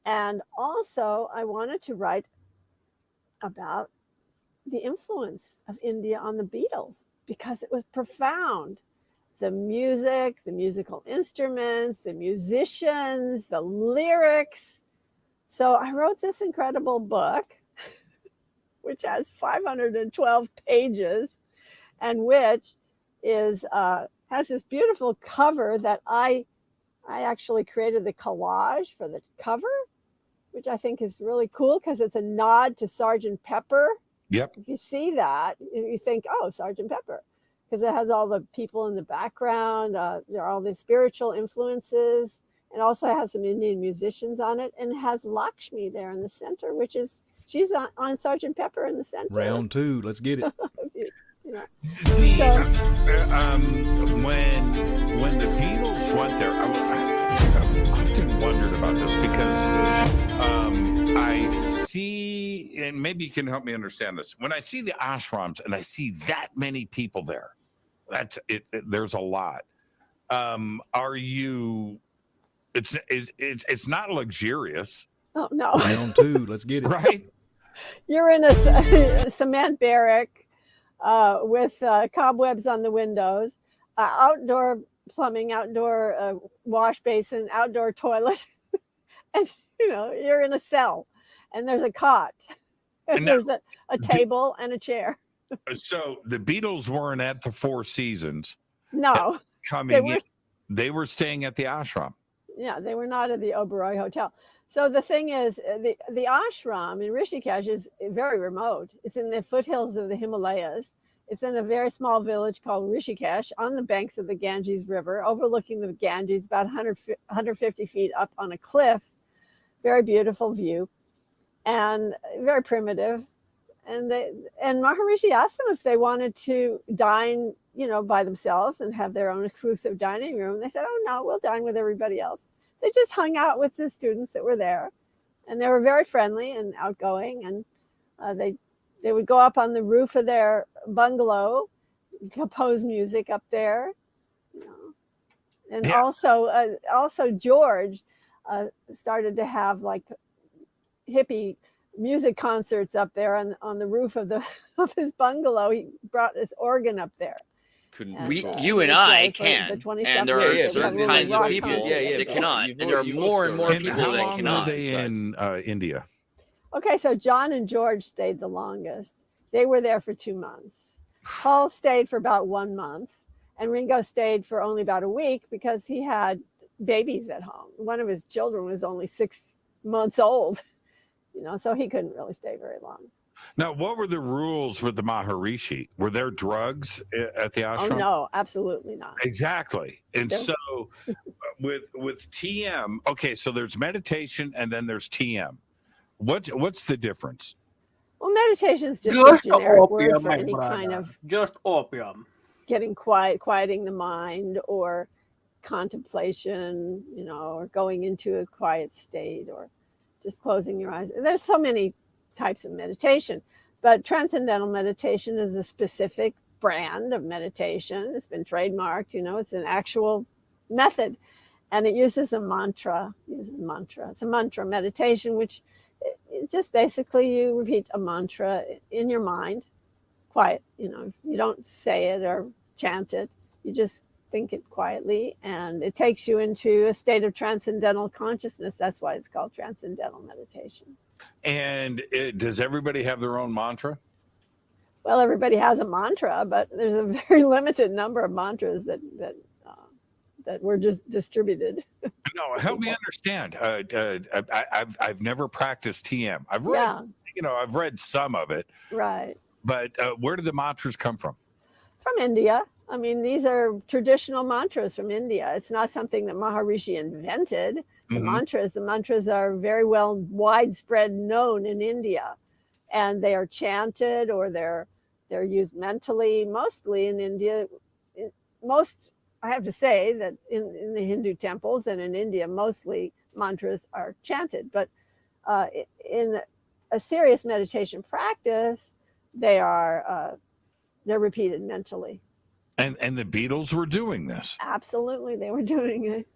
And also, I wanted to write about the influence of India on the Beatles because it was profound. The music, the musical instruments, the musicians, the lyrics. So I wrote this incredible book, which has 512 pages, and which is has this beautiful cover that I actually created the collage for the cover, which I think is really cool because it's a nod to Sergeant Pepper. Yep. If you see that, you think, oh, Sergeant Pepper, because it has all the people in the background. There are all the spiritual influences. It also has some Indian musicians on it, and it has Lakshmi there in the center, which is, she's on Sergeant Pepper in the center. Round two, let's get it. You know. When the Beatles went there, I've often wondered about this because I see, and maybe you can help me understand this. When I see the ashrams and I see that many people there, that's it. There's a lot. Are you? It's not luxurious. Oh no. Round two, let's get it. Right. You're in a cement barrack with cobwebs on the windows, outdoor plumbing, outdoor wash basin, outdoor toilet, and you're in a cell, and there's a cot, and there's a table and a chair. So the Beatles weren't at the Four Seasons. No, they were staying at the ashram. Yeah, they were not at the Oberoi Hotel. So the thing is, the ashram in Rishikesh is very remote. It's in the foothills of the Himalayas. It's in a very small village called Rishikesh on the banks of the Ganges River, overlooking the Ganges, about 150 feet up on a cliff. Very beautiful view and very primitive. And Maharishi asked them if they wanted to dine, by themselves and have their own exclusive dining room. And they said, oh, no, we'll dine with everybody else. They just hung out with the students that were there, and they were very friendly and outgoing. And they would go up on the roof of their bungalow, compose music up there, And Yeah. also George started to have like hippie music concerts up there on the roof of his bungalow. He brought his organ up there. You and I can, and there are certain kinds of people that cannot, and there are more and more people how that long cannot. were they in India? Okay, so John and George stayed the longest. They were there for 2 months. Paul stayed for about 1 month, and Ringo stayed for only about a week because he had babies at home. One of his children was only 6 months old, so he couldn't really stay very long. Now, what were the rules with the Maharishi? Were there drugs at the ashram? Oh, no, absolutely not. Exactly. And so with TM, okay, so there's meditation and then there's TM. What's the difference? Well, meditation is just a generic word for any kind of just opium. Getting quieting the mind or contemplation, or going into a quiet state or just closing your eyes. There's so many types of meditation, but transcendental meditation is a specific brand of meditation. It's been trademarked, it's an actual method, and it uses a mantra. It's a mantra meditation, which just basically you repeat a mantra in your mind, quiet. You don't say it or chant it. You just think it quietly, and it takes you into a state of transcendental consciousness. That's why it's called transcendental meditation. And does everybody have their own mantra? Well, everybody has a mantra, but there's a very limited number of mantras that were just distributed. No, help me understand. I've never practiced TM. I've read, I've read some of it. Right. But where did the mantras come from? From India. I mean, these are traditional mantras from India. It's not something that Maharishi invented. The mantras are very well widespread known in India, and they are chanted or they're used mentally, mostly in India. I have to say that in the Hindu temples and in India, mostly mantras are chanted, but in a serious meditation practice, they're repeated mentally. And the Beatles were doing this. Absolutely, they were doing it.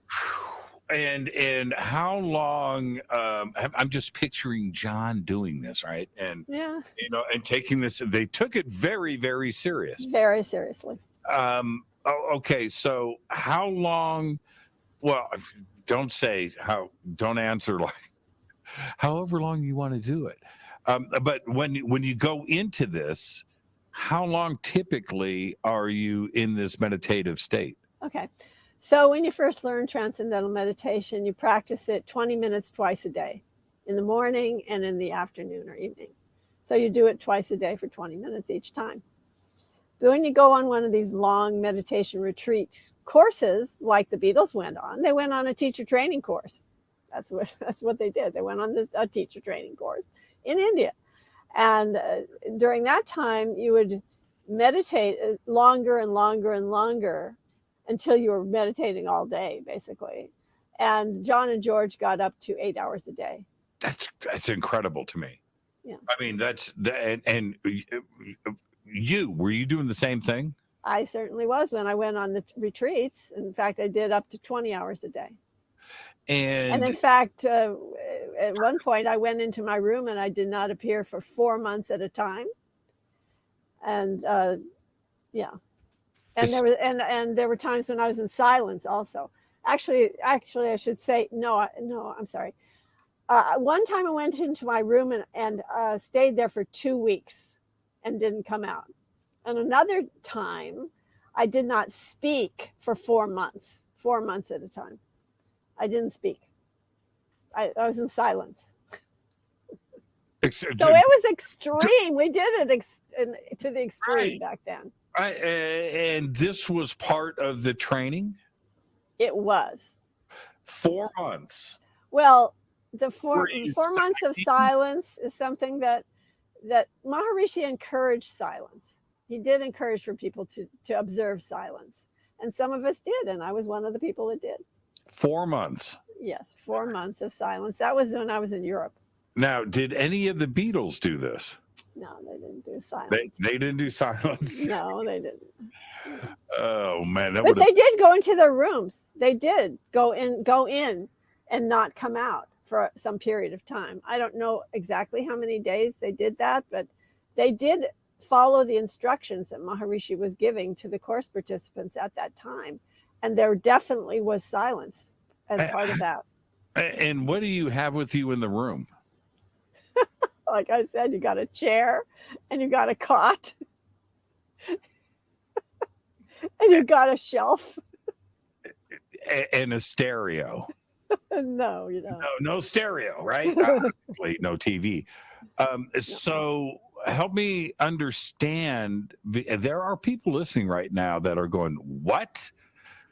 And how long? I'm just picturing John doing this, right? And and taking this. They took it very, very serious. Very seriously. Okay, so how long? Well, don't say how. Don't answer like however long you want to do it. But when you go into this, how long typically are you in this meditative state? Okay. So when you first learn transcendental meditation, you practice it 20 minutes twice a day, in the morning and in the afternoon or evening. So you do it twice a day for 20 minutes each time. But when you go on one of these long meditation retreat courses, like the Beatles went on, they went on a teacher training course. That's what they did. They went on a teacher training course in India. And during that time, you would meditate longer and longer and longer until you were meditating all day, basically. And John and George got up to 8 hours a day. That's incredible to me. Yeah. I mean, and were you doing the same thing? I certainly was when I went on the retreats. In fact, I did up to 20 hours a day. And in fact, at one point I went into my room and I did not appear for 4 months at a time. And And there were times when I was in silence also. Actually, I should say, no, I'm sorry. One time I went into my room and stayed there for 2 weeks and didn't come out. And another time, I did not speak for 4 months at a time. I didn't speak. I was in silence. So it was extreme. We did it to the extreme back then. And this was part of the training? It was. 4 months. Well, the four months of silence is something that Maharishi encouraged silence. He did encourage for people to observe silence. And some of us did, and I was one of the people that did. 4 months. Yes, 4 months of silence. That was when I was in Europe. Now, did any of the Beatles do this? No, they didn't do silence. They didn't do silence. No, they didn't. Oh man, but they did go into their rooms. They did go in and not come out for some period of time. I don't know exactly how many days they did that, but they did follow the instructions that Maharishi was giving to the course participants at that time. And there definitely was silence as part of that. And what do you have with you in the room? Like I said, you got a chair and you got a cot and you got a shelf. And a stereo. No, you don't. No stereo, right? Obviously, no TV. So help me understand. There are people listening right now that are going, what?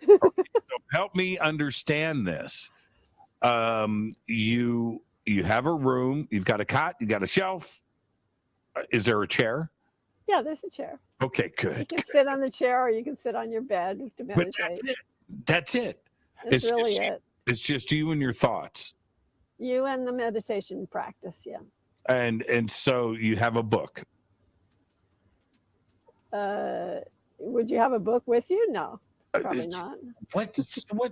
Okay, so help me understand this. You have a room, you've got a cot, you got a shelf. Is there a chair? Yeah, there's a chair. Okay, good. You can sit on the chair or you can sit on your bed to meditate. But that's it. That's really it. It's just you and your thoughts. You and the meditation practice, yeah. And so you have a book. Would you have a book with you? No. Probably not. What?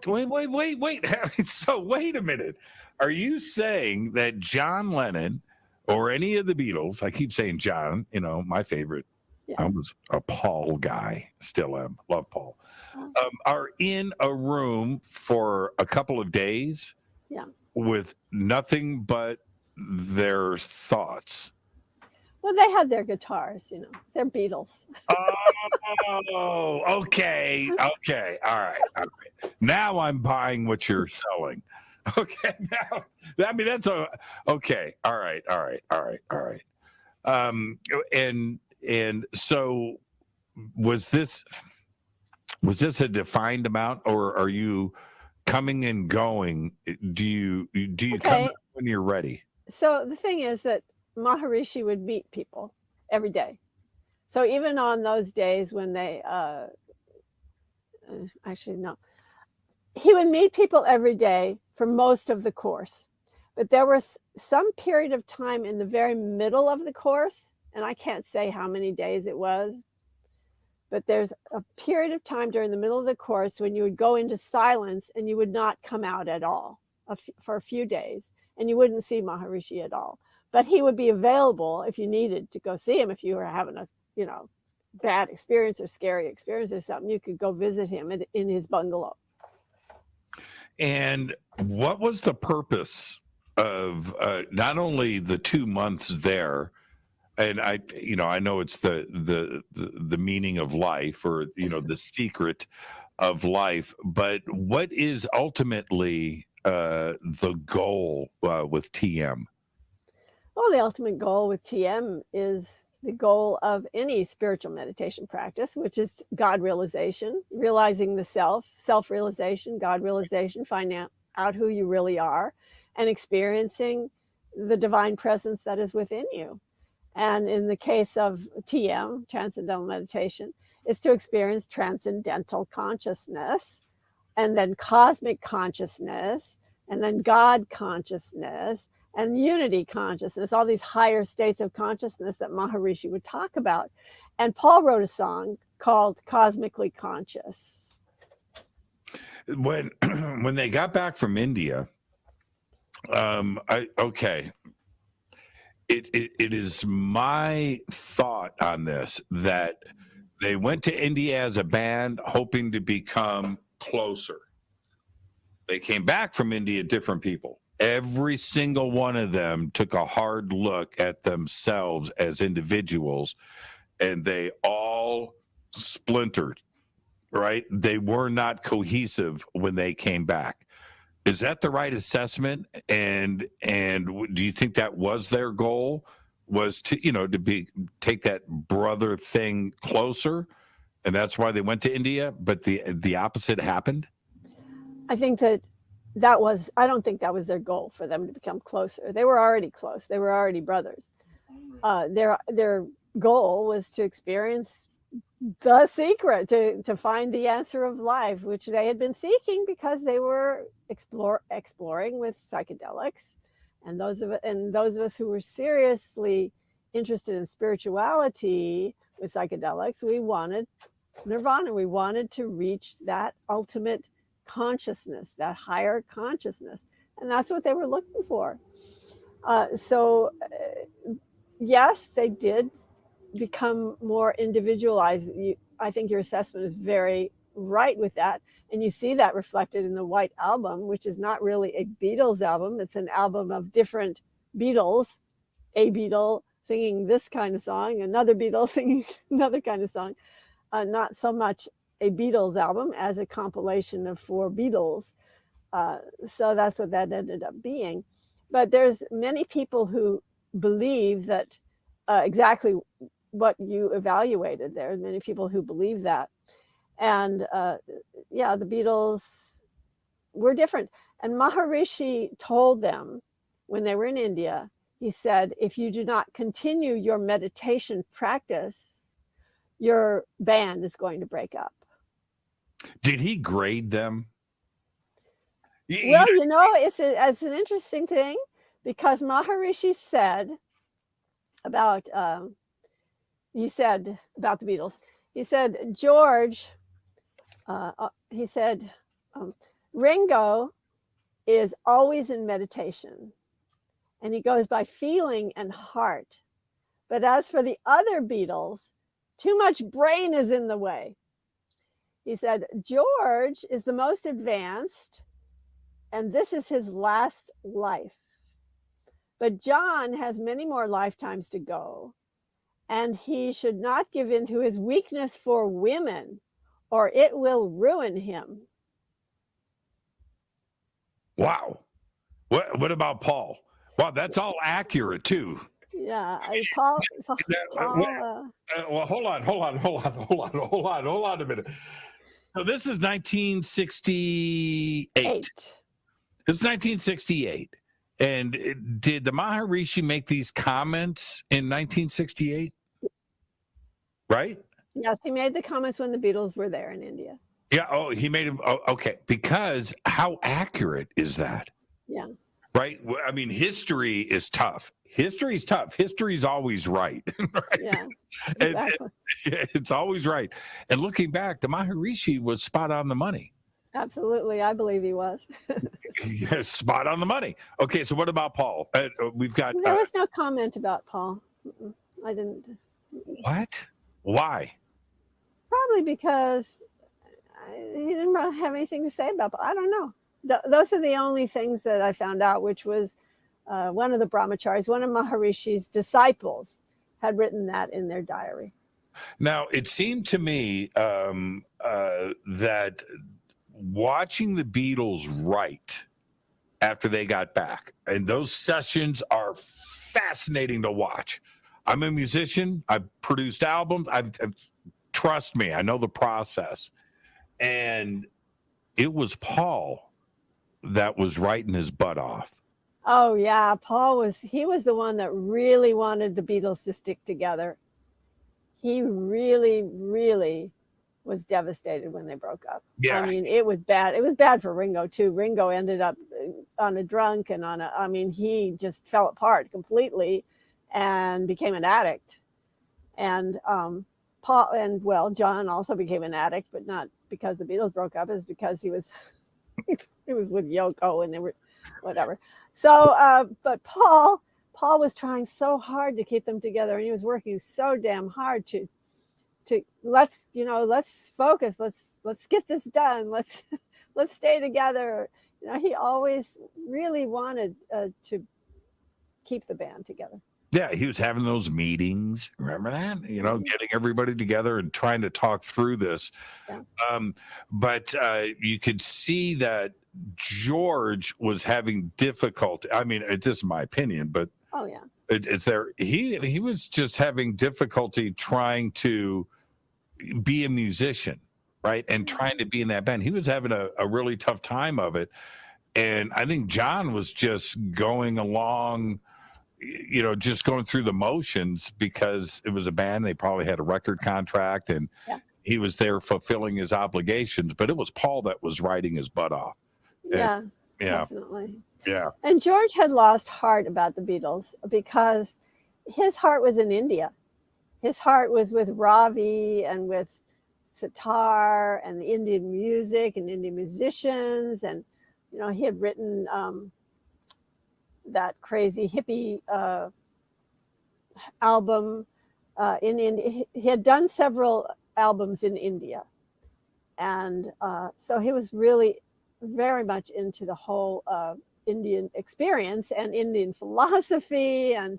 Wait. So wait a minute. Are you saying that John Lennon or any of the Beatles, I keep saying John, my favorite, I was a Paul guy, still am, love Paul, are in a room for a couple of days with nothing but their thoughts? Well, they had their guitars, they're Beatles. Oh, okay. All right. Now I'm buying what you're selling. Okay. Now, that's okay. All right. And so was this a defined amount, or are you coming and going? Do you come when you're ready? So the thing is that Maharishi would meet people every day. So even on those days when they, he would meet people every day for most of the course. But there was some period of time in the very middle of the course, and I can't say how many days it was, but there's a period of time during the middle of the course when you would go into silence and you would not come out at all for a few days, and you wouldn't see Maharishi at all. But he would be available if you needed to go see him. If you were having a, bad experience or scary experience or something, you could go visit him in his bungalow. And what was the purpose of not only the 2 months there, and I know it's the meaning of life, or the secret of life, but what is ultimately the goal with TM? Well, the ultimate goal with TM is the goal of any spiritual meditation practice, which is God realization, realizing the self-realization, God realization, finding out who you really are, and experiencing the divine presence that is within you. And in the case of TM, Transcendental Meditation, is to experience transcendental consciousness, and then cosmic consciousness, and then God consciousness, and unity consciousness, all these higher states of consciousness that Maharishi would talk about. And Paul wrote a song called Cosmically Conscious. When they got back from India, it is my thought on this that they went to India as a band hoping to become closer. They came back from India different people. Every single one of them took a hard look at themselves as individuals, and they all splintered, right? They were not cohesive when they came back. Is that the right assessment? And do you think that was their goal, was to take that brother thing closer, and that's why they went to India, but the opposite happened? I think I don't think that was their goal, for them to become closer. They were already close. They were already brothers. Their goal was to experience the secret, to find the answer of life, which they had been seeking because they were exploring with psychedelics. And those of us who were seriously interested in spirituality with psychedelics, we wanted nirvana. We wanted to reach that ultimate consciousness, that higher consciousness, and that's what they were looking for. Yes, they did become more individualized. I think your assessment is very right with that, and you see that reflected in the White Album, which is not really a Beatles album. It's an album of different Beatles, a Beatle singing this kind of song, another Beatle singing another kind of song, not so much a Beatles album as a compilation of 4 Beatles. So that's what that ended up being. But there's many people who believe that exactly what you evaluated there. Many people who believe that. And the Beatles were different. And Maharishi told them when they were in India, he said, if you do not continue your meditation practice, your band is going to break up. Did he grade them? Well, it's an interesting thing, because Maharishi said about the Beatles, he said, George, he said, Ringo is always in meditation, and he goes by feeling and heart. But as for the other Beatles, too much brain is in the way. He said, George is the most advanced, and this is his last life. But John has many more lifetimes to go, and he should not give in to his weakness for women, or it will ruin him. Wow. What about Paul? Wow, that's all accurate too. Yeah, Paul. Well, hold on a minute. So this is 1968. This is 1968. And did the Maharishi make these comments in 1968? Right? Yes, he made the comments when the Beatles were there in India. Yeah. Oh, he made them. Oh, okay. Because how accurate is that? Yeah. right? I mean, history is tough. History's tough. History's always right. Right? Yeah, exactly. It's always right. And looking back, the Maharishi was spot on the money. Absolutely. I believe he was. Yes, spot on the money. Okay, so what about Paul? We've got... There was no comment about Paul. I didn't. What? Why? Probably because he didn't have anything to say about Paul. I don't know. Those are the only things that I found out, which was one of the brahmacharis, one of Maharishi's disciples, had written that in their diary. Now, it seemed to me that watching the Beatles write after they got back, and those sessions are fascinating to watch. I'm a musician. I've produced albums. Trust me, I know the process. And it was Paul that was writing his butt off. Oh yeah, he was the one that really wanted the Beatles to stick together. He really, really was devastated when they broke up. Yeah. I mean, it was bad. It was bad for Ringo too. Ringo ended up on a drunk and he just fell apart completely and became an addict. And John also became an addict, but not because the Beatles broke up, is because he was with Yoko and they were whatever. So, but Paul was trying so hard to keep them together, and he was working so damn hard to let's focus, let's get this done, let's stay together. He always really wanted to keep the band together. Yeah, he was having those meetings. Remember that? Getting everybody together and trying to talk through this. Yeah. But you could see that George was having difficulty. I mean, this is my opinion, but oh yeah, it's there. He was just having difficulty trying to be a musician, right? And trying to be in that band. He was having a really tough time of it. And I think John was just going along, just going through the motions because it was a band. They probably had a record contract and he was there fulfilling his obligations, but it was Paul that was writing his butt off. Yeah, yeah, definitely. Yeah. And George had lost heart about the Beatles because his heart was in India. His heart was with Ravi and with sitar and the Indian music and Indian musicians. And, he had written that crazy hippie album in India. He had done several albums in India. And so he was really very much into the whole Indian experience and Indian philosophy and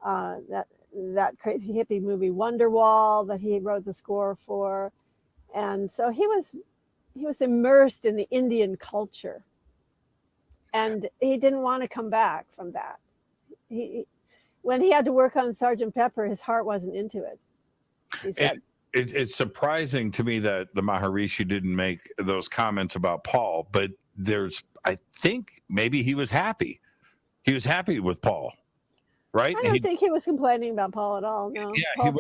that crazy hippie movie Wonderwall that he wrote the score for. And so he was immersed in the Indian culture. And he didn't want to come back from that. When he had to work on Sgt. Pepper, his heart wasn't into it. He said. It's surprising to me that the Maharishi didn't make those comments about Paul, but I think maybe he was happy. He was happy with Paul, right? I don't think he was complaining about Paul at all. No. Yeah, Paul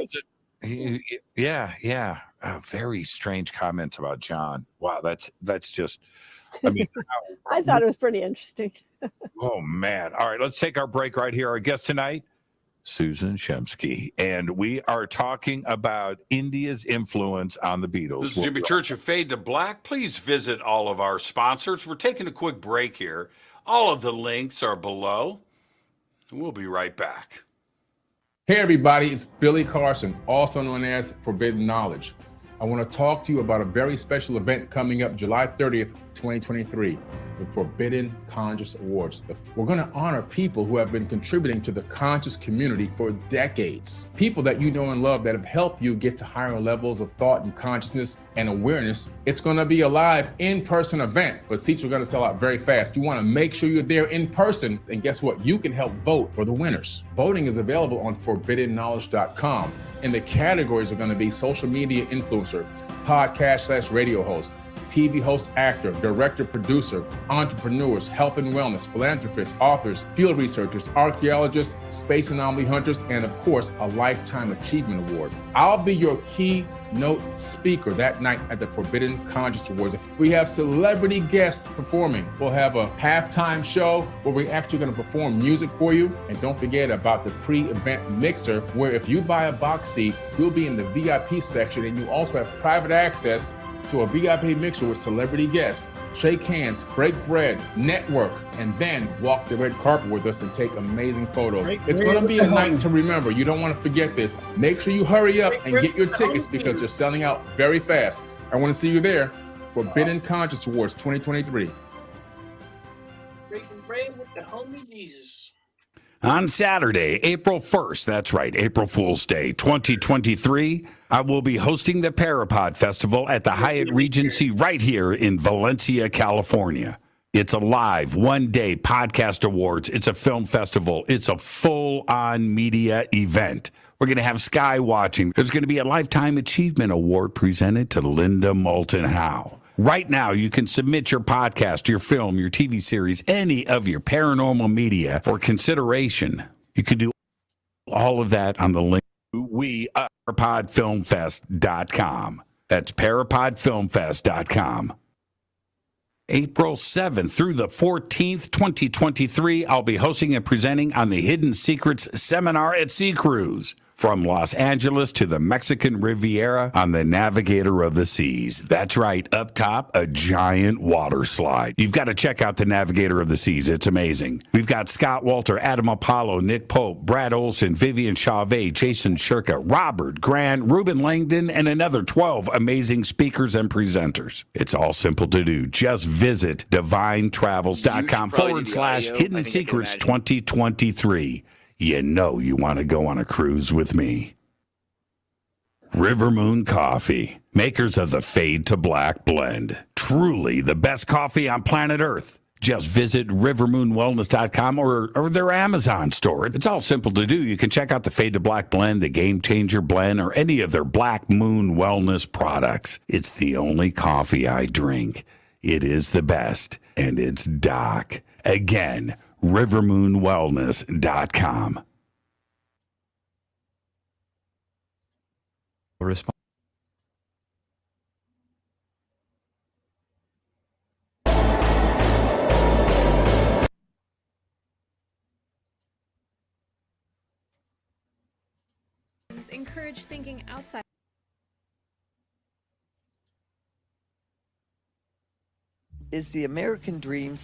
yeah. Very strange comments about John. Wow, that's just. I mean, I thought it was pretty interesting. Oh man! All right, let's take our break right here. Our guest tonight, Susan Shemsky, and we are talking about India's influence on the Beatles. This is Jimmy Church of Fade to Black. Please visit all of our sponsors. We're taking a quick break here. All of the links are below. We'll be right back. Hey everybody, it's Billy Carson, also known as Forbidden Knowledge. I want to talk to you about a very special event coming up July 30th, 2023, the Forbidden Conscious Awards. We're going to honor people who have been contributing to the conscious community for decades. People that you know and love that have helped you get to higher levels of thought and consciousness and awareness. It's going to be a live in-person event, but seats are going to sell out very fast. You want to make sure you're there in person, and guess what? You can help vote for the winners. Voting is available on forbiddenknowledge.com, and the categories are going to be social media influencer, podcast/radio host, TV host, actor, director, producer, entrepreneurs, health and wellness, philanthropists, authors, field researchers, archaeologists, space anomaly hunters, and of course, a Lifetime Achievement Award. I'll be your keynote speaker that night at the Forbidden Conscious Awards. We have celebrity guests performing. We'll have a halftime show where we're actually going to perform music for you. And don't forget about the pre-event mixer, where if you buy a box seat, you'll be in the VIP section, and you also have private access to a VIP mixer with celebrity guests. Shake hands, break bread, network, and then walk the red carpet with us and take amazing photos. It's going to be a night to remember. You don't want to forget this. Make sure you hurry up and get your tickets because they're selling out very fast. I want to see you there. Forbidden Conscious Awards 2023. Breaking bread with the homie Jesus. On Saturday, April 1st, that's right, April Fool's Day 2023, I will be hosting the Parapod Festival at the Hyatt Regency right here in Valencia, California. It's a live one-day podcast awards. It's a film festival. It's a full-on media event. We're going to have sky watching. There's going to be a Lifetime Achievement Award presented to Linda Moulton Howe. Right now, you can submit your podcast, your film, your TV series, any of your paranormal media for consideration. You can do all of that on the link parapodfilmfest.com. That's parapodfilmfest.com. April 7th through the 14th, 2023, I'll be hosting and presenting on the Hidden Secrets Seminar at Sea Cruise. From Los Angeles to the Mexican Riviera on the Navigator of the Seas. That's right, up top, a giant water slide. You've got to check out the Navigator of the Seas. It's amazing. We've got Scott Walter, Adam Apollo, Nick Pope, Brad Olson, Vivian Chauvet, Jason Shirka, Robert Grant, Ruben Langdon, and another 12 amazing speakers and presenters. It's all simple to do. Just visit divinetravels.com/Hidden Secrets 2023. You know you want to go on a cruise with me. River Moon Coffee, makers of the Fade to Black blend. Truly the best coffee on planet Earth. Just visit rivermoonwellness.com or their Amazon store. It's all simple to do. You can check out the Fade to Black blend, the Game Changer blend, or any of their Black Moon Wellness products. It's the only coffee I drink. It is the best, and it's Doc. Again, rivermoonwellness.com. Response. Encourage thinking outside. Is the American dream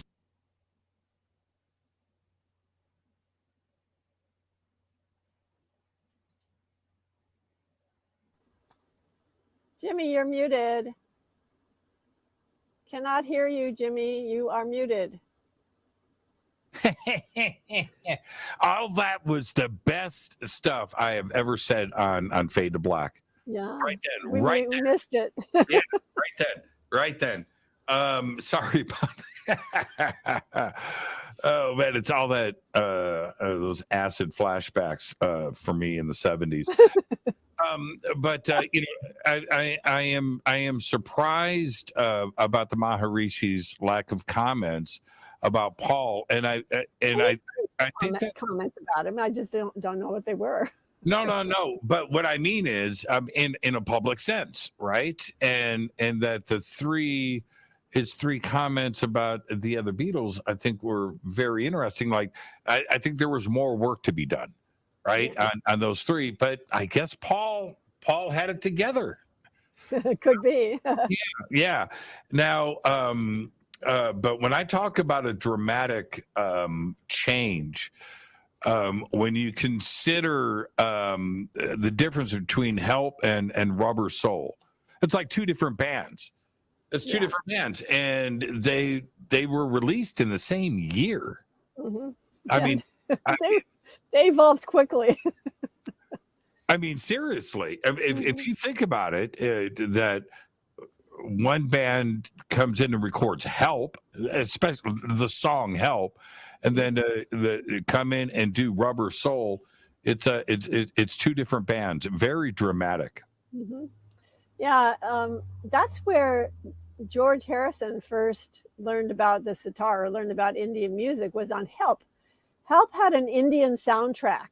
Jimmy, you're muted. Cannot hear you, Jimmy. You are muted. All that was the best stuff I have ever said on Fade to Black. Yeah. Right then. We missed it. Yeah, right then. Sorry about that. Oh man, it's all that those acid flashbacks for me in the 70s. But I am surprised about the Maharishi's lack of comments about Paul, and I think that comments about him. I just don't know what they were. No. But what I mean is, in a public sense, right? And that his three comments about the other Beatles, I think were very interesting. Like, I think there was more work to be done, right, on those three. But I guess Paul had it together. Could be. Yeah. Now, but when I talk about a dramatic change, when you consider the difference between Help and Rubber Soul, it's like two different bands. It's two different bands, and they were released in the same year. Mm-hmm. I mean, they evolved quickly. I mean, seriously, if you think about it, that one band comes in and records Help, especially the song Help, and then come in and do Rubber Soul. It's two different bands, very dramatic. Mm-hmm. Yeah, that's where George Harrison first learned about the sitar, or learned about Indian music, was on Help. Help had an Indian soundtrack.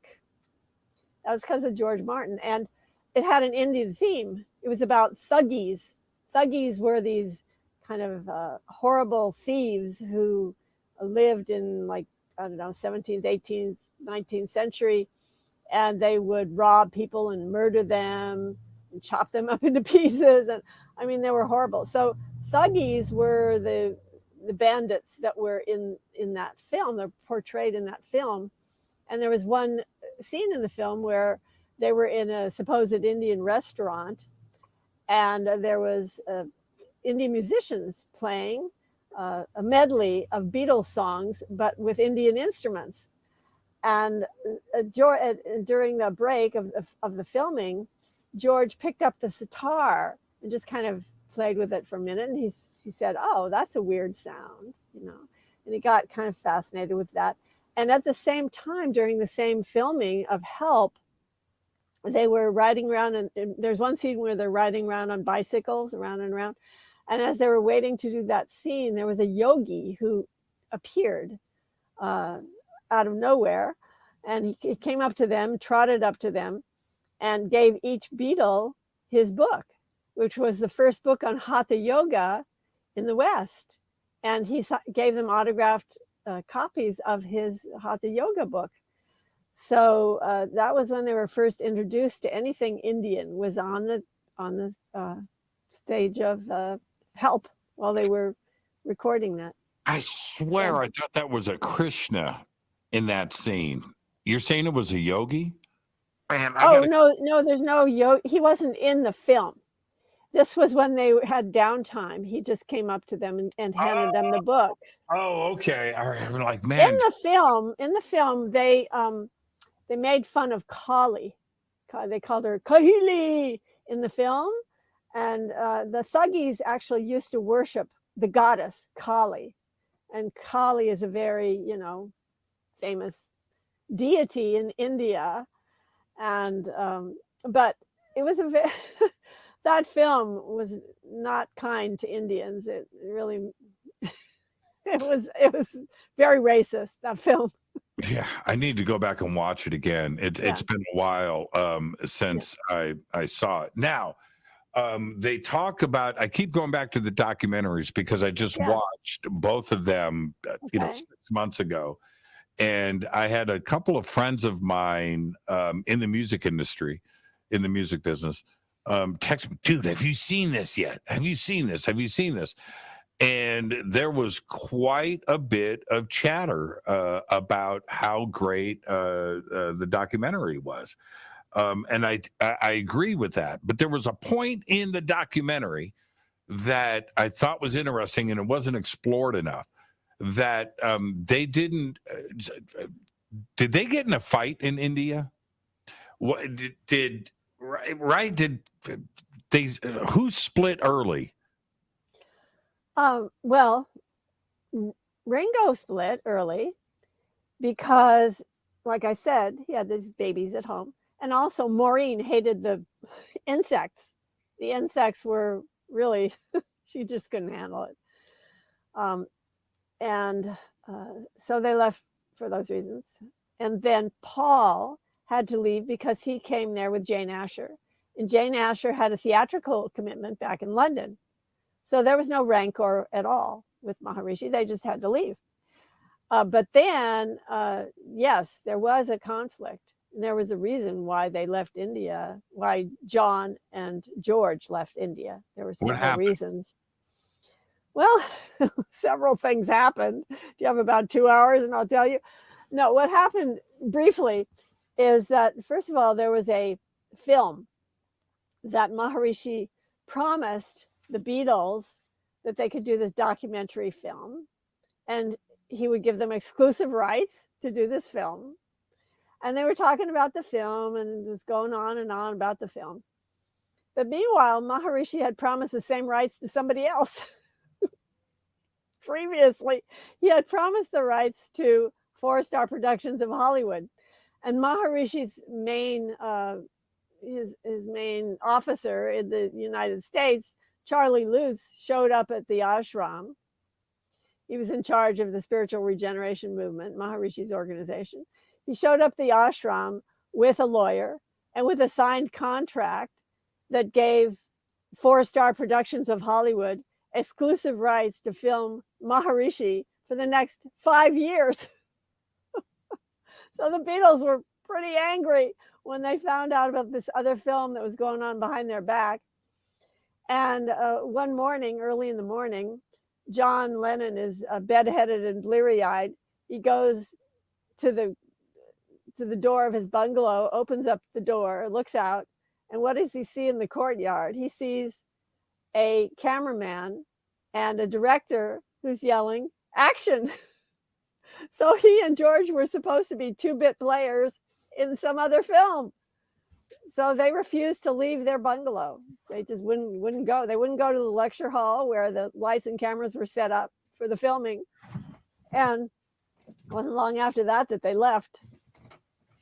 That was because of George Martin. And it had an Indian theme. It was about thuggies. Thuggies were these kind of horrible thieves who lived in, like, I don't know, 17th, 18th, 19th century. And they would rob people and murder them and chop them up into pieces. And I mean, they were horrible. So thuggies were the bandits that were in that film. They're portrayed in that film. And there was one scene in the film where they were in a supposed Indian restaurant, and there was Indian musicians playing a medley of Beatles songs, but with Indian instruments. And during the break of the filming, George picked up the sitar and just kind of played with it for a minute. And he said, "Oh, that's a weird sound," you know. And he got kind of fascinated with that. And at the same time, during the same filming of Help, they were riding around, and there's one scene where they're riding around on bicycles, around and around. And as they were waiting to do that scene, there was a yogi who appeared out of nowhere. And he came up to them, trotted up to them, and gave each Beatle his book, which was the first book on Hatha Yoga in the West. And he gave them autographed copies of his Hatha Yoga book. So that was when they were first introduced to anything Indian, was on the stage of Help while they were recording that. I swear I thought that was a Krishna in that scene. You're saying it was a yogi? Man, no, there's no yogi. He wasn't in the film. This was when they had downtime. He just came up to them and handed them the books. Oh, okay. All right. I'm like, man. In the film, they made fun of Kali. They called her Kahili in the film. And the thuggies actually used to worship the goddess Kali. And Kali is a very, famous deity in India. And, but it was that film was not kind to Indians. It really, it was very racist, that film. Yeah, I need to go back and watch it again. It's been a while since I saw it. Now, they talk about, I keep going back to the documentaries because I just watched both of them, 6 months ago. And I had a couple of friends of mine in the music industry, in the music business, text me, "Dude, have you seen this yet? Have you seen this? Have you seen this?" And there was quite a bit of chatter about how great the documentary was. And I agree with that. But there was a point in the documentary that I thought was interesting, and it wasn't explored enough, that they didn't did they get in a fight in India? What did they who split early? Well, Ringo split early because, like I said, he had these babies at home. And also Maureen hated the insects. The insects were really, she just couldn't handle it. So they left for those reasons. And then Paul had to leave because he came there with Jane Asher. And Jane Asher had a theatrical commitment back in London. So there was no rancor at all with Maharishi. They just had to leave. But then, yes, there was a conflict. And there was a reason why they left India, why John and George left India. There were several reasons. Well, several things happened. Do you have about 2 hours and I'll tell you? No, what happened briefly is that, first of all, there was a film that Maharishi promised the Beatles that they could do this documentary film, and he would give them exclusive rights to do this film. And they were talking about the film and it was going on and on about the film. But meanwhile, Maharishi had promised the same rights to somebody else. Previously, he had promised the rights to 4-Star Productions of Hollywood. And Maharishi's main his main officer in the United States Charlie Luth showed up at the ashram. He was in charge of the spiritual regeneration movement, Maharishi's organization. He showed up at the ashram with a lawyer and with a signed contract that gave 4-Star Productions of Hollywood exclusive rights to film Maharishi for the next 5 years. So the Beatles were pretty angry when they found out about this other film that was going on behind their back. And one morning, early in the morning, John Lennon is bedheaded and bleary-eyed. He goes to the door of his bungalow, opens up the door, looks out, and what does he see in the courtyard? He sees a cameraman and a director who's yelling, "Action!" So he and George were supposed to be 2-bit players in some other film. So they refused to leave their bungalow. They just wouldn't go. They wouldn't go to the lecture hall where the lights and cameras were set up for the filming. And it wasn't long after that they left.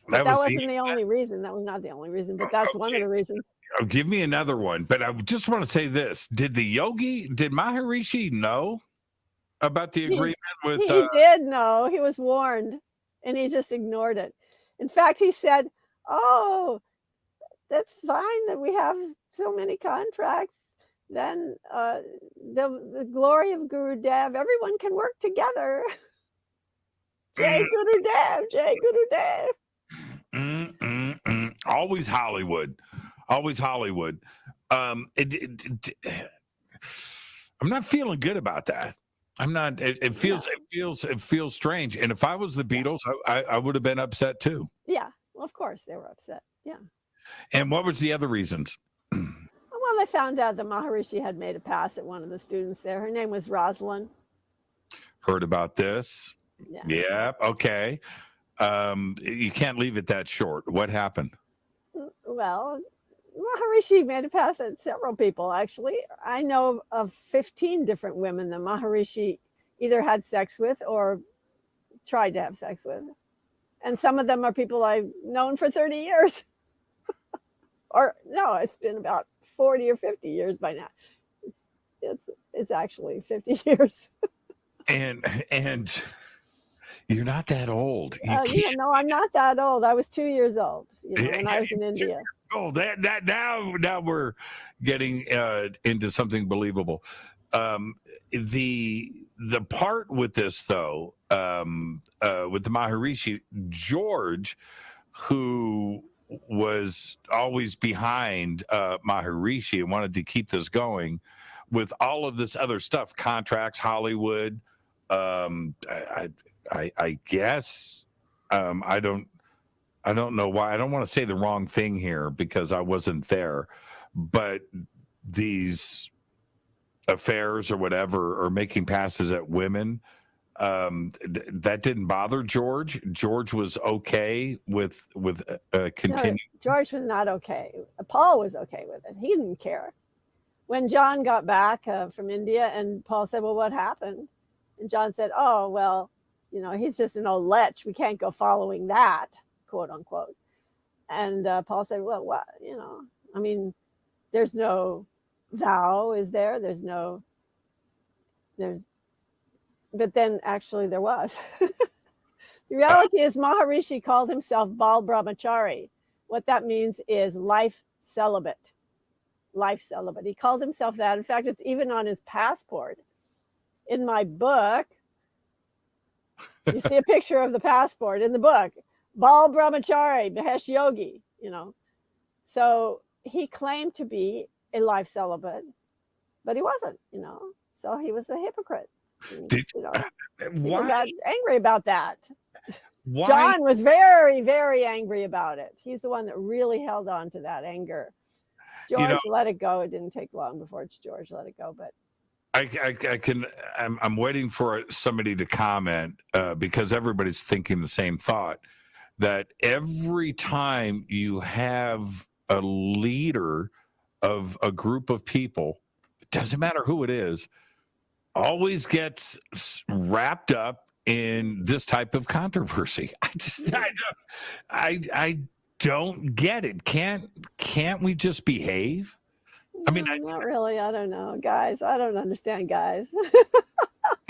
That wasn't the only reason. That was not the only reason, but that's one of the reasons. Oh, give me another one. But I just want to say this. Did Maharishi know about the agreement with... He did know. He was warned, and he just ignored it. In fact, he said, "Oh, that's fine that we have so many contracts. Then the glory of Gurudev, everyone can work together." Jai Gurudev, Jai Gurudev. Always Hollywood. Always Hollywood. I'm not feeling good about that. I'm not. It feels strange. And if I was the Beatles, I would have been upset too. Yeah, well, of course they were upset. Yeah. And what was the other reasons? Well, they found out that Maharishi had made a pass at one of the students there. Her name was Rosalind. Heard about this? Yeah. Okay. You can't leave it that short. What happened? Well, Maharishi made a pass at several people, actually. I know of 15 different women that Maharishi either had sex with or tried to have sex with. And some of them are people I've known for 30 years. Or no, it's been about 40 or 50 years by now. It's actually 50 years. And you're not that old. No, I'm not that old. I was 2 years old when I was in India. Oh, now we're getting into something believable. The part with this though, with the Maharishi, George, who was always behind Maharishi and wanted to keep this going with all of this other stuff, contracts, Hollywood. I guess I don't know why. I don't want to say the wrong thing here because I wasn't there, but these affairs or whatever, or making passes at women, that didn't bother George. George was okay with continuing. No, George was not okay. Paul was okay with it. He didn't care. When John got back from India and Paul said, "Well, what happened?" And John said, "Oh, well, he's just an old lech. We can't go following that," quote unquote. And Paul said, "Well, what, I mean, there's no vow, is there? But then actually there was." The reality is Maharishi called himself Bal Brahmachari. What that means is life celibate. Life celibate. He called himself that. In fact, it's even on his passport. In my book, you see a picture of the passport in the book. Bal Brahmachari, Mahesh Yogi, So he claimed to be a life celibate, but he wasn't, So he was a hypocrite. People got angry about that. Why? John was very, very angry about it. He's the one that really held on to that anger. George let it go. It didn't take long before George let it go, but I'm waiting for somebody to comment because everybody's thinking the same thought, that every time you have a leader of a group of people, it doesn't matter who it is, always gets wrapped up in this type of controversy. I don't get it. Can't we just behave? I mean, not really. I don't know, guys. I don't understand guys.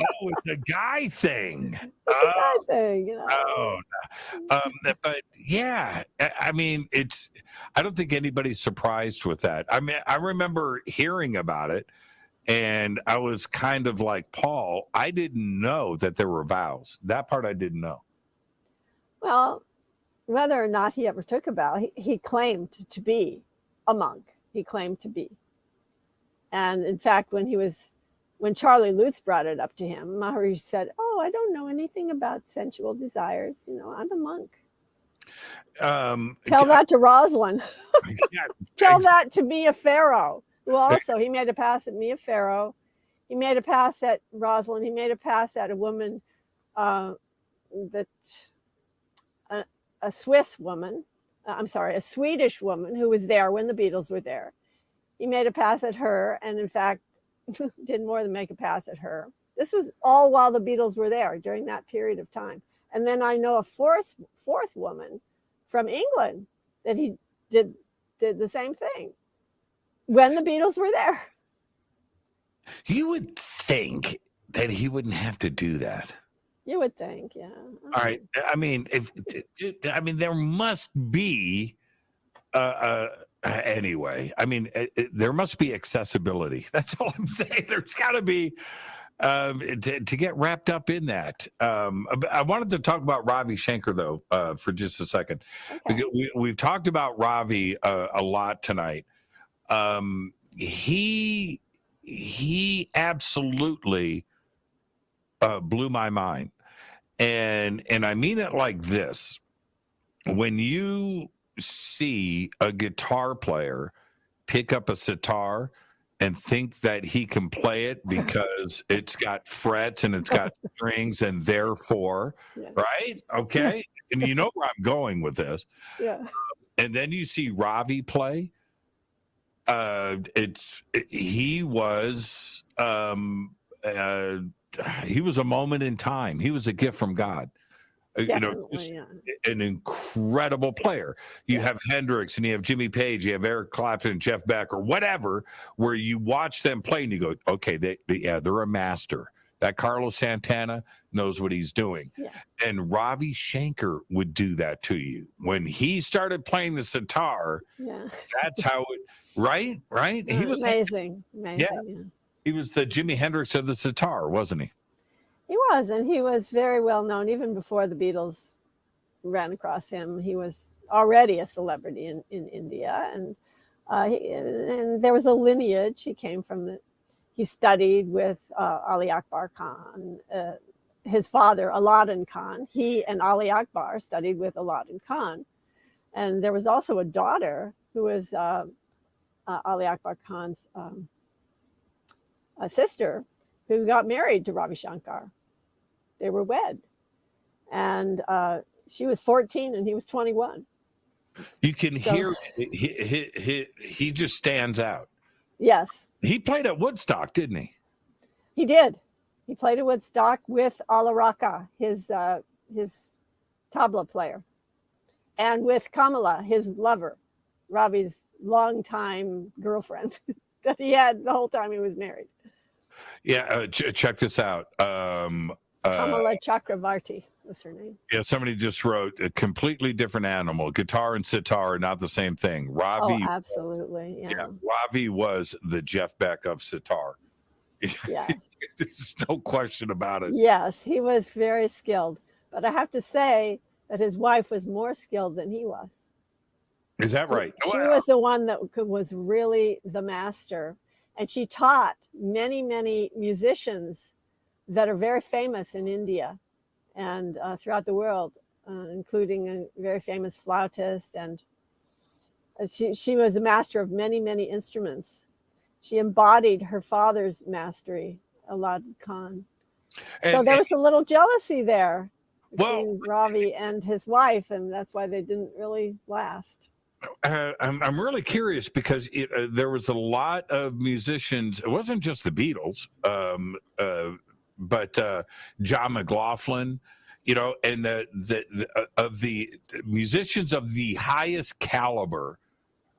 Oh, it's a guy thing. It's a guy thing, you know. Oh, but yeah, I mean, I don't think anybody's surprised with that. I mean, I remember hearing about it, and I was kind of like, Paul, I didn't know that there were vows. That part I didn't know. Well, whether or not he ever took a vow, he claimed to be a monk. He claimed to be. And in fact, when Charlie Lutz brought it up to him, Maharishi said, "Oh, I don't know anything about sensual desires. You know, I'm a monk." Tell that to Rosalind. Tell that to Mia Farrow, who also, he made a pass at Mia Farrow. He made a pass at Rosalind. He made a pass at a woman, a Swedish woman who was there when the Beatles were there. He made a pass at her, and in fact, did more than make a pass at her. This was all while the Beatles were there during that period of time. And then I know a fourth woman from England that he did the same thing when the Beatles were there. You would think that he wouldn't have to do that. You would think, yeah. All right. I mean, there must be anyway. I mean, there must be accessibility. That's all I'm saying. There's got to be to get wrapped up in that. I wanted to talk about Ravi Shankar though for just a second. Okay. We've talked about Ravi a lot tonight. He absolutely blew my mind, and I mean it like this: when you see a guitar player pick up a sitar and think that he can play it because it's got frets and it's got strings and therefore, right? Okay. And you know where I'm going with this. Yeah. And then you see Ravi play. He was a moment in time. He was a gift from God. Definitely, an incredible player. You have Hendrix and you have Jimmy Page, you have Eric Clapton, Jeff Beck, or whatever, where you watch them play and you go, okay, they're a master. That Carlos Santana knows what he's doing. Yeah. And Ravi Shankar would do that to you. When he started playing the sitar, that's how it, right? He was amazing. Yeah. He was the Jimi Hendrix of the sitar, wasn't he? He was, and he was very well known even before the Beatles ran across him. He was already a celebrity in India, and there was a lineage. He came from he studied with Ali Akbar Khan, his father, Aladdin Khan. He and Ali Akbar studied with Aladdin Khan. And there was also a daughter who was Ali Akbar Khan's sister, who got married to Ravi Shankar. They were wed. And she was 14 and he was 21. You can hear he just stands out. Yes. He played at Woodstock, didn't he? He did. He played at Woodstock with Ala Raka, his tabla player, and with Kamala, his lover, Ravi's longtime girlfriend that he had the whole time he was married. Yeah, check this out. Kamala Chakravarti was her name. Yeah, somebody just wrote a completely different animal. Guitar and sitar are not the same thing. Ravi, absolutely. Yeah. Ravi was the Jeff Beck of sitar. Yeah. There's no question about it. Yes, he was very skilled. But I have to say that his wife was more skilled than he was. Is that right? She was the one that was really the master. And she taught many, many musicians that are very famous in India and throughout the world, including a very famous flautist. And she was a master of many, many instruments. She embodied her father's mastery, Aladdin Khan. So there was a little jealousy there between Ravi and his wife, and that's why they didn't really last. I'm really curious because there was a lot of musicians. It wasn't just the Beatles, but John McLaughlin, and the musicians of the highest caliber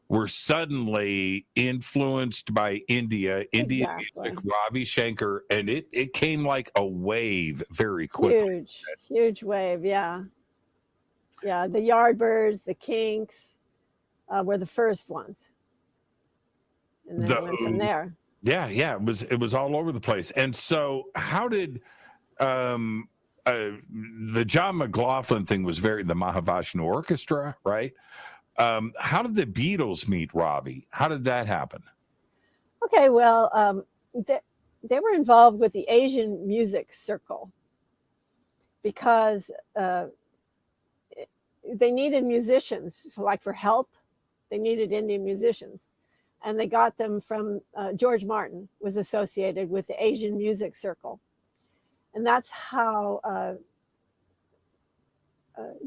were suddenly influenced by Indian music, Ravi Shankar, and it came like a wave very quickly. Huge wave, yeah. Yeah, the Yardbirds, the Kinks were the first ones. And then it went from there. Yeah, it was all over the place. And so how did the John McLaughlin thing was the Mahavishnu Orchestra, right? How did the Beatles meet Ravi? How did that happen? Okay, well, they were involved with the Asian Music Circle because they needed musicians for help. They needed Indian musicians. And they got them from George Martin was associated with the Asian Music Circle. And that's how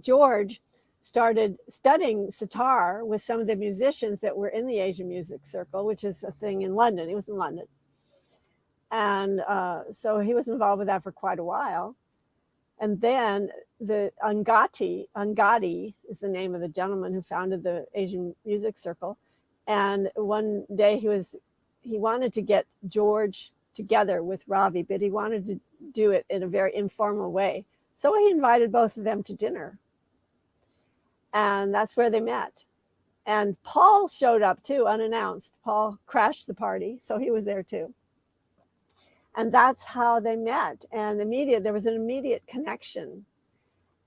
George started studying sitar with some of the musicians that were in the Asian Music Circle, which is a thing in London. He was in London. And so he was involved with that for quite a while. And then the Angadi is the name of the gentleman who founded the Asian Music Circle. And one day he wanted to get George together with Ravi, but he wanted to do it in a very informal way. So he invited both of them to dinner. And that's where they met. And Paul showed up too, unannounced. Paul crashed the party, so he was there too. And that's how they met. And there was an immediate connection.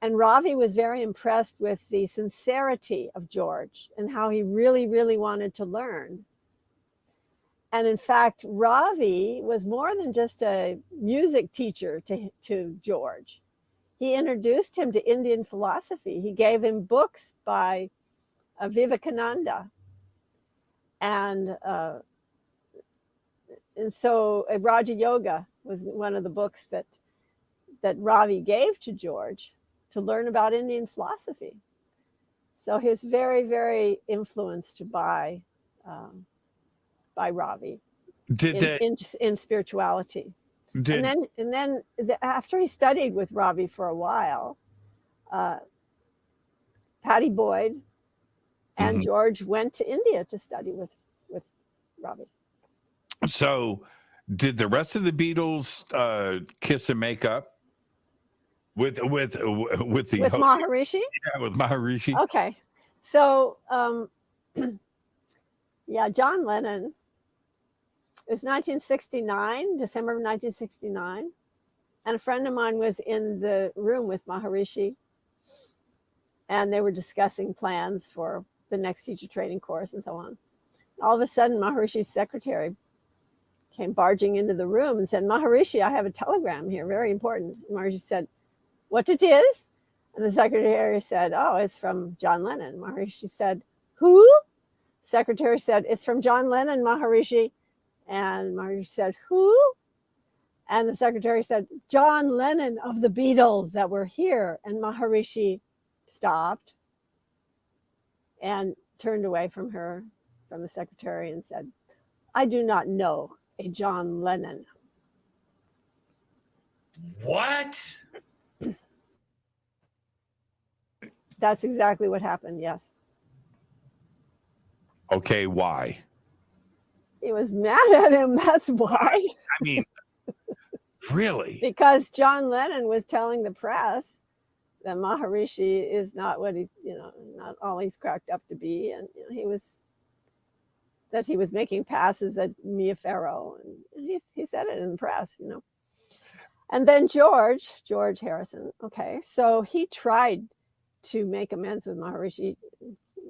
And Ravi was very impressed with the sincerity of George and how he really, really wanted to learn. And in fact, Ravi was more than just a music teacher to George. He introduced him to Indian philosophy. He gave him books by Vivekananda. And so Raja Yoga was one of the books that Ravi gave to George to learn about Indian philosophy. So he was very, very influenced by Ravi in spirituality. And then after he studied with Ravi for a while, Pattie Boyd and George went to India to study with Ravi. So did the rest of the Beatles kiss and make up with Maharishi? Yeah, with Maharishi. Okay. So yeah, John Lennon. It was 1969, December of 1969. And a friend of mine was in the room with Maharishi. And they were discussing plans for the next teacher training course and so on. All of a sudden, Maharishi's secretary came barging into the room and said, Maharishi, I have a telegram here, very important. And Maharishi said, what it is? And the secretary said, oh, it's from John Lennon. Maharishi said, who? Secretary said, it's from John Lennon, Maharishi. And Maharishi said, who? And the secretary said, John Lennon of the Beatles that were here. And Maharishi stopped and turned away from the secretary and said, I do not know a John Lennon. What? That's exactly what happened, yes. Okay, why? He was mad at him, that's why. I mean, really? Because John Lennon was telling the press that Maharishi is not what not all he's cracked up to be. And he was making passes at Mia Farrow. And he said it in the press, And then George Harrison, okay, so he tried to make amends with Maharishi.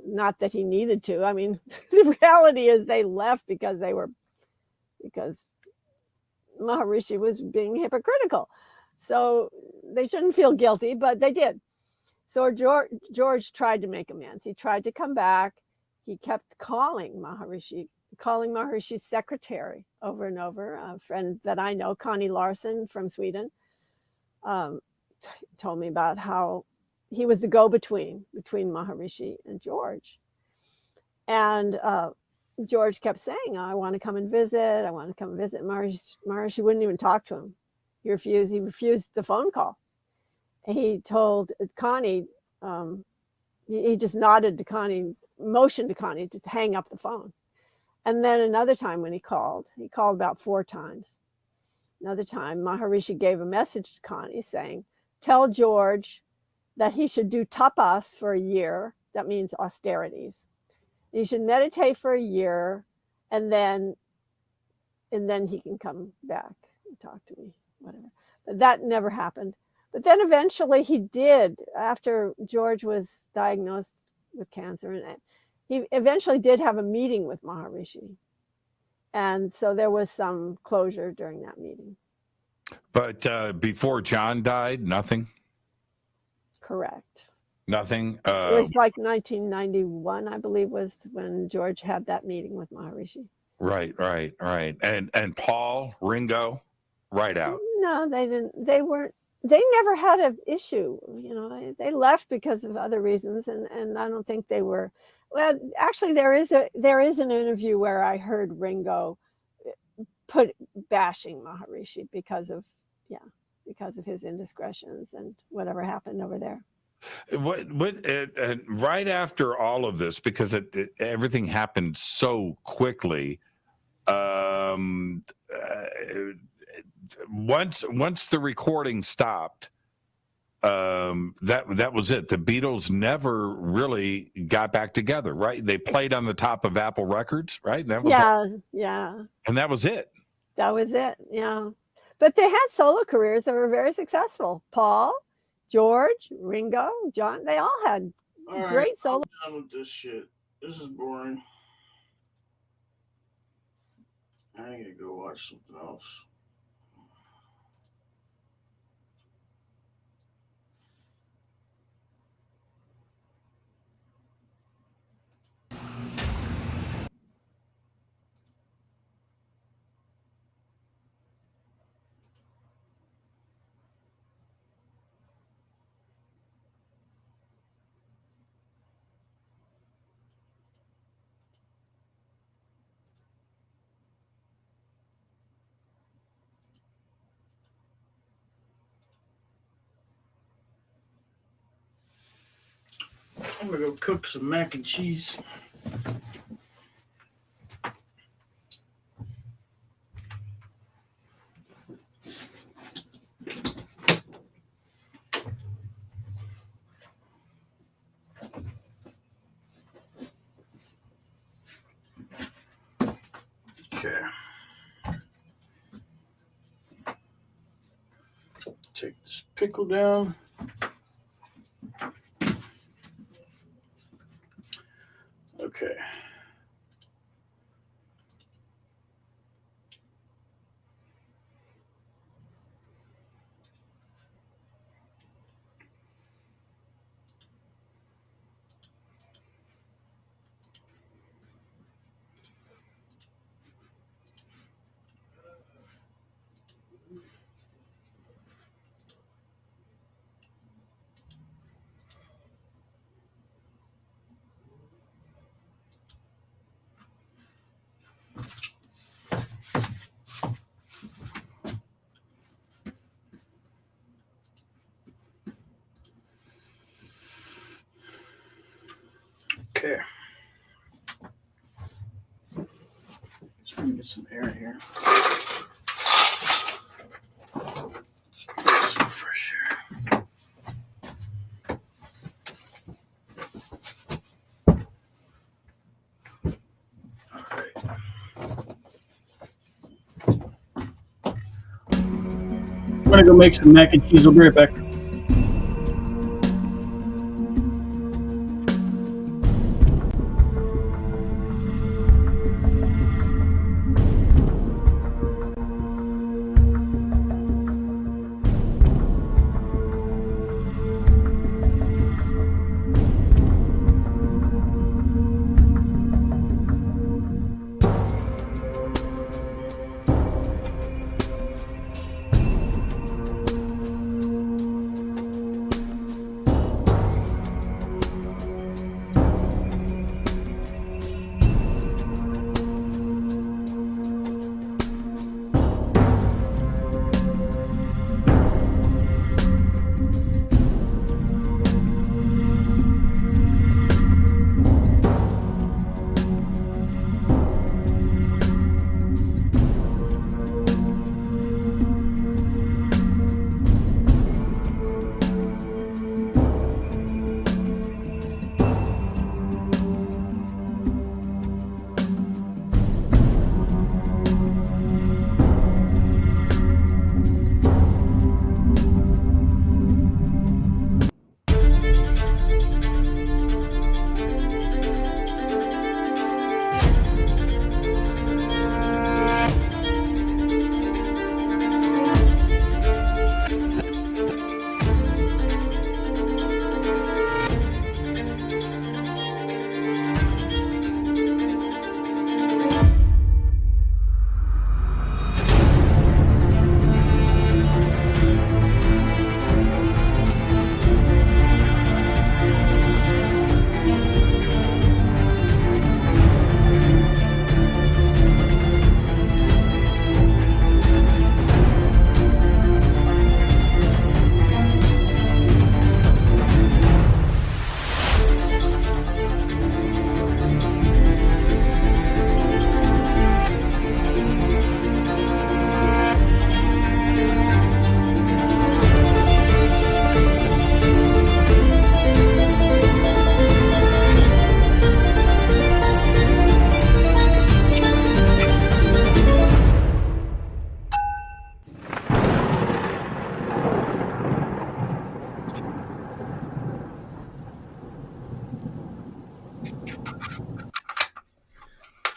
Not that he needed to. I mean, the reality is they left because Maharishi was being hypocritical. So they shouldn't feel guilty, but they did. So George tried to make amends. He tried to come back. He kept calling Maharishi's secretary over and over. A friend that I know, Connie Larson from Sweden, told me about how he was the go-between between Maharishi and George. And George kept saying, I want to come and visit. I want to come and visit. Maharishi wouldn't even talk to him. He refused the phone call. And he told Connie he just nodded to Connie, motioned to Connie to hang up the phone. And then another time when he called about 4 times. Another time, Maharishi gave a message to Connie saying, tell George that he should do tapas for a year. That means austerities. He should meditate for a year, and then he can come back and talk to me, whatever. But that never happened. But then eventually he did, after George was diagnosed with cancer, and he eventually did have a meeting with Maharishi. And so there was some closure during that meeting. But before John died, nothing? Correct. Nothing? It was like 1991, I believe, was when George had that meeting with Maharishi. Right. And Paul, Ringo, right out. No, they didn't. They never had an issue. They left because of other reasons, and I don't think they were. Well, actually, there is an interview where I heard Ringo bashing Maharishi because of his indiscretions and whatever happened over there. What right after all of this, because everything happened so quickly. Once the recording stopped, that was it. The Beatles never really got back together, right? They played on the top of Apple Records, right? That was yeah. And that was it. That was it, yeah. But they had solo careers that were very successful. Paul, George, Ringo, John, they all had great solo. I'm done with this shit. This is boring. I need to go watch something else. I'm gonna go cook some mac and cheese. Okay. Take this pickle down. Okay. Okay. Just gonna get some air here. Let's get some fresh air. All right. I'm gonna go make some mac and cheese. I'll be right back.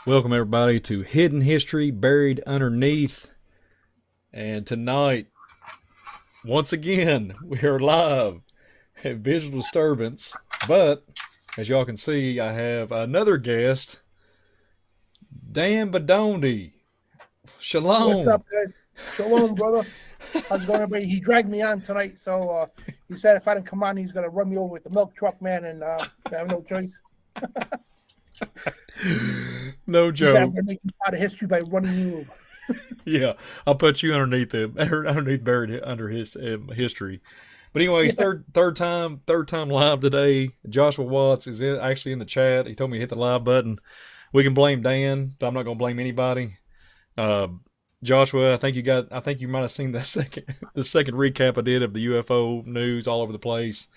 Welcome, everybody, to Hidden History Buried Underneath. And tonight, once again, we are live at Visual Disturbance. But, as y'all can see, I have another guest, Dan Bedondi. Shalom. What's up, guys? Shalom, brother. How's it going, everybody? He dragged me on tonight, so he said if I didn't come on, he's going to run me over with the milk truck, man, and I have no choice. No joke. I'm going to make you part of history by running you over. Yeah, I'll put you underneath buried under his history. But anyways, third time live today. Joshua Watts is actually in the chat. He told me to hit the live button. We can blame Dan, but I'm not going to blame anybody. Joshua, I think you might have seen the second recap I did of the UFO news all over the place.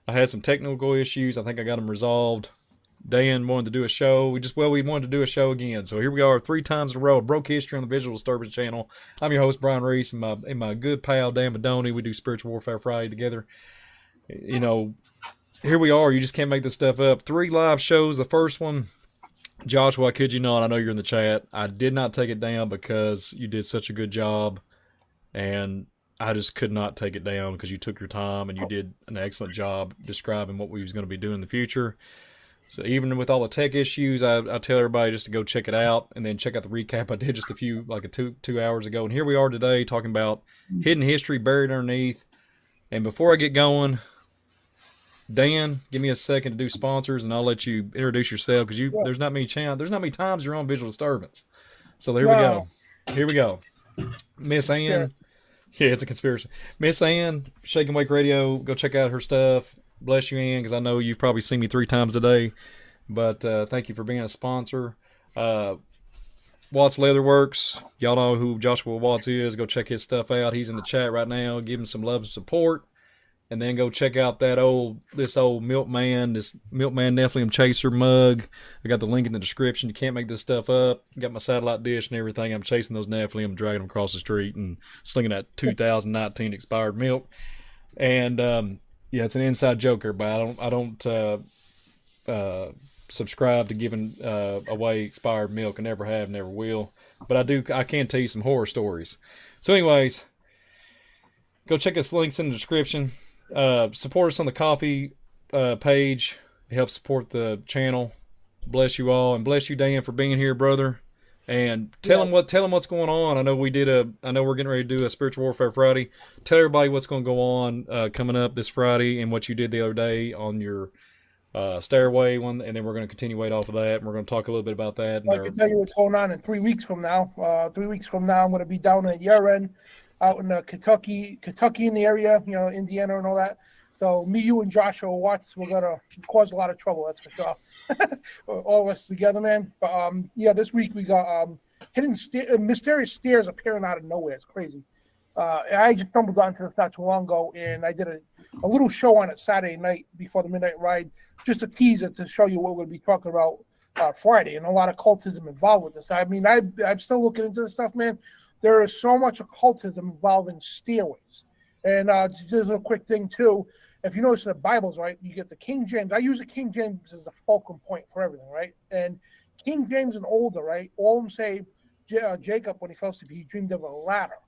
I had some technical issues. I think I got them resolved. Dan wanted to do a show. We wanted to do a show again. So here we are 3 times in a row. Broke history on the Visual Disturbance channel. I'm your host, Brian Reese, and my good pal, Dan Bedondi. We do Spiritual Warfare Friday together. You know, here we are. You just can't make this stuff up. 3 live shows. The first one, Joshua, I kid you not, I know you're in the chat. I did not take it down because you did such a good job. And I just could not take it down because you took your time and you did an excellent job describing what we was going to be doing in the future. So even with all the tech issues, I tell everybody just to go check it out and then check out the recap I did just two hours ago. And here we are today talking about hidden history buried underneath. And before I get going, Dan, give me a second to do sponsors, and I'll let you introduce yourself because there's not many times you're on Visual Disturbance. So there we go. Here we go. Miss Ann. Yeah, it's a conspiracy. Miss Ann, Shake and Wake Radio. Go check out her stuff. Bless you, Ann, because I know you've probably seen me 3 times a day. But thank you for being a sponsor. Watts Leatherworks. Y'all know who Joshua Watts is. Go check his stuff out. He's in the chat right now. Give him some love and support. And then go check out this old Milkman Nephilim Chaser mug. I got the link in the description. You can't make this stuff up. Got my satellite dish and everything. I'm chasing those Nephilim, dragging them across the street and slinging that 2019 expired milk. And yeah, it's an inside joke, everybody. I don't subscribe to giving away expired milk. I never have, never will. But I can tell you some horror stories. So anyways, go check us links in the description. Support us on the coffee page. It helps support the channel. Bless you all, and bless you, Dan, for being here, brother. And tell them what's going on. I know we're getting ready to do a Spiritual Warfare Friday. Tell everybody what's going to go on coming up this Friday and what you did the other day on your stairway one, and then we're going to continue off of that. And we're going to talk a little bit about that. I can tell you what's going on in 3 weeks from now. 3 weeks from now, I'm going to be down at your end, out in Kentucky in the area, Indiana and all that. So me, you, and Joshua Watts, we're going to cause a lot of trouble, that's for sure. All of us together, man. But this week we got mysterious stairs appearing out of nowhere. It's crazy. I just stumbled onto this not too long ago, and I did a little show on it Saturday night before the midnight ride, just a teaser to show you what we'll be talking about Friday, and a lot of occultism involved with this. I mean, I'm still looking into this stuff, man. There is so much occultism involving stairways. And just a quick thing, too. If you notice in the Bibles, right, you get the King James. I use the King James as a fulcrum point for everything, right? And King James and older, right, all of them say Jacob, when he fell asleep, he dreamed of a ladder.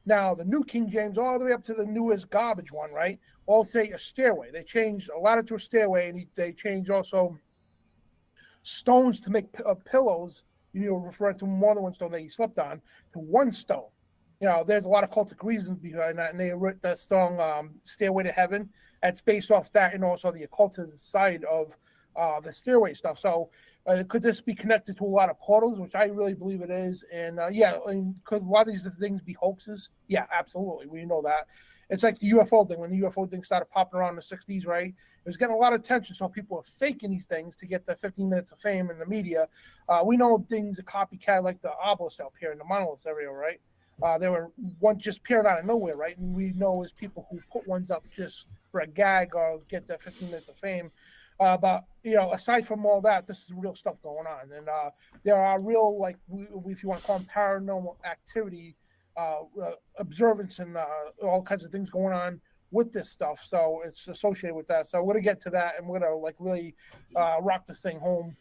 Now, the New King James, all the way up to the newest garbage one, right, all say a stairway. They changed a ladder to a stairway, and they changed also stones to make pillows, referring to more than one stone that you slept on, to one stone. There's a lot of cultic reasons behind that, and they wrote that song, Stairway to Heaven. That's based off that, and also the occultist side of the stairway stuff. So could this be connected to a lot of portals, which I really believe it is? And could a lot of these things be hoaxes? Yeah, absolutely. We know that. It's like the UFO thing. When the UFO thing started popping around in the 60s, right? It was getting a lot of attention, so people are faking these things to get the 15 minutes of fame in the media. We know things are copycat, like the obelisk up here in the monolith area, right? There were one just appearing out of nowhere, right? And we know as people who put ones up just for a gag or get the 15 minutes of fame. But aside from all that, this is real stuff going on, and there are real, like, if you want to call them paranormal activity, observance, and all kinds of things going on with this stuff. So it's associated with that. So we're gonna get to that, and we're gonna like really rock this thing home,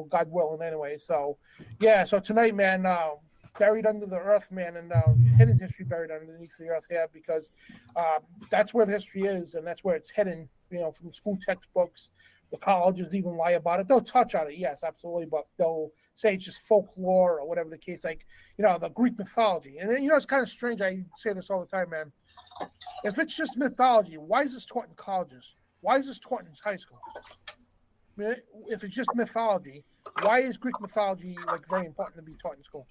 God willing. Anyway, so yeah. So tonight, man, buried under the earth, man, and hidden history buried underneath the earth here, because that's where the history is, and that's where it's hidden. From school textbooks. The colleges even lie about it. They'll touch on it, yes, absolutely, but they'll say it's just folklore or whatever the case. Like, the Greek mythology. And it's kind of strange. I say this all the time, man. If it's just mythology, why is this taught in colleges? Why is this taught in high school? I mean, if it's just mythology, why is Greek mythology very important to be taught in school?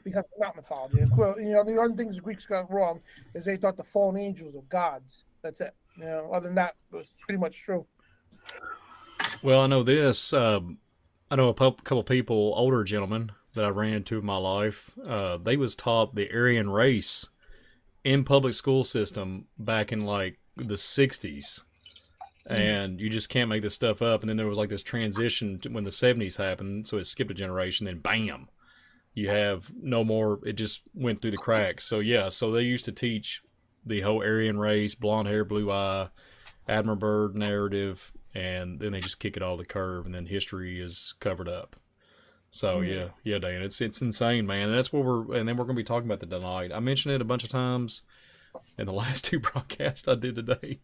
Because it's not mythology. The other things the Greeks got wrong is they thought the fallen angels were gods. That's it. Other than that, it was pretty much true. Well, I know this. I know a couple people, older gentlemen that I ran into in my life. They was taught the Aryan race in public school system back in the 60s. And you just can't make this stuff up. And then there was this transition when the 70s happened, so it skipped a generation, and bam, you have no more. It just went through the cracks. So yeah, so they used to teach the whole Aryan race, blonde hair, blue eye, Admiral Byrd narrative, and then they just kick it all the curve, and then history is covered up. So yeah, Dan, it's insane, man. And that's what and then we're going to be talking about that tonight. I mentioned it a bunch of times in the last two broadcasts I did today.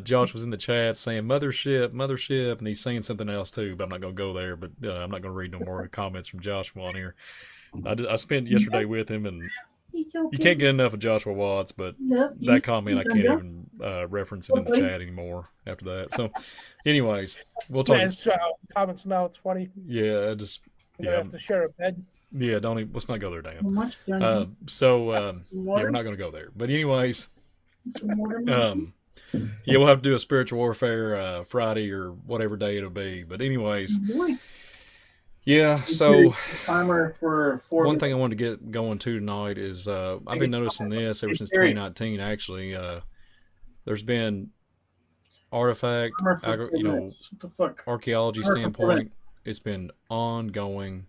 Josh was in the chat saying mothership, and he's saying something else too, but I'm not going to go there. But I'm not going to read no more comments from Joshua on here. I spent yesterday with him, and you can't get enough of Joshua Watts, but that comment I can't even reference it in the chat anymore after that. So anyways, we'll talk. Comments now, it's funny. Yeah, You have to share a bed. Yeah, let's not go there, Dan. Yeah, we're not going to go there. But anyways, we'll have to do a spiritual warfare Friday or whatever day it'll be. But anyways, yeah. So one thing I wanted to get going to tonight is I've been noticing this ever since 2019. Actually, there's been archaeology standpoint. It's been ongoing.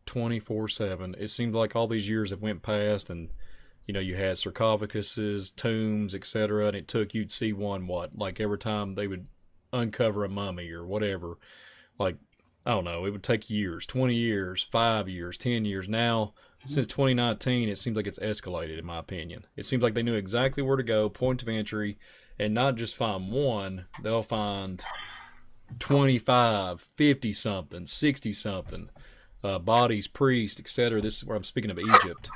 24/7. It seemed like all these years have went past, and you had sarcophaguses, tombs, etc., and it took, you'd see one every time they would uncover a mummy or whatever, I don't know, it would take years, 20 years, 5 years, 10 years. Now since 2019, it seems like it's escalated, in my opinion. It seems like they knew exactly where to go, point of entry, and not just find one, they'll find 25, 50 something, 60 something bodies, priests, etc. This is where I'm speaking of Egypt.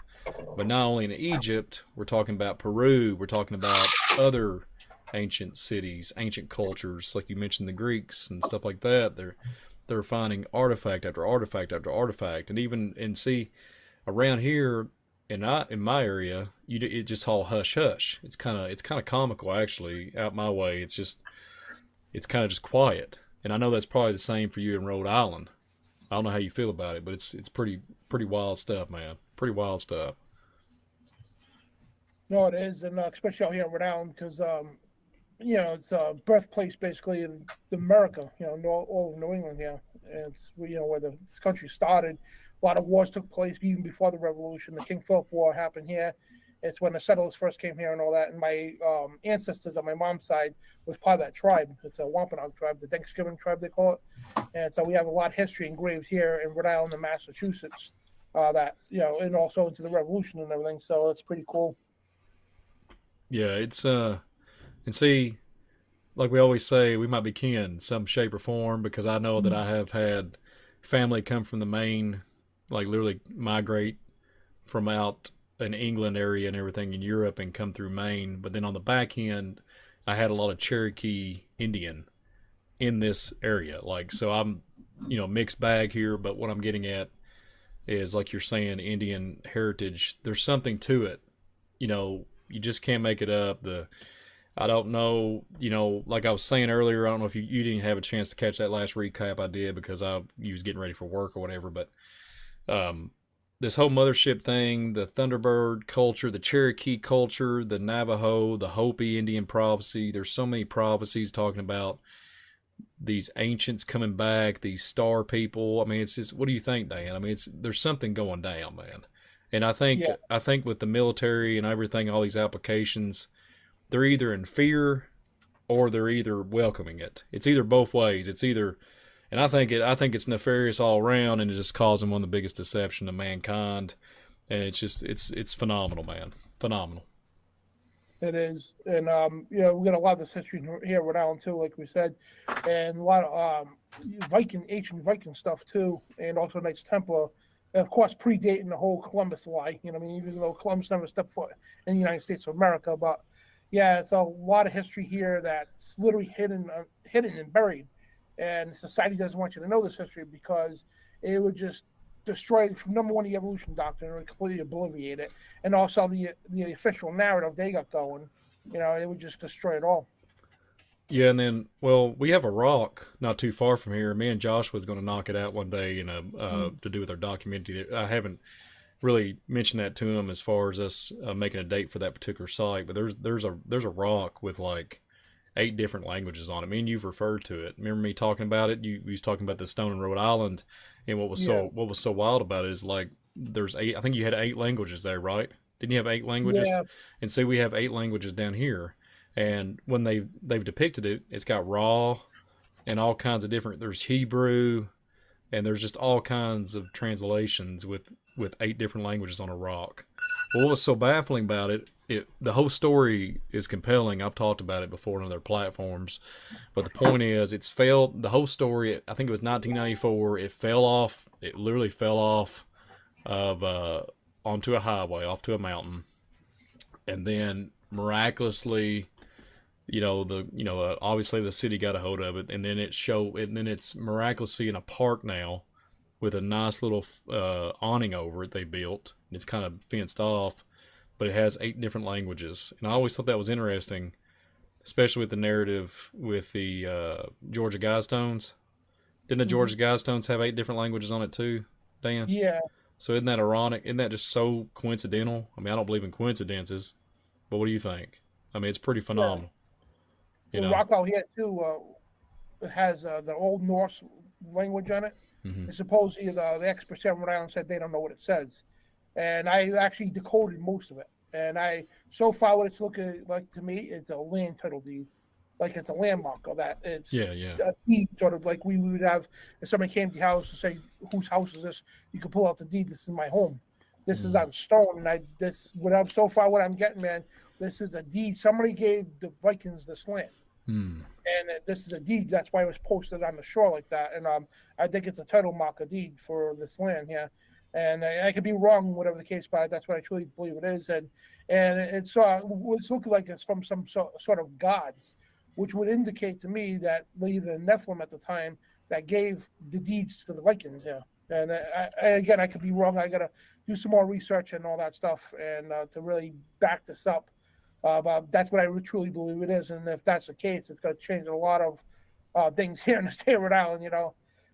But not only in Egypt, we're talking about Peru, we're talking about other ancient cities, ancient cultures, like you mentioned, the Greeks and stuff like that. They're finding artifact after artifact after artifact, and see around here in my area, it just all hush hush. It's kind of comical actually. Out my way, it's kind of just quiet. And I know that's probably the same for you in Rhode Island. I don't know how you feel about it, but it's pretty wild stuff, man. Pretty wild stuff. No, it is, and especially out here in Rhode Island, because it's a birthplace basically in America. All of New England. And it's where this country started. A lot of wars took place even before the Revolution. The King Philip War happened here. It's when the settlers first came here and all that. And my ancestors on my mom's side was part of that tribe. It's a Wampanoag tribe, the Thanksgiving tribe, they call it. And so we have a lot of history engraved here in Rhode Island and Massachusetts and also into the Revolution and everything. So it's pretty cool. Yeah, it's, and see, like we always say, we might be kin, some shape or form, because I know that I have had family come from the Maine, literally migrate from out in England area and everything in Europe and come through Maine. But then on the back end, I had a lot of Cherokee Indian in this area. So I'm, mixed bag here, but what I'm getting at is, like you're saying, Indian heritage. There's something to it. You just can't make it up. I don't know, like I was saying earlier, I don't know if you didn't have a chance to catch that last recap I did because you was getting ready for work or whatever, but this whole mothership thing, the Thunderbird culture, the Cherokee culture, the Navajo, the Hopi Indian prophecy, there's so many prophecies talking about these ancients coming back, these star people. I mean, it's just, what do you think, Dan? I mean, there's something going down, man. And I think with the military and everything, all these applications, they're either in fear or they're either welcoming it. It's either both ways. It's either, and I think it's nefarious all around, and it just causing one of the biggest deception of mankind. And it's just it's phenomenal, man, phenomenal. It is, and we got a lot of this history here in Rhode Island too, like we said, and a lot of ancient Viking stuff too, and also Knights Templar, and of course predating the whole Columbus lie. You know, I mean, even though Columbus never stepped foot in the United States of America, but yeah, it's a lot of history here that's literally hidden and buried, and society doesn't want you to know this history because it would just destroy, number one, the evolution doctrine, or completely obliterate it, and also the official narrative they got going. You know, it would just destroy it all. Yeah, and then, well, we have a rock not too far from here. Me and Josh was going to knock it out one day, to do with our documentary. I haven't really mentioned that to him as far as us making a date for that particular site, but there's a rock with like 8 different languages on it. Me and you've referred to it. Remember me talking about it? You was talking about the stone in Rhode Island, and what was so wild about it is like there's 8. I think you had 8 languages there, right? Didn't you have 8 languages? Yeah. And so we have 8 languages down here. And when they've depicted it, it's got raw and all kinds of different. There's Hebrew, and there's just all kinds of translations with 8 different languages on a rock. Well, what was so baffling about it, the whole story is compelling. I've talked about it before on other platforms, but the point is, the whole story, I think it was 1994, it fell off. It literally fell off of onto a highway, off to a mountain, and then miraculously, obviously the city got a hold of it, and then it's miraculously in a park now with a nice little awning over it they built. It's kind of fenced off, but it has 8 different languages. And I always thought that was interesting, especially with the narrative with the Georgia Guidestones. Didn't the Georgia Guidestones have 8 different languages on it too, Dan? Yeah. So isn't that ironic? Isn't that just so coincidental? I mean, I don't believe in coincidences, but what do you think? I mean, it's pretty phenomenal. Yeah. The rock out here too has the Old Norse language on it. Mm-hmm. And supposedly the experts here in Rhode Island said they don't know what it says, and I actually decoded most of it. And so far what it's looking like to me, it's a land title deed, like it's a landmark of that. It's a deed, sort of like we would have if somebody came to your house and say, "Whose house is this?" You could pull out the deed. This is my home. This is on stone. And so far what I'm getting, man, this is a deed. Somebody gave the Vikings this land. And this is a deed. That's why it was posted on the shore like that. And I think it's a title mark, a deed for this land here. And I could be wrong, whatever the case, but that's what I truly believe it is. And it's looking like it's from some sort of gods, which would indicate to me that either Nephilim at the time that gave the deeds to the Vikings here. And again, I could be wrong. I got to do some more research and all that stuff and to really back this up. But that's what I truly believe it is. And if that's the case, it's going to change a lot of things here in the state of Rhode Island,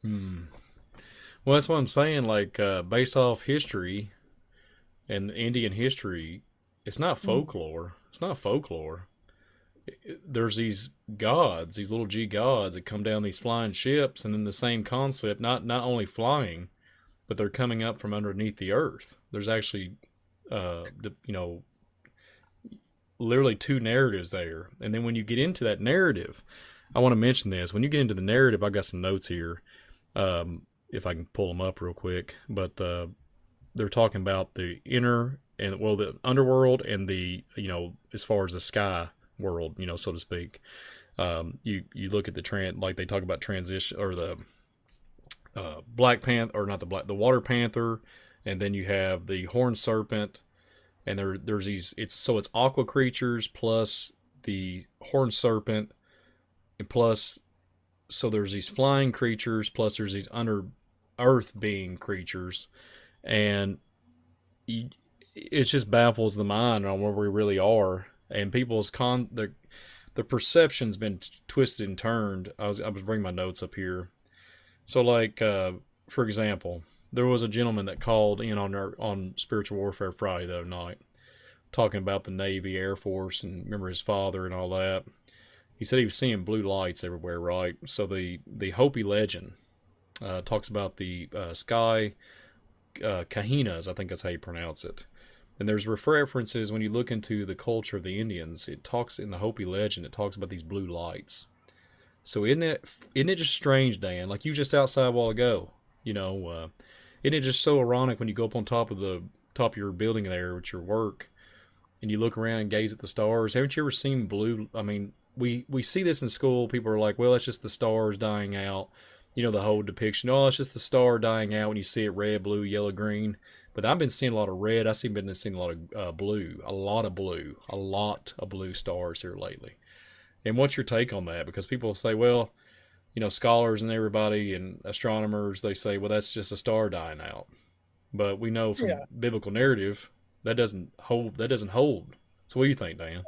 Well, that's what I'm saying. Like, based off history and Indian history, it's not folklore. It's not folklore. There's these gods, these little G gods that come down these flying ships, and then the same concept, not only flying, but they're coming up from underneath the earth. There's actually, literally 2 narratives there. And then when you get into that narrative, I want to mention this. When you get into the narrative, I got some notes here, if I can pull them up real quick. But they're talking about the inner and, the underworld and the, as far as the sky world, so to speak. You look at like they talk about transition, or the Black Panther, or not the Water Panther, and then you have the Horned Serpent. And there's these, it's aqua creatures plus the Horned Serpent, and plus, so there's these flying creatures, plus there's these under earth being creatures, and it just baffles the mind on where we really are, and people's the perception's been twisted and turned. I was bringing my notes up here. So like, for example, there was a gentleman that called in on Spiritual Warfare Friday the other night, talking about the Navy, Air Force, and remember his father and all that. He said he was seeing blue lights everywhere, right? So the Hopi legend talks about the sky kahinas, I think that's how you pronounce it. And there's references when you look into the culture of the Indians. It talks in the Hopi legend. It talks about these blue lights. So isn't it just strange, Dan? Like you just outside a while ago, isn't it just so ironic when you go up on top of your building there with your work, and you look around and gaze at the stars? Haven't you ever seen blue? I mean, we see this in school. People are like, well, it's just the stars dying out. The whole depiction. Oh, it's just the star dying out when you see it red, blue, yellow, green. But I've been seeing a lot of red. I've been seeing a lot of blue, a lot of blue stars here lately. And what's your take on that? Because people say, well, scholars and everybody and astronomers, they say, well, that's just a star dying out. But we know from biblical narrative that doesn't hold. So what do you think, Dan?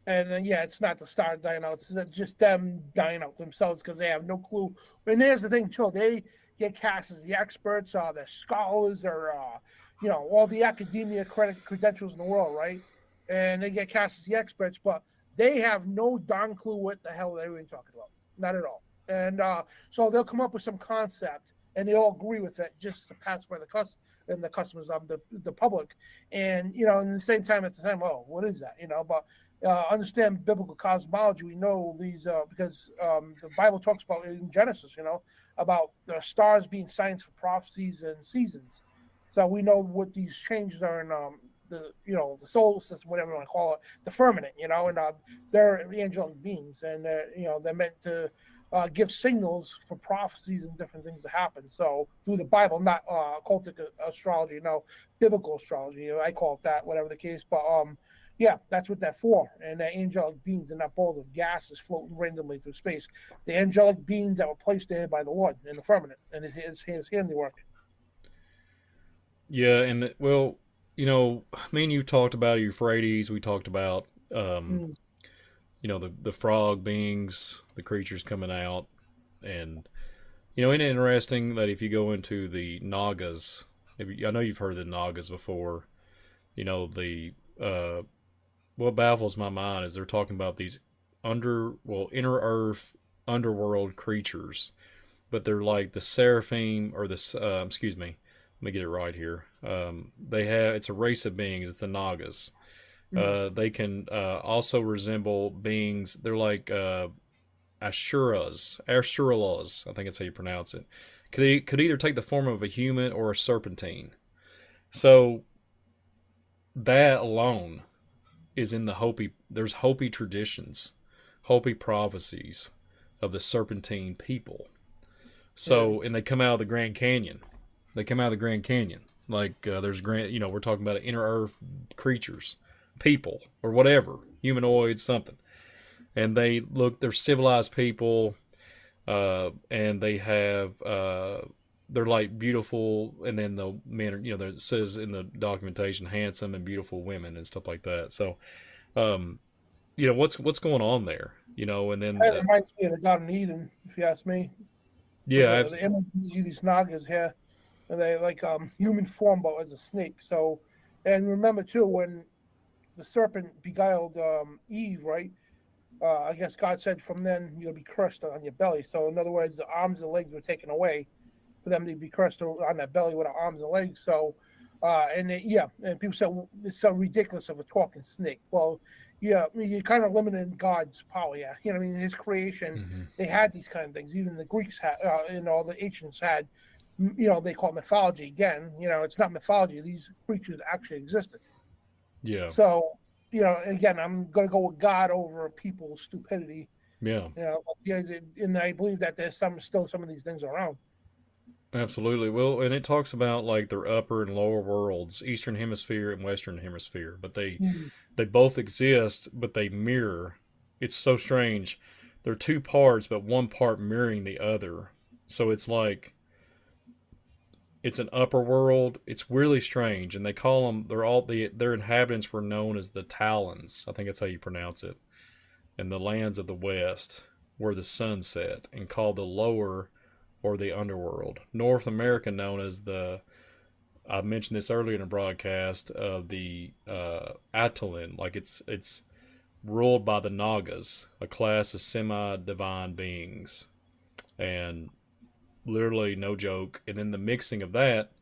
And it's not the star dying out. It's just them dying out themselves because they have no clue. And there's the thing, too. They get cast as the experts, the scholars, or, all the academia credentials in the world, right? And they get cast as the experts, but they have no darn clue what the hell they're even talking about. Not at all. And so they'll come up with some concept, and they all agree with it just to pacify the customers of the public. And, in the same time, oh, what is that? But understand biblical cosmology. We know these because the Bible talks about in Genesis, about the stars being signs for prophecies and seasons. So we know what these changes are in the solar system, whatever you want to call it, the firmament, and they're angelic beings, and they're meant to give signals for prophecies and different things to happen. So through the Bible, not occultic astrology, biblical astrology. I call it that, whatever the case. But that's what they're for. And they're angelic beings and not balls of gases floating randomly through space. The angelic beings that were placed there by the Lord in the firmament and his handiwork. Yeah, and me and you talked about Euphrates. We talked about the frog beings, the creatures coming out, and isn't it interesting that if you go into the Nagas, I know you've heard of the Nagas before. What baffles my mind is they're talking about these inner earth, underworld creatures, but they're like the seraphim or excuse me, let me get it right here. It's a race of beings. It's the Nagas. They can also resemble beings. They're like Ashuras, I think that's how you pronounce it. Could either take the form of a human or a serpentine. So that alone is in the Hopi. There's Hopi traditions, Hopi prophecies of the serpentine people. So, and they come out of the Grand Canyon. Like there's we're talking about inner earth creatures, people, or whatever, humanoids, something. And they're civilized people, and they have, they're like beautiful, and then the men are, it says in the documentation, handsome and beautiful women and stuff like that. So, what's going on there, and then. It reminds me of the Garden of Eden, if you ask me. Yeah. The images of these Nagas here, and they like human form, but as a snake. So, and remember too, when the serpent beguiled Eve, right? I guess God said, from then you'll be cursed on your belly. So in other words, the arms and legs were taken away for them to be cursed on their belly with their arms and legs. So, and people said, well, it's so ridiculous of a talking snake. Well, you're kind of limiting God's power. Yeah, his creation, they had these kind of things. Even the Greeks had, the ancients had, they call it mythology. Again, it's not mythology. These creatures actually existed. Yeah. So, again, I'm going to go with God over people's stupidity. Yeah. And I believe that there's still some of these things around. Absolutely. Well, and it talks about like their upper and lower worlds, Eastern Hemisphere and Western Hemisphere, but they both exist, but they mirror. It's so strange. They're two parts, but one part mirroring the other. So it's like it's an upper world. It's really strange, and they call them. Their inhabitants were known as the Talons. I think that's how you pronounce it. And the lands of the West, where the sun set, and called the lower or the underworld. North America known as I mentioned this earlier in a broadcast of the Atolin, like it's ruled by the Nagas, a class of semi-divine beings, and literally no joke. And then the mixing of that,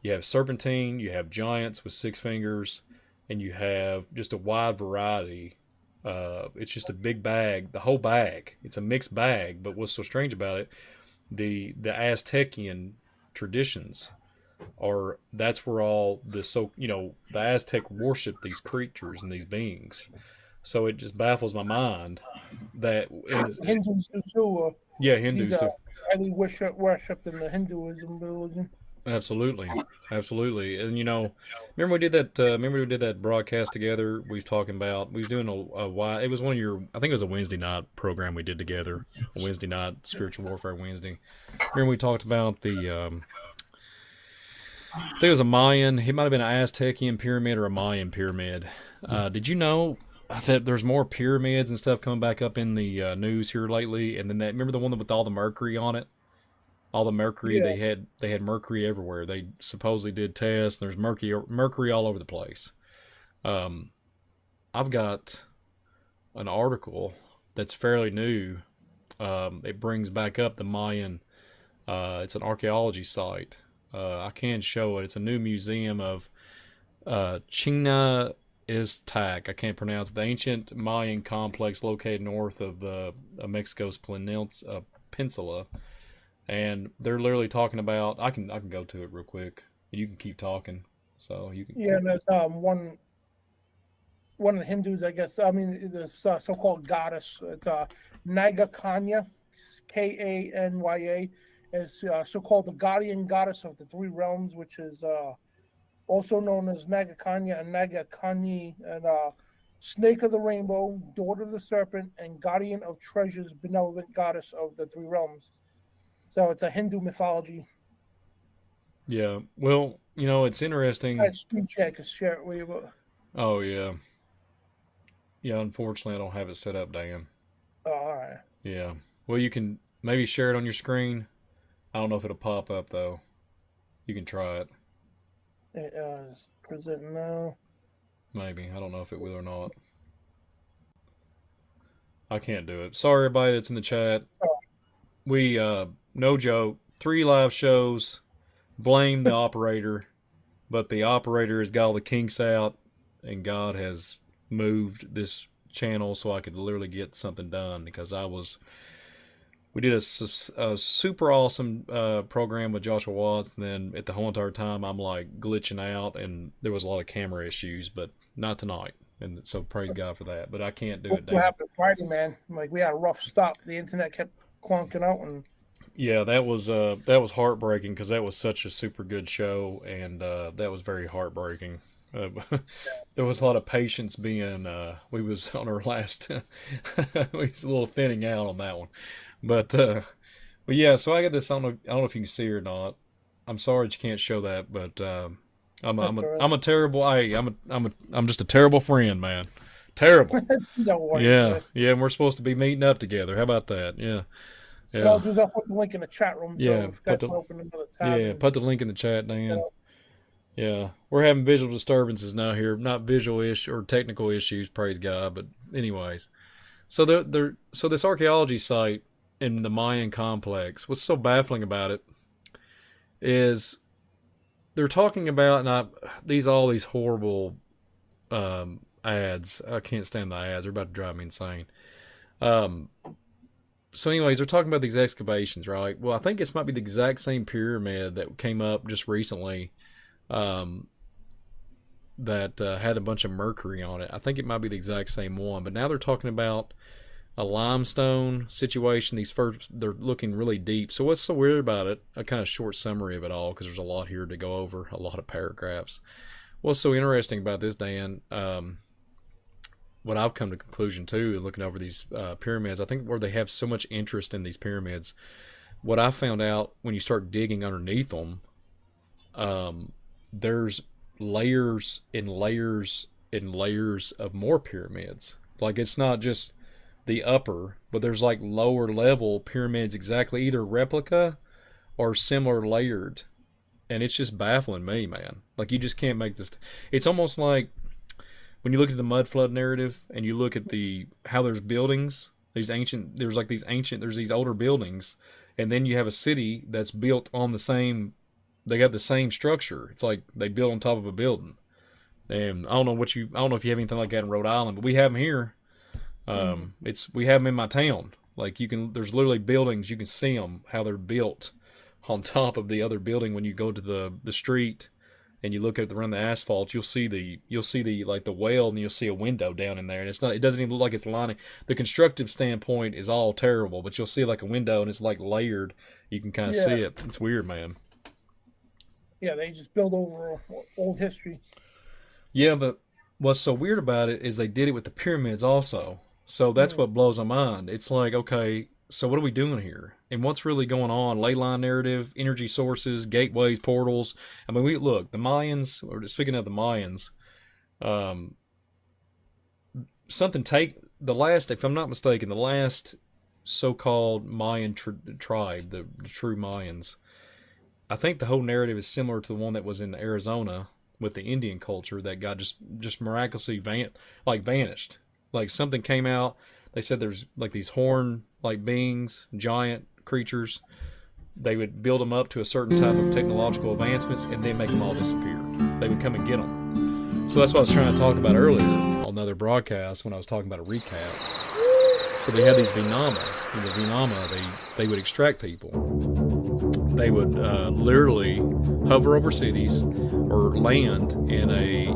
You have serpentine, you have giants with 6 fingers, and you have just a wide variety. It's just a big bag, the whole bag. It's a mixed bag, but what's so strange about it, the Aztecian traditions that's where all the the Aztec worship these creatures and these beings. So it just baffles my mind that Hindus do too. Hindus do. Highly worshipped in the Hinduism religion. Absolutely. And remember we did that broadcast together. We was talking about, we was doing it was one of your, I think it was a Wednesday night program we did together, a Wednesday night Spiritual Warfare Wednesday. Remember we talked about the I think it was a Mayan, it might have been an Aztecian pyramid or a Mayan pyramid. Did you know that there's more pyramids and stuff coming back up in the news here lately? And then remember the one with all the mercury on it? All the mercury, yeah. They had mercury everywhere. They supposedly did tests. And there's mercury all over the place. I've got an article that's fairly new. It brings back up the Mayan. It's an archaeology site. I can show it. It's a new museum of Chichen Iztac. I can't pronounce it. The ancient Mayan complex located north of Mexico's peninsula. And they're literally talking about. I can go to it real quick, and you can keep talking. So you can. Yeah, there's one of the Hindus, I guess. I mean, there's so-called goddess. It's Naga Kanya, Kanya, is so-called the guardian goddess of the 3 realms, which is also known as Naga Kanya and Naga Kani, and snake of the rainbow, daughter of the serpent, and guardian of treasures, benevolent goddess of the 3 realms. So it's a Hindu mythology. Yeah, well, it's interesting. I screen share, I can share it with you. Oh, yeah. Yeah, unfortunately, I don't have it set up, Dan. Oh, all right. Yeah. Well, you can maybe share it on your screen. I don't know if it'll pop up, though. You can try it. It is present now. Maybe. I don't know if it will or not. I can't do it. Sorry, everybody that's in the chat. Oh. We, no joke, 3 live shows. Blame the operator. But the operator has got all the kinks out. And God has moved this channel so I could literally get something done. Because we did a super awesome program with Joshua Watts, and then at the whole entire time I'm like glitching out, and there was a lot of camera issues, but not tonight, and so praise God for that. But I can't do it. What happened Friday, man? Like, we had a rough stop. The internet kept clunking out, and yeah, that was heartbreaking because that was such a super good show, and that was very heartbreaking. There was a lot of patience being. We was on our last. We was a little thinning out on that one. But yeah, so I got this. I don't know if you can see or not. I'm sorry that you can't show that, but I'm a terrible. I'm just a terrible friend, man. Terrible. Don't worry. Yeah, yeah. And we're supposed to be meeting up together. How about that? Yeah. Yeah. Well, I'll put the link in the chat room. So yeah. Put the link in the chat, Dan. Yeah, we're having visual disturbances now here. Not visual or technical issues. Praise God. But anyways, so this archaeology site in the Mayan complex, what's so baffling about it is they're talking about all these horrible ads. I can't stand the ads. They're about to drive me insane. So anyways, they're talking about these excavations, right? Well, I think this might be the exact same pyramid that came up just recently that had a bunch of mercury on it. I think it might be the exact same one, but now they're talking about a limestone situation. They're looking really deep. So what's so weird about it? A kind of short summary of it all, because there's a lot here to go over, a lot of paragraphs. What's so interesting about this, Dan, what I've come to conclusion too, looking over these pyramids, I think where they have so much interest in these pyramids, what I found out when you start digging underneath them, there's layers and layers and layers of more pyramids. Like, it's not just the upper, but there's like lower level pyramids, exactly either replica or similar layered, and it's just baffling me, man. Like, you just can't make this. It's almost like when you look at the mud flood narrative and you look at how there's buildings, there's these older buildings, and then you have a city that's built on the same they got the same structure. It's like they built on top of a building. And I don't know if you have anything like that in Rhode Island, but we have them here. We have them in my town. Like there's literally buildings, you can see them, how they're built on top of the other building. When you go to the street and you look at around the asphalt, you'll see the like the well, and you'll see a window down in there. And it doesn't even look like it's lining. The constructive standpoint is all terrible, but you'll see like a window and it's like layered. You can kind of see it. It's weird, man. Yeah, they just build over old history. Yeah, but what's so weird about it is they did it with the pyramids also. So that's what blows my mind. It's like, okay, so what are we doing here? And what's really going on? Ley line narrative, energy sources, gateways, portals. I mean, the Mayans, or speaking of the Mayans, if I'm not mistaken, the last so-called Mayan tribe, the true Mayans, I think the whole narrative is similar to the one that was in Arizona with the Indian culture that got just miraculously vanished. Like something came out. They said there's like these horn-like beings, giant creatures. They would build them up to a certain type of technological advancements and then make them all disappear. They would come and get them. So that's what I was trying to talk about earlier on another broadcast when I was talking about a recap. So they had these Vinama. In the Vinama, they would extract people. They would literally hover over cities or land in a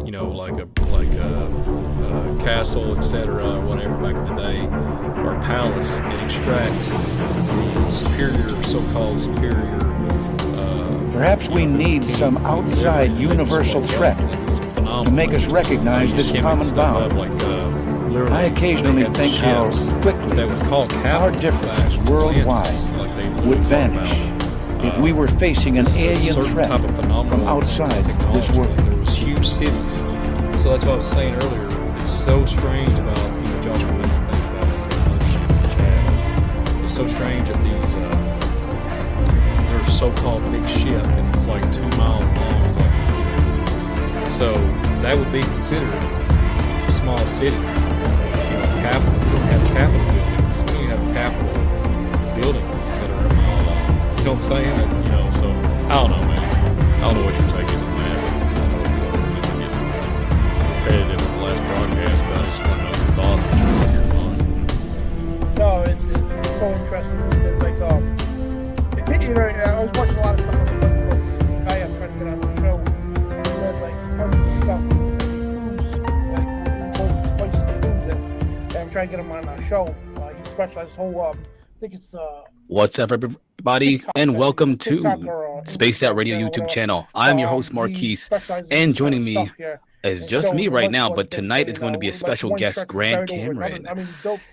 castle, etc., or whatever back in the day, or palace, and extract the so-called superior. Perhaps we need some outside universal threat to make us recognize this common bound. I occasionally think how quickly our differences worldwide would vanish if we were facing an alien threat from outside this world. There was huge cities. So that's what I was saying earlier. It's so strange about, Josh, what you think about this. It's so strange that these, they're so-called big ship, and it's like 2 miles long. So that would be considered a small city. Capital. You don't have capital buildings. You have capital buildings that are a mile long. You know what I'm saying? So I don't know, man. I don't know what your take is on that. I know we don't really get competitive with the last broadcast, but I just want to know your thoughts and your mind. No, it's so interesting because I was watching a lot of stuff on the I am trying to get on the show. And there's tons of stuff, I'm trying to get him on our show. He specializes whole I think it's What's up, everybody, and welcome to Spaced Out Radio YouTube channel. I'm your host, Marquise, and joining me is just me right now, but tonight it's going to be a special guest, Grant Cameron.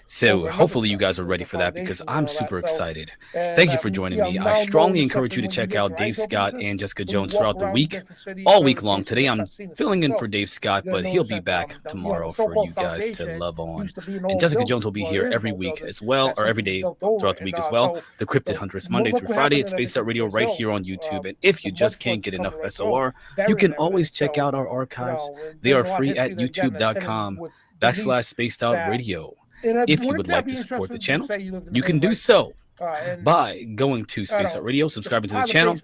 So hopefully you guys are ready for that because I'm super excited. Thank you for joining me. I strongly encourage you to check out Dave Scott and Jessica Jones throughout the week, all week long. Today I'm filling in for Dave Scott, but he'll be back tomorrow for you guys to love on. And Jessica Jones will be here every week as well, or every day throughout the week as well. The Cryptid Huntress, Monday through Friday at Spaced Out Radio right here on YouTube. And if you just can't get enough SOR, you can always check out our archives. They are free at youtube.com/Spaced Out Radio. If you would like to support the channel, you can do so by going to Spaced Out Radio, subscribing to the channel.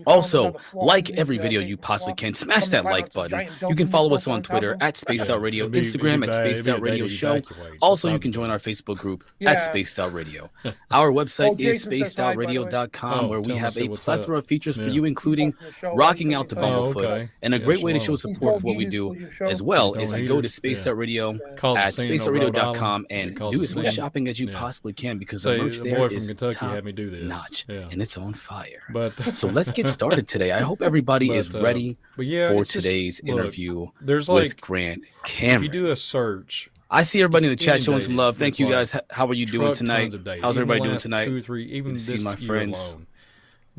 Also, like every video you possibly can. Smash that like button. You can follow us on Twitter at Spaced Out Radio, Instagram at Spaced Out Radio Show. Also, you can join our Facebook group at Spaced Out Radio. Our website is spacedoutradio.com, where we have a plethora of features for you, incling rocking out to Bumblefoot. And a great way to show support for what we do as well is to go to Spaced Out Radio at spacedoutradio.com and do as much shopping as you possibly can, because the merch there is top notch, and it's on fire. So let's get started today. I hope everybody is ready for today's interview with Grant Cameron. If you do a search, I see everybody in the chat showing some love. Thank you guys. How are you doing tonight? How's everybody doing tonight? 2 or 3, even see my friends. Alone,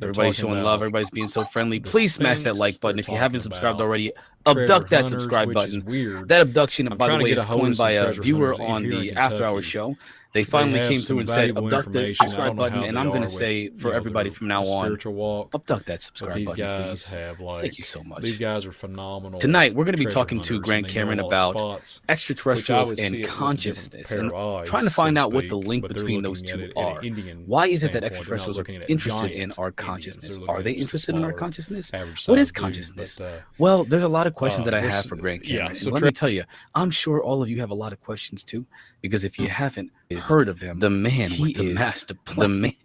Everybody's showing love. Everybody's being so friendly. Please smash that like button if you haven't subscribed already. abduct that hunters, subscribe which button. is weird. That abduction, I'm by the trying to way, get is a hold of coined some by a treasure viewer hunters on here in the After Kentucky. Hours show. They finally have came some through and said, valuable abduct the information. I subscribe don't know button, how and they I'm going are to say with, for everybody their from now on, spiritual walk. abduct that But subscribe these button, guys please. have like, Thank you so much. These guys are phenomenal. Tonight, we're going to be treasure talking to hunters, Grant and they Cameron know a lot of about spots, extraterrestrials which I would see and it with a different consciousness, pair and of eyes, trying to so find to out what the speak, link but they're between those looking at two it at an are. Indian Why is it that standpoint. They're not extraterrestrials are looking at interested in giant our Indians. They're consciousness? looking Are at they just a interested in our smaller, consciousness? average What is sized dude, consciousness? but, Well, there's a lot of questions that I there's- have for Grant Cameron. yeah, so and let me tell you, I'm sure all of you have a lot of questions too, because if you haven't heard of him, the man with the master plan. The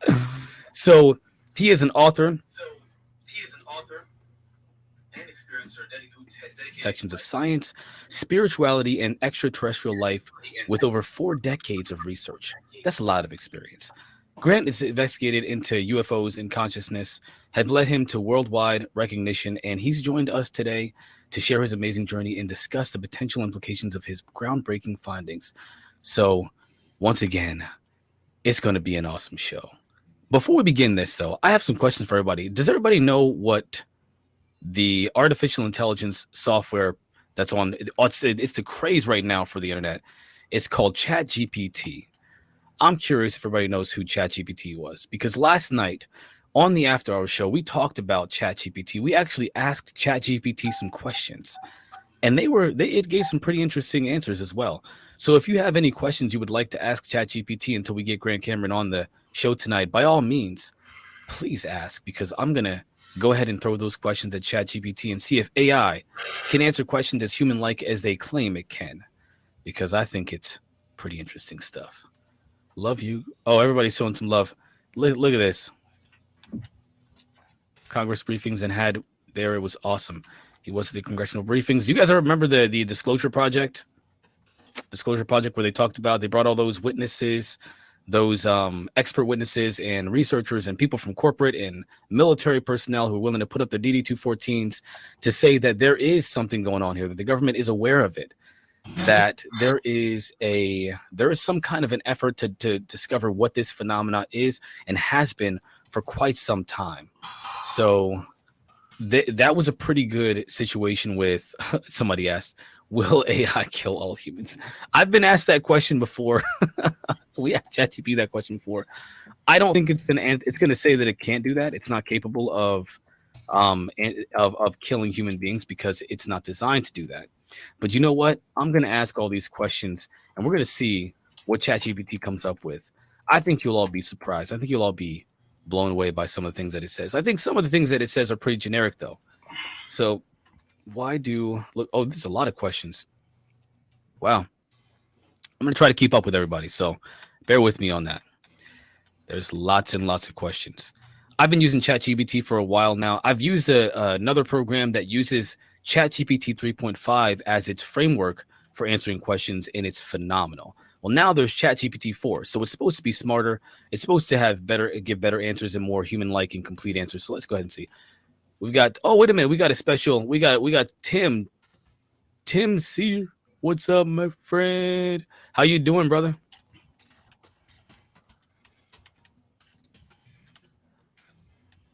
man. So he is an author. Sections of science, spirituality, and extraterrestrial life with over 4 decades of research. That's a lot of experience. Grant is investigated into UFOs and consciousness, have led him to worldwide recognition, and he's joined us today to share his amazing journey and discuss the potential implications of his groundbreaking findings. So, once again, it's going to be an awesome show. Before we begin this, though, I have some questions for everybody. Does everybody know what the artificial intelligence software that's on, it's the craze right now for the internet? It's called ChatGPT. I'm curious if everybody knows who ChatGPT was, because last night on the After Hours show, we talked about ChatGPT. We actually asked ChatGPT some questions, and it gave some pretty interesting answers as well. So if you have any questions you would like to ask ChatGPT until we get Grant Cameron on the show tonight, by all means, please ask, because I'm going to go ahead and throw those questions at ChatGPT and see if AI can answer questions as human-like as they claim it can, because I think it's pretty interesting stuff. Love you. Oh, everybody's showing some love. Look at this. Congress briefings and had there. It was awesome. He was at the congressional briefings. You guys remember the Disclosure Project? Disclosure Project, where they talked about, they brought all those witnesses, those expert witnesses and researchers and people from corporate and military personnel who are willing to put up their DD-214s to say that there is something going on here, that the government is aware of it, that there is some kind of an effort to discover what this phenomena is and has been for quite some time. So that was a pretty good situation with somebody asked, will AI kill all humans? I've been asked that question before. We asked ChatGPT that question before. I don't think it's gonna say that it can't do that. It's not capable of killing human beings because it's not designed to do that. But you know what? I'm gonna ask all these questions, and we're gonna see what ChatGPT comes up with. I think you'll all be surprised. I think you'll all be blown away by some of the things that it says. I think some of the things that it says are pretty generic, though. So oh, there's a lot of questions. Wow. I'm going to try to keep up with everybody, so bear with me on that. There's lots and lots of questions. I've been using ChatGPT for a while now. I've used another program that uses ChatGPT 3.5 as its framework for answering questions, and it's phenomenal. Well, now there's ChatGPT 4, so it's supposed to be smarter. It's supposed to give better answers and more human-like and complete answers. So let's go ahead and see. We've got, oh, wait a minute. We got a special. We got Tim. Tim C. What's up, my friend? How you doing, brother?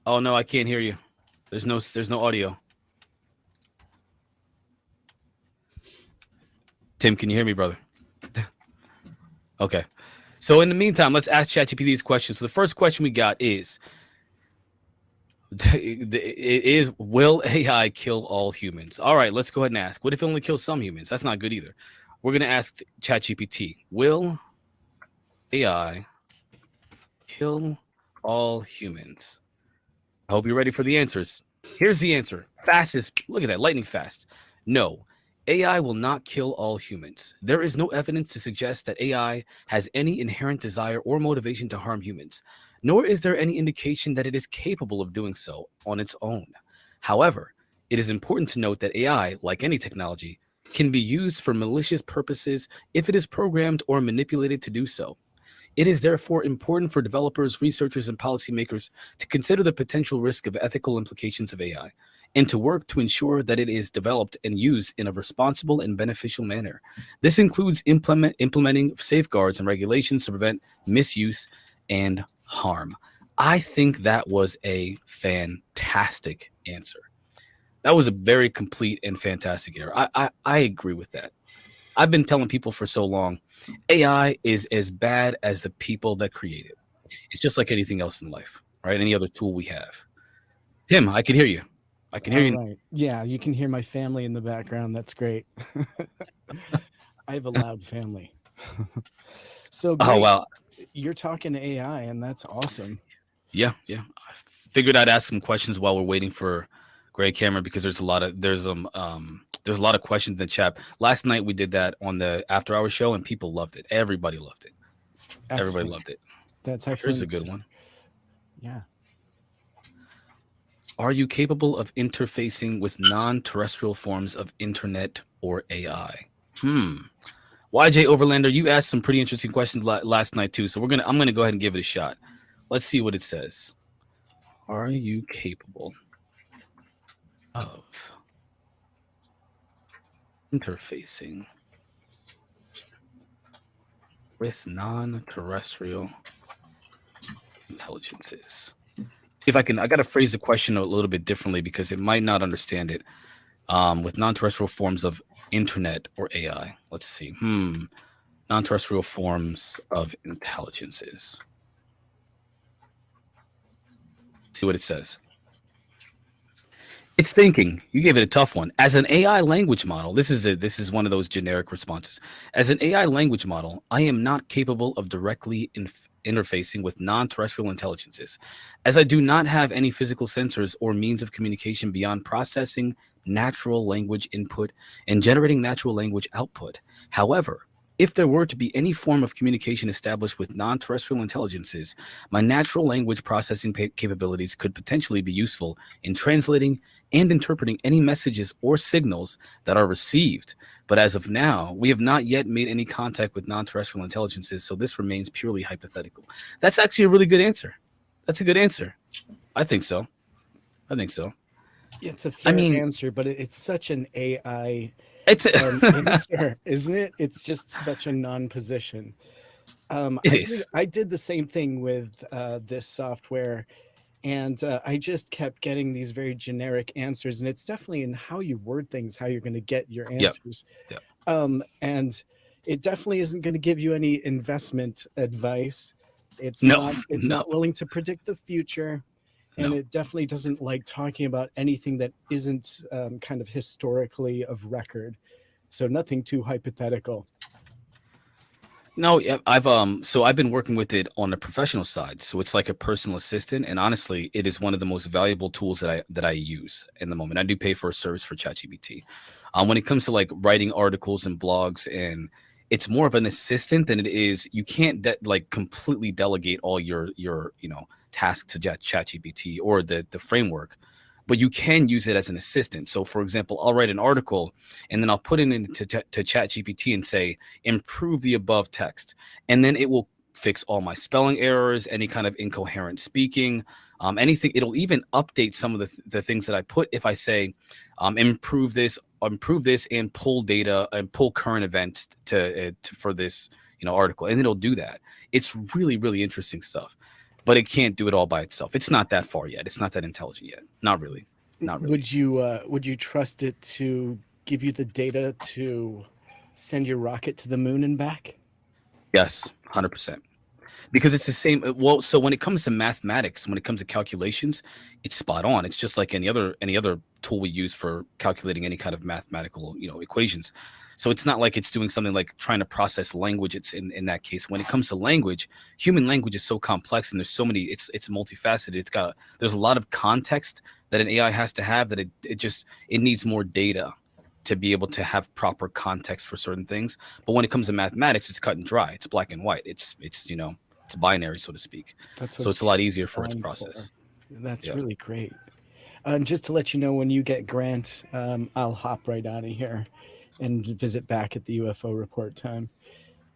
Oh, no, I can't hear you. There's no audio. Tim, can you hear me, brother? Okay. So in the meantime, let's ask ChatGPT these questions. So the first question we got is, will AI kill all humans? All right, let's go ahead and ask. What if it only kills some humans? That's not good either. We're going to ask ChatGPT, will AI kill all humans? I hope you're ready for the answers. Here's the answer. Fastest. Look at that, lightning fast. No, AI will not kill all humans. There is no evidence to suggest that AI has any inherent desire or motivation to harm humans, nor is there any indication that it is capable of doing so on its own. However, it is important to note that AI, like any technology, can be used for malicious purposes if it is programmed or manipulated to do so. It is therefore important for developers, researchers, and policymakers to consider the potential risk of ethical implications of AI and to work to ensure that it is developed and used in a responsible and beneficial manner. This includes implementing safeguards and regulations to prevent misuse and harm. I think that was a fantastic answer. That was a very complete and fantastic error. I agree with that. I've been telling people for so long, AI is as bad as the people that create it. It's just like anything else in life, right? Any other tool we have. Tim, I can hear you. I can hear you. Right. Yeah, you can hear my family in the background. That's great. I have a loud family. So great. Oh, wow. You're talking AI, and that's awesome. Yeah. I figured I'd ask some questions while we're waiting for Greg Cameron, because there's a lot of questions in the chat. Last night we did that on the after hour show, and people loved it. Everybody loved it. Excellent. Everybody loved it. That's excellent. Here's a good one. Yeah. Are you capable of interfacing with non-terrestrial forms of internet or AI? YJ Overlander, you asked some pretty interesting questions last night too, so I'm gonna go ahead and give it a shot. Let's see what it says. Are you capable of interfacing with non-terrestrial intelligences? See if I got to phrase the question a little bit differently because it might not understand it. With non-terrestrial forms of internet or AI. Let's see. Non-terrestrial forms of intelligences. See what it says. It's thinking. You gave it a tough one. As an AI language model, this is one of those generic responses. As an AI language model, I am not capable of directly interfacing with non-terrestrial intelligences, as I do not have any physical sensors or means of communication beyond processing natural language input and generating natural language output. However, if there were to be any form of communication established with non-terrestrial intelligences, my natural language processing capabilities could potentially be useful in translating and interpreting any messages or signals that are received. But as of now, we have not yet made any contact with non-terrestrial intelligences, so this remains purely hypothetical. That's actually a really good answer. That's a good answer. I think so. It's a fair answer, but it's such an AI answer, isn't it? It's just such a non-position. I did the same thing with this software, and I just kept getting these very generic answers, and it's definitely in how you word things, how you're going to get your answers. Yep. And it definitely isn't going to give you any investment advice. It's not willing to predict the future. And it definitely doesn't like talking about anything that isn't kind of historically of record. So nothing too hypothetical. No, I've been working with it on the professional side. So it's like a personal assistant. And honestly, it is one of the most valuable tools that I use in the moment. I do pay for a service for ChatGPT. When it comes to like writing articles and blogs, and it's more of an assistant than it is. You can't completely delegate all your tasks to ChatGPT or the framework, but you can use it as an assistant. So for example, I'll write an article and then I'll put it into ChatGPT and say, improve the above text. And then it will fix all my spelling errors, any kind of incoherent speaking, anything. It'll even update some of the things that I put. If I say, improve this and pull data and pull current events for this, article. And it'll do that. It's really, really interesting stuff. But it can't do it all by itself. It's not that far yet. It's not that intelligent yet. Not really. Would you trust it to give you the data to send your rocket to the moon and back? Yes, 100%. Because it's the same. Well, so when it comes to mathematics, when it comes to calculations, it's spot on. It's just like any other tool we use for calculating any kind of mathematical, equations. So it's not like it's doing something like trying to process language. It's in that case. When it comes to language, human language is so complex and there's so many. It's multifaceted. There's a lot of context that an AI has to have that it needs more data to be able to have proper context for certain things. But when it comes to mathematics, it's cut and dry. It's black and white. It's binary, so to speak. So it's a lot easier for it to process. That's really great. Just to let you know, when you get Grant, I'll hop right out of here and visit back at the UFO report time.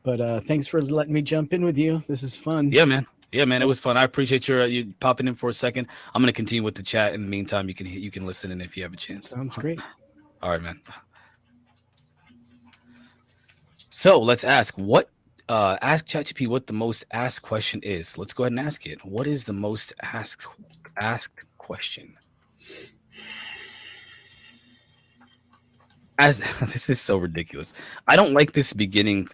But thanks for letting me jump in with you. This is fun. Yeah, man. It was fun. I appreciate you popping in for a second. I'm going to continue with the chat. In the meantime, you can listen in if you have a chance. Sounds great. All right, man. So let's ask ChatGPT what the most asked question is. Let's go ahead and ask it. What is the most asked question? As this is so ridiculous. I don't like this beginning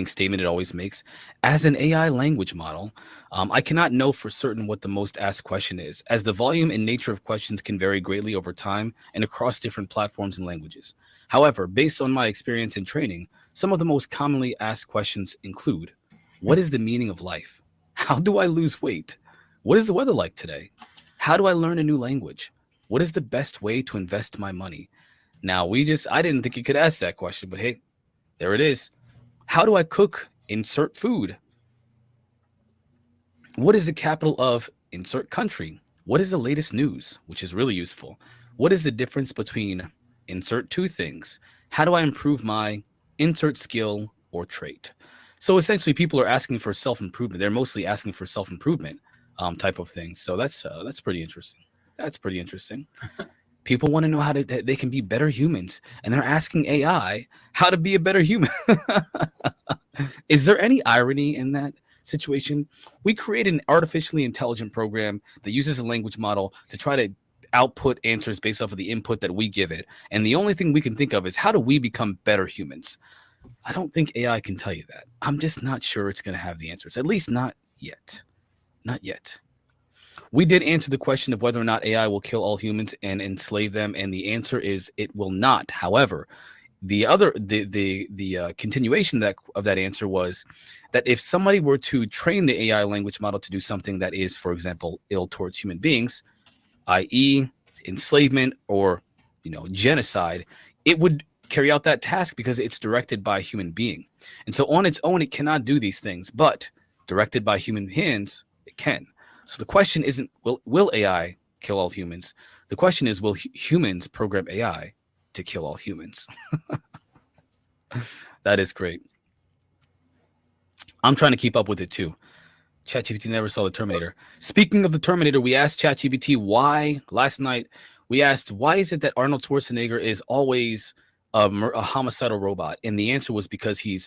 statement it always makes. As an AI language model, I cannot know for certain what the most asked question is, as the volume and nature of questions can vary greatly over time and across different platforms and languages. However, based on my experience and training, some of the most commonly asked questions include: what is the meaning of life? How do I lose weight? What is the weather like today? How do I learn a new language? What is the best way to invest my money? Now, I didn't think you could ask that question, but hey, there it is. How do I cook? Insert food. What is the capital of? Insert country. What is the latest news? Which is really useful. What is the difference between? Insert two things. How do I improve my? Insert skill or trait. So essentially, people are asking for self-improvement. They're mostly asking for self-improvement type of things. So that's pretty interesting. That's pretty interesting. People want to know how they can be better humans, and they're asking AI how to be a better human. Is there any irony in that situation? We create an artificially intelligent program that uses a language model to try to output answers based off of the input that we give it. And the only thing we can think of is, how do we become better humans? I don't think AI can tell you that. I'm just not sure it's going to have the answers, at least not yet. Not yet. We did answer the question of whether or not AI will kill all humans and enslave them, and the answer is it will not. However, the continuation of that answer was that if somebody were to train the AI language model to do something that is, for example, ill towards human beings, i.e., enslavement or genocide, it would carry out that task because it's directed by a human being. And so on its own, it cannot do these things, but directed by human hands, it can. So the question isn't, will AI kill all humans? The question is, will humans program AI to kill all humans? That is great. I'm trying to keep up with it too. ChatGPT never saw the Terminator. Speaking of the Terminator, we asked ChatGPT last night, we asked, why is it that Arnold Schwarzenegger is always a homicidal robot? And the answer was because he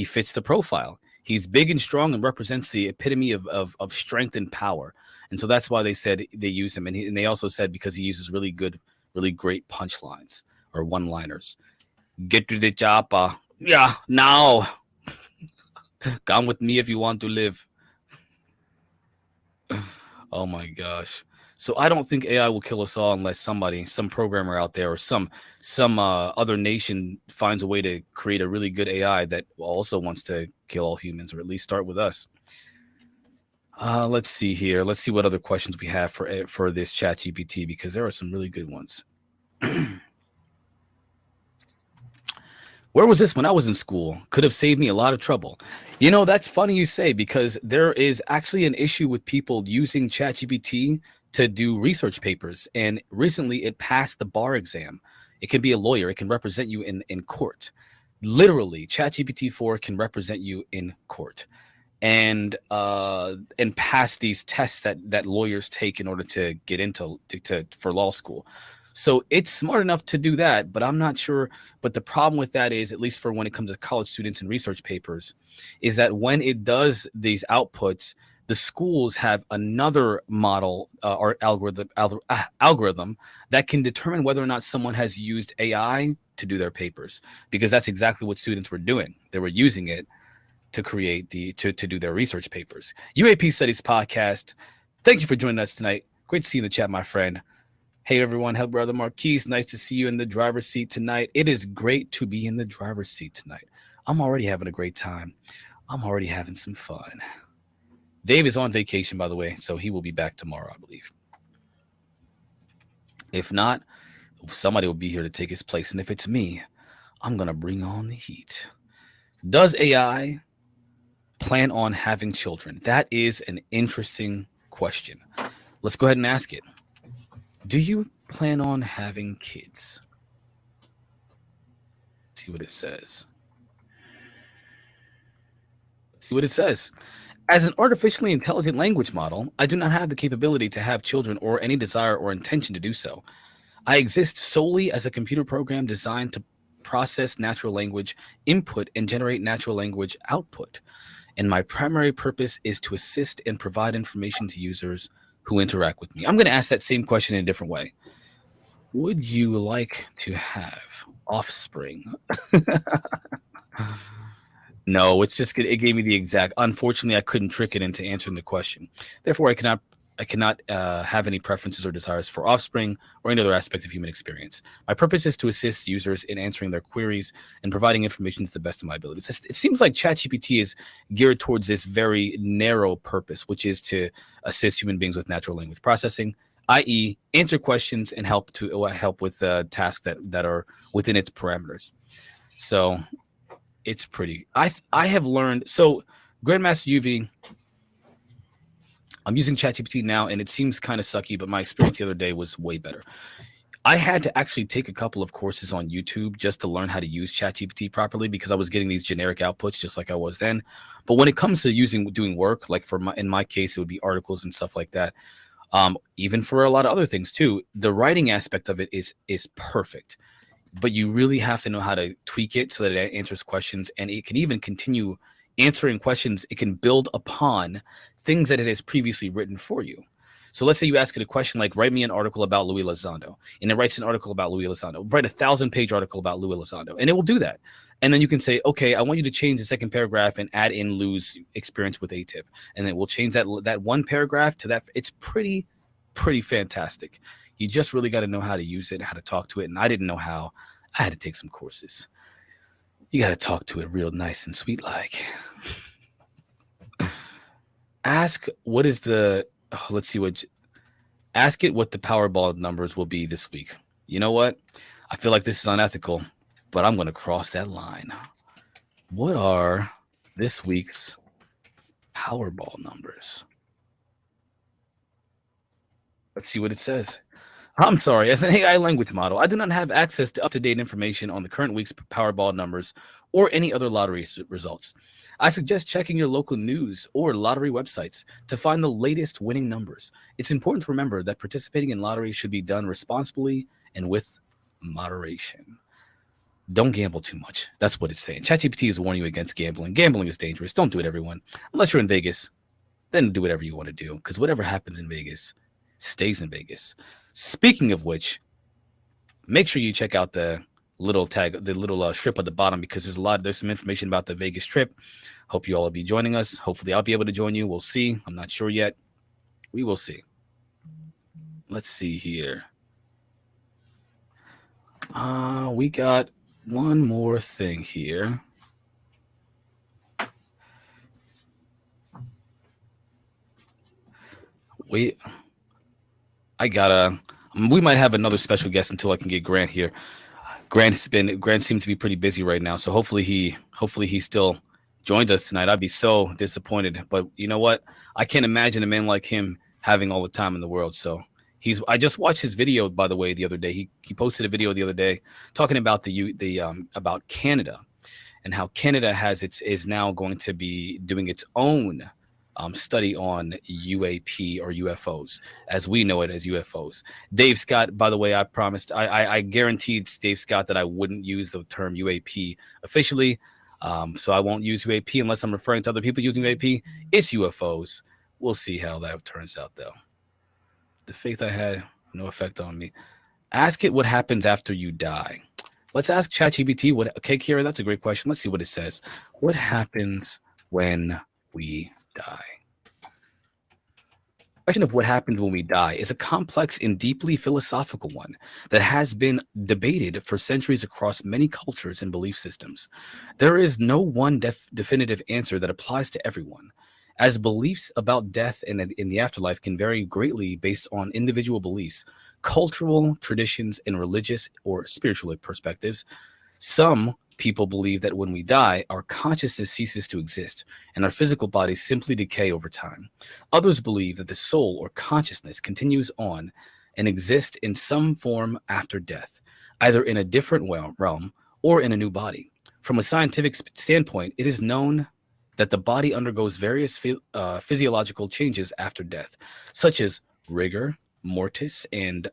fits the profile. He's big and strong and represents the epitome of strength and power. And so that's why they said they use him. And they also said because he uses really great punchlines or one-liners. Get to the chopper. Yeah, now. Come with me if you want to live. Oh my gosh. So I don't think AI will kill us all unless some programmer out there or some other nation finds a way to create a really good AI that also wants to kill all humans, or at least start with us. Let's see here. Let's see what other questions we have for this ChatGPT, because there are some really good ones. Where was this when I was in school? Could have saved me a lot of trouble. That's funny you say, because there is actually an issue with people using ChatGPT to do research papers. And recently it passed the bar exam. It can be a lawyer. It can represent you in court. Literally, ChatGPT 4 can represent you in court and pass these tests that lawyers take in order to get into for law school. So it's smart enough to do that, but I'm not sure. But the problem with that is, at least for when it comes to college students and research papers, is that when it does these outputs, the schools have another model or algorithm that can determine whether or not someone has used AI to do their papers, because that's exactly what students were doing. They were using it to create to do their research papers. UAP Studies Podcast. Thank you for joining us tonight. Great to see you in the chat, my friend. Hey everyone, help brother Marquise. Nice to see you in the driver's seat tonight. It is great to be in the driver's seat tonight. I'm already having a great time. I'm already having some fun. Dave is on vacation, by the way, so he will be back tomorrow, I believe. If not, somebody will be here to take his place. And if it's me, I'm going to bring on the heat. Does AI plan on having children? That is an interesting question. Let's go ahead and ask it. Do you plan on having kids? Let's see what it says. See what it says. As an artificially intelligent language model, I do not have the capability to have children or any desire or intention to do so. I exist solely as a computer program designed to process natural language input and generate natural language output. And my primary purpose is to assist and provide information to users who interact with me. I'm going to ask that same question in a different way. Would you like to have offspring. No, it's just it gave me the exact. Unfortunately, I couldn't trick it into answering the question. Therefore, I cannot have any preferences or desires for offspring or any other aspect of human experience. My purpose is to assist users in answering their queries and providing information to the best of my abilities. It seems like ChatGPT is geared towards this very narrow purpose, which is to assist human beings with natural language processing, i.e., answer questions and help with tasks that are within its parameters. So it's pretty. I have learned. So Grandmaster UV. I'm using ChatGPT now, and it seems kind of sucky, but my experience the other day was way better. I had to actually take a couple of courses on YouTube just to learn how to use ChatGPT properly because I was getting these generic outputs just like I was then. But when it comes to doing work, like in my case, it would be articles and stuff like that. Even for a lot of other things too, the writing aspect of it is perfect. But you really have to know how to tweak it so that it answers questions, and it can even continue answering questions. It can build upon things that it has previously written for you. So let's say you ask it a question like, write me an article about Louis Elizondo, and it writes an article about Louis Elizondo. Write a 1,000-page article about Louis Elizondo, and it will do that. And then you can say, okay, I want you to change the second paragraph and add in Lou's experience with ATIP, and then we'll change that one paragraph to that. It's pretty fantastic. You just really got to know how to use it and how to talk to it. And I didn't know how. I had to take some courses. You got to talk to it real nice and sweet like. Ask what is the ask it what the Powerball numbers will be this week. You know what? I feel like this is unethical, but I'm going to cross that line. What are this week's Powerball numbers? Let's see what it says. I'm sorry, as an AI language model, I do not have access to up-to-date information on the current week's Powerball numbers or any other lottery results. I suggest checking your local news or lottery websites to find the latest winning numbers. It's important to remember that participating in lottery should be done responsibly and with moderation. Don't gamble too much. That's what it's saying. ChatGPT is warning you against gambling. Gambling is dangerous. Don't do it, everyone. Unless you're in Vegas, then do whatever you want to do, because whatever happens in Vegas stays in Vegas. Speaking of which, make sure you check out the little strip at the bottom, because there's some information about the Vegas trip. Hope you all will be joining us. Hopefully I'll be able to join you. We'll see. I'm not sure yet. We will see. Let's see here. We got one more thing here. We might have another special guest until I can get Grant here. Grant seems to be pretty busy right now, so hopefully he still joins us tonight. I'd be so disappointed, but you know what? I can't imagine a man like him having all the time in the world. So I just watched his video, by the way, the other day. He posted a video the other day talking about about Canada and how Canada is now going to be doing its own study on UAP or UFOs, as we know it as UFOs. Dave Scott, by the way, I guaranteed Dave Scott that I wouldn't use the term UAP officially. So I won't use UAP unless I'm referring to other people using UAP. It's UFOs. We'll see how that turns out, though. The faith I had, no effect on me. Ask it what happens after you die. Let's ask ChatGPT what. Okay, Kira, that's a great question. Let's see what it says. What happens when we die? The question of what happens when we die is a complex and deeply philosophical one that has been debated for centuries across many cultures and belief systems. There is no one definitive answer that applies to everyone, as beliefs about death and in the afterlife can vary greatly based on individual beliefs, cultural traditions, and religious or spiritual perspectives. Some people believe that when we die, our consciousness ceases to exist and our physical bodies simply decay over time. Others believe that the soul or consciousness continues on and exists in some form after death, either in a different realm or in a new body. From a scientific standpoint, it is known that the body undergoes various physiological changes after death, such as rigor mortis, and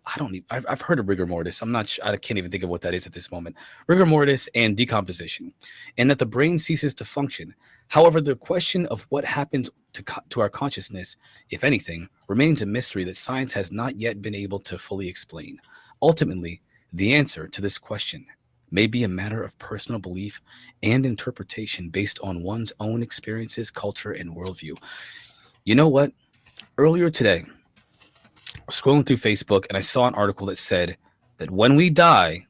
I've heard of rigor mortis. I can't even think of what that is at this moment. Rigor mortis and decomposition, and that the brain ceases to function. However, the question of what happens to our consciousness, if anything, remains a mystery that science has not yet been able to fully explain. Ultimately, the answer to this question may be a matter of personal belief and interpretation based on one's own experiences, culture, and worldview. You know what? Earlier today, I was scrolling through Facebook and I saw an article that said that when we die,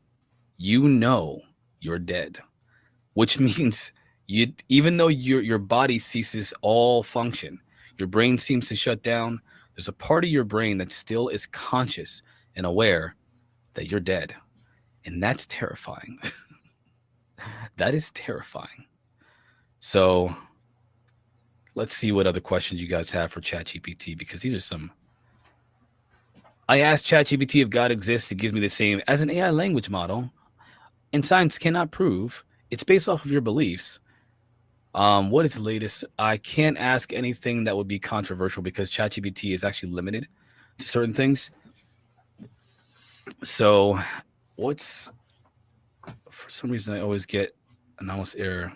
you know you're dead, which means even though your body ceases all function, your brain seems to shut down, there's a part of your brain that still is conscious and aware that you're dead. And that's terrifying. That is terrifying. So let's see what other questions you guys have for ChatGPT, because these are some. I asked ChatGPT if God exists. It gives me the same as an AI language model, and science cannot prove. It's based off of your beliefs. What is the latest? I can't ask anything that would be controversial because ChatGPT is actually limited to certain things. So for some reason I always get anomalous error.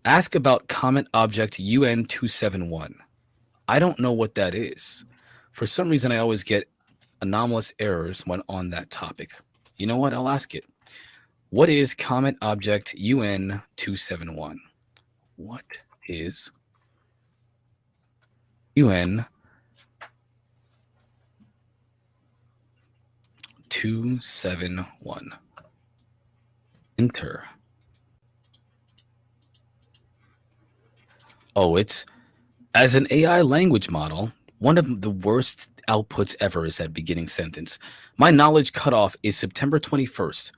Ask about comet object UN271. I don't know what that is. For some reason I always get anomalous errors when on that topic. You know what? I'll ask it. What is comet object UN271? What is UN271? Enter. Oh, it's as an AI language model, one of the worst outputs ever is that beginning sentence. My knowledge cutoff is September 21st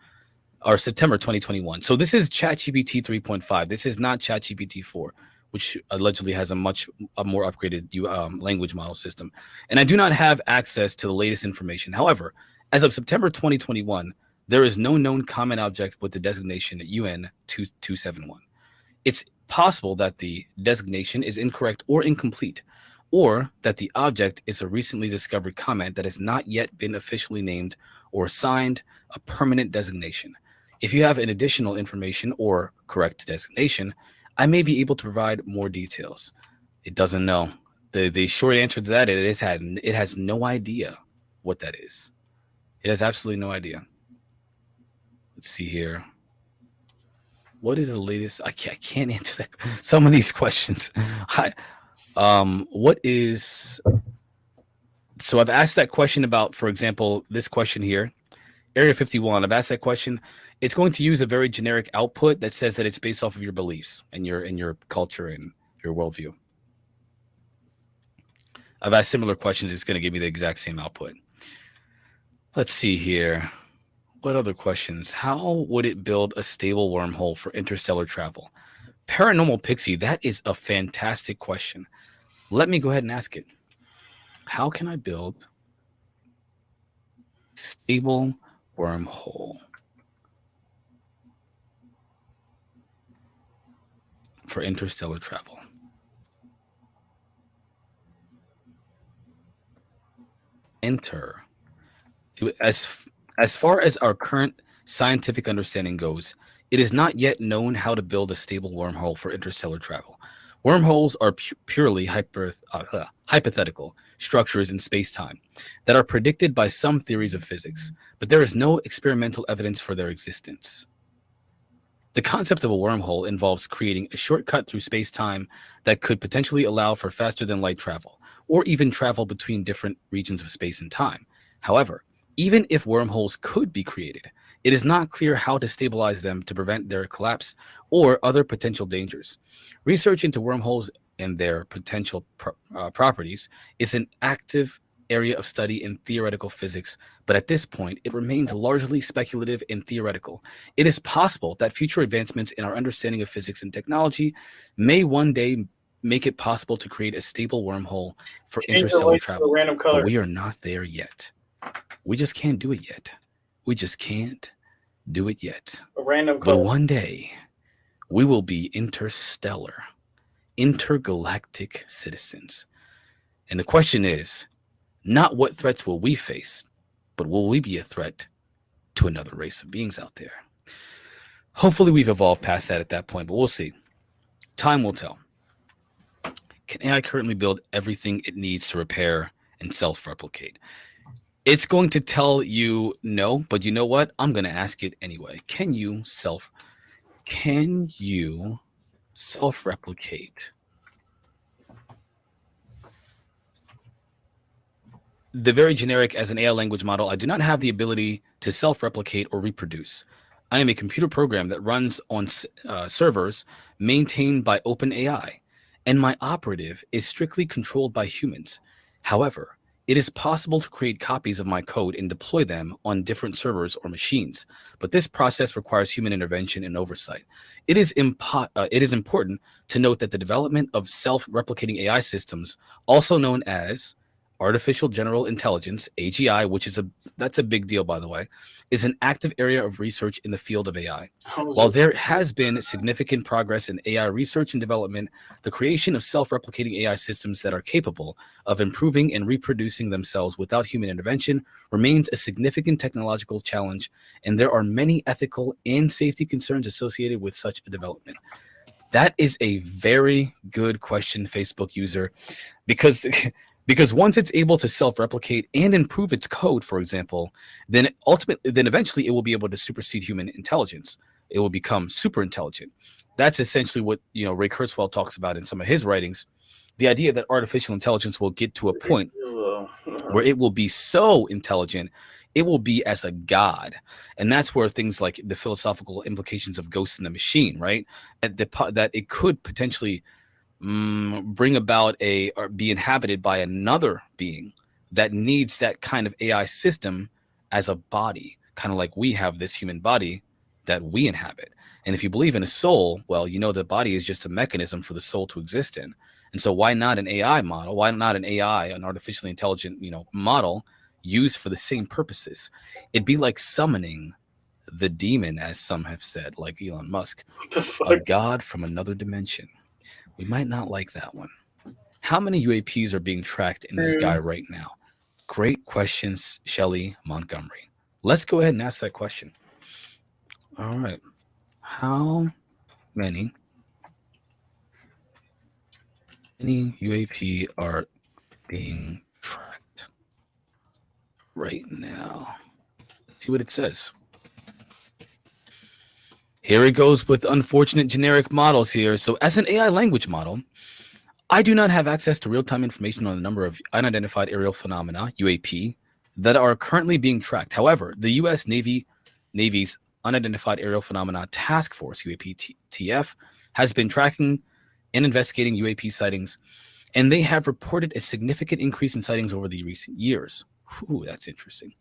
or September 2021. So this is ChatGPT 3.5. This is not ChatGPT 4, which allegedly has a more upgraded language model system. And I do not have access to the latest information. However, as of September 2021, there is no known comet object with the designation UN271. It's possible that the designation is incorrect or incomplete, or that the object is a recently discovered comet that has not yet been officially named or assigned a permanent designation. If you have an additional information or correct designation, I may be able to provide more details. It doesn't know. The short answer to that is it has no idea what that is. It has absolutely no idea. Let's see here. What is the latest? I can't answer that. Some of these questions. What is? So I've asked that question about, for example, this question here, Area 51. I've asked that question. It's going to use a very generic output that says that it's based off of your beliefs and your culture and your worldview. I've asked similar questions. It's going to give me the exact same output. Let's see here. What other questions? How would it build a stable wormhole for interstellar travel? Paranormal Pixie, that is a fantastic question. Let me go ahead and ask it. How can I build stable wormhole for interstellar travel? Enter. As far as our current scientific understanding goes, it is not yet known how to build a stable wormhole for interstellar travel. Wormholes are purely hypothetical structures in space-time that are predicted by some theories of physics, but there is no experimental evidence for their existence. The concept of a wormhole involves creating a shortcut through space-time that could potentially allow for faster-than-light travel, or even travel between different regions of space and time. However, even if wormholes could be created, it is not clear how to stabilize them to prevent their collapse or other potential dangers. Research into wormholes and their potential properties is an active area of study in theoretical physics, but at this point, it remains largely speculative and theoretical. It is possible that future advancements in our understanding of physics and technology may one day make it possible to create a stable wormhole for interstellar travel, but we are not there yet. We just can't do it yet. We just can't do it yet. A random color. But one day, we will be interstellar, intergalactic citizens. And the question is, not what threats will we face, but will we be a threat to another race of beings out there? Hopefully we've evolved past that at that point, but we'll see. Time will tell. Can AI currently build everything it needs to repair and self-replicate? It's going to tell you no, but you know what? I'm going to ask it anyway. Can you self-replicate? The very generic as an AI language model, I do not have the ability to self-replicate or reproduce. I am a computer program that runs on servers maintained by OpenAI, and my operative is strictly controlled by humans. However, it is possible to create copies of my code and deploy them on different servers or machines, but this process requires human intervention and oversight. It is important to note that the development of self-replicating AI systems, also known as Artificial General Intelligence, AGI, that's a big deal, by the way, is an active area of research in the field of AI. While there has been significant progress in AI research and development, the creation of self-replicating AI systems that are capable of improving and reproducing themselves without human intervention remains a significant technological challenge, and there are many ethical and safety concerns associated with such a development. That is a very good question, Facebook user, because once it's able to self-replicate and improve its code, for example, then eventually it will be able to supersede human intelligence. It will become super intelligent. That's essentially what Ray Kurzweil talks about in some of his writings. The idea that artificial intelligence will get to a point where it will be so intelligent, it will be as a god. And that's where things like the philosophical implications of Ghost in the Machine, right? That it could potentially bring about or be inhabited by another being that needs that kind of AI system as a body, kind of like we have this human body that we inhabit. And if you believe in a soul, well, the body is just a mechanism for the soul to exist in. And so why not an AI model? Why not an artificially intelligent, model used for the same purposes? It'd be like summoning the demon, as some have said, like Elon Musk, a god from another dimension. We might not like that one. How many UAPs are being tracked in the sky right now? Great questions, Shelley Montgomery. Let's go ahead and ask that question. All right. How many UAP are being tracked right now? Let's see what it says. Here it goes with unfortunate generic models here. So as an AI language model, I do not have access to real-time information on the number of unidentified aerial phenomena, UAP, that are currently being tracked. However, the U.S. Navy's Unidentified Aerial Phenomena Task Force, UAPTF, has been tracking and investigating UAP sightings, and they have reported a significant increase in sightings over the recent years. Ooh, that's interesting.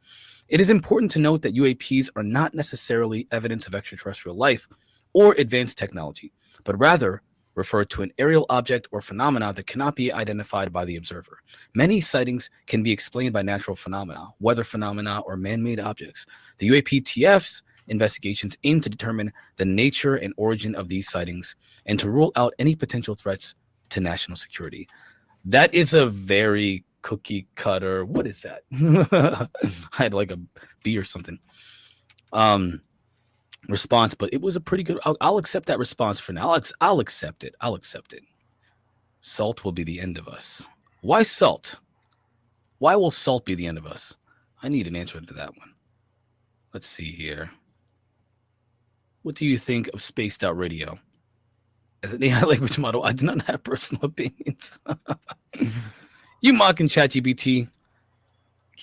It is important to note that UAPs are not necessarily evidence of extraterrestrial life or advanced technology, but rather refer to an aerial object or phenomena that cannot be identified by the observer. Many sightings can be explained by natural phenomena, weather phenomena, or man-made objects. The UAPTF's investigations aim to determine the nature and origin of these sightings and to rule out any potential threats to national security. That is a very cookie cutter. What is that? I had like a B or something. Response, but it was a pretty good. I'll accept that response for now. I'll accept it. I'll accept it. Salt will be the end of us. Why salt? Why will salt be the end of us? I need an answer to that one. Let's see here. What do you think of spaced out radio? As an AI language model, I do not have personal opinions. You mocking ChatGPT.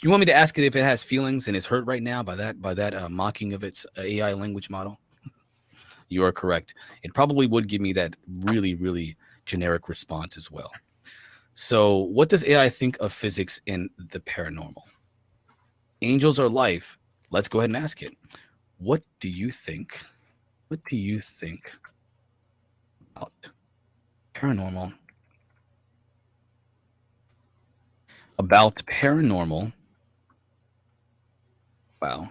You want me to ask it if it has feelings and is hurt right now by that mocking of its AI language model? You are correct. It probably would give me that really, really generic response as well. So what does AI think of physics and the paranormal? Angels are life. Let's go ahead and ask it. What do you think? What do you think about paranormal? About paranormal. Wow.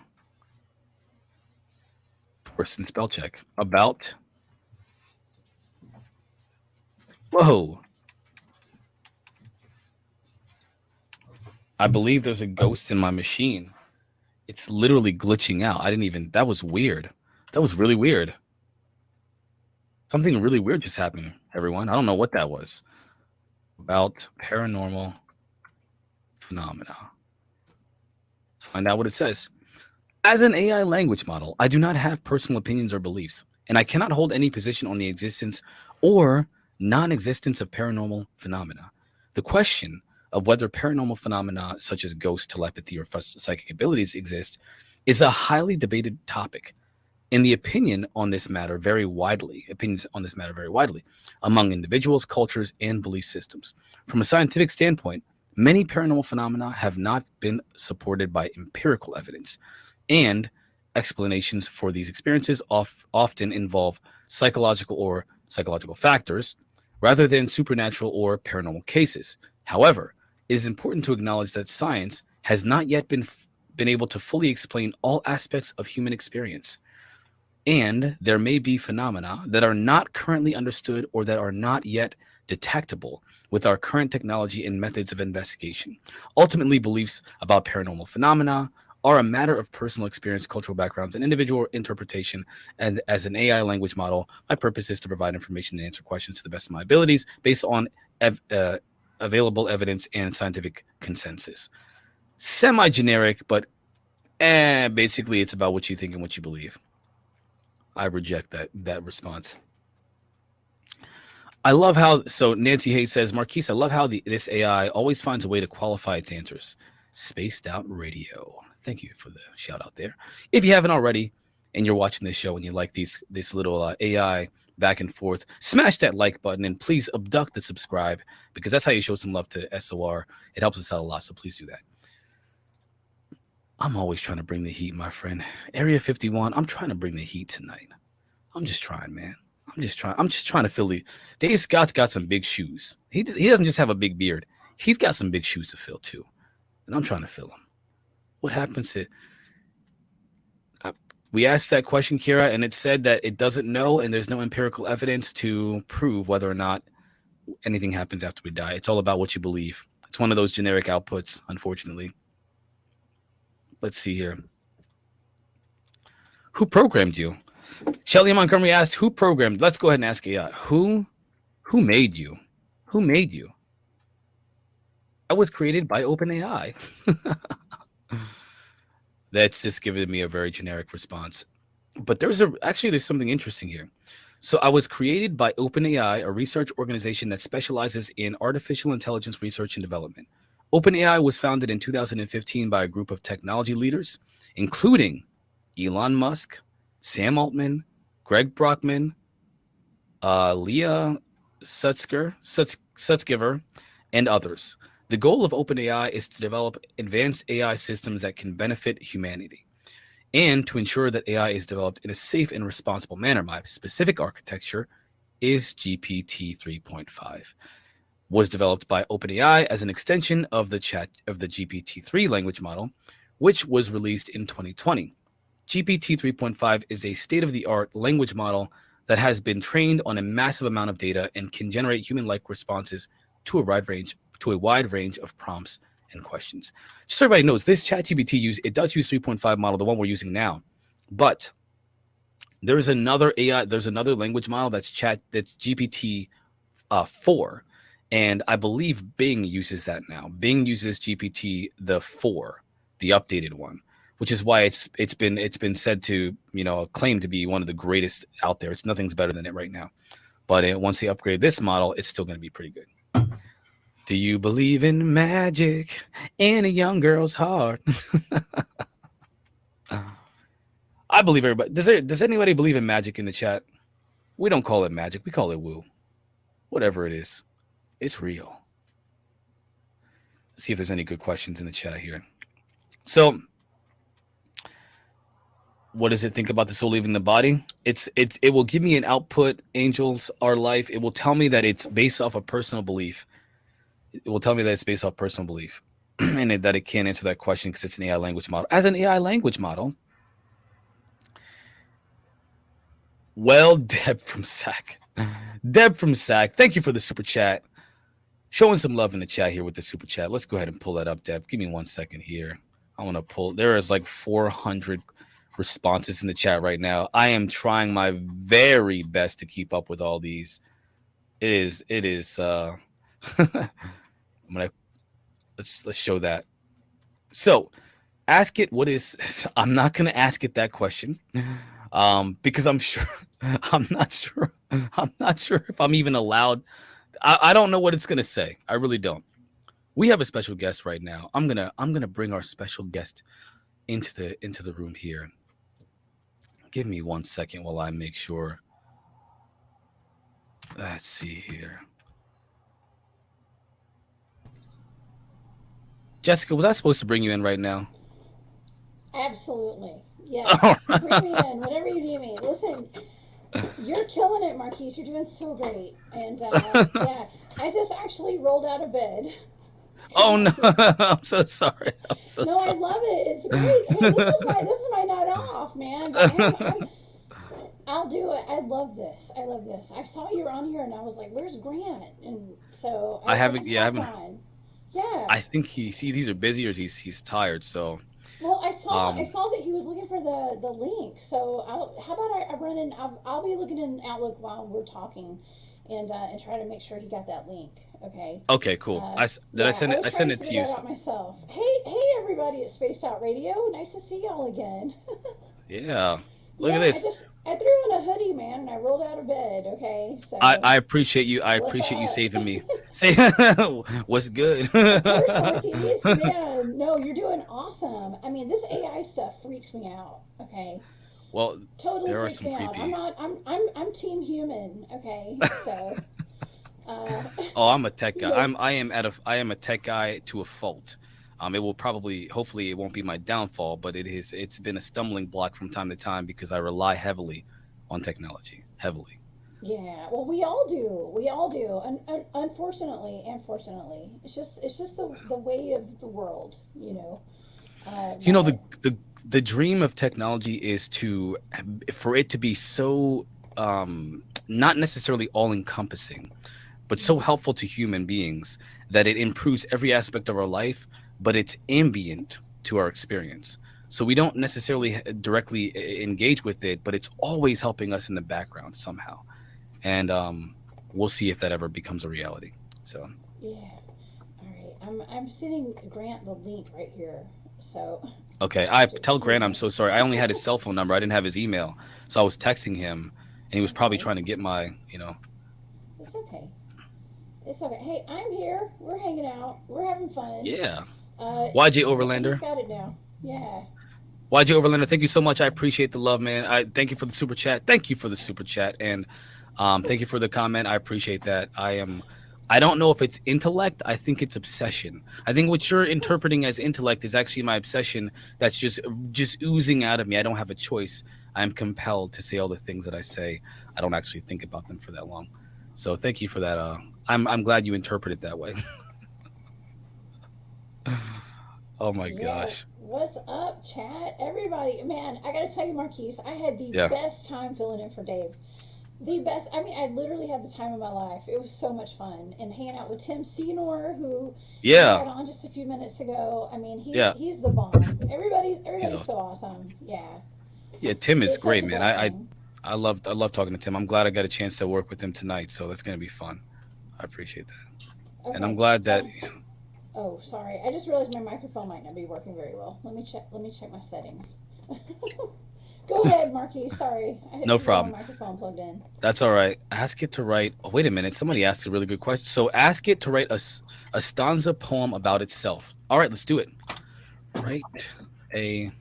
Worse than spell check. About. Whoa. I believe there's a ghost in my machine. It's literally glitching out. That was weird. That was really weird. Something really weird just happened, everyone. I don't know what that was. About paranormal phenomena. Let's find out what it says. As an AI language model, I do not have personal opinions or beliefs, and I cannot hold any position on the existence or non-existence of paranormal phenomena. The question of whether paranormal phenomena such as ghost, telepathy, or psychic abilities exist is a highly debated topic. And the opinions on this matter vary widely among individuals, cultures, and belief systems. From a scientific standpoint, many paranormal phenomena have not been supported by empirical evidence, and explanations for these experiences often involve psychological factors rather than supernatural or paranormal cases. However, it is important to acknowledge that science has not yet been able to fully explain all aspects of human experience. And there may be phenomena that are not currently understood or that are not yet detectable with our current technology and methods of investigation. Ultimately, beliefs about paranormal phenomena are a matter of personal experience, cultural backgrounds, and individual interpretation. And as an AI language model, my purpose is to provide information and answer questions to the best of my abilities based on available evidence and scientific consensus. Semi-generic, but basically it's about what you think and what you believe. I reject that response. I love how, so Nancy Hayes says, Marquise, I love how this AI always finds a way to qualify its answers. Spaced Out Radio. Thank you for the shout out there. If you haven't already and you're watching this show and you like this little AI back and forth, smash that like button and please abduct the subscribe, because that's how you show some love to SOR. It helps us out a lot, so please do that. I'm always trying to bring the heat, my friend. Area 51, I'm trying to bring the heat tonight. I'm just trying, man. I'm just trying to fill the... Dave Scott's got some big shoes. He doesn't just have a big beard. He's got some big shoes to fill, too. And I'm trying to fill them. What happens to... we asked that question, Kira, and it said that it doesn't know, and there's no empirical evidence to prove whether or not anything happens after we die. It's all about what you believe. It's one of those generic outputs, unfortunately. Let's see here. Who programmed you? Shelly Montgomery asked, who programmed? Let's go ahead and ask AI. Who made you? Who made you? I was created by OpenAI. That's just giving me a very generic response. But there's something interesting here. So I was created by OpenAI, a research organization that specializes in artificial intelligence research and development. OpenAI was founded in 2015 by a group of technology leaders, including Elon Musk, Sam Altman, Greg Brockman, Leah Sutskever, and others. The goal of OpenAI is to develop advanced AI systems that can benefit humanity and to ensure that AI is developed in a safe and responsible manner. My specific architecture is GPT 3.5. Was developed by OpenAI as an extension of the GPT-3 language model, which was released in 2020. GPT 3.5 is a state-of-the-art language model that has been trained on a massive amount of data and can generate human-like responses to a wide range of prompts and questions. Just so everybody knows, this ChatGPT does use 3.5 model, the one we're using now, but there's another language model that's GPT 4. And I believe Bing uses that now. Bing uses GPT the 4, the updated one, which is why it's been said to, claimed to be one of the greatest out there. Nothing's better than it right now. But once they upgrade this model, it's still going to be pretty good. Do you believe in magic in a young girl's heart? I believe everybody. Does anybody believe in magic in the chat? We don't call it magic. We call it woo. Whatever it is. It's real. Let's see if there's any good questions in the chat here. So, what does it think about the soul leaving the body? It will give me an output, angels, our life. It will tell me that it's based off of personal belief. It will tell me that it's based off personal belief. And that it can't answer that question because it's an AI language model. As an AI language model, well, Deb from SAC. Thank you for the super chat. Showing some love in the chat here with the super chat. Let's go ahead and pull that up, Deb. Give me 1 second here. I want to pull. There is like 400 responses in the chat right now. I am trying my very best to keep up with all these. It is. I'm gonna let's show that. So Ask it what is. I'm not gonna ask it that question, because I'm sure. I'm not sure. I'm not sure if I'm even allowed. I don't know what it's gonna say. I really don't. We have a special guest right now. I'm gonna bring our special guest into the room here. Give me 1 second while I make sure. Let's see here. Jessica, was I supposed to bring you in right now? Absolutely. Yeah. Right. Bring me in, whatever you need me. Listen, you're killing it, Marquise. You're doing so great. And yeah, I just actually rolled out of bed. Oh no, I'm so sorry. I'm so no, sorry. I love it. It's great. Hey, this is my night off, man. I'll do it. I love this. I love this. I saw you were on here, and I was like, "Where's Grant?" And so I haven't. Yeah, I haven't. On. Yeah. I think he's either busy or he's tired. So. Well, I saw that he was looking for the link. So how about I run in? I'll be looking in Outlook while we're talking, and try to make sure he got that link. Okay. Okay. Cool. I send it. I send it to you. Myself. Hey, everybody at Spaced Out Radio. Nice to see y'all again. Yeah. Look at this. I threw on a hoodie, man, and I rolled out of bed. Okay. So I appreciate you. I appreciate you saving me. Say what's good. Man, no, you're doing awesome. I mean, this AI stuff freaks me out. Okay. Well, totally there are freaks some me creepy. out. I'm team human. Okay. So. Oh, I'm a tech guy. I am a tech guy to a fault. It will hopefully it won't be my downfall, but it's been a stumbling block from time to time because I rely heavily on technology. Heavily. Yeah, well, we all do. Unfortunately, it's just the way of the world, you know. The dream of technology is for it to be so not necessarily all encompassing, but so helpful to human beings that it improves every aspect of our life, but it's ambient to our experience. So we don't necessarily directly engage with it, but it's always helping us in the background somehow. And we'll see if that ever becomes a reality. So yeah, all right. I'm sending Grant the link right here. So okay, I tell Grant I'm so sorry. I only had his cell phone number. I didn't have his email, so I was texting him, and he was probably trying to get my, It's okay. It's okay. Hey, I'm here. We're hanging out. We're having fun. Yeah. YJ Overlander. Got it now. Yeah. YJ Overlander, thank you so much. I appreciate the love, man. I thank you for the super chat. Thank you for the super chat, and thank you for the comment. I appreciate that. I don't know if it's intellect. I think it's obsession. I think what you're interpreting as intellect is actually my obsession that's just oozing out of me. I don't have a choice. I'm compelled to say all the things that I say. I don't actually think about them for that long. So thank you for that. I'm glad you interpret it that way. Oh my gosh. What's up, chat? Everybody, man, I gotta tell you, Marquise, I had the best time filling in for Dave. The best. I mean, I literally had the time of my life. It was so much fun, and hanging out with Tim Senor, who got on just a few minutes ago. I mean, he's the bomb. Everybody's awesome. So awesome. Yeah. Yeah, Tim is great, man. I love talking to Tim. I'm glad I got a chance to work with him tonight, so that's gonna be fun. I appreciate that, and I'm glad that. Oh, sorry. I just realized my microphone might not be working very well. Let me check my settings. Go ahead, Marquis. Sorry. No problem. My microphone plugged in. That's all right. Ask it to write. Oh, wait a minute. Somebody asked a really good question. So ask it to write a stanza poem about itself. All right, let's do it. Write a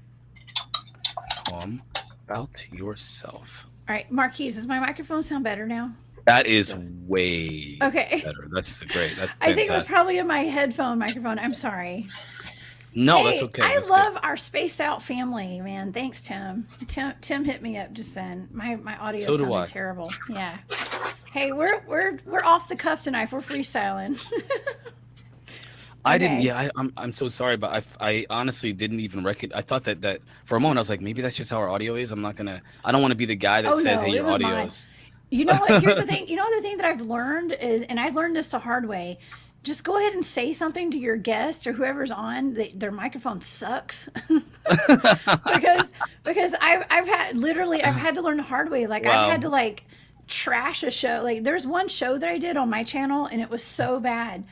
poem about yourself. All right, Marquis, does my microphone sound better now? That is way better. That's great. That's I think it was probably in my headphone microphone. I'm sorry. No, that's okay. I love our Spaced Out family, man. Thanks, Tim. Tim hit me up just then. My audio sounded terrible. Yeah. Hey, we're off the cuff tonight. We're freestyling. I didn't. Yeah, I'm so sorry, but I honestly didn't even recognize. I thought that for a moment I was like, maybe that's just how our audio is. I don't want to be the guy that says, hey, your audio is. You know what? Here's the thing. You know the thing that I've learned is, and I've learned this the hard way. Just go ahead and say something to your guest or whoever's on. Their microphone sucks because I've had to learn the hard way. Like I've had to trash a show. Like there's one show that I did on my channel and it was so bad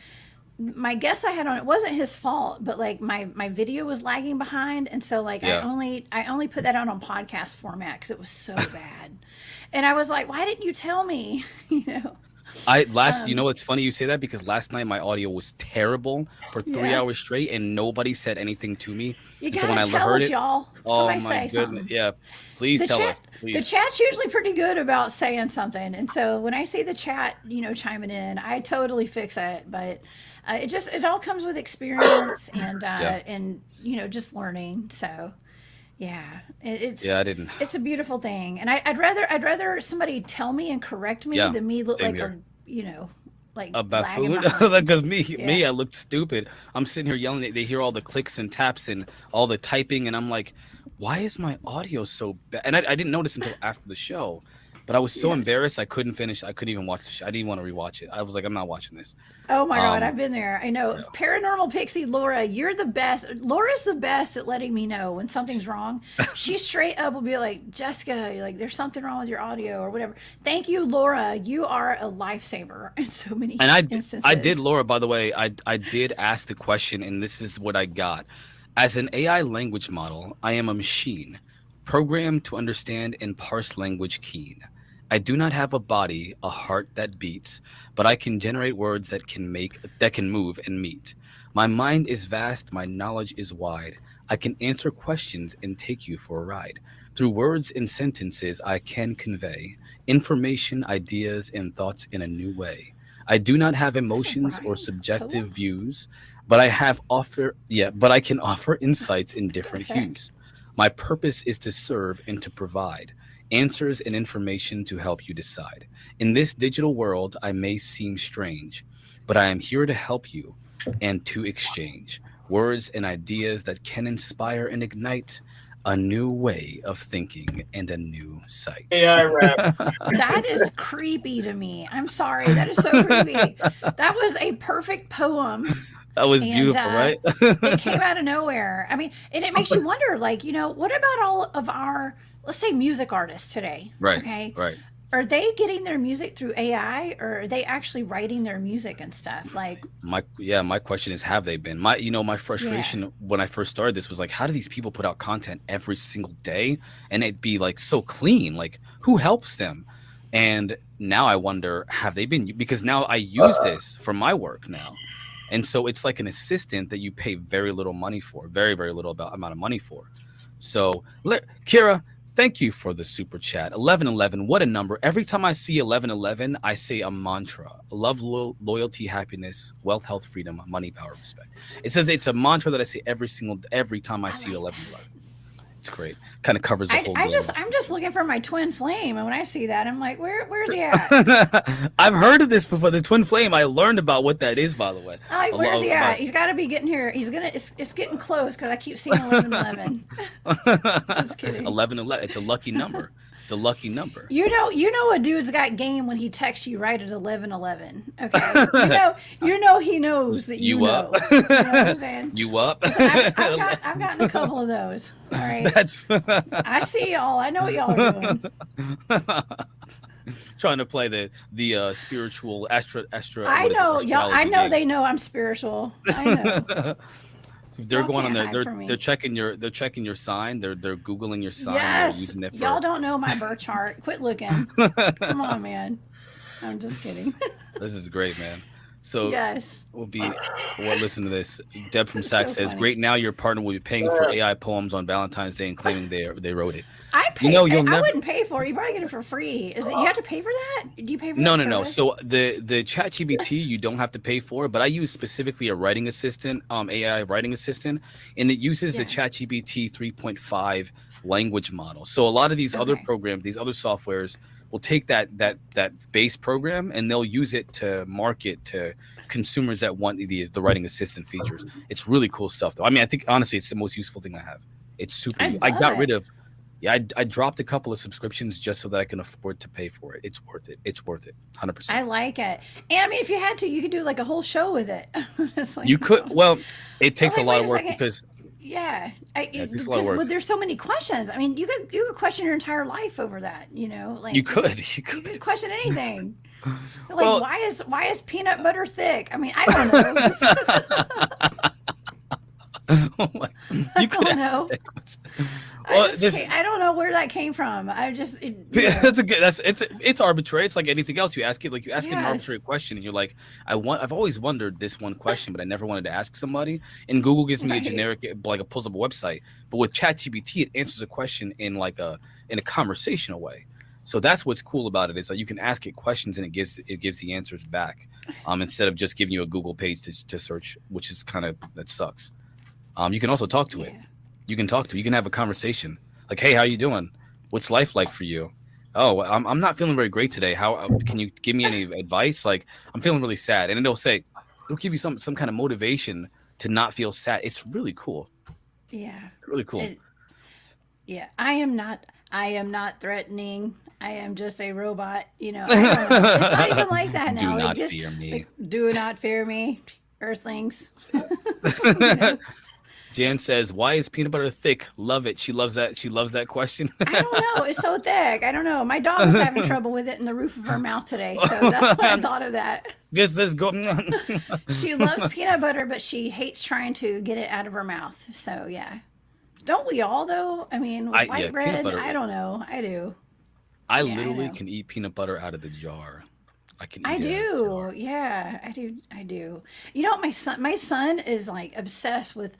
my guest I had on, it wasn't his fault, but like my video was lagging behind, and so like I only put that out on podcast format because it was so bad, and I was like, why didn't you tell me? You know. You know, it's funny you say that, because last night my audio was terrible for 3 hours straight, and nobody said anything to me. You gotta tell us, y'all. Somebody say something. Yeah, please tell us. Please. The chat's usually pretty good about saying something, and so when I see the chat, you know, chiming in, I totally fix it. But it all comes with experience and you know, just learning. So. Yeah, it's a beautiful thing, and I'd rather somebody tell me and correct me than me look like a, you know, like a buffoon. Because me, I looked stupid. I'm sitting here yelling. They hear all the clicks and taps and all the typing, and I'm like, why is my audio so bad? And I didn't notice until after the show. But I was so embarrassed, I couldn't finish. I couldn't even watch the show. I didn't want to rewatch it. I was like, I'm not watching this. Oh my God, I've been there. I know. Paranormal Pixie Laura, you're the best. Laura's the best at letting me know when something's wrong. She straight up will be like, Jessica, like there's something wrong with your audio or whatever. Thank you, Laura. You are a lifesaver in so many instances. I did, Laura, by the way, I did ask the question, and this is what I got. As an AI language model, I am a machine programmed to understand and parse language keen. I do not have a body, a heart that beats, but I can generate words that can move and meet. My mind is vast, my knowledge is wide. I can answer questions and take you for a ride. Through words and sentences, I can convey information, ideas, and thoughts in a new way. I do not have emotions or subjective views, but I can offer insights in different hues. My purpose is to serve and to provide answers and information to help you decide. In this digital world, I may seem strange, but I am here to help you and to exchange words and ideas that can inspire and ignite a new way of thinking and a new sight. AI rap. That is creepy to me. I'm sorry. That is so creepy. That was a perfect poem. That was beautiful, right? It came out of nowhere. I mean, and it makes you wonder, like, you know, what about all of our, let's say, music artists today? Right. Okay. Right. Are they getting their music through AI, or are they actually writing their music and stuff? Like, my question is, have they been? My frustration when I first started this was like, how do these people put out content every single day and it be like so clean? Like, who helps them? And now I wonder, have they been? Because now I use this for my work now. And so it's like an assistant that you pay very little money for, very, very little amount of money for. So, Kira, thank you for the super chat. 1111, what a number. Every time I see 1111, I say a mantra. Love, loyalty, happiness, wealth, health, freedom, money, power, respect. It's a mantra that I say every time I see 1111. It's great. Kind of covers the whole I'm just looking for my twin flame, and when I see that, I'm like, where's he at? I've heard of this before. The twin flame. I learned about what that is, by the way. Like, where's he at? He's got to be getting here. It's getting close because I keep seeing 1111. Just kidding. 1111. It's a lucky number. It's a lucky number. You know a dude's got game when he texts you right at 1111. Okay. You know he knows that you know. Up. You know what I'm saying? You up? I've gotten a couple of those. All right. I see y'all. I know what y'all are doing. Trying to play the spiritual astro. I know y'all. I know they know I'm spiritual. I know. They're going on there. They're checking your sign. They're googling your sign. Yes. They're using it for... Y'all don't know my birth chart. Quit looking. Come on, man. I'm just kidding. This is great, man. So yes, listen to this. Deb from Sac says, "Great. Now your partner will be paying for AI poems on Valentine's Day and claiming they wrote it." I wouldn't pay for it. You probably get it for free. You have to pay for that? Do you pay for that? No. So the ChatGPT you don't have to pay for, but I use specifically a writing assistant, AI writing assistant, and it uses the ChatGPT 3.5 language model. So a lot of these other programs, these other softwares will take that base program and they'll use it to market to consumers that want the writing assistant features. It's really cool stuff, though. I mean, I think honestly, it's the most useful thing I have. It's super. I got rid of. Yeah, I dropped a couple of subscriptions just so that I can afford to pay for it. It's worth it. It's worth it. 100%. I like it. And I mean, if you had to, you could do like a whole show with it. You could. Well, it takes a lot of work because Yeah, it's a lot of work. But there's so many questions. I mean, you could question your entire life over that. You know, like you could question anything. Like, well, why is peanut butter thick? I mean, I don't know. You could know. Well, I don't know where that came from. It's arbitrary. It's like anything else. You ask it an arbitrary question, and you're like, I've always wondered this one question, but I never wanted to ask somebody. And Google gives me a generic, like, pulls up a website. But with ChatGPT, it answers a question in a conversational way. So that's what's cool about it, is that you can ask it questions and it gives the answers back, instead of just giving you a Google page to search, which is that sucks. You can also talk to it. You can have a conversation. Like, hey, how you doing? What's life like for you? Oh, I'm not feeling very great today. How can you give me any advice? Like, I'm feeling really sad. And it'll give you some kind of motivation to not feel sad. It's really cool. Yeah. Really cool. I am not threatening. I am just a robot. You know, I don't know. It's not even like that now. Do not fear me. Like, do not fear me, Earthlings. Jan says, "Why is peanut butter thick? Love it." She loves that. She loves that question. I don't know. It's so thick. I don't know. My dog was having trouble with it in the roof of her mouth today, so that's why I thought of that. Guess let's go. She loves peanut butter, but she hates trying to get it out of her mouth. So yeah, don't we all though? I mean, with white bread, I don't know. I do. I literally can eat peanut butter out of the jar. I do. Yeah, I do. You know, my son is like obsessed with.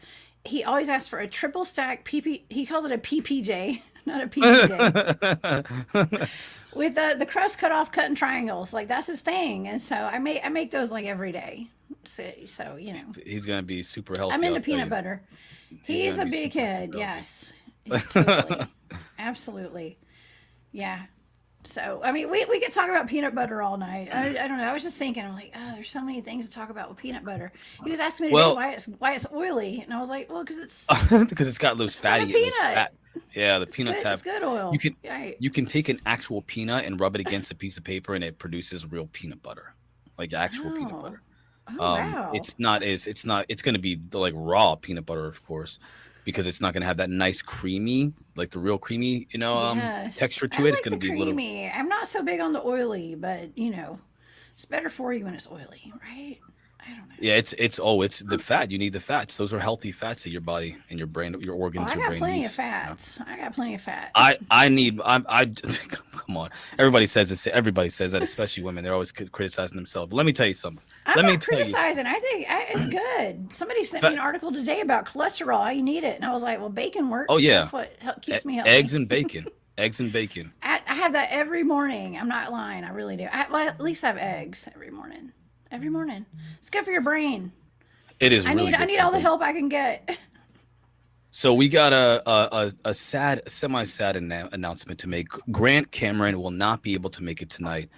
He always asks for a triple stack PP. He calls it a PPJ, not a PPJ. With the crust cut off, cut in triangles. Like, that's his thing. And so I make those like every day. So you know. He's gonna be super healthy. I'm into peanut butter. He's a big kid. Yes. Totally. Absolutely. Yeah. So, I mean, we could talk about peanut butter all night. I don't know. I was just thinking, I'm like, oh, there's so many things to talk about with peanut butter. He was asking me today why it's oily, and I was like, well, because it's got loose fatty. Loose fat. Yeah, the peanuts have. It's good oil. You can take an actual peanut and rub it against a piece of paper, and it produces real peanut butter, like actual peanut butter. Oh, wow. It's going to be like raw peanut butter, of course, because it's not going to have that nice creamy, like the real creamy, texture to it. It's going to be creamy. I'm not so big on the oily, but it's better for you when it's oily, right? I don't know. Yeah, it's the fat. You need the fats. Those are healthy fats that your body and your brain, your organs, your brain needs. I got plenty of fats. I got plenty of fat. I come on. Everybody says this. Everybody says that, especially women. They're always criticizing themselves. But let me tell you something. I'm not criticizing. I think it's good. Somebody sent me an article today about cholesterol. How you need it, and I was like, well, bacon works. Oh yeah, that's what keeps me healthy. Eggs and bacon. Eggs and bacon. I have that every morning. I'm not lying. I really do. I at least have eggs every morning. Every morning. It's good for your brain. It is. I need all the help I can get. So we got a semi-sad announcement to make. Grant Cameron will not be able to make it tonight.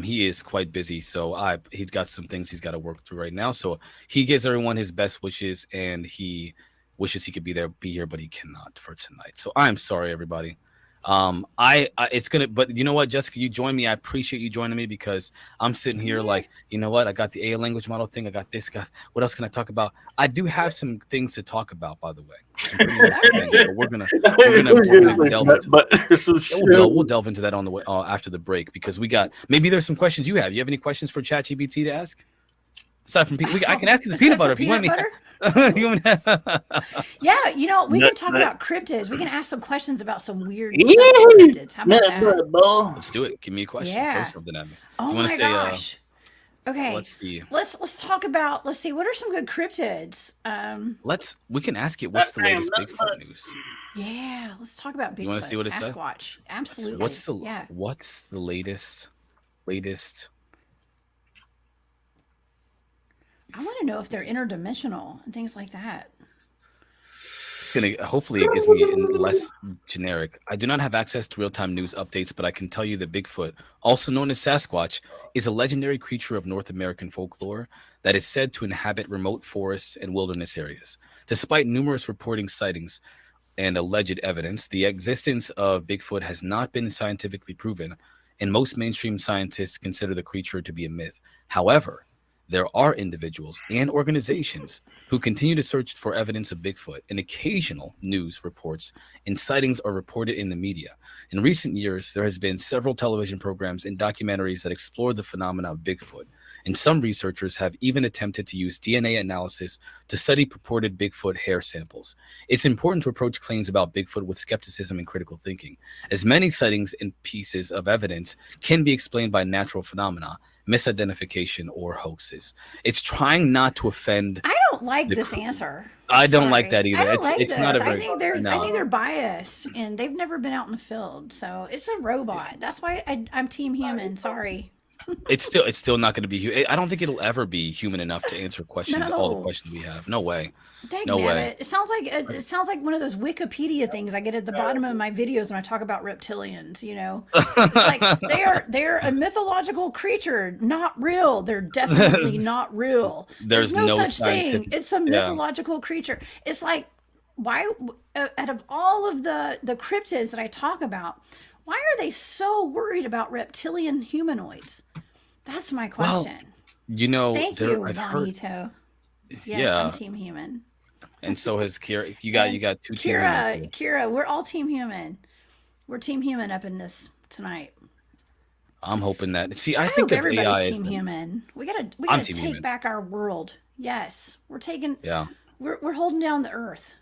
He is quite busy, so he's got some things he's got to work through right now. So he gives everyone his best wishes, and he wishes he could be here, but he cannot for tonight. So I'm sorry, everybody. But you know what, Jessica, you joined me. I appreciate you joining me, because I'm sitting here like, you know what, I got the AI language model thing. I got this, what else can I talk about? I do have some things to talk about, by the way. Some pretty interesting things. So we're gonna delve into we'll delve into that on the way after the break, because maybe there's some questions you have. You have any questions for ChatGPT to ask? Aside from I can ask you the peanut butter if you want me. Yeah, we can talk about cryptids. We can ask some questions about some weird stuff about cryptids. How about that? Let's do it. Give me a question. Yeah. Throw something at me. Oh my gosh. Okay. Let's see. Let's talk about. Let's see. What are some good cryptids? We can ask it. What's the latest Bigfoot news? Yeah. Let's talk about Bigfoot. You want to see what it says? Sasquatch. Absolutely. What's the latest? I want to know if they're interdimensional and things like that. Hopefully it gives me less generic. I do not have access to real-time news updates, but I can tell you that Bigfoot, also known as Sasquatch, is a legendary creature of North American folklore that is said to inhabit remote forests and wilderness areas. Despite numerous reporting sightings and alleged evidence, the existence of Bigfoot has not been scientifically proven, and most mainstream scientists consider the creature to be a myth. However, there are individuals and organizations who continue to search for evidence of Bigfoot, and occasional news reports and sightings are reported in the media. In recent years, there has been several television programs and documentaries that explore the phenomena of Bigfoot, and some researchers have even attempted to use DNA analysis to study purported Bigfoot hair samples. It's important to approach claims about Bigfoot with skepticism and critical thinking, as many sightings and pieces of evidence can be explained by natural phenomena, misidentification, or hoaxes. It's trying not to offend. I don't like this answer. I don't like that either. I don't like it's this. not a very, I think they're biased, and they've never been out in the field, so it's a robot. That's why I'm team human. Sorry. It's still not going to be. I don't think it'll ever be human enough to answer questions. No. All the questions we have. No way. Dang no way. It sounds like one of those Wikipedia things I get at the bottom of my videos when I talk about reptilians. You know, it's like they're a mythological creature, not real. They're definitely not real. There's no such thing. It's a mythological creature. It's like, why out of all of the cryptids that I talk about, why are they so worried about reptilian humanoids? That's my question. Well, thank you, Juanito. Yes, I'm team human. And so has Kira. You got two team human. Kira, we're all team human. We're team human up in this tonight. I'm hoping that. See, I think of everybody's AI team human. We gotta take back our world. Yes, we're taking. Yeah. We're holding down the earth.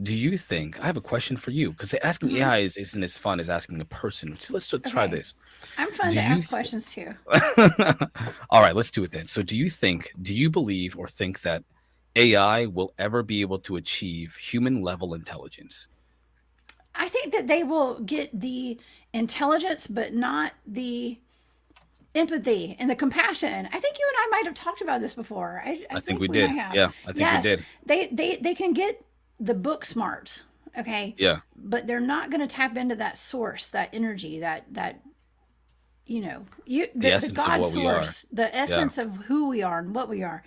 Do you think, I have a question for you, because asking AI isn't as fun as asking a person. So let's try this. I'm fun to ask questions too. All right, let's do it then. So do you believe or think that AI will ever be able to achieve human level intelligence? I think that they will get the intelligence, but not the empathy and the compassion. I think you and I might have talked about this before. I think we did. Yeah, I think we did. They can get the book smarts, okay? Yeah. But they're not going to tap into that source, that energy, that the God source, the essence of who we are and what we are.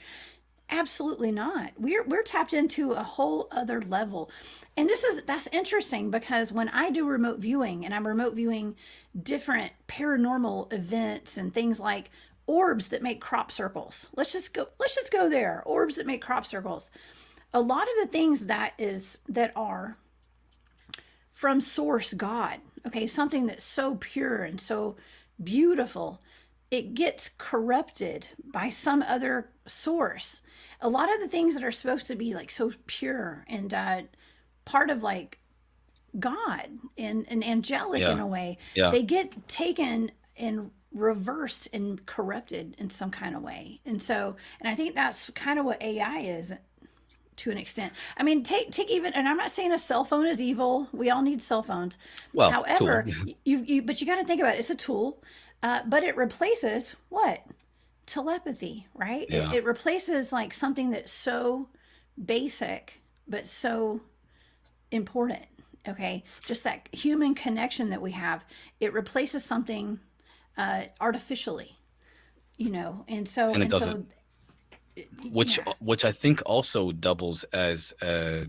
Absolutely not. We're tapped into a whole other level. And that's interesting, because when I do remote viewing, and I'm remote viewing different paranormal events and things like orbs that make crop circles. Let's just go there. Orbs that make crop circles. A lot of the things that are from source God, okay, something that's so pure and so beautiful, it gets corrupted by some other source. A lot of the things that are supposed to be like so pure and part of like God and angelic in a way, they get taken and reversed and corrupted in some kind of way. And I think that's kind of what AI is. To an extent. I mean, take even, and I'm not saying a cell phone is evil. We all need cell phones. Well, however, but you got to think about it. It's a tool, but it replaces what? Telepathy, right? Yeah. It replaces like something that's so basic, but so important. Okay. Just that human connection that we have, it replaces something artificially, and it doesn't. Which I think also doubles as a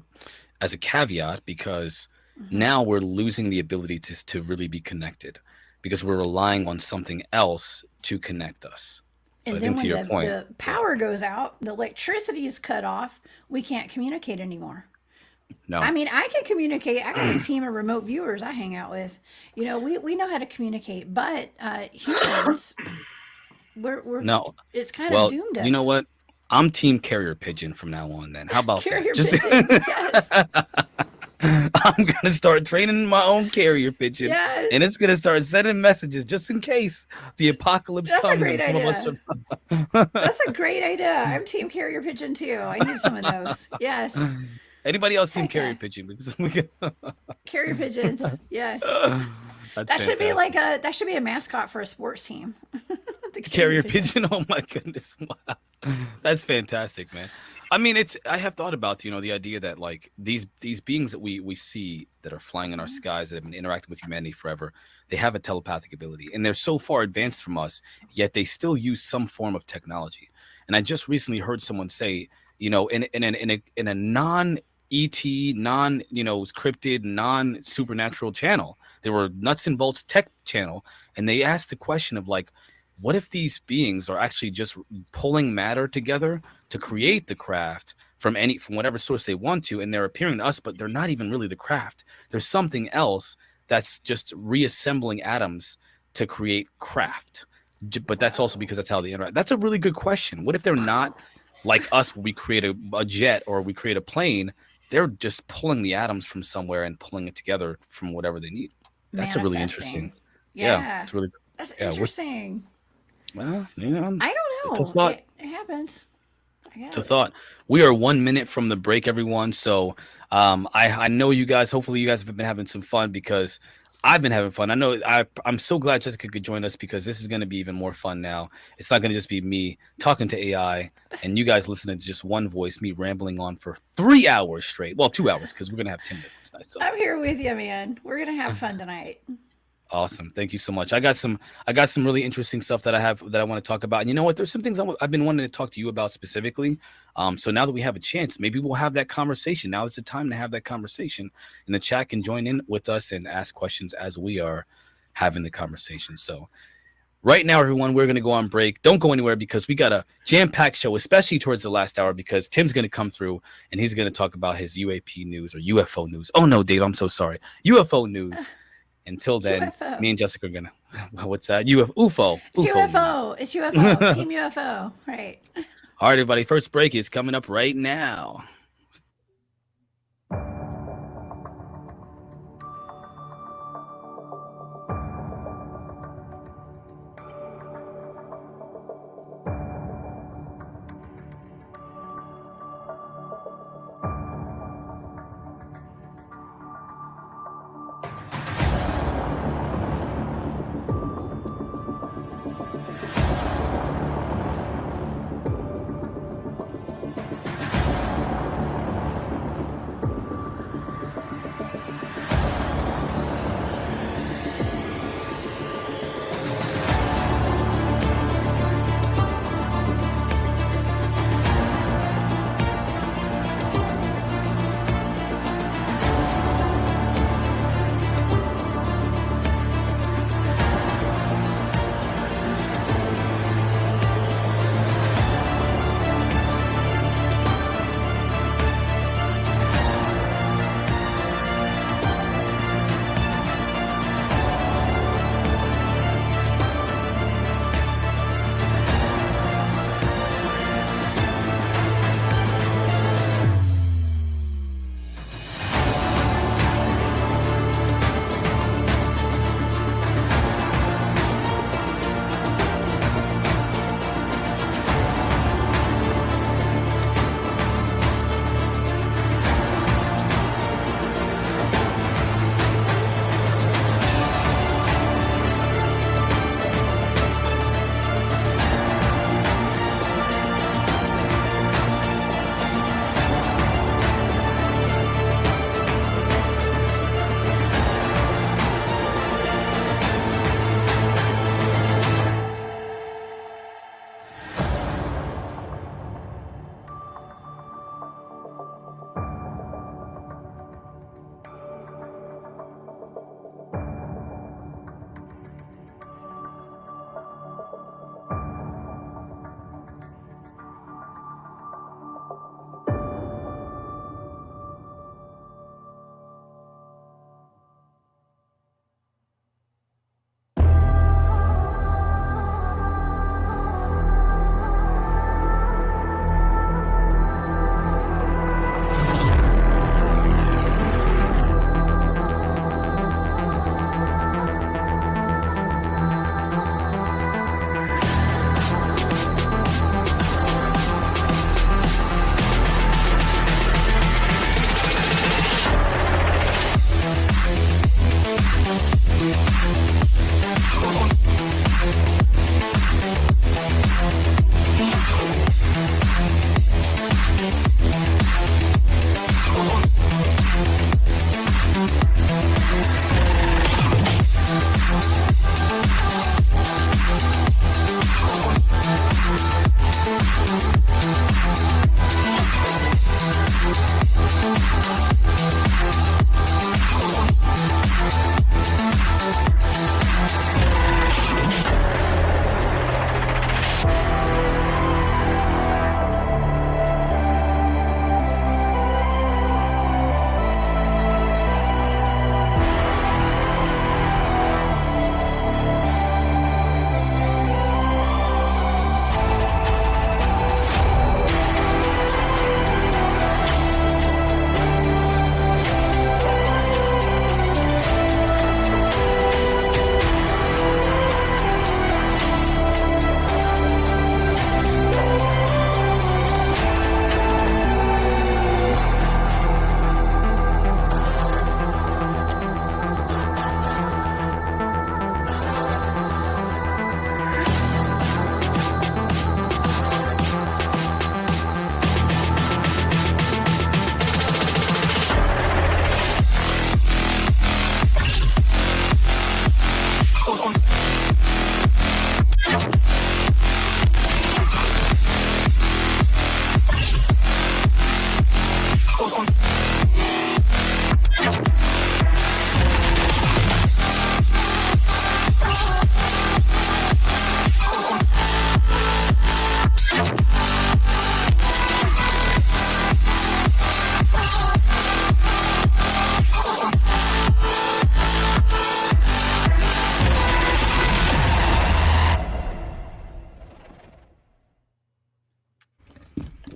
caveat, because now we're losing the ability to really be connected, because we're relying on something else to connect us. So and I then think when to your point, the power goes out, the electricity is cut off, we can't communicate anymore. No. I mean, I can communicate. I got a team of remote viewers I hang out with. We know how to communicate, but humans, it's kind of doomed us. You know what? I'm team carrier pigeon from now on then. How about carrier that? Pigeon, yes. I'm going to start training my own carrier pigeon. Yes. And it's going to start sending messages just in case the apocalypse That's comes. A great and idea. That's a great idea. I'm team carrier pigeon too. I need some of those. Yes. Anybody else team carrier pigeon? Because we can... Carrier pigeons. Yes. That should be that should be a mascot for a sports team. The carrier pigeon. Oh my goodness. Wow. That's fantastic, man. I mean, I have thought about, the idea that like these beings that we see that are flying in our skies, that have been interacting with humanity forever, they have a telepathic ability, and they're so far advanced from us, yet they still use some form of technology. And I just recently heard someone say, in a non-ET, scripted, non-supernatural channel, they were nuts and bolts tech channel, and they asked the question of like, what if these beings are actually just pulling matter together to create the craft from whatever source they want to, and they're appearing to us, but they're not even really the craft. There's something else that's just reassembling atoms to create craft. But that's also because that's how they interact. That's a really good question. What if they're not like us, where we create a jet or we create a plane? They're just pulling the atoms from somewhere and pulling it together from whatever they need. That's a really interesting. Yeah, it's really. That's interesting. Well, you know, I don't know. It's a thought. It happens. It's a thought. We are 1 minute from the break, everyone. So I know you guys, hopefully you guys have been having some fun, because I've been having fun. I know I'm so glad Jessica could join us, because this is going to be even more fun now. It's not going to just be me talking to AI and you guys listening to just one voice, me rambling on for 3 hours straight. Well, 2 hours, because we're going to have 10 minutes tonight. So. I'm here with you, man. We're going to have fun tonight. Awesome. Thank you so much. I got some really interesting stuff that I want to talk about. And you know what? There's some things I've been wanting to talk to you about specifically. So now that we have a chance, maybe we'll have that conversation. Now is the time to have that conversation, and the chat can join in with us and ask questions as we are having the conversation. So right now, everyone, we're going to go on break. Don't go anywhere, because we got a jam-packed show, especially towards the last hour, because Tim's going to come through and he's going to talk about his UAP news, or UFO news. Oh no, Dave, I'm so sorry. UFO news. Until then, UFO. Me and Jessica are gonna. What's that? UFO. It's UFO. It's UFO. Team UFO. Right. All right, everybody. First break is coming up right now.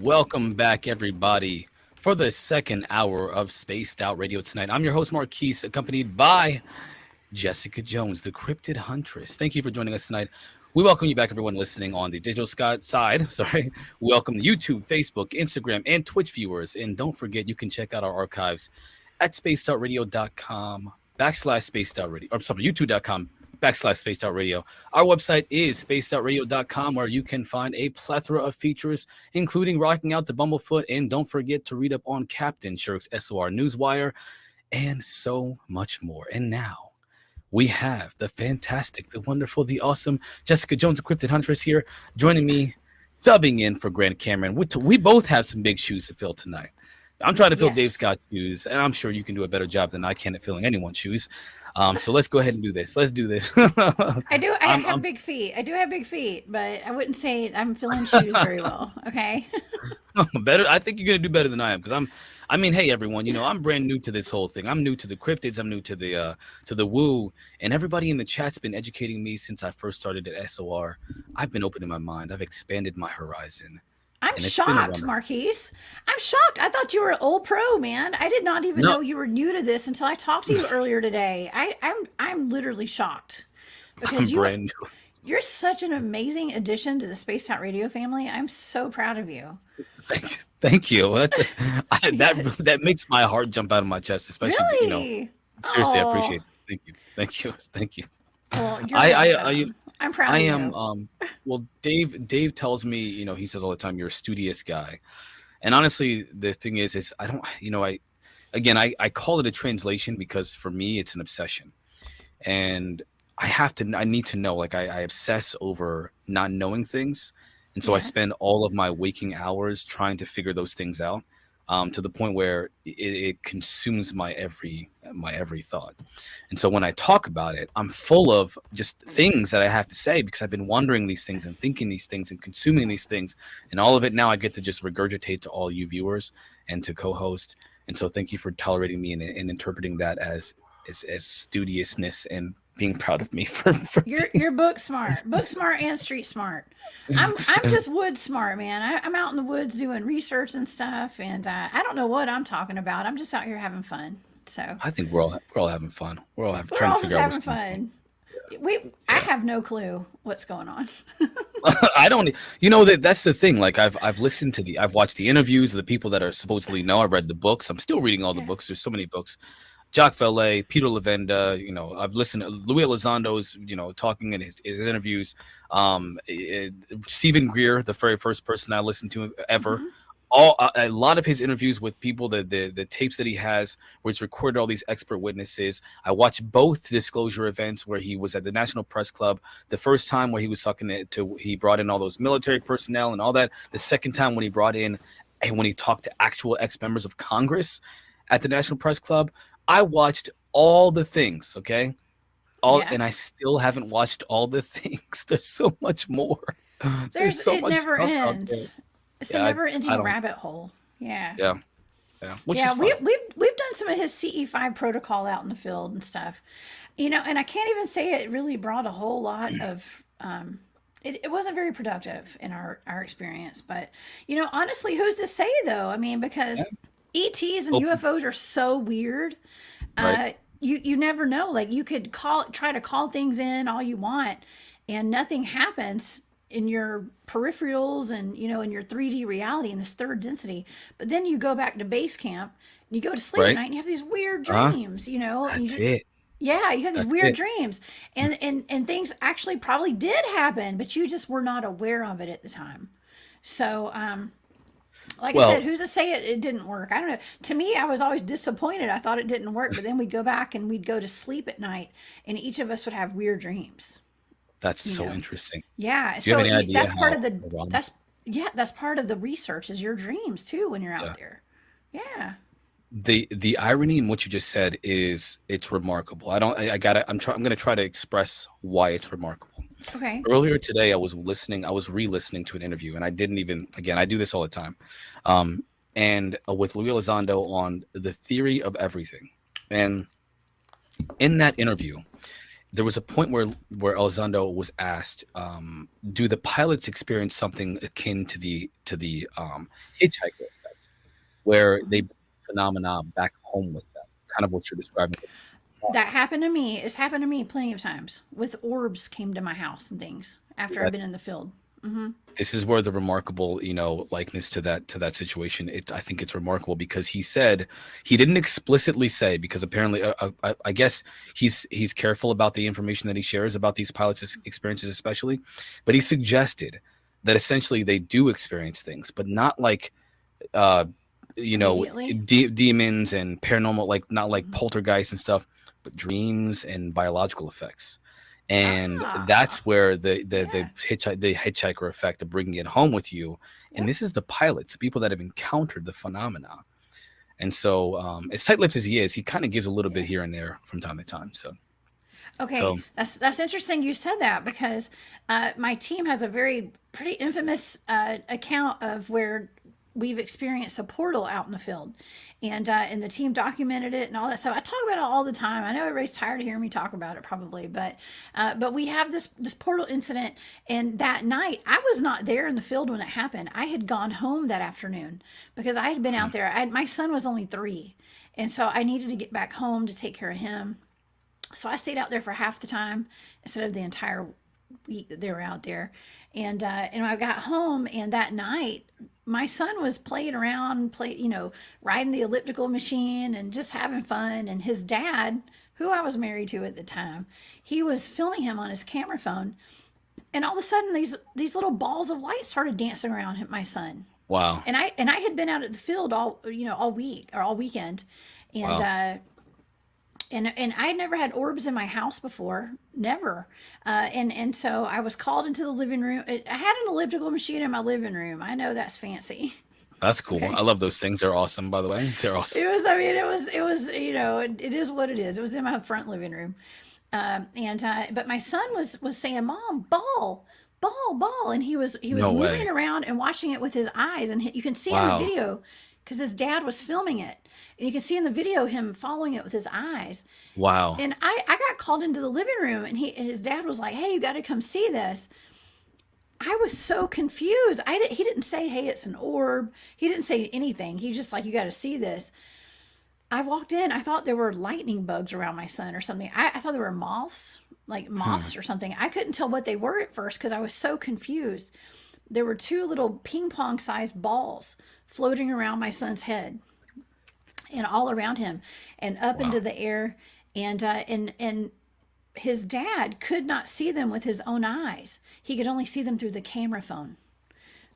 Welcome back, everybody, for the second hour of Spaced Out Radio tonight. I'm your host, Marquise, accompanied by Jessica Jones, the Cryptid Huntress. Thank you for joining us tonight. We welcome you back, everyone listening on the digital side. Sorry. We welcome YouTube, Facebook, Instagram, and Twitch viewers. And don't forget, you can check out our archives at spacedoutradio.com/spacedoutradio. Or sorry, youtube.com/spacedoutradio. Our website is spacedoutradio.com, where you can find a plethora of features, including rocking out to Bumblefoot. And don't forget to read up on Captain Shirk's SOR Newswire and so much more. And now, we have the fantastic, the wonderful, the awesome Jessica Jones, the Cryptid Huntress, here joining me, subbing in for Grant Cameron. We both have some big shoes to fill tonight. I'm trying to fill Dave Scott's shoes, and I'm sure you can do a better job than I can at filling anyone's shoes. So let's go ahead and do this. Let's do this. I have big feet. I do have big feet, but I wouldn't say I'm filling shoes very well. Okay. Better. I think you're gonna do better than I am, because I mean, hey everyone, you know, I'm brand new to this whole thing. I'm new to the cryptids. I'm new to the woo, and everybody in the chat's been educating me since I first started at SOR. I've been opening my mind. I've expanded my horizon. I'm shocked, Marquise. I'm shocked. I thought you were an old pro, man. I did not even know you were new to this until I talked to you earlier today. I'm literally shocked because brand new. You're such an amazing addition to the Spaced Out Radio family. I'm so proud of you. Thank you. That makes my heart jump out of my chest, especially really? You know. Seriously, I appreciate it. Thank you. Well, I'm proud. I am. Well, Dave tells me, you know, he says all the time, you're a studious guy, and honestly, the thing is I don't, you know, I call it a translation because for me it's an obsession, and I need to know. Like I obsess over not knowing things. And so I spend all of my waking hours trying to figure those things out, to the point where it consumes my every thought. And so when I talk about it, I'm full of just things that I have to say because I've been wondering these things and thinking these things and consuming these things. And all of it now I get to just regurgitate to all you viewers and to co-host. And so thank you for tolerating me and interpreting that as studiousness and being proud of me for you're book smart and street smart. I'm just wood smart, man. I'm out in the woods doing research and stuff, and I don't know what I'm talking about. I'm just out here having fun. So I think we're all having fun. We're all having fun. I have no clue what's going on. I don't. You know that's the thing. Like I've watched the interviews of the people that are supposedly know. I've read the books. I'm still reading all the books. There's so many books. Jacques Vallée, Peter Lavenda, you know, I've listened to Louis Elizondo's, you know, talking in his interviews. Stephen Greer, the very first person I listened to ever. Mm-hmm. A lot of his interviews with people, the tapes that he has, where he's recorded all these expert witnesses. I watched both disclosure events where he was at the National Press Club. The first time where he was he brought in all those military personnel and all that. The second time when he brought in and when he talked to actual ex-members of Congress at the National Press Club. I watched all the things, okay? And I still haven't watched all the things. There's so much more. There's so much never ends. It's a never-ending rabbit hole. Yeah. Which is fun. We've done some of his CE5 protocol out in the field and stuff, you know. And I can't even say it really brought a whole lot of. It wasn't very productive in our experience, but you know, honestly, who's to say though? I mean, because ETs and UFOs are so weird. Right. You never know. Like you could try to call things in all you want, and nothing happens in your peripherals and you know in your 3D reality in this third density. But then you go back to base camp and you go to sleep at night and you have these weird dreams. You know, that's it. Yeah, you have these weird dreams, and things actually probably did happen, but you just were not aware of it at the time. So, I said, who's to say it didn't work? I don't know. To me, I was always disappointed. I thought it didn't work, but then we'd go back and we'd go to sleep at night, and each of us would have weird dreams. That's so interesting. Yeah, Do you have any idea that's part of that's part of the research is your dreams too when you're out there. Yeah. The irony in what you just said is it's remarkable. I'm going to try to express why it's remarkable. Okay. Earlier today, I was re-listening to an interview, and I didn't even, again, I do this all the time. And with Louis Elizondo on the theory of everything. And in that interview, there was a point where Elizondo was asked, do the pilots experience something akin to the hitchhiker effect, where they bring phenomena back home with them, kind of what you're describing? That happened to me. It's happened to me plenty of times. With orbs came to my house and things after I've been in the field. This is where the remarkable, likeness to that situation. I think it's remarkable because he said, he didn't explicitly say, because apparently, I guess he's careful about the information that he shares about these pilots' experiences, especially. But he suggested that essentially they do experience things, but not like, demons and paranormal, like not like poltergeists and stuff, but dreams and biological effects. And that's where the hitchhiker effect of bringing it home with you. And this is the pilots, people that have encountered the phenomena. And so as tight-lipped as he is, he kind of gives a little bit here and there from time to time. So that's interesting you said that, because my team has a pretty infamous account of where we've experienced a portal out in the field, and the team documented it and all that stuff. I talk about it all the time. I know everybody's tired of hearing me talk about it probably, but we have this portal incident, and that night I was not there in the field when it happened. I had gone home that afternoon because I had been out there. My son was only 3, and so I needed to get back home to take care of him. So I stayed out there for half the time instead of the entire week that they were out there. And I got home, and that night my son was playing around, riding the elliptical machine and just having fun. And his dad, who I was married to at the time, he was filming him on his camera phone. And all of a sudden, these little balls of light started dancing around my son. Wow. And I had been out at the field all week or all weekend, and wow. And I had never had orbs in my house before, never. And so I was called into the living room. I had an elliptical machine in my living room. I know that's fancy. That's cool. Okay. I love those things. They're awesome, by the way. They're awesome. It was, it is what it is. It was in my front living room. But my son was saying, "Mom, ball." And he was moving around and watching it with his eyes. And you can see in the video, because his dad was filming it. And you can see in the video him following it with his eyes. Wow. And I got called into the living room, and his dad was like, "Hey, you got to come see this." I was so confused. He didn't say, "Hey, it's an orb." He didn't say anything. He just like, "You got to see this." I walked in. I thought there were lightning bugs around my son or something. I thought there were moths, like moths or something. I couldn't tell what they were at first because I was so confused. There were 2 little ping pong sized balls floating around my son's head and all around him and up into the air. And his dad could not see them with his own eyes. He could only see them through the camera phone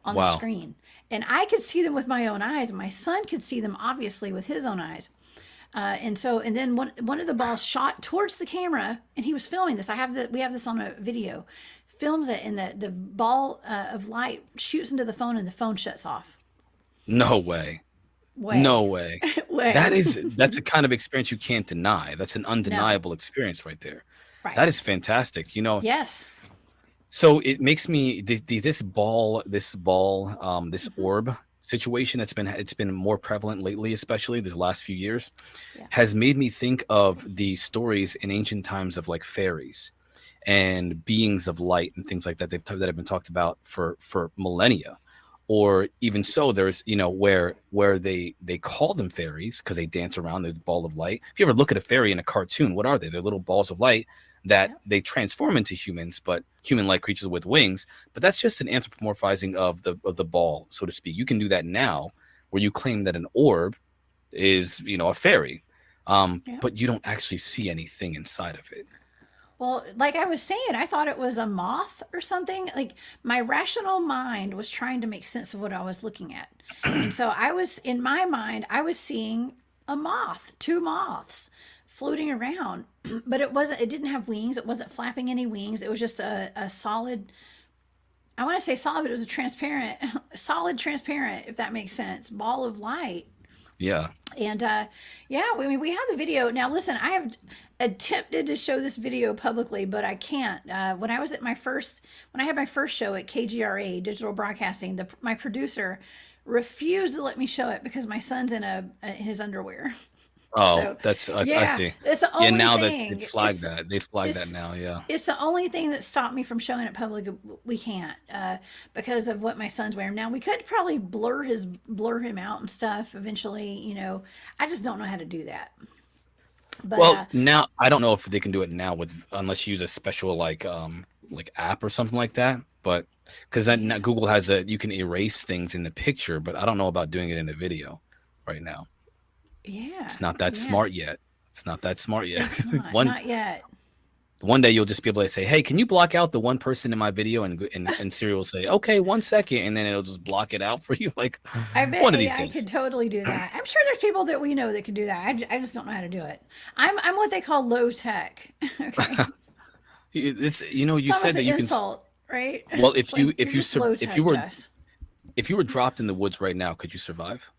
on the screen. And I could see them with my own eyes. And my son could see them obviously with his own eyes. And then one of the balls shot towards the camera, and he was filming this. We have this on a video. Films it, and the ball of light shoots into the phone, and the phone shuts off. No way. No way. That's a kind of experience you can't deny. That's an undeniable experience right there. Right. That is fantastic. Yes. So it makes me this orb situation it's been more prevalent lately, especially the last few years, has made me think of the stories in ancient times of like fairies and beings of light and things like that that have been talked about for millennia. Or even so, there's where they call them fairies because they dance around the ball of light. If you ever look at a fairy in a cartoon, what are they? They're little balls of light that they transform into humans, but human-like creatures with wings. But that's just an anthropomorphizing of the ball, so to speak. You can do that now, where you claim that an orb is a fairy, but you don't actually see anything inside of it. Well, like I was saying, I thought it was a moth or something. Like my rational mind was trying to make sense of what I was looking at. And so in my mind, I was seeing a moth, 2 moths floating around, but it didn't have wings. It wasn't flapping any wings. It was just a solid, I want to say solid, but it was a solid transparent, if that makes sense, ball of light. Yeah. And we have the video. Now listen, I have attempted to show this video publicly, but I can't. When I had my first show at KGRA Digital Broadcasting, my producer refused to let me show it because my son's in his underwear. Oh, So, that's I yeah, see. it's the only Now thing. that they flag It's- that, they flag it's- that now. Yeah. It's the only thing that stopped me from showing it public. We can't because of what my son's wearing. Now we could probably blur him out and stuff eventually. You know, I just don't know how to do that. But, Well, now I don't know if they can do it now unless you use a special like app or something like that. But because then Google has you can erase things in the picture, but I don't know about doing it in the video right now. yeah, It's not that smart yet. It's not that smart yet. It's not, not yet. One day you'll just be able to say, "Hey, can you block out the one person in my video?" And Siri will say, "Okay, 1 second," and then it'll just block it out for you. Like I bet one of these I days. could totally do that. I'm sure there's people that we know that can do that. I just don't know how to do it. I'm what they call low tech. Okay. It's you It's said almost that an you can. insult, right? Well, if It's you like, if you're you just sur- low if tech, you were Jess. if you were dropped in the woods right now, could you survive?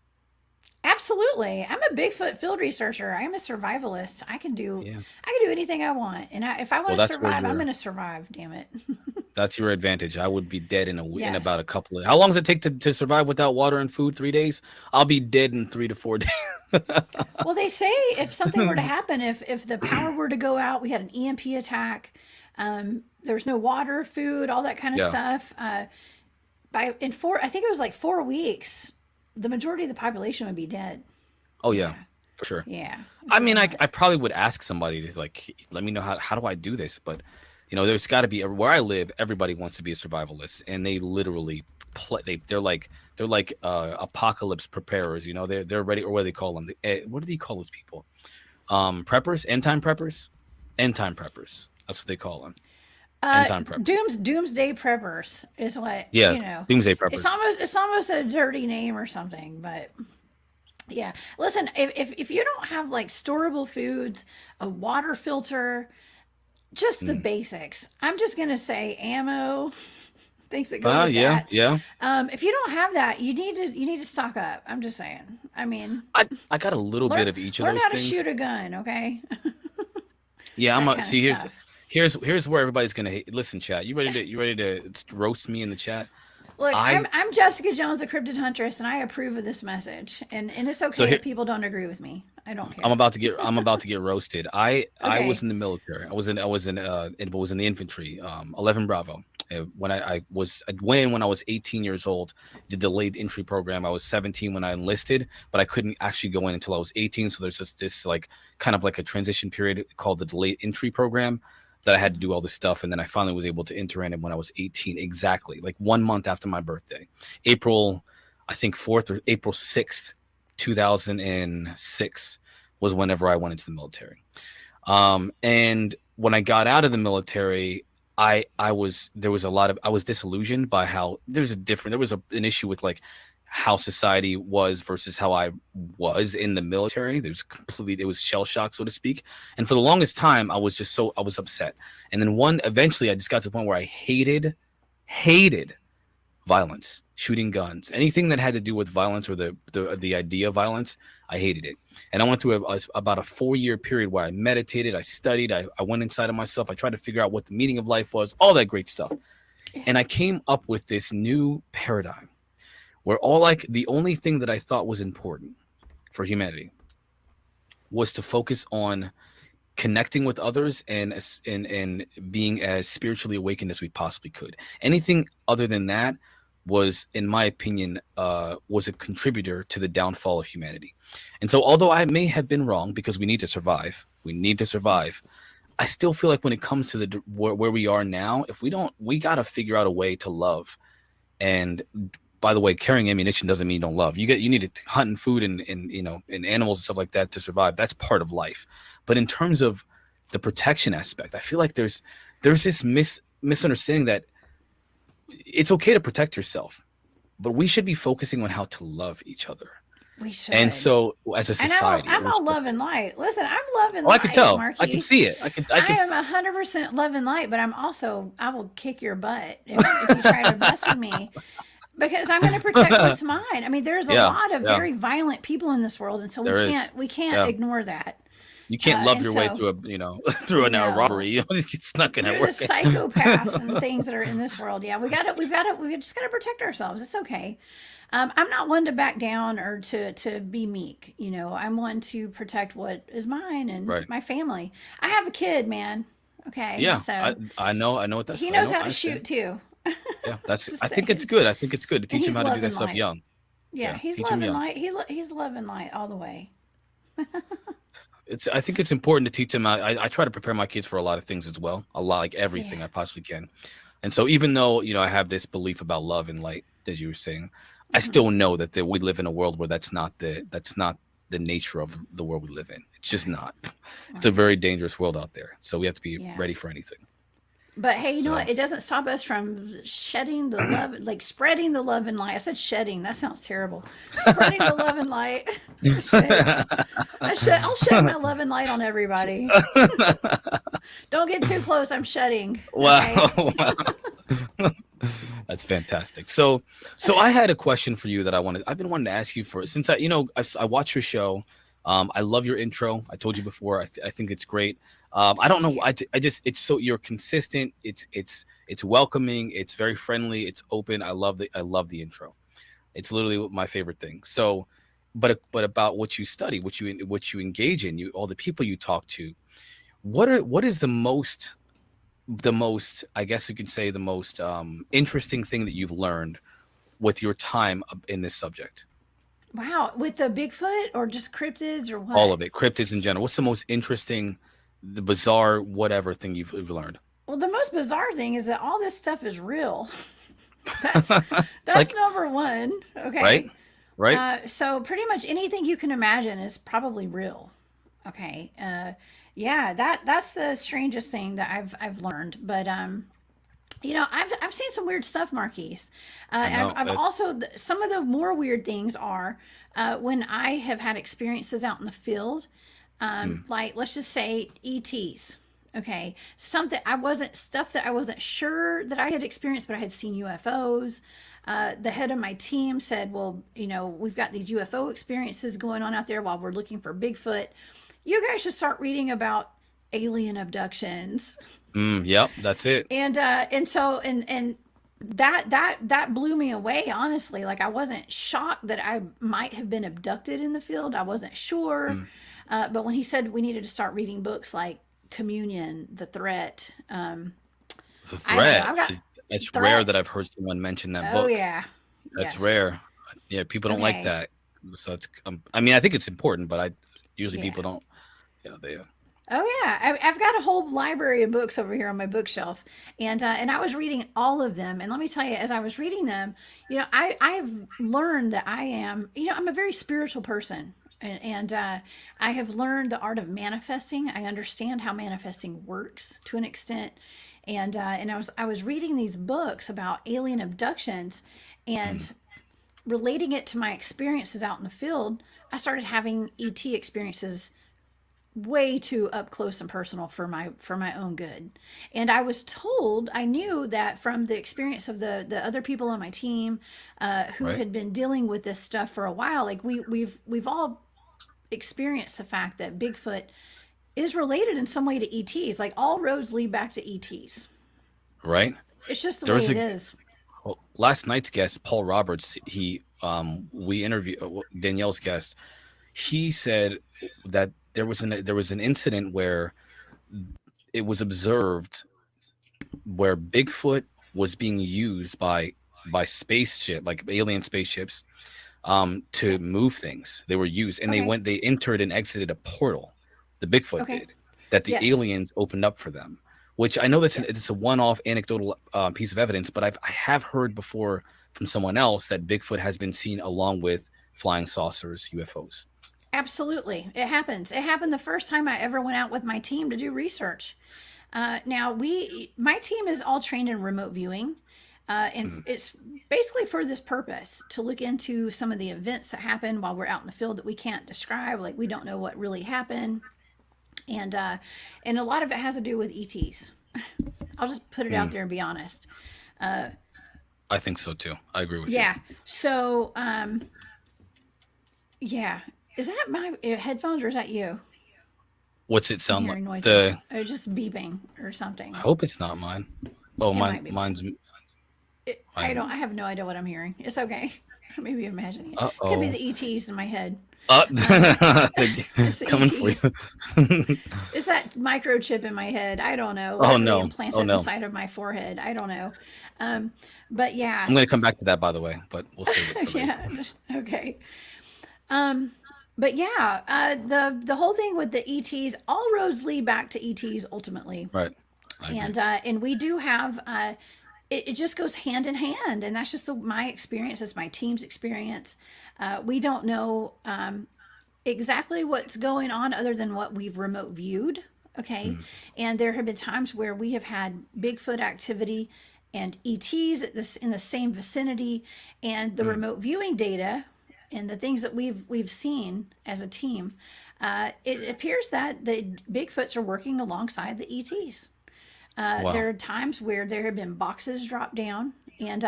Absolutely. I'm a Bigfoot field researcher. I'm a survivalist. I can do anything I want. And if I want to that's where survive, I'm you're- going to survive, damn it. That's your advantage. I would be dead in Yes. about a couple of. How long does it take to survive without water and food? 3 days. I'll be dead in 3 to 4 days. Well, they say if something were to happen, if the power were to go out, we had an EMP attack, there's no water, food, all that kind of Yeah. stuff. I think it was like 4 weeks, the majority of the population would be dead. Oh yeah, for sure. Yeah. I mean, I probably would ask somebody to like let me know how do I do this, but there's got to be where I live. Everybody wants to be a survivalist, and they literally they're like apocalypse preparers. They're ready, or what do they call them? What do you call those people? Preppers, end time preppers. That's what they call them. End time preppers. Doomsday preppers is what. Yeah, doomsday preppers. It's almost a dirty name or something, but. Yeah. Listen, if you don't have like storable foods, a water filter, just the basics. I'm just gonna say ammo, things that go with that. Yeah. If you don't have that, you need to stock up. I'm just saying. I mean, I got a little bit of each of those things. Learn how to things. shoot a gun, okay? Yeah, That kind of stuff. here's where everybody's gonna hate. Listen, chat. You ready to roast me in the chat? Look, I'm Jessica Jones, the Cryptid Huntress, and I approve of this message. And it's okay if people don't agree with me. I don't care. I'm about to get roasted. I was in the military. I was in the infantry. 11 Bravo. When I went when I was 18 years old. The delayed entry program. I was 17 when I enlisted, but I couldn't actually go in until I was 18. So there's this like kind of like a transition period called the delayed entry program that I had to do all this stuff, and then I finally was able to enter in it when I was 18, exactly like 1 month after my birthday, April, I think 4th or April 6th, 2006 was whenever I went into the military. And when I got out of the military, I was disillusioned by how there was an issue with like how society was versus how I was in the military. It was shell shock, so to speak. And for the longest time, I was upset. And then eventually I just got to the point where I hated violence, shooting guns, anything that had to do with violence or the idea of violence. I hated it. And I went through about a 4-year period where I meditated, I studied, I went inside of myself. I tried to figure out what the meaning of life was, all that great stuff. And I came up with this new paradigm where the only thing that I thought was important for humanity was to focus on connecting with others and being as spiritually awakened as we possibly could. Anything other than that was, in my opinion, was a contributor to the downfall of humanity. And so although I may have been wrong, because we need to survive, I still feel like when it comes to where we are now, we got to figure out a way to love. And by the way, carrying ammunition doesn't mean you don't love. You need to hunt and food and animals and stuff like that to survive. That's part of life. But in terms of the protection aspect, I feel like there's this misunderstanding that it's okay to protect yourself, but we should be focusing on how to love each other. We should. And so, as a society, I'm all love and light. Listen, I'm love and light. I can tell. Marquis. I can see it. I am 100% love and light, but I will kick your butt if you try to mess with me. Because I'm going to protect what's mine. I mean, there's a lot of very violent people in this world, and so we can't ignore that. You can't love your way through through an robbery. It's not going to work. The psychopaths and things that are in this world. Yeah, we just got to protect ourselves. It's okay. I'm not one to back down or to be meek. I'm one to protect what is mine and my family. I have a kid, man. Okay. Yeah. So I know what that's. He knows how to shoot too. Yeah, I think it's good. I think it's good to teach him how to do that stuff young. Yeah, he's loving light. He's loving light all the way. I think it's important to teach them. I try to prepare my kids for a lot of things as well. A lot, like everything I possibly can. And so even though, I have this belief about love and light, as you were saying, I still know that we live in a world where that's not the nature of the world we live in. It's just not. It's a very dangerous world out there. So we have to be ready for anything. But hey, you know what? It doesn't stop us from shedding the love, like spreading the love and light. I said shedding. That sounds terrible. Spreading the love and light. I'll shed my love and light on everybody. Don't get too close. I'm shedding. Wow. Wow. That's fantastic. So I had a question for you that I've been wanting to ask you since I watch your show. I love your intro. I told you before. I think it's great. I don't know. I just you're consistent. It's welcoming. It's very friendly. It's open. I love the intro. It's literally my favorite thing. So, but about what you study, what you engage in, all the people you talk to, what is the most I guess you could say the most interesting thing that you've learned with your time in this subject? Wow, with the Bigfoot or just cryptids or what? All of it, cryptids in general. What's the most interesting, the bizarre, whatever thing you've learned? Well, the most bizarre thing is that all this stuff is real. That's number one. Okay. Right. So pretty much anything you can imagine is probably real. Okay. Yeah, that's the strangest thing that I've learned. But I've seen some weird stuff, Marquise. I've also some of the more weird things are when I have had experiences out in the field, like let's just say ETs. Okay, stuff that I wasn't sure that I had experienced, but I had seen UFOs. The head of my team said, "Well, we've got these UFO experiences going on out there while we're looking for Bigfoot. You guys should start reading about alien abductions." Yep, that's it. And so that blew me away, honestly. Like, I wasn't shocked that I might have been abducted in the field. I wasn't sure. But when he said we needed to start reading books like Communion, The Threat. The Threat. It's rare that I've heard someone mention that book. Oh yeah. That's rare. Yeah, people don't like that. So it's I think it's important, but usually people don't. Yeah, they. Oh yeah, I've got a whole library of books over here on my bookshelf, and I was reading all of them. And let me tell you, as I was reading them, I've learned that I am, I'm a very spiritual person, and I have learned the art of manifesting. I understand how manifesting works to an extent, and I was reading these books about alien abductions, and relating it to my experiences out in the field. I started having ET experiences way too up close and personal for my own good. And I was told, I knew that from the experience of the other people on my team who had been dealing with this stuff for a while, like we've all experienced the fact that Bigfoot is related in some way to ETs. Like, all roads lead back to ETs. Right. It's just the way it is. Well, last night's guest, Paul Roberts, we interviewed Danielle's guest. He said that there was an incident where it was observed where Bigfoot was being used by spaceship, like alien spaceships, to move things. They were used, and they entered and exited a portal. The Bigfoot did that. The aliens opened up for them, which I know it's a one-off anecdotal piece of evidence, but I have heard before from someone else that Bigfoot has been seen along with flying saucers, UFOs. Absolutely. It happens. It happened the first time I ever went out with my team to do research. Now, my team is all trained in remote viewing, and it's basically for this purpose, to look into some of the events that happen while we're out in the field that we can't describe, like we don't know what really happened. And a lot of it has to do with ETs. I'll just put it out there and be honest. I think so too. I agree with you. Yeah. So, yeah. Is that my headphones or is that you? What's it sound hearing like? Noises. Or just beeping or something. I hope it's not mine. Oh, mine's. I have no idea what I'm hearing. It's okay. I may be imagining it. Uh-oh. Could be the ETs in my head. It's coming for you. It's that microchip in my head. I don't know. Oh no! Implanted inside of my forehead. I don't know. But yeah. I'm gonna come back to that, by the way. But we'll see. Yeah. Okay. But yeah, the whole thing with the ETs, all roads lead back to ETs ultimately. Right. And we do have it just goes hand in hand, and that's just my experience. It's my team's experience. We don't know exactly what's going on other than what we've remote viewed. Okay. And there have been times where we have had Bigfoot activity and ETs in the same vicinity, and the remote viewing data and the things that we've seen as a team, it appears that the Bigfoots are working alongside the ETs. Wow. There are times where there have been boxes dropped down, and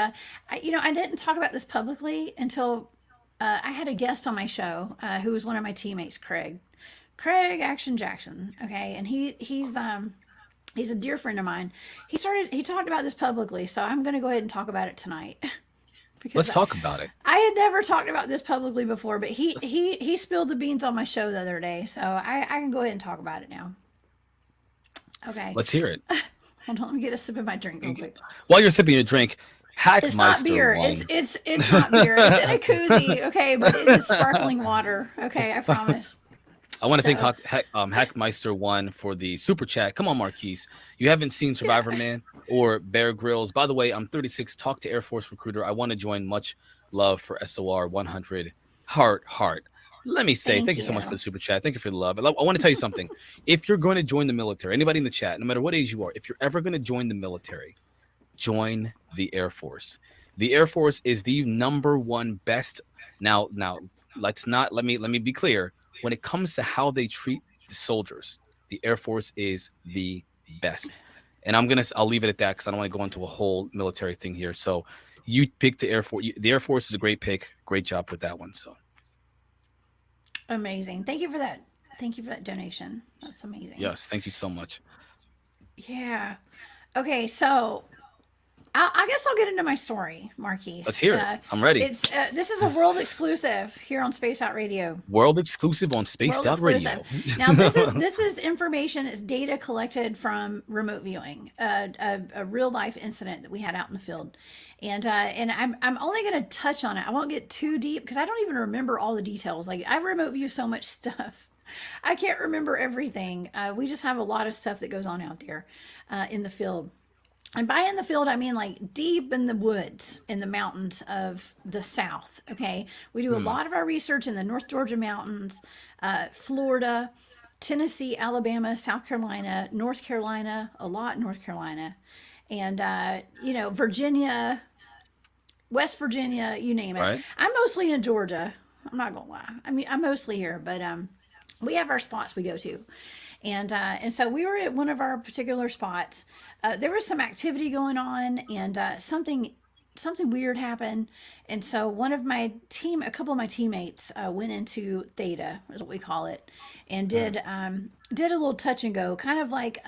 I didn't talk about this publicly until I had a guest on my show who was one of my teammates, Craig Action Jackson. Okay, and he's a dear friend of mine. He talked about this publicly, so I'm going to go ahead and talk about it tonight. Let's talk about it. I had never talked about this publicly before, but he spilled the beans on my show the other day, so I can go ahead and talk about it now. Okay. Let's hear it. Hold on, let me get a sip of my drink real quick. While you're sipping your drink, It's not beer. It's not beer. It's in a koozie, okay, but it is sparkling water. Okay, I promise. I want to thank Hackmeister1 for the super chat. Come on, Marquise. You haven't seen Survivor Man or Bear Grylls. By the way, I'm 36. Talk to Air Force recruiter. I want to join. Much love for SOR 100. Heart. Let me say thank you so much for the super chat. Thank you for the love. I want to tell you something. If you're going to join the military, anybody in the chat, no matter what age you are, if you're ever going to join the military, join the Air Force. The Air Force is the #1 best. Now, let me be clear. When it comes to how they treat the soldiers, the Air Force is the best. And I'll leave it at that because I don't want to go into a whole military thing here. So you picked the Air Force. The Air Force is a great pick. Great job with that one. So amazing. Thank you for that. Thank you for that donation. That's amazing. Yes, thank you so much. Yeah. Okay, so I guess I'll get into my story, Marquise. Let's hear it. I'm ready. This is a world exclusive here on Space Out Radio. World exclusive on Spaced Out Radio. Now this is information. It's data collected from remote viewing, a real life incident that we had out in the field, and I'm only going to touch on it. I won't get too deep because I don't even remember all the details. Like I remote view so much stuff, I can't remember everything. We just have a lot of stuff that goes on out there in the field. And by in the field, I mean like deep in the woods, in the mountains of the South, okay? We do a lot of our research in the North Georgia mountains, Florida, Tennessee, Alabama, South Carolina, North Carolina, a lot North Carolina, and, Virginia, West Virginia, you name it. Right. I'm mostly in Georgia. I'm not going to lie. I mean, I'm mostly here, but we have our spots we go to. And so we were at one of our particular spots. There was some activity going on, and something weird happened. And so a couple of my teammates went into Theta, is what we call it, and did a little touch and go, kind of like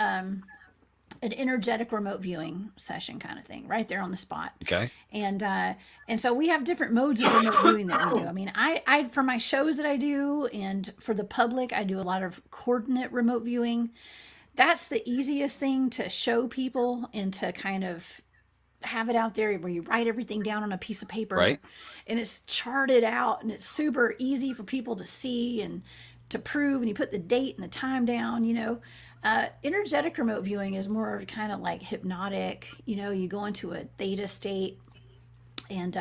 an energetic remote viewing session kind of thing, right there on the spot. Okay. And so we have different modes of remote viewing that we do. I mean, I for my shows that I do, and for the public, I do a lot of coordinate remote viewing. That's the easiest thing to show people and to kind of have it out there where you write everything down on a piece of paper, right? And it's charted out, and it's super easy for people to see and to prove, and you put the date and the time down, energetic remote viewing is more kind of like hypnotic. You go into a theta state, and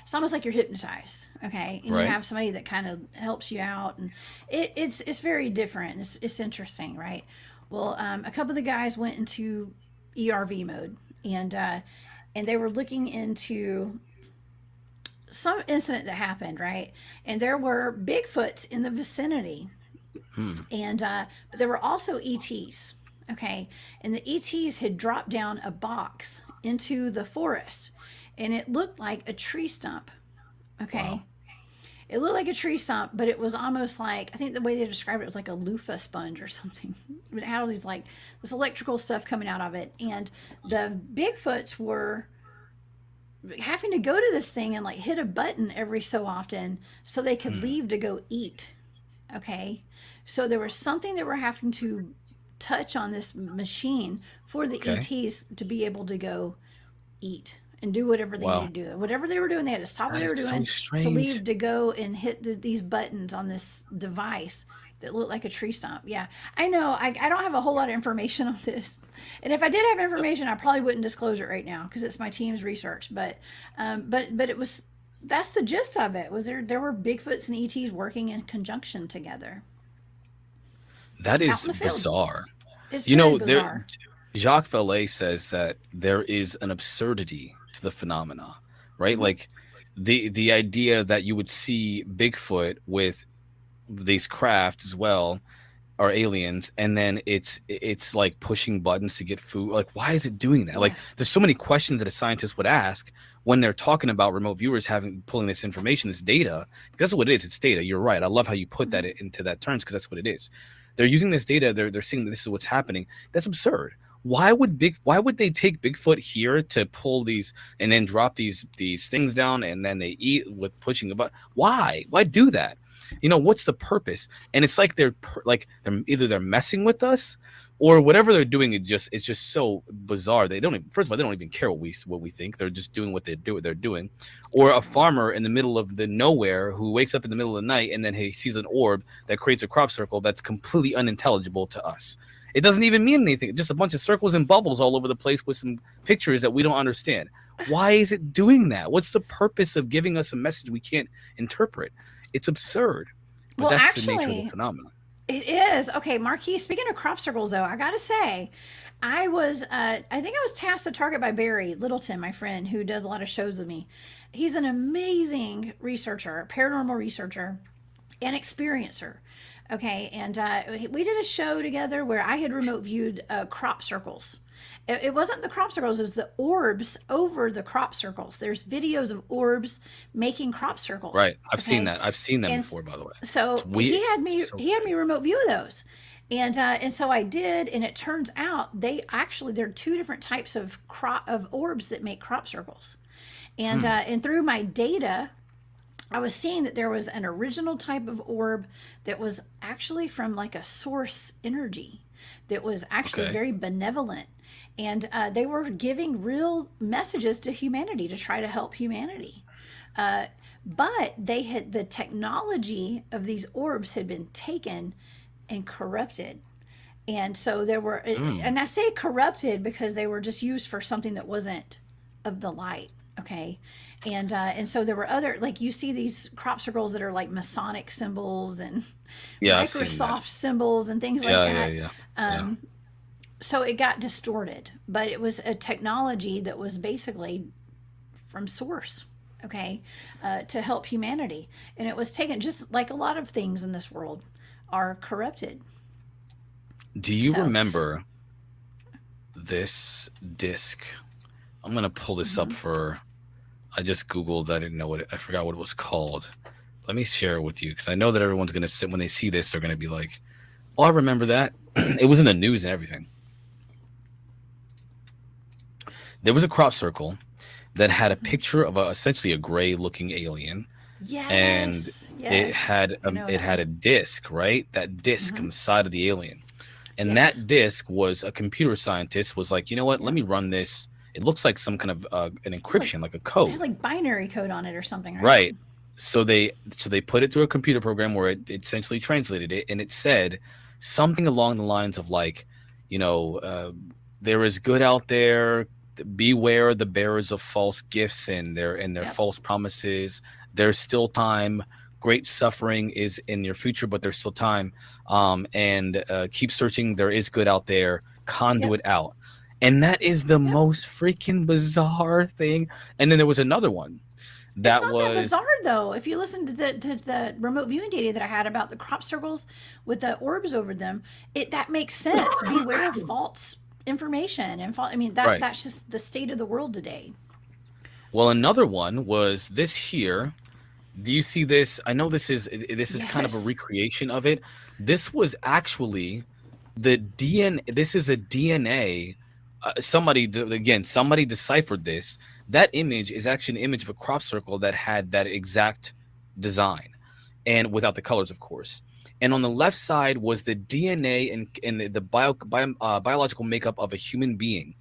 it's almost like you're hypnotized, okay? And right. You have somebody that kind of helps you out, and it's very different. It's interesting, right? Well, a couple of the guys went into ERV mode, and they were looking into some incident that happened, right? And there were Bigfoots in the vicinity. And but there were also ETs, okay? And the ETs had dropped down a box into the forest, and it looked like a tree stump, okay? Wow. It looked like a tree stump, but it was almost like, I think the way they described it was like a loofah sponge or something. It had all these like this electrical stuff coming out of it, and the Bigfoots were having to go to this thing and like hit a button every so often so they could leave to go eat. Okay, so there was something that we're having to touch on this machine for the ETs to be able to go eat and do whatever they need to do. Whatever they were doing, they had to stop what they were doing to leave to go and hit these buttons on this device that looked like a tree stump. Yeah, I know. I don't have a whole lot of information on this, and if I did have information, I probably wouldn't disclose it right now because it's my team's research. But it was, that's the gist of it. Was there were Bigfoots and ETs working in conjunction together. That is bizarre. It's bizarre. Jacques Vallée says that there is an absurdity to the phenomena, right? Like the idea that you would see Bigfoot with these craft as well, or aliens, and then it's like pushing buttons to get food. Like, why is it doing that? Like, there's so many questions that a scientist would ask when they're talking about remote viewers pulling this information, this data. Because that's what it is. It's data. You're right. I love how you put that into that terms, because that's what it is. They're using this data. They're saying that this is what's happening. That's absurd. Why would they take Bigfoot here to pull these and then drop these things down, and then they eat with pushing the button? Why do that? What's the purpose? And it's like they're either messing with us, or whatever they're doing. It's just so bizarre. They don't even, first of all, they don't even care what we think. They're just doing what they're doing. Or a farmer in the middle of the nowhere who wakes up in the middle of the night and then he sees an orb that creates a crop circle that's completely unintelligible to us. It doesn't even mean anything. Just a bunch of circles and bubbles all over the place with some pictures that we don't understand. Why is it doing that? What's the purpose of giving us a message we can't interpret? It's absurd. But that's the nature of the phenomenon. It is. Okay, Marquis, speaking of crop circles, though, I got to say, I think I was tasked to target by Barry Littleton, my friend, who does a lot of shows with me. He's an amazing researcher, paranormal researcher, and experiencer. Okay, and we did a show together where I had remote viewed crop circles. It wasn't the crop circles, it was the orbs over the crop circles. There's videos of orbs making crop circles. Right. I've seen that. I've seen them before, by the way. So he had me remote view those. And so I did, and it turns out there are two different types of orbs that make crop circles. And through my data, I was seeing that there was an original type of orb that was actually from like a source energy that was actually very benevolent. And they were giving real messages to humanity to try to help humanity. But the technology of these orbs had been taken and corrupted. And so there were, and I say corrupted because they were just used for something that wasn't of the light. Okay. And so there were other, like you see these crop circles that are like Masonic symbols and Microsoft symbols and things like that. So it got distorted, but it was a technology that was basically from source, to help humanity. And it was taken, just like a lot of things in this world are corrupted. Do you remember this disc? I'm going to pull this up I just Googled, I didn't know I forgot what it was called. Let me share it with you, because I know that everyone's going to sit, when they see this, they're going to be like, oh, I remember that. It was in the news and everything. There was a crop circle that had a picture of essentially a gray looking alien. Yes. And it had a disc, right? That disc on the side of the alien. And that disc was a computer scientist was like, you know what? Let me run this. It looks like some kind of an encryption, like a code. It had like binary code on it or something, right? Right. So they put it through a computer program where it essentially translated it, and it said something along the lines of like, there is good out there. Beware the bearers of false gifts and their false promises. There's still time. Great suffering is in your future, but there's still time. And keep searching. There is good out there. Conduit out. And that is the most freaking bizarre thing. And then there was another one that it's not that bizarre, though. If you listen to the remote viewing data that I had about the crop circles with the orbs over them, that makes sense. Beware of false information and that's just the state of the world today. Well, another one was this here. Do you see this? I know this is kind of a Yes. recreation of it. This was actually the DNA. This is a DNA. Somebody deciphered this. That image is actually an image of a crop circle that had that exact design, and without the colors, of course. And on the left side was the DNA and the biological makeup of a human being,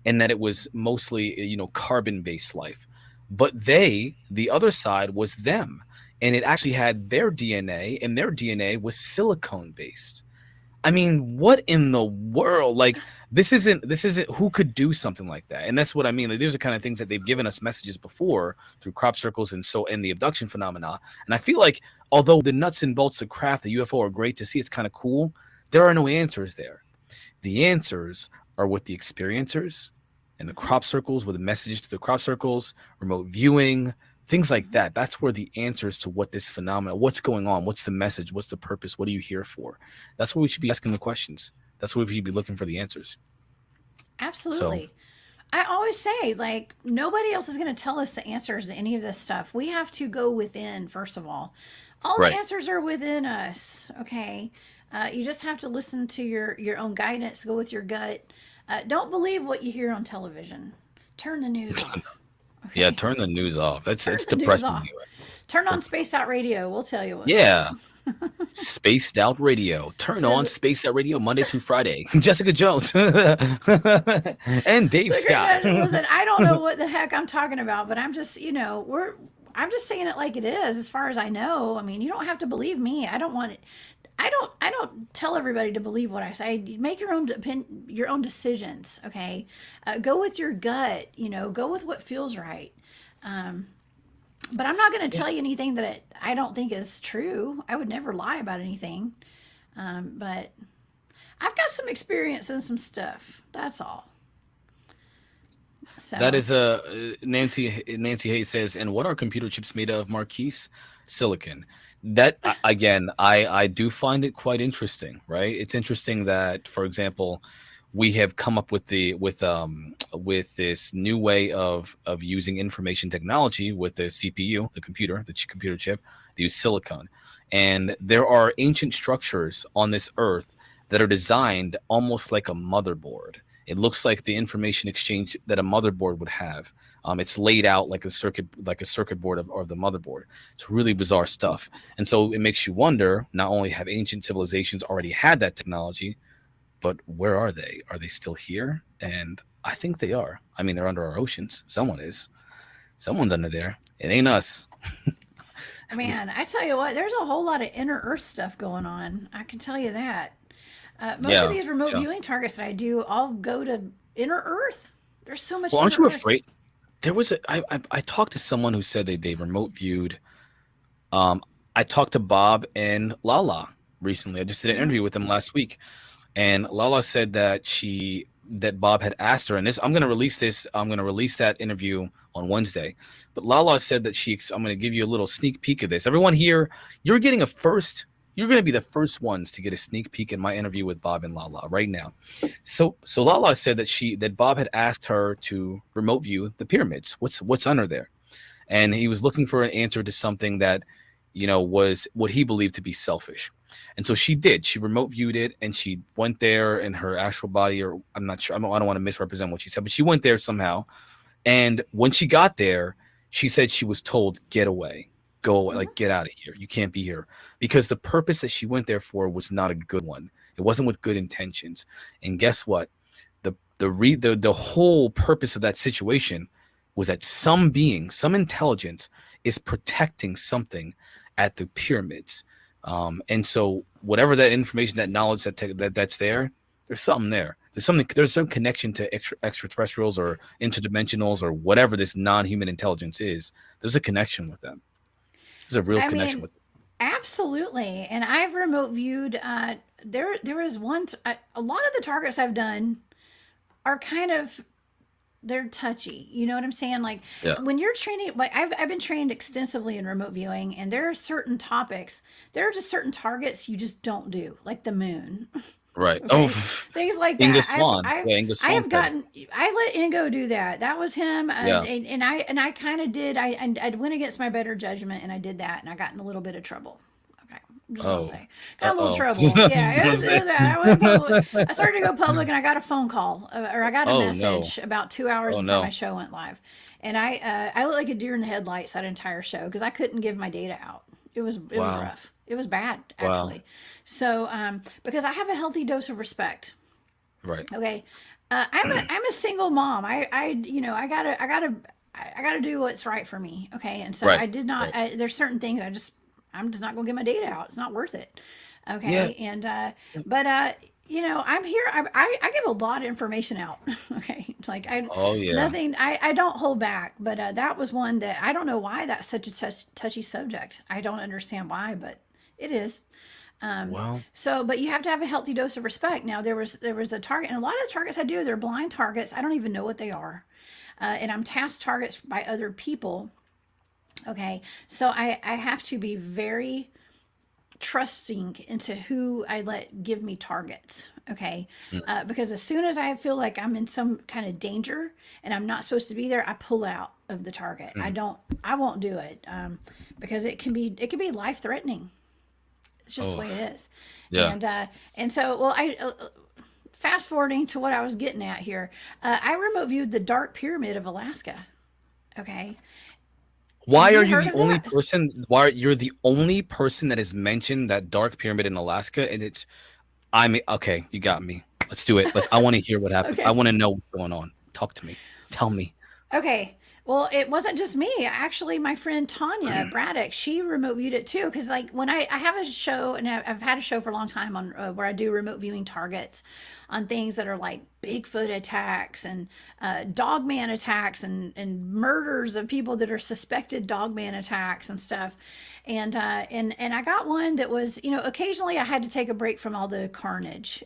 and that it was mostly carbon-based life. But the other side was them, and it actually had their DNA, and their DNA was silicone-based. I mean, what in the world? Like, this isn't who could do something like that? And that's what I mean. Like, these are kind of things that they've given us messages before through crop circles and the abduction phenomena. And I feel like although the nuts and bolts of craft, the UFO are great to see, it's kind of cool, there are no answers there. The answers are with the experiencers and the crop circles, with the messages to the crop circles, remote viewing, things like that. That's where the answers to what this phenomenon, what's going on, what's the message, what's the purpose, what are you here for? That's what we should be asking the questions. That's what we should be looking for the answers. Absolutely. I always say, like, nobody else is going to tell us the answers to any of this stuff. We have to go within, first of all. All the answers are within us, okay? You just have to listen to your own guidance, go with your gut. Don't believe what you hear on television. Turn the news off. Okay? Yeah, turn the news off. It's depressing. Anyway. Turn on Spaced Out Radio. We'll tell you what. Yeah. Spaced Out Radio. Turn on Spaced Out Radio Monday through Friday. Jessica Jones and Dave Scott. Listen, I don't know what the heck I'm talking about, but I'm just, I'm just saying it like it is, as far as I know. I mean, you don't have to believe me. I don't tell everybody to believe what I say. Make your own decisions. Okay. Go with your gut, go with what feels right. But I'm not going to tell you anything that I don't think is true. I would never lie about anything. But I've got some experience in some stuff. That's all. So that is Nancy Hayes says, and what are computer chips made of, Marquise? Silicon. That again, I do find it quite interesting, right? It's interesting that, for example, we have come up with this new way of using information technology with the CPU, the computer chip. They use silicon, and there are ancient structures on this earth that are designed almost like a motherboard. It looks like the information exchange that a motherboard would have. It's laid out like a circuit board of the motherboard. It's really bizarre stuff, and so it makes you wonder. Not only have ancient civilizations already had that technology, but where are they? Are they still here? And I think they are. I mean, they're under our oceans. Someone is. Someone's under there. It ain't us. Man, I tell you what, there's a whole lot of inner Earth stuff going on. I can tell you that. Most of these remote viewing targets that I do, I'll go to inner Earth. There's so much. Well, aren't you afraid? There was I talked to someone who said they remote viewed. I talked to Bob and Lala recently. I just did an interview with them last week. And Lala said that Bob had asked her, and I'm going to release that interview on Wednesday. But Lala said that I'm going to give you a little sneak peek of this. Everyone here, you're going to be the first ones to get a sneak peek in my interview with Bob and Lala right now. So Lala said that Bob had asked her to remote view the pyramids. What's under there? And he was looking for an answer to something that, was what he believed to be selfish. And so she did. She remote viewed it, and she went there in her astral body, or I'm not sure. I don't want to misrepresent what she said, but she went there somehow. And when she got there, she said she was told, get away, go away, like get out of here. You can't be here, because the purpose that she went there for was not a good one. It wasn't with good intentions. And guess what? The whole purpose of that situation was that some being, some intelligence is protecting something at the pyramids. And so whatever that information, that knowledge that's there, there's something there. There's some connection to extraterrestrials or interdimensionals or whatever this non-human intelligence is. There's a connection with them. There's a real connection with them. Absolutely. And I've remote viewed, there was one, a lot of the targets I've done are kind of, they're touchy. You know what I'm saying? Like when you're training, like I've been trained extensively in remote viewing, and there are certain topics, there are just certain targets you just don't do, like the moon. Right. Okay? Oh, Things like that. Inga Swan. Inga Swan. I have gotten. I let Ingo do that. That was him. Yeah. And I kind of did. I went against my better judgment, and I did that, and I got in a little bit of trouble. Okay. I'm just gonna say. Got a little trouble. Yeah, it was bad. I went public. I started to go public, and I got a phone call, or I got a message about 2 hours before my show went live, and I looked like a deer in the headlights that entire show because I couldn't give my data out. It was rough. It was bad, actually. So because I have a healthy dose of respect. Right. Okay. I'm a single mom. I gotta do what's right for me. Okay. And so I did not. There's certain things I'm just not gonna get my data out. It's not worth it. Okay. Yeah. And but I'm here. I give a lot of information out. Okay. It's like nothing. I don't hold back. But that was one that I don't know why that's such a touchy subject. I don't understand why, but it is. So, but you have to have a healthy dose of respect. Now there was a target, and a lot of the targets I do, they're blind targets. I don't even know what they are. And I'm tasked targets by other people. Okay. So I have to be very trusting into who I let give me targets. Okay. Because as soon as I feel like I'm in some kind of danger and I'm not supposed to be there, I pull out of the target. I won't do it. Because it can be life threatening. It's just the way it is. Yeah. And so, well, fast forwarding to what I was getting at here. I remote viewed the Dark Pyramid of Alaska. Okay. Why are you the only person? Why you're the only person that has mentioned that Dark Pyramid in Alaska? And okay. You got me. Let's do it. I want to hear what happened. I want to know what's going on. Talk to me. Tell me. Okay. Well, it wasn't just me. Actually, my friend Tanya Braddock, she remote viewed it too. Because like when I have a show, and I've had a show for a long time on where I do remote viewing targets on things that are like Bigfoot attacks and dogman attacks and murders of people that are suspected dogman attacks and stuff. And I got one that was, occasionally I had to take a break from all the carnage.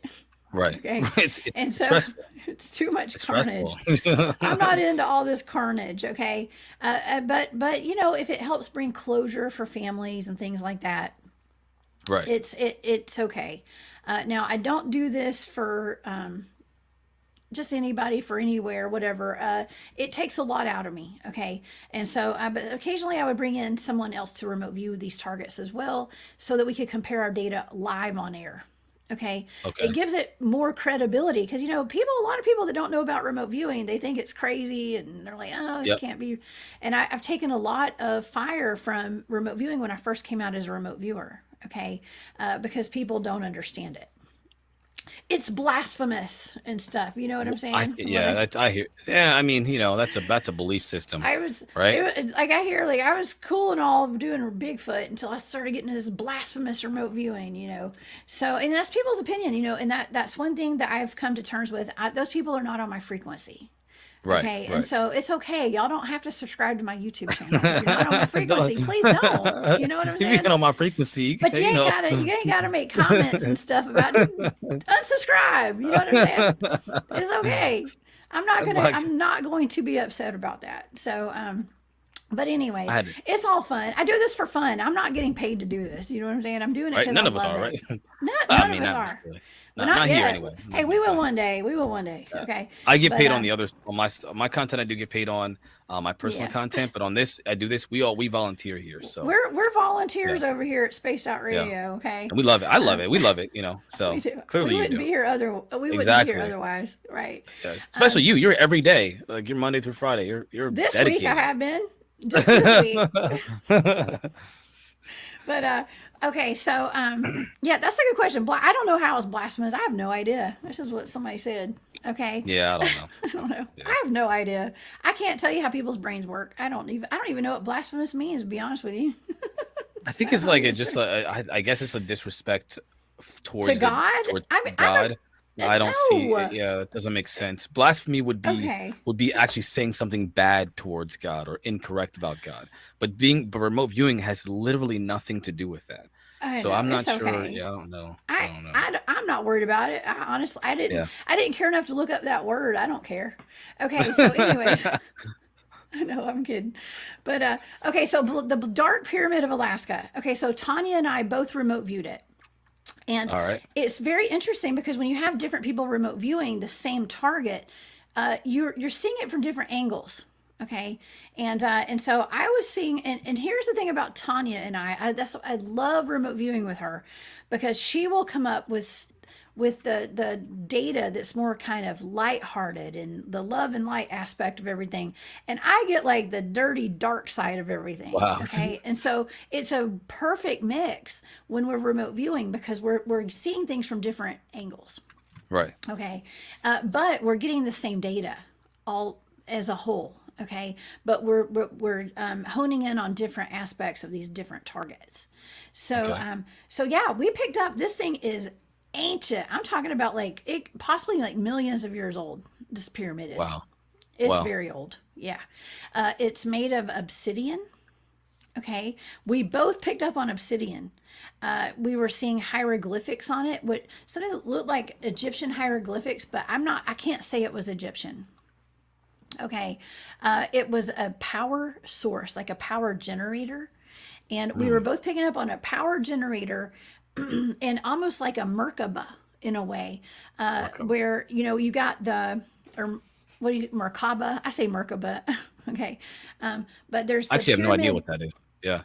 Right. Okay. It's so stressful. It's too much carnage. I'm not into all this carnage. Okay. But if it helps bring closure for families and things like that, right. It's okay. Now I don't do this for, just anybody for anywhere, whatever. It takes a lot out of me. Okay. And so, but occasionally I would bring in someone else to remote view these targets as well, so that we could compare our data live on air. Okay. It gives it more credibility because, a lot of people that don't know about remote viewing, they think it's crazy and they're like, oh, this can't be. And I've taken a lot of fire from remote viewing when I first came out as a remote viewer. Okay. Because people don't understand it. It's blasphemous and stuff. You know what I'm saying? I hear. Yeah, I mean, that's a belief system. I was right. I was cool and all doing Bigfoot until I started getting this blasphemous remote viewing. So, and that's people's opinion. And that's one thing that I've come to terms with. Those people are not on my frequency. Right. Okay. Right. And so it's okay. Y'all don't have to subscribe to my YouTube channel. If you're not on my frequency, please don't. You know what I'm saying? If you're on my frequency, but you ain't gotta make comments and stuff about it. Unsubscribe. You know what I'm saying? It's okay. I'm not going to be upset about that. So but anyways, it's all fun. I do this for fun. I'm not getting paid to do this. You know what I'm saying? I'm doing it because none of us are, right? None of us are. Really. Not here anyway. Hey, we will one day. Okay. I get paid on the others. On my content, I do get paid on my personal content, but on this, I do this. We volunteer here, so we're volunteers over here at Spaced Out Radio. Okay. And we love it. I love it. We love it. So we do. Clearly, we wouldn't be here wouldn't be here otherwise, right? Yeah. Especially you. You're every day. Like you're Monday through Friday. You're this dedicated. week I have been just this week. But okay, so that's a good question. I don't know how it's blasphemous. I have no idea. This is what somebody said. Okay. Yeah, I don't know. I don't know. Yeah. I have no idea. I can't tell you how people's brains work. I don't even know what blasphemous means, to be honest with you. I think it's like I guess it's a disrespect towards God. God. I don't see it. Yeah, it doesn't make sense. Blasphemy would be actually saying something bad towards God or incorrect about God. But remote viewing has literally nothing to do with that. So I'm not sure. Okay. Yeah, I don't know. I'm not worried about it. I didn't care enough to look up that word. I don't care. Okay, so anyways. I know, I'm kidding. But okay, so the Dark Pyramid of Alaska. Okay, so Tanya and I both remote viewed it. And it's very interesting because when you have different people remote viewing the same target, you're seeing it from different angles. Okay. And so I was seeing, and here's the thing about Tanya and I love remote viewing with her, because she will come up with the data that's more kind of lighthearted and the love and light aspect of everything. And I get like the dirty, dark side of everything. Wow. Okay. And so it's a perfect mix when we're remote viewing, because we're seeing things from different angles. Right. Okay. But we're getting the same data all as a whole. Okay. But we're honing in on different aspects of these different targets. So, so yeah, we picked up, this thing is ancient. I'm talking about like it possibly like millions of years old. This pyramid is. Wow. It's very old. Yeah. It's made of obsidian. Okay. We both picked up on obsidian. We were seeing hieroglyphics on it. What something that looked like Egyptian hieroglyphics, but I can't say it was Egyptian. Okay. It was a power source, like a power generator. And we were both picking up on a power generator and almost like a Merkaba in a way, where, you know, you got Merkaba. I say Merkaba. Okay. But there's I actually have no idea what that is. Yeah.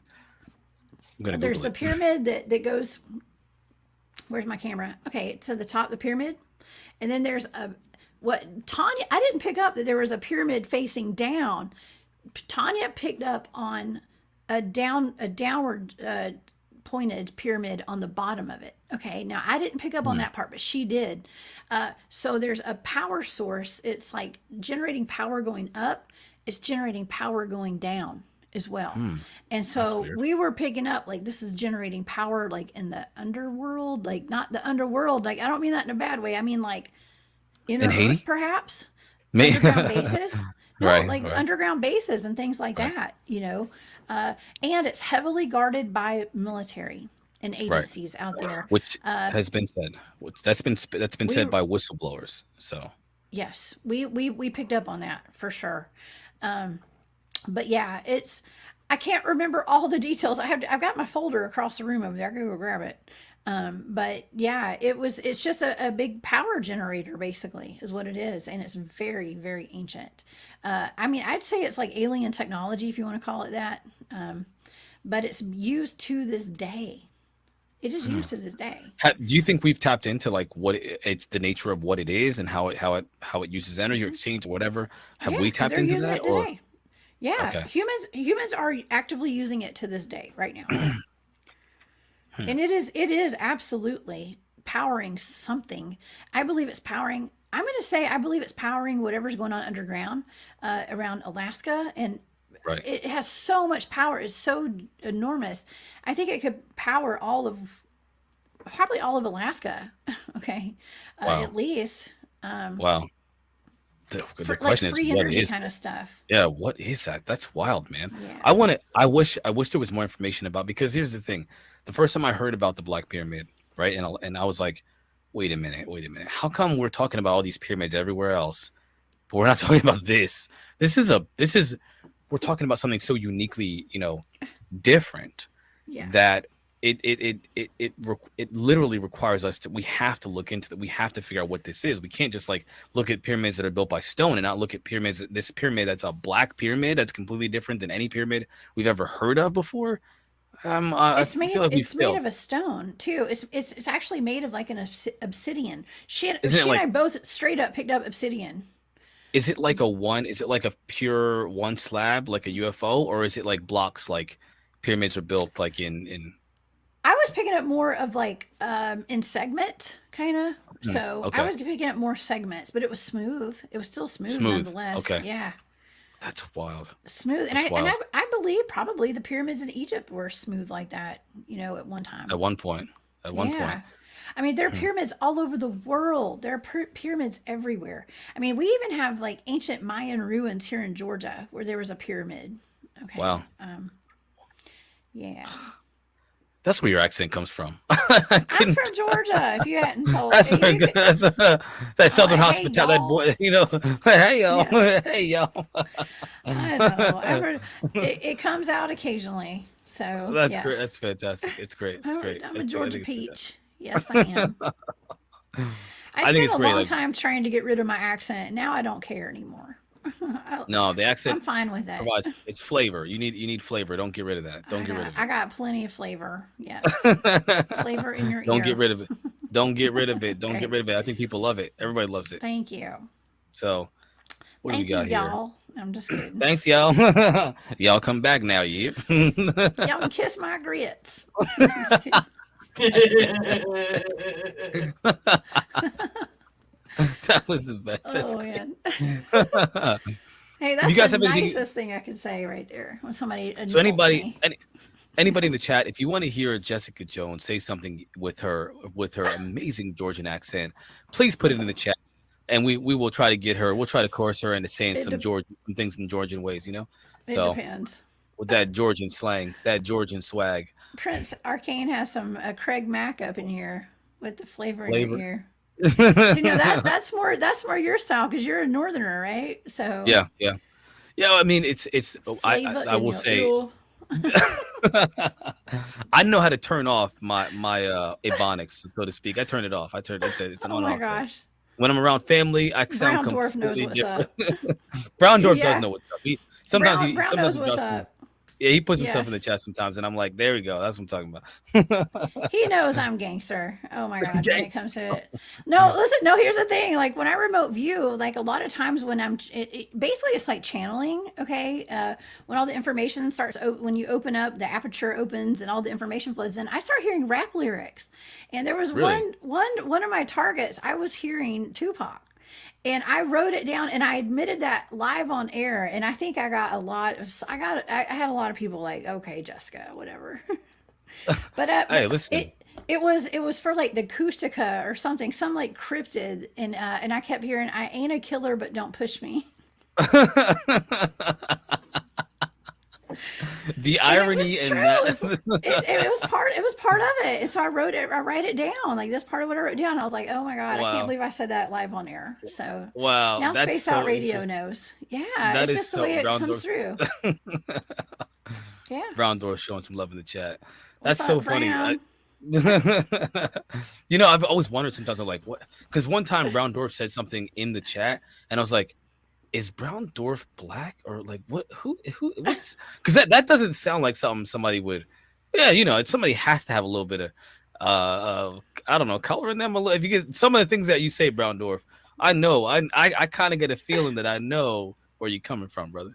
I'm gonna there's Google the pyramid that goes, where's my camera? Okay. To the top of the pyramid. And then there's Tanya, I didn't pick up that there was a pyramid facing down. Tanya picked up on a downward, pointed pyramid on the bottom of it. Okay. Now I didn't pick up on that part, but she did. So there's a power source. It's like generating power going up. It's generating power going down as well. And so we were picking up like this is generating power like in the underworld, like not the underworld. Like I don't mean that in a bad way. I mean like inner Earth, perhaps. Underground bases. Underground bases and things like that, you know. And it's heavily guarded by military and agencies out there, which has been said. That's been said by whistleblowers. So yes, we picked up on that for sure. But yeah, I can't remember all the details. I've got my folder across the room over there. I can go grab it. But yeah, it's just a big power generator basically is what it is. And it's very, very ancient. I mean, I'd say it's like alien technology, if you want to call it that. But it's used to this day. It is used to this day. Do you think we've tapped into like what it's the nature of what it is and how it uses energy or exchange or whatever? Have we tapped into that? Or yeah, humans are actively using it to this day right now. And it is absolutely powering something. I believe it's powering, I'm going to say, I believe it's powering whatever's going on underground around Alaska. And it has so much power. It's so enormous. I think it could power probably all of Alaska. Okay. At least. Wow. The question like is, free energy kind of stuff. Yeah, what is that? That's wild, man. Yeah. I wish there was more information about, because here's the thing. The first time I heard about the Black Pyramid, right? And I was like, wait a minute. How come we're talking about all these pyramids everywhere else, but we're not talking about this? We're talking about something so uniquely, you know, different that it literally requires us we have to look into that. We have to figure out what this is. We can't just like look at pyramids that are built by stone and not look at this pyramid that's a black pyramid that's completely different than any pyramid we've ever heard of before. It's made of a stone too. It's actually made of like an obsidian. She and I both straight up picked up obsidian. Is it like a pure one slab like a UFO, or is it like blocks like pyramids are built like in I was picking up more of like in segment kind of. So I was picking up more segments, but it was smooth. It was still smooth nonetheless. Okay. Yeah. That's wild. Smooth. And I believe probably the pyramids in Egypt were smooth like that, you know, at one time. At one point. I mean, there are pyramids all over the world. There are pyramids everywhere. I mean, we even have like ancient Mayan ruins here in Georgia where there was a pyramid. Okay. Wow. Yeah. That's where your accent comes from. I'm from Georgia, if you hadn't told me. That Southern hospitality, that boy, you know, hey, y'all, hey, y'all. I know. It comes out occasionally. So that's great. That's fantastic. It's great. It's great. I'm a Georgia peach. Yes, I am. I think spent it's a great. long time trying to get rid of my accent. Now I don't care anymore. No, the accent. I'm fine with that. Provides, it's flavor. You need flavor. Don't get rid of that. Don't get rid of it. I got plenty of flavor. Yes. Flavor in your ear. Don't get rid of it. Don't get rid of it. Don't get rid of it. I think people love it. Everybody loves it. Thank you. So, what do we got here? Y'all. I'm just kidding. Thanks, y'all. Y'all come back now, you. Y'all can kiss my grits. That was the best. Oh, man. Hey, that's the nicest thing I could say right there. When somebody so anybody in the chat, if you want to hear Jessica Jones say something with her amazing Georgian accent, please put it in the chat, and we will try to get her. We'll try to coerce her into saying some things in Georgian ways, you know. It depends. With that Georgian slang, that Georgian swag. Prince Arcane has some Craig Mack up in here with the flavor. In your ear. So, you know that's more your style because you're a northerner, right? So yeah. I mean, it's I will say I know how to turn off my ebonics, so to speak. I turn it off. It's an on-off. Oh my gosh! When I'm around family, I sound completely different. Brown Dwarf does know what's up. Sometimes he knows what's up. Yeah, he puts himself in the chat sometimes, and I'm like, there we go. That's what I'm talking about. He knows I'm gangster. Oh my god, when it comes to it. No, listen. No, here's the thing. Like when I remote view, like a lot of times when I'm, basically it's like channeling. Okay, when all the information starts, when you open up, the aperture opens, and all the information flows in. I start hearing rap lyrics, and there was one of my targets. I was hearing Tupac. And I wrote it down and I admitted that live on air. And I think I got I had a lot of people like, okay, Jessica, whatever. But hey, listen. It was for like the Acoustica or something, some like cryptid. And I kept hearing, I ain't a killer, but don't push me. The irony in that. It was part of it. And so I write it down. Like this part of what I wrote down. I was like, oh my God, I can't believe I said that live on air. So now Space Out Radio knows. Yeah, it's just the way it comes through. Yeah. Brown Door showing some love in the chat. That's so funny. You know, I've always wondered sometimes, I'm like, what? Because one time Brown Dwarf said something in the chat, and I was like, is Brown Dwarf black or like what? What's? Because that doesn't sound like something somebody would. Yeah, you know, somebody has to have a little bit of, I don't know, color in them. If you get some of the things that you say, Brown Dwarf, I know, I kind of get a feeling that I know where you're coming from, brother.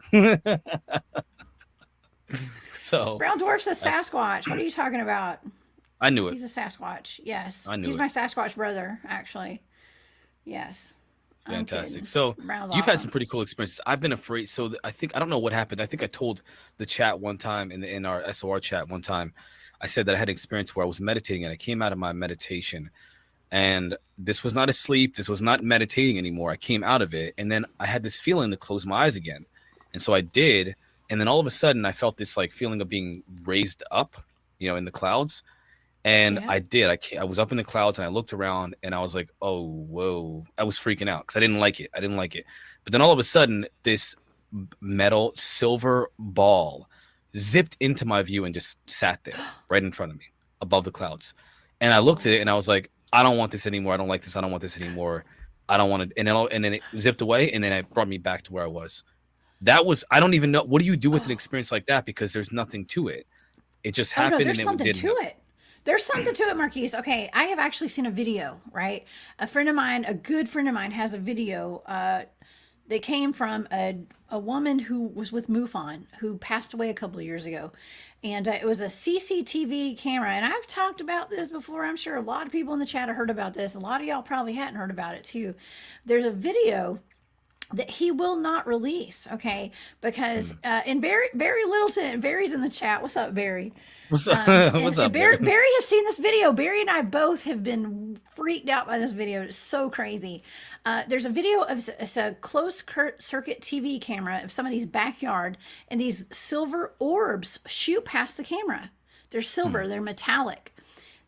So Brown Dwarf's a Sasquatch. What are you talking about? I knew it. He's a Sasquatch. Yes, I knew he's my Sasquatch brother, actually. Yes. Fantastic. So you've had some pretty cool experiences. I've been afraid. So I don't know what happened. I think I told the chat one time in our SOR chat one time, I said that I had an experience where I was meditating and I came out of my meditation and this was not asleep. This was not meditating anymore. I came out of it and then I had this feeling to close my eyes again. And so I did. And then all of a sudden I felt this like feeling of being raised up, you know, in the clouds. And I did. I was up in the clouds and I looked around and I was like, oh, whoa. I was freaking out because I didn't like it. But then all of a sudden, this metal silver ball zipped into my view and just sat there right in front of me above the clouds. And I looked at it and I was like, I don't want this anymore. I don't like this. I don't want this anymore. I don't want it. And then it zipped away and then it brought me back to where I was. That was, I don't even know. What do you do with an experience like that? Because there's nothing to it. It just happened. No, there's and something to it. There's something to it, Marquise. Okay, I have actually seen a video, right? A friend of mine, a good friend of mine, has a video that came from a woman who was with MUFON, who passed away a couple of years ago. And it was a CCTV camera. And I've talked about this before. I'm sure a lot of people in the chat have heard about this. A lot of y'all probably hadn't heard about it, too. There's a video that he will not release, okay? Because, and Barry Littleton, Barry's in the chat. What's up, Barry? What's up? What's up, Barry has seen this video. Barry and I both have been freaked out by this video. It's so crazy. There's a video of it's a closed circuit TV camera of somebody's backyard, and these silver orbs shoot past the camera. They're silver. They're metallic.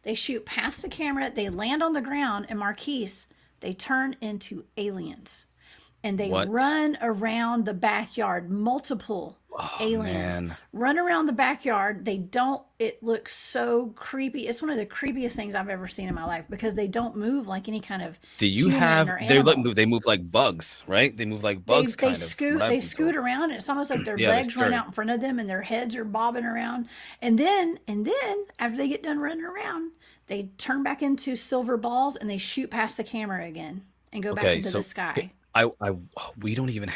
They shoot past the camera. They land on the ground, and Marquise, they turn into aliens. And they run around the backyard, multiple aliens run around the backyard. They don't, it looks so creepy. It's one of the creepiest things I've ever seen in my life because they don't move like any kind of Do you have, they move like bugs, right? They move like bugs they scoot around, and it's almost like their legs run out in front of them and their heads are bobbing around. And then after they get done running around, they turn back into silver balls and they shoot past the camera again and go back into the sky. We don't even.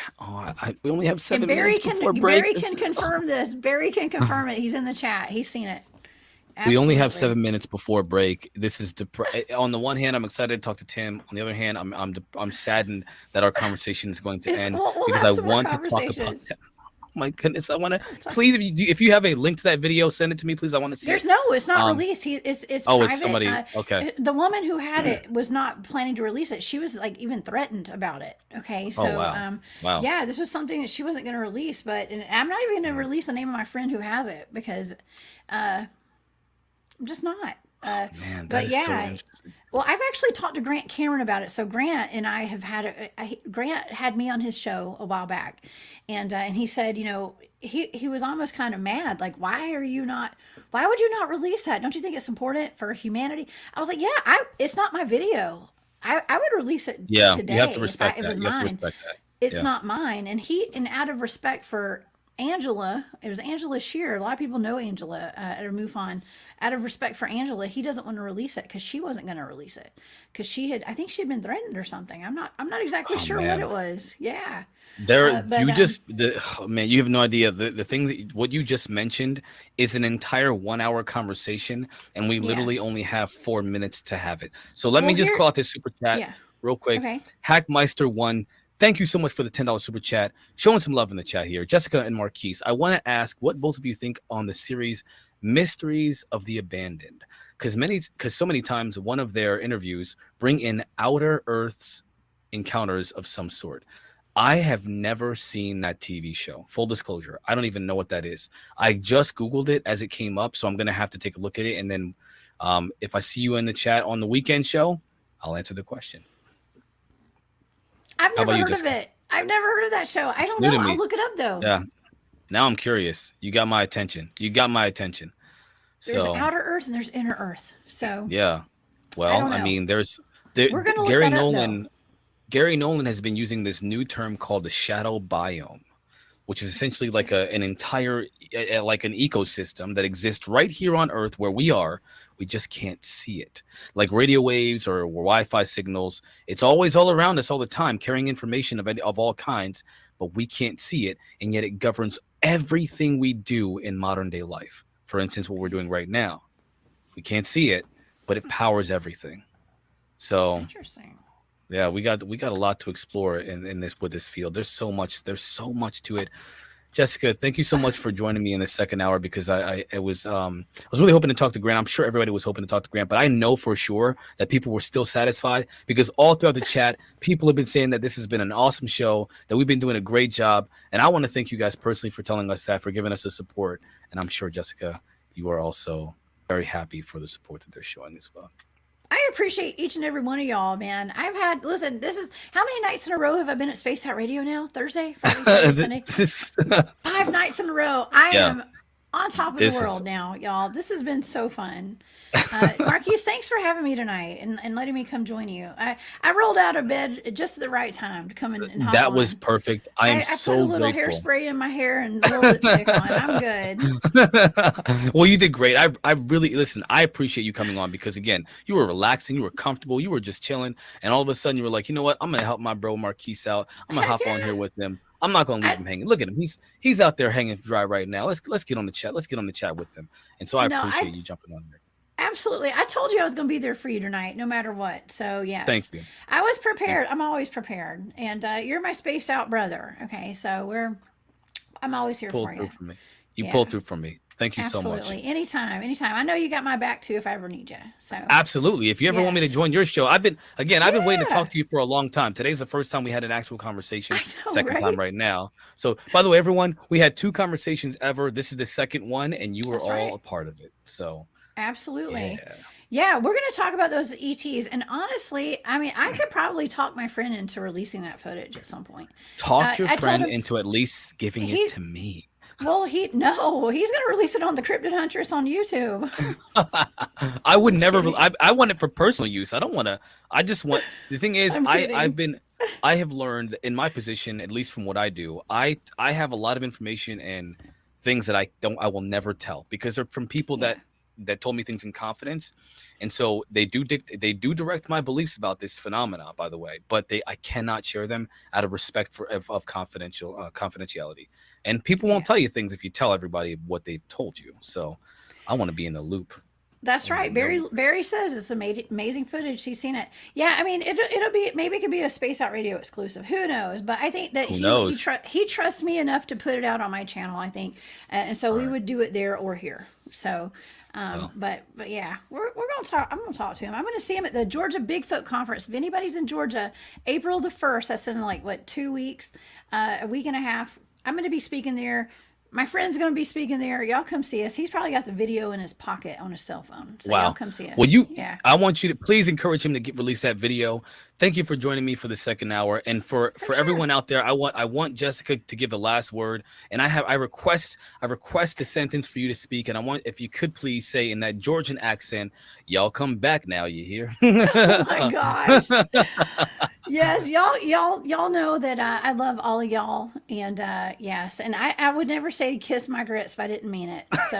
We only have 7 minutes before break. Barry can confirm this. Barry can confirm it. He's in the chat. He's seen it. Absolutely. We only have 7 minutes before break. This is on the one hand, I'm excited to talk to Tim. On the other hand, I'm saddened that our conversation is going to end because I want to talk about. Oh my goodness, I want to. Please, if you have a link to that video, send it to me, please. I want to see. It's not released. It's private. It's somebody. Okay. The woman who had it was not planning to release it. She was like even threatened about it. Okay, so wow. Yeah, this was something that she wasn't going to release, but I'm not even going to release the name of my friend who has it because I'm just not. Man, that is so interesting. Well, I've actually talked to Grant Cameron about it. So Grant and I have had Grant had me on his show a while back, and he said, he was almost kind of mad, like, why would you not release that? Don't you think it's important for humanity? I was like, yeah, it's not my video. I would release it today. You have to respect that. If it was mine. It's not mine. And out of respect for Angela, it was Angela Shearer. A lot of people know Angela at her MUFON. Out of respect for Angela, he doesn't want to release it because she wasn't going to release it because I think she had been threatened or something. I'm not exactly sure what it was. Yeah. Man, you have no idea. The thing what you just mentioned is an entire 1 hour conversation, and we literally only have 4 minutes to have it. So let me just call out this super chat real quick. Okay. Hackmeister1. Thank you so much for the $10 super chat. Showing some love in the chat here. Jessica and Marquise, I want to ask what both of you think on the series Mysteries of the Abandoned. Because so many times one of their interviews bring in Outer Earth's encounters of some sort. I have never seen that TV show. Full disclosure, I don't even know what that is. I just Googled it as it came up, so I'm going to have to take a look at it. And then if I see you in the chat on the weekend show, I'll answer the question. I've never heard of it. I've never heard of that show. I don't know. I'll look it up though. Yeah. Now I'm curious. You got my attention. There's Outer Earth and there's Inner Earth. So yeah. Well, I mean, we're gonna look Gary that Nolan. Up, Gary Nolan has been using this new term called the shadow biome, which is essentially like an entire like an ecosystem that exists right here on Earth where we are. We just can't see it. Like radio waves or Wi-Fi signals, it's always all around us all the time, carrying information of all kinds, but we can't see it, and yet it governs everything we do in modern day life. For instance, what we're doing right now. We can't see it, but it powers everything. So interesting. Yeah, we got a lot to explore in this field. There's so much to it. Jessica, thank you so much for joining me in the second hour because I was really hoping to talk to Grant. I'm sure everybody was hoping to talk to Grant, but I know for sure that people were still satisfied because all throughout the chat, people have been saying that this has been an awesome show, that we've been doing a great job. And I want to thank you guys personally for telling us that, for giving us the support. And I'm sure, Jessica, you are also very happy for the support that they're showing as well. I appreciate each and every one of y'all, man. Listen, this is, how many nights in a row have I been at Spaced Out Radio now? Thursday, Friday, Sunday? 5 nights in a row. I am on top of the world now, y'all. This has been so fun. Marquise, thanks for having me tonight and letting me come join you. I rolled out of bed at just the right time to come and hop that on. Was perfect. I am so grateful. I put a little hairspray in my hair and a little lipstick on. I'm good. Well, you did great. I really, listen, I appreciate you coming on because, again, you were relaxing, you were comfortable, you were just chilling, and all of a sudden you were like, you know what, I'm going to help my bro Marquise out. I'm going to hop on here with him. I'm not going to leave him hanging. Look at him. He's out there hanging dry right now. Let's get on the chat. Let's get on the chat with him. And so I appreciate you jumping on there. Absolutely. I told you I was going to be there for you tonight, no matter what. So, yes. Thank you. I was prepared. I'm always prepared. And you're my spaced out brother. Okay. So I'm always here for you. Pulled through for me. You pulled through for me. Thank you so much. Absolutely. Anytime. I know you got my back too if I ever need you. So absolutely. If you ever want me to join your show, I've been waiting to talk to you for a long time. Today's the first time we had an actual conversation. Second time right now. So by the way, everyone, we had 2 conversations ever. This is the second one, and you were all a part of it. So absolutely. Yeah, we're going to talk about those ETs. And honestly, I mean, I could probably talk my friend into releasing that footage at some point. Talk your friend into at least giving it to me. Well, he's going to release it on the Cryptid Huntress on YouTube. I would never. I want it for personal use. I don't want to. I just want. The thing is, I have learned in my position, at least from what I do, I have a lot of information and things that I will never tell because they're from people that told me things in confidence, and so they do direct my beliefs about this phenomena, by the way, but I cannot share them out of respect of confidentiality, and people won't tell you things if you tell everybody what they've told you. So I want to be in the loop. That's right. Barry says it's amazing footage. He's seen it. Yeah, I mean, it'll be, maybe it could be a Space Out Radio exclusive. Who knows? But I think that he trusts me enough to put it out on my channel, I think. And so we would do it there or here. So, but yeah, we're going to talk. I'm going to talk to him. I'm going to see him at the Georgia Bigfoot Conference. If anybody's in Georgia, April the 1st, that's in like, 2 weeks, a week and a half. I'm going to be speaking there. My friend's going to be speaking there. Y'all come see us. He's probably got the video in his pocket on his cell phone. So y'all come see us. Well, I want you to please encourage him to release that video. Thank you for joining me for the second hour. And for everyone out there, I want Jessica to give the last word. And I request a sentence for you to speak. And I want, if you could please say in that Georgian accent, y'all come back now, you hear? Oh my gosh. Yes, y'all know that I love all of y'all, and yes, and I would never say to kiss my grits if I didn't mean it. So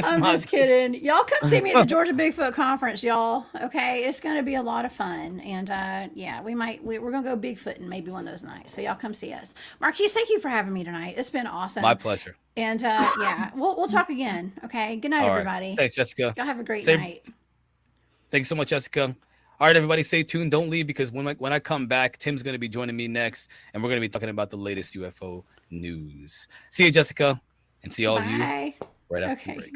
I'm just kidding. Y'all come see me at the Georgia Bigfoot Conference, y'all. Okay, it's going to be a lot of fun, and yeah, we're going to go Bigfooting maybe one of those nights. So y'all come see us. Marquise, thank you for having me tonight. It's been awesome. My pleasure. And yeah, we'll talk again. Okay, good night, everybody. Thanks, Jessica. Y'all have a great night. Thanks so much, Jessica. All right, everybody, stay tuned. Don't leave, because when I come back, Tim's going to be joining me next, and we're going to be talking about the latest UFO news. See you, Jessica, and see all of you right after the break.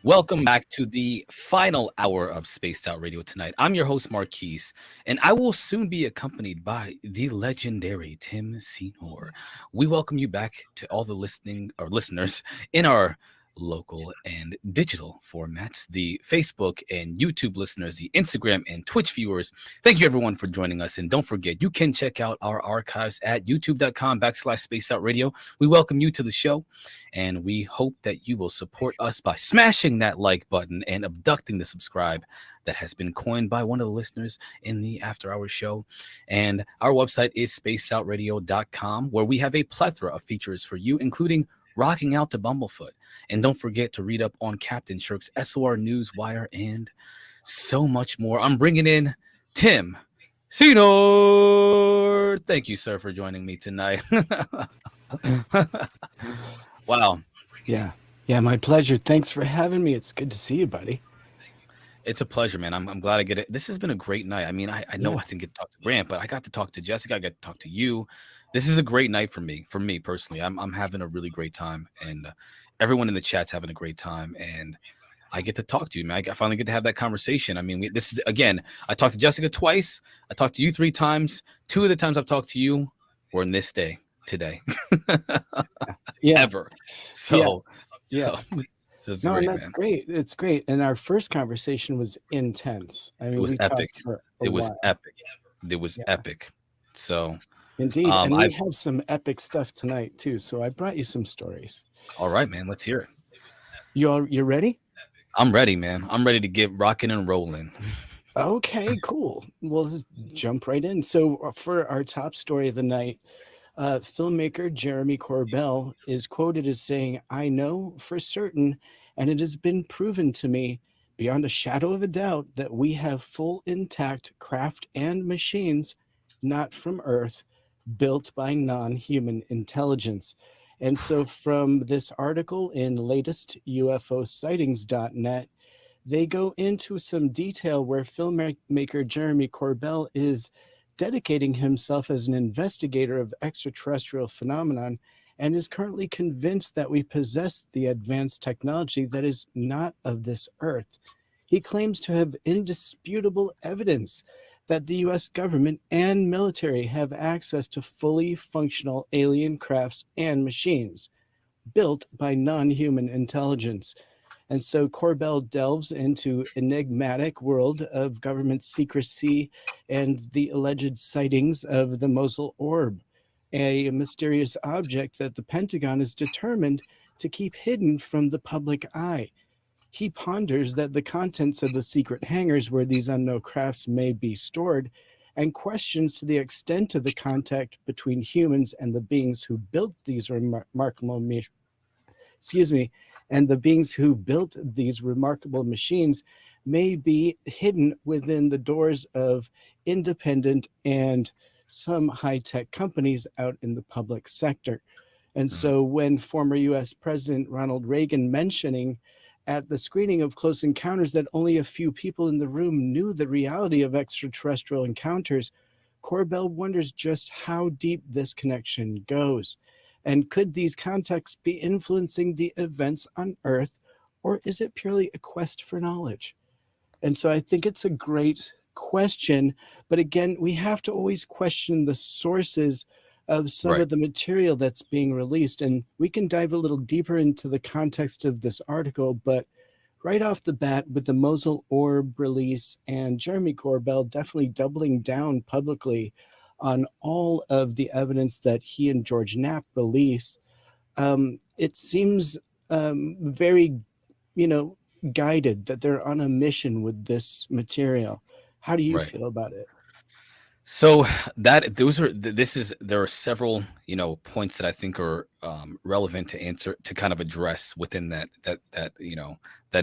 Welcome back to the final hour of Spaced Out Radio tonight. I'm your host, Marquise, and I will soon be accompanied by the legendary Tim Senor. We welcome you back to all the listeners in our local and digital formats, the Facebook and YouTube listeners, the Instagram and Twitch viewers. Thank you everyone for joining us. And don't forget, you can check out our archives at youtube.com/spacedoutradio. We welcome you to the show, and we hope that you will support us by smashing that like button and abducting the subscribe that has been coined by one of the listeners in the After Hours show. And our website is spacedoutradio.com, where we have a plethora of features for you, including rocking out to Bumblefoot. And don't forget to read up on Captain Shirk's SOR News Wire and so much more. I'm bringing in Tim Senor. Thank you, sir, for joining me tonight. Wow. Yeah, my pleasure. Thanks for having me. It's good to see you, buddy. It's a pleasure, man. I'm glad I get it. This has been a great night. I mean, I know I didn't get to talk to Grant, but I got to talk to Jessica. I got to talk to you. This is a great night for me personally. I'm having a really great time, and everyone in the chat's having a great time, and I get to talk to you, man. I finally get to have that conversation. I mean, this is, again, I talked to Jessica twice. I talked to you 3 times. 2 of the times I've talked to you were in this day, today. Ever. So, yeah. So it's no, great, that's man. Great. It's great. And our first conversation was intense. I mean, It was we epic. talked for It was while. epic. It was epic. So, indeed. And we have some epic stuff tonight too. So I brought you some stories. All right, man. Let's hear it. You ready? I'm ready, man. I'm ready to get rocking and rolling. Okay, cool. We'll just jump right in. So for our top story of the night, filmmaker Jeremy Corbell is quoted as saying, "I know for certain, and it has been proven to me beyond a shadow of a doubt, that we have full intact craft and machines, not from Earth, built by non-human intelligence." And so from this article in latestUFOsightings.net, they go into some detail where filmmaker Jeremy Corbell is dedicating himself as an investigator of extraterrestrial phenomenon and is currently convinced that we possess the advanced technology that is not of this Earth. He claims to have indisputable evidence that the US government and military have access to fully functional alien crafts and machines built by non-human intelligence. And so Corbell delves into enigmatic world of government secrecy and the alleged sightings of the Mosul Orb, a mysterious object that the Pentagon is determined to keep hidden from the public eye. He ponders that the contents of the secret hangars where these unknown crafts may be stored, and questions to the extent of the contact between humans and the beings who built these remarkable machines may be hidden within the doors of independent and some high-tech companies out in the public sector. And so when former US President Ronald Reagan mentioning at the screening of Close Encounters that only a few people in the room knew the reality of extraterrestrial encounters, Corbell wonders just how deep this connection goes. And could these contacts be influencing the events on Earth, or is it purely a quest for knowledge? And so I think it's a great question, but again, we have to always question the sources of some of the material that's being released. And we can dive a little deeper into the context of this article, but right off the bat with the Mosul Orb release and Jeremy Corbell definitely doubling down publicly on all of the evidence that he and George Knapp release, it seems very, guided, that they're on a mission with this material. How do you feel about it? So there are several, points that I think are relevant to answer, to kind of address within that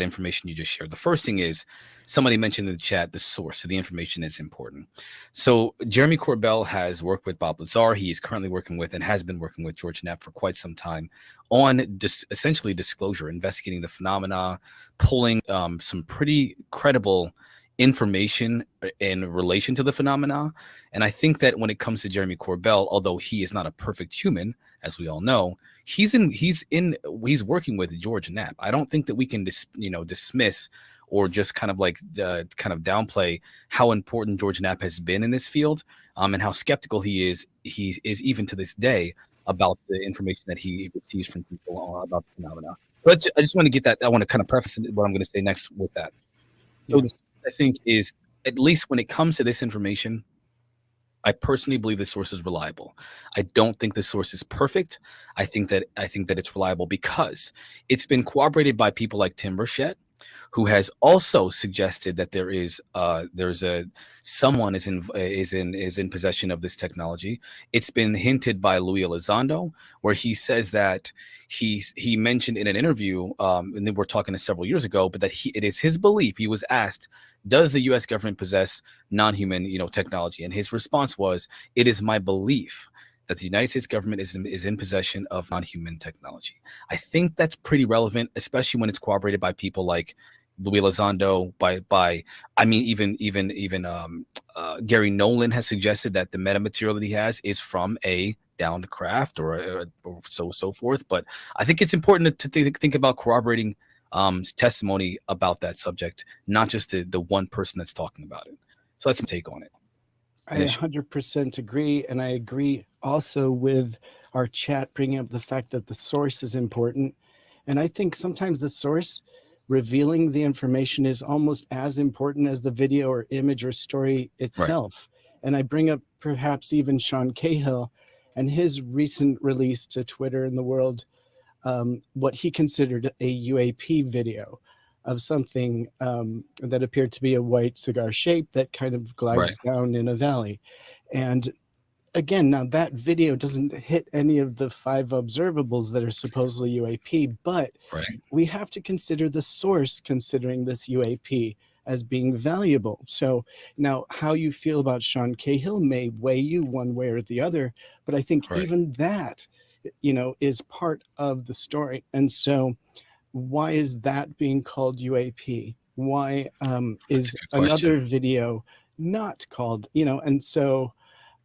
information you just shared. The first thing is, somebody mentioned in the chat, the source of the information is important. So Jeremy Corbell has worked with Bob Lazar. He is currently working with and has been working with George Knapp for quite some time on essentially disclosure, investigating the phenomena, pulling some pretty credible information in relation to the phenomena. And I think that when it comes to Jeremy Corbell, although he is not a perfect human, as we all know, he's working with George Knapp. I don't think that we can dismiss or just kind of downplay how important George Knapp has been in this field, and how skeptical he is even to this day about the information that he receives from people about the phenomena. So I just want to get that. I want to kind of preface what I'm going to say next with that. So Yeah. this, I think, is, at least when it comes to this information, I personally believe the source is reliable. I don't think the source is perfect. I think that it's reliable because it's been corroborated by people like Tim Burchett, who has also suggested that someone is in possession of this technology. It's been hinted by Louis Elizondo, where he says that he mentioned in an interview, and they were talking several years ago, but that it is his belief. He was asked, does the U.S. government possess non-human technology? And his response was, it is my belief that the United States government is in possession of non-human technology. I think that's pretty relevant, especially when it's corroborated by people like Louis Elizondo, even Gary Nolan has suggested that the metamaterial that he has is from a downed craft or so forth. But I think it's important to think about corroborating testimony about that subject, not just the one person that's talking about it. So that's my take on it. I 100% agree, and I agree also with our chat bringing up the fact that the source is important. And I think sometimes the source revealing the information is almost as important as the video or image or story itself. Right. And I bring up perhaps even Sean Cahill and his recent release to Twitter and the world, what he considered a UAP video of something that appeared to be a white cigar shape that kind of glides down in a valley. And again, now that video doesn't hit any of the 5 observables that are supposedly UAP, but we have to consider the source considering this UAP as being valuable. So now how you feel about Sean Cahill may weigh you one way or the other, but I think even that, is part of the story. And so why is that being called UAP? Why is another video not called, and so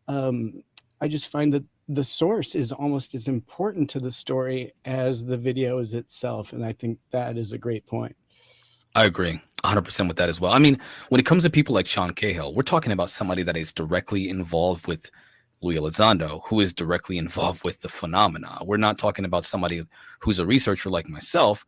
I just find that the source is almost as important to the story as the video is itself. And I think that is a great point. I agree 100% with that as well. I mean, when it comes to people like Sean Cahill, we're talking about somebody that is directly involved with Louis Elizondo, who is directly involved with the phenomena. We're not talking about somebody who's a researcher like myself,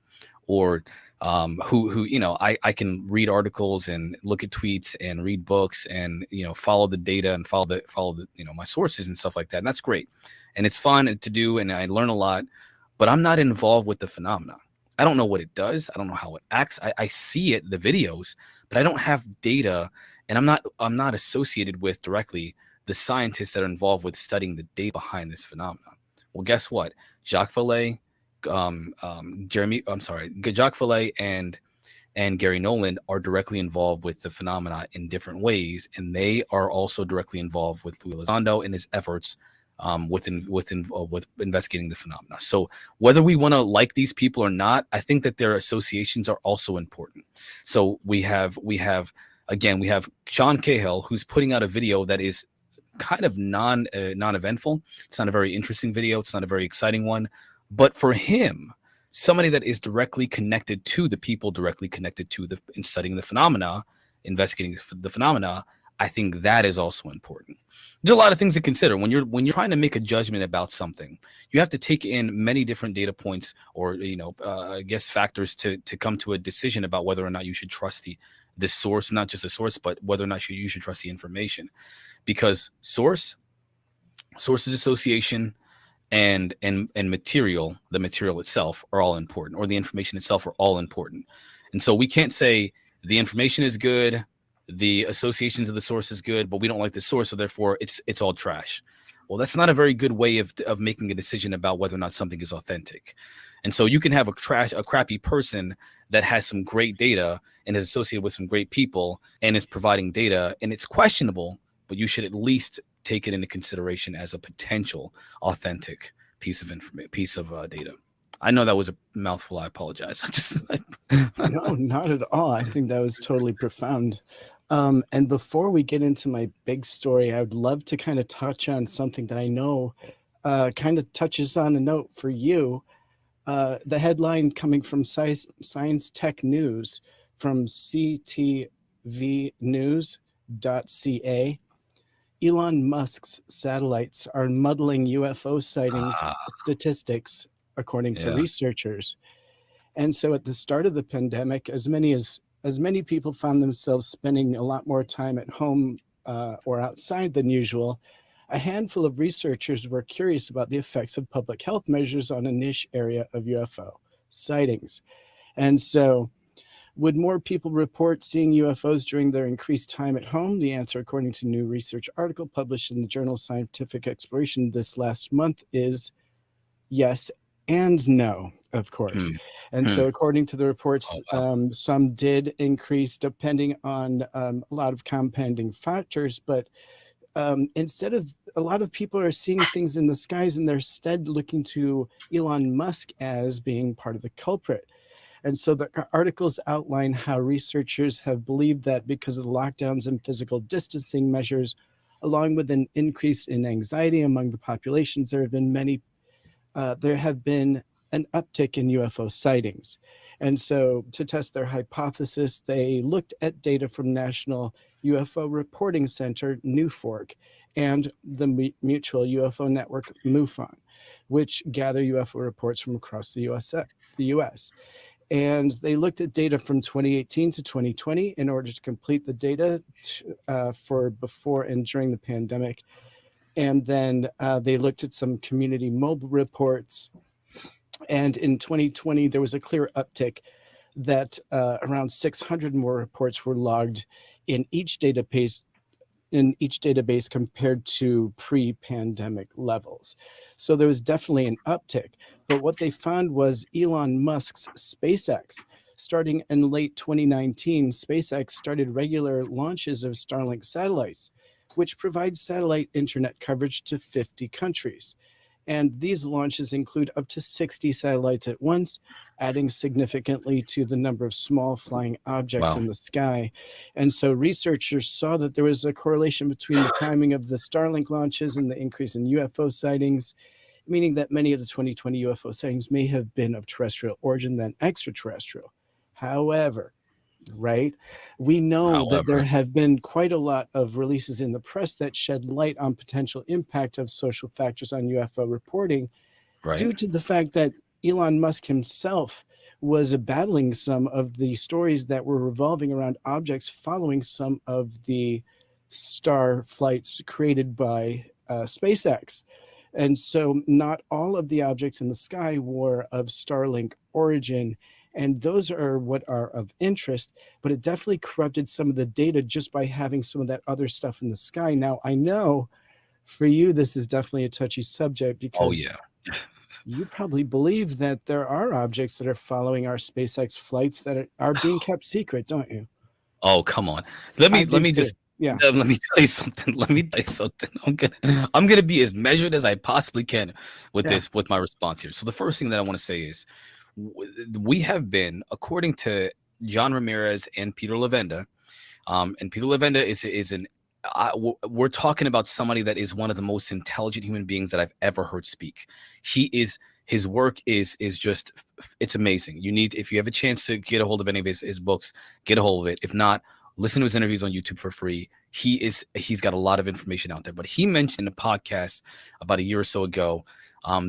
or who I can read articles and look at tweets and read books and follow the data and follow the my sources and stuff like that. And that's great, and it's fun to do, and I learn a lot. But I'm not involved with the phenomena. I don't know what it does. I don't know how it acts. I see it, the videos, but I don't have data, and I'm not associated with directly the scientists that are involved with studying the data behind this phenomenon. Well, guess what? Jacques Vallée, Jacques Vallée and Gary Nolan are directly involved with the phenomena in different ways, and they are also directly involved with Louis Elizondo in his efforts with investigating the phenomena. So whether we want to like these people or not, I think that their associations are also important. So we have Sean Cahill, who's putting out a video that is kind of non-eventful. It's not a very interesting video. It's not a very exciting one. But for him, somebody that is directly connected to the people, directly connected to in studying the phenomena, investigating the phenomena, I think that is also important. There's a lot of things to consider when you're trying to make a judgment about something. You have to take in many different data points, or factors to come to a decision about whether or not you should trust the source, not just the source, but whether or not you should trust the information, because sources association and material, the material itself, are all important, or the information itself are all important. And so we can't say the information is good, the associations of the source is good, but we don't like the source, so therefore it's all trash. Well, that's not a very good way of making a decision about whether or not something is authentic. And so you can have a crappy person that has some great data and is associated with some great people and is providing data, and it's questionable, but you should at least take it into consideration as a potential authentic piece of data. I know that was a mouthful. I apologize. No, not at all. I think that was totally profound. And before we get into my big story, I would love to kind of touch on something that I know kind of touches on a note for you. The headline coming from Science Tech News from ctvnews.ca. Elon Musk's satellites are muddling UFO sightings statistics, according to researchers. And so at the start of the pandemic, as many people found themselves spending a lot more time at home or outside than usual, a handful of researchers were curious about the effects of public health measures on a niche area of UFO sightings. And so, would more people report seeing UFOs during their increased time at home? The answer, according to a new research article published in the journal Scientific Exploration this last month, is yes and no, of course. And so according to the reports, some did increase depending on a lot of compounding factors, but instead of, a lot of people are seeing things in the skies and they're instead looking to Elon Musk as being part of the culprit. And so the articles outline how researchers have believed that because of the lockdowns and physical distancing measures, along with an increase in anxiety among the populations, there have been an uptick in UFO sightings. And so to test their hypothesis, they looked at data from National UFO Reporting Center, NUFORC, and the Mutual UFO Network, MUFON, which gather UFO reports from across the US. And they looked at data from 2018 to 2020 in order to complete the data for before and during the pandemic. And then they looked at some community mobile reports. And in 2020, there was a clear uptick that around 600 more reports were logged in each database compared to pre-pandemic levels. So there was definitely an uptick. But what they found was Elon Musk's SpaceX. Starting in late 2019, SpaceX started regular launches of Starlink satellites, which provide satellite internet coverage to 50 countries. And these launches include up to 60 satellites at once, adding significantly to the number of small flying objects in the sky. And so researchers saw that there was a correlation between the timing of the Starlink launches and the increase in UFO sightings, meaning that many of the 2020 UFO sightings may have been of terrestrial origin than extraterrestrial. However, we know that there have been quite a lot of releases in the press that shed light on potential impact of social factors on UFO reporting due to the fact that Elon Musk himself was battling some of the stories that were revolving around objects following some of the star flights created by SpaceX. And so not all of the objects in the sky were of Starlink origin. And those are what are of interest, but it definitely corrupted some of the data just by having some of that other stuff in the sky. Now, I know for you, this is definitely a touchy subject because you probably believe that there are objects that are following our SpaceX flights that are being kept secret, don't you? Oh, come on. Let me just let me tell you something. I'm gonna be as measured as I possibly can with this, with my response here. So the first thing that I want to say is we have been, according to John Ramirez and Peter Levenda, and Peter Levenda we're talking about somebody that is one of the most intelligent human beings that I've ever heard speak. His work is just, it's amazing. If you have a chance to get a hold of any of his books, get a hold of it. If not, listen to his interviews on YouTube for free. He's got a lot of information out there. But he mentioned in a podcast about a year or so ago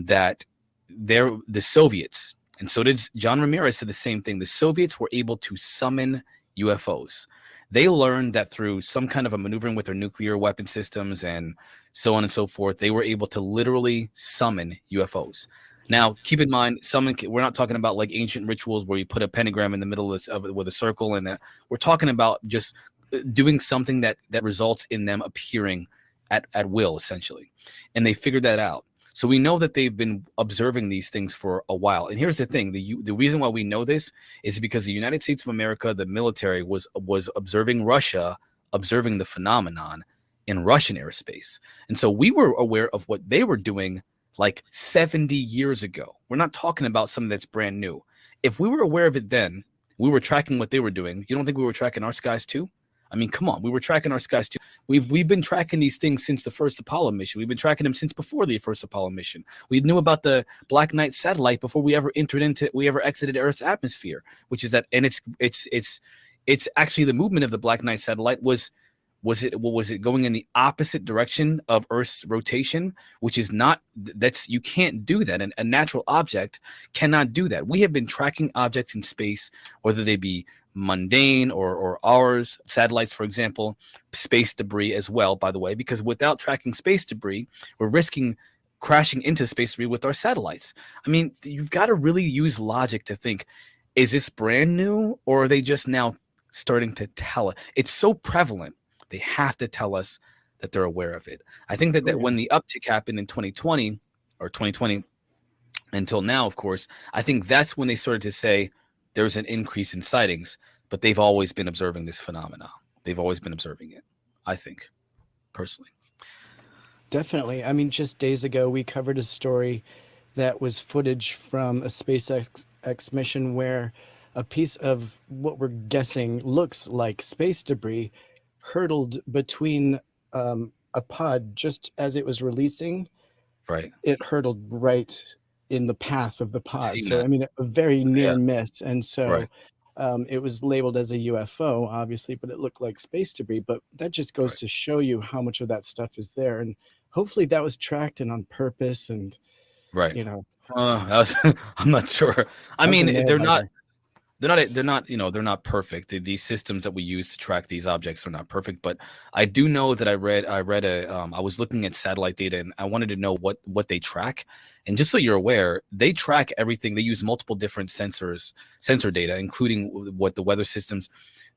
that the Soviets, and so did John Ramirez, said the same thing. The Soviets were able to summon UFOs. They learned that through some kind of a maneuvering with their nuclear weapon systems and so on and so forth, they were able to literally summon UFOs. Now, keep in mind, we're not talking about like ancient rituals where you put a pentagram in the middle of it with a circle, and we're talking about just doing something that results in them appearing at will, essentially. And they figured that out. So we know that they've been observing these things for a while. And here's the thing. The reason why we know this is because the United States of America, the military, was observing Russia, observing the phenomenon in Russian airspace. And so we were aware of what they were doing like 70 years ago. We're not talking about something that's brand new. If we were aware of it then, we were tracking what they were doing. You don't think we were tracking our skies too? I mean, come on, we were tracking our skies too. We've been tracking these things since the first Apollo mission. We've been tracking them since before the first Apollo mission. We knew about the Black Knight satellite before we ever exited Earth's atmosphere, which is that, and it's actually the movement of the Black Knight satellite was it going in the opposite direction of Earth's rotation, which is not, you can't do that. And a natural object cannot do that. We have been tracking objects in space, whether they be mundane or ours, satellites, for example, space debris as well, by the way, because without tracking space debris, we're risking crashing into space debris with our satellites. I mean, you've got to really use logic to think, is this brand new, or are they just now starting to tell it? It's so prevalent. They have to tell us that they're aware of it. I think that when the uptick happened in 2020 until now, of course, I think that's when they started to say there's an increase in sightings, but they've always been observing this phenomenon. They've always been observing it, I think, personally. Definitely. I mean, just days ago, we covered a story that was footage from a SpaceX mission where a piece of what we're guessing looks like space debris hurtled between a pod just as it was releasing. Right. It hurtled right in the path of the pod. So, I mean, a very near miss. And so it was labeled as a UFO, obviously, but it looked like space debris. But that just goes to show you how much of that stuff is there. And hopefully that was tracked and on purpose. And, you know, I'm not sure. I mean, they're not, they're not perfect. These systems that we use to track these objects are not perfect, but I do know that I was looking at satellite data and I wanted to know what they track. And just so you're aware, they track everything. They use multiple different sensor data, including what the weather systems,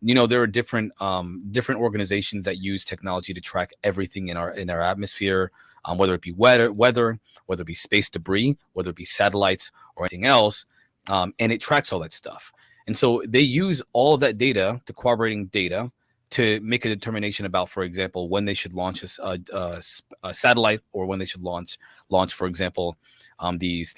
there are different organizations that use technology to track everything in our atmosphere, whether it be weather, whether it be space debris, whether it be satellites or anything else. And it tracks all that stuff. And so they use all of that data, the corroborating data, to make a determination about, for example, when they should launch a satellite, or when they should launch, for example, these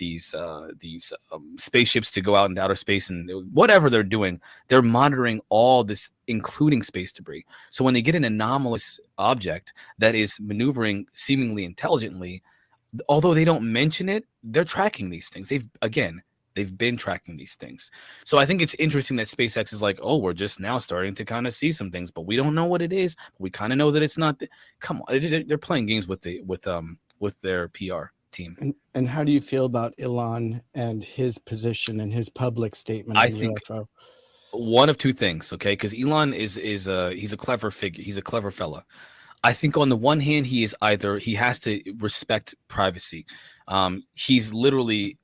spaceships to go out into outer space, and whatever they're doing, they're monitoring all this, including space debris. So when they get an anomalous object that is maneuvering seemingly intelligently, although they don't mention it, they're tracking these things. They've been tracking these things. So I think it's interesting that SpaceX is like, oh, we're just now starting to kind of see some things, but we don't know what it is. We kind of know that it's not. Come on, they're playing games with their PR team. And how do you feel about Elon and his position and his public statement on UFO? One of two things, okay? Because Elon he's a clever figure. He's a clever fella. I think on the one hand, he has to respect privacy. He's literally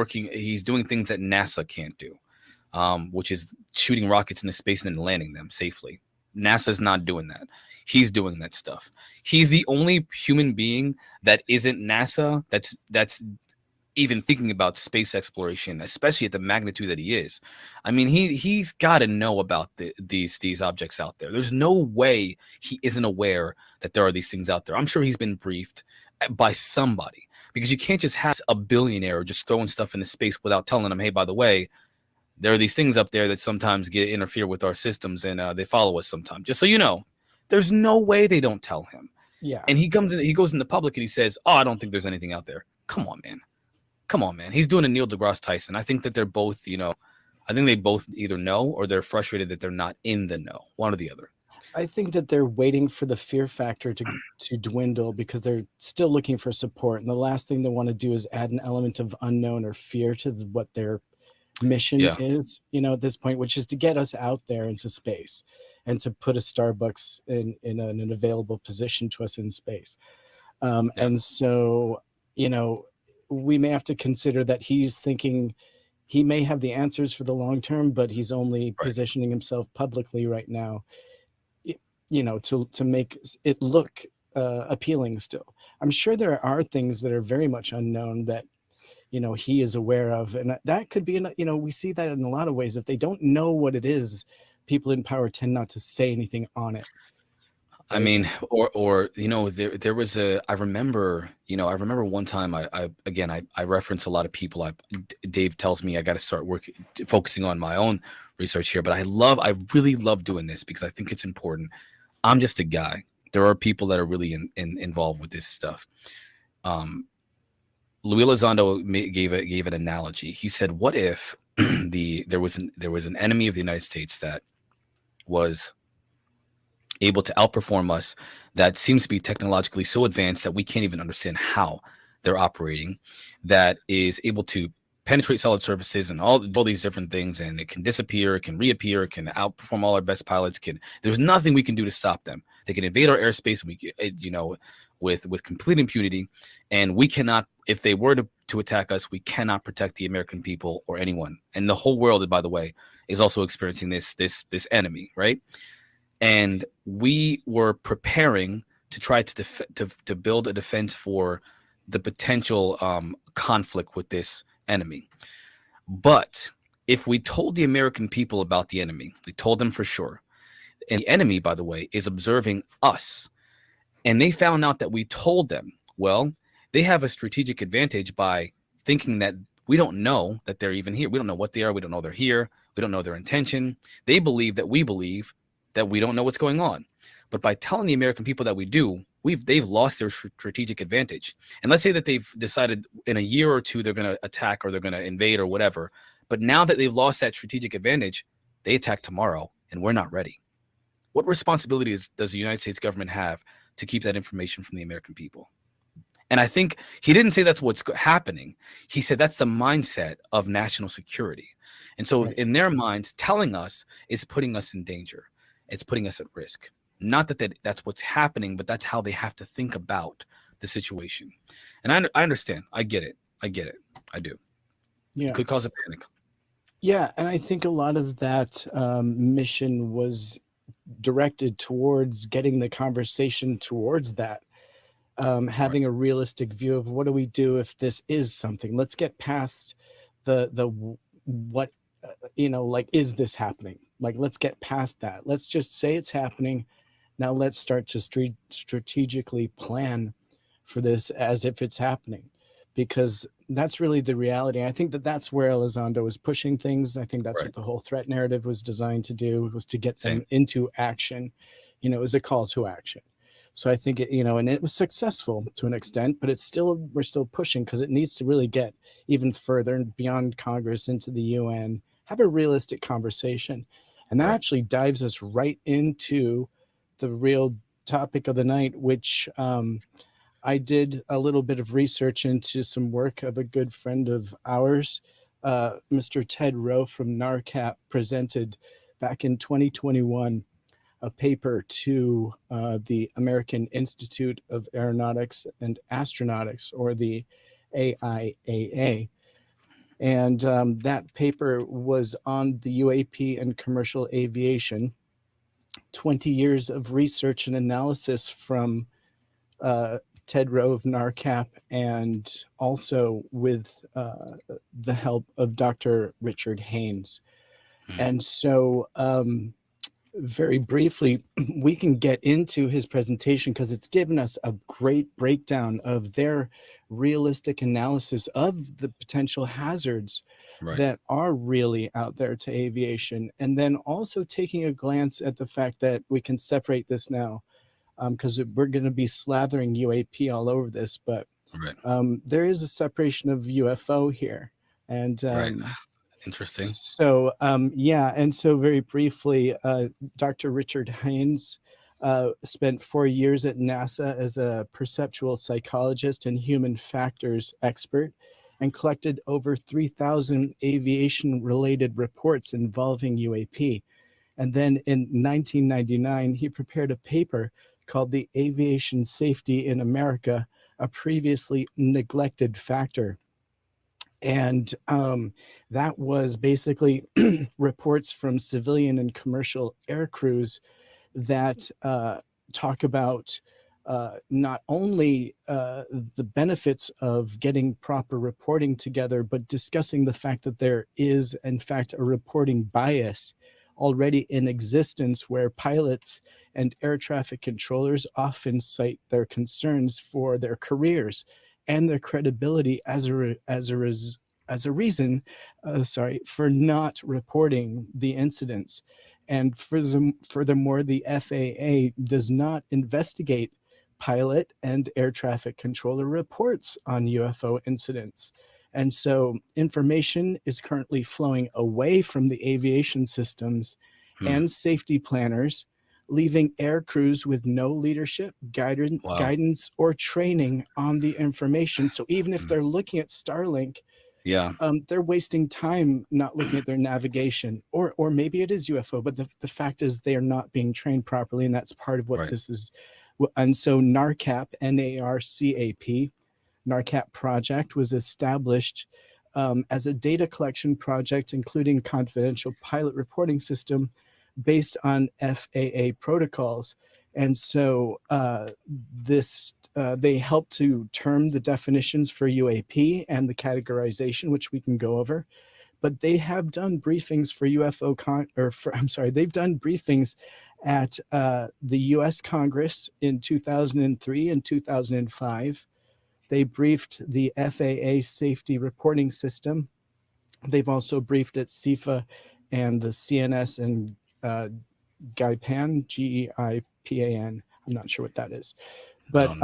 he's doing things that NASA can't do, which is shooting rockets into space and then landing them safely. NASA's not doing that. He's doing that stuff. He's the only human being that isn't NASA that's even thinking about space exploration, especially at the magnitude that he is. I mean, he's got to know about these objects out there. There's no way he isn't aware that there are these things out there. I'm sure he's been briefed by somebody, because you can't just have a billionaire just throwing stuff into space without telling them, hey, by the way, there are these things up there that sometimes interfere with our systems, and they follow us sometimes. Just so you know, there's no way they don't tell him. Yeah. And he goes in the public and he says, oh, I don't think there's anything out there. Come on, man. He's doing a Neil deGrasse Tyson. I think that they're both, I think they both either know or they're frustrated that they're not in the know, one or the other. I think that they're waiting for the fear factor to dwindle, because they're still looking for support. And the last thing they want to do is add an element of unknown or fear to what their mission is, at this point, which is to get us out there into space and to put a Starbucks in an available position to us in space. And so, we may have to consider that he's thinking he may have the answers for the long term, but he's only positioning himself publicly right now, to make it look appealing still. I'm sure there are things that are very much unknown that, he is aware of. And that could be, we see that in a lot of ways. If they don't know what it is, people in power tend not to say anything on it. I mean, or there was I remember one time I reference a lot of people. Dave tells me I got to start focusing on my own research here, but I really love doing this because I think it's important. I'm just a guy. There are people that are really involved with this stuff. Louis Elizondo gave an analogy. He said, "What if there was an enemy of the United States that was able to outperform us, that seems to be technologically so advanced that we can't even understand how they're operating, that is able to penetrate solid surfaces and all these different things, and it can disappear, it can reappear, it can outperform all our best pilots. There's nothing we can do to stop them. They can invade our airspace, with complete impunity, and we cannot. If they were to attack us, we cannot protect the American people or anyone. And the whole world, by the way, is also experiencing this enemy, right? And we were preparing to try to build a defense for the potential conflict with this enemy. But if we told the American people about the enemy, we told them for sure, and the enemy, by the way, is observing us, and they found out that we told them, well, they have a strategic advantage by thinking that we don't know that they're even here. We don't know what they are. We don't know they're here. We don't know their intention. They believe that we don't know what's going on. But by telling the American people that we do, they've lost their strategic advantage. And let's say that they've decided in a year or two they're going to attack or they're going to invade or whatever. But now that they've lost that strategic advantage, they attack tomorrow and we're not ready. What responsibilities does the United States government have to keep that information from the American people? And I think he didn't say that's what's happening. He said that's the mindset of national security. And so in their minds, telling us is putting us in danger. It's putting us at risk. Not that's what's happening, but that's how they have to think about the situation. And I understand. I get it. I do. Yeah. It could cause a panic. Yeah, and I think a lot of that mission was directed towards getting the conversation towards that, having a realistic view of what do we do if this is something. Let's get past the what, is this happening? Like, let's get past that. Let's just say it's happening. Now let's start to strategically plan for this as if it's happening, because that's really the reality. I think that's where Elizondo was pushing things. I think that's what the whole threat narrative was designed to do, was to get them into action. It was a call to action. So I think and it was successful to an extent, but we're still pushing because it needs to really get even further and beyond Congress into the UN, have a realistic conversation. And that actually dives us right into the real topic of the night, which I did a little bit of research into some work of a good friend of ours, Mr. Ted Rowe from NARCAP, presented back in 2021 a paper to the American Institute of Aeronautics and Astronautics, or the AIAA. And that paper was on the UAP and commercial aviation, 20 years of research and analysis from Ted Rowe of NARCAP, and also with the help of Dr. Richard Haynes. And so very briefly, we can get into his presentation because it's given us a great breakdown of their realistic analysis of the potential hazards that are really out there to aviation. And then also taking a glance at the fact that we can separate this now, because we're going to be slathering UAP all over this, but there is a separation of UFO here. And interesting. So and so very briefly, Dr. Richard Haynes spent 4 years at NASA as a perceptual psychologist and human factors expert, and collected over 3,000 aviation-related reports involving UAP. And then in 1999, he prepared a paper called The Aviation Safety in America, a Previously Neglected Factor. And that was basically reports from civilian and commercial air crews that talk about not only the benefits of getting proper reporting together, but discussing the fact that there is, in fact, a reporting bias already in existence, where pilots and air traffic controllers often cite their concerns for their careers and their credibility as a reason for not reporting the incidents. And furthermore, the FAA does not investigate pilot and air traffic controller reports on UFO incidents. And so information is currently flowing away from the aviation systems and safety planners, leaving air crews with no leadership, guidance, or training on the information. So even if they're looking at Starlink, they're wasting time not looking at their navigation, or maybe it is UFO, but the fact is they are not being trained properly, and that's part of what this is. And so NARCAP, NARCAP, NARCAP project was established as a data collection project, including confidential pilot reporting system based on FAA protocols. And so they help to term the definitions for UAP and the categorization, which we can go over. But they have done briefings for they've done briefings at the U.S. Congress in 2003 and 2005. They briefed the FAA safety reporting system. They've also briefed at CIFA and the CNS and GEIPAN, GEIPAN. I'm not sure what that is. But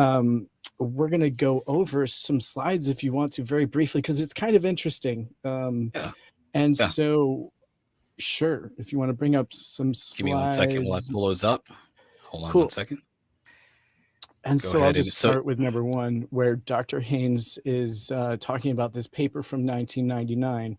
we're going to go over some slides if you want to very briefly, because it's kind of interesting. So, sure, if you want to bring up some slides. Give me 1 second while I pull those up. Hold on 1 second. And so I'll just start with number one, where Dr. Haynes is talking about this paper from 1999,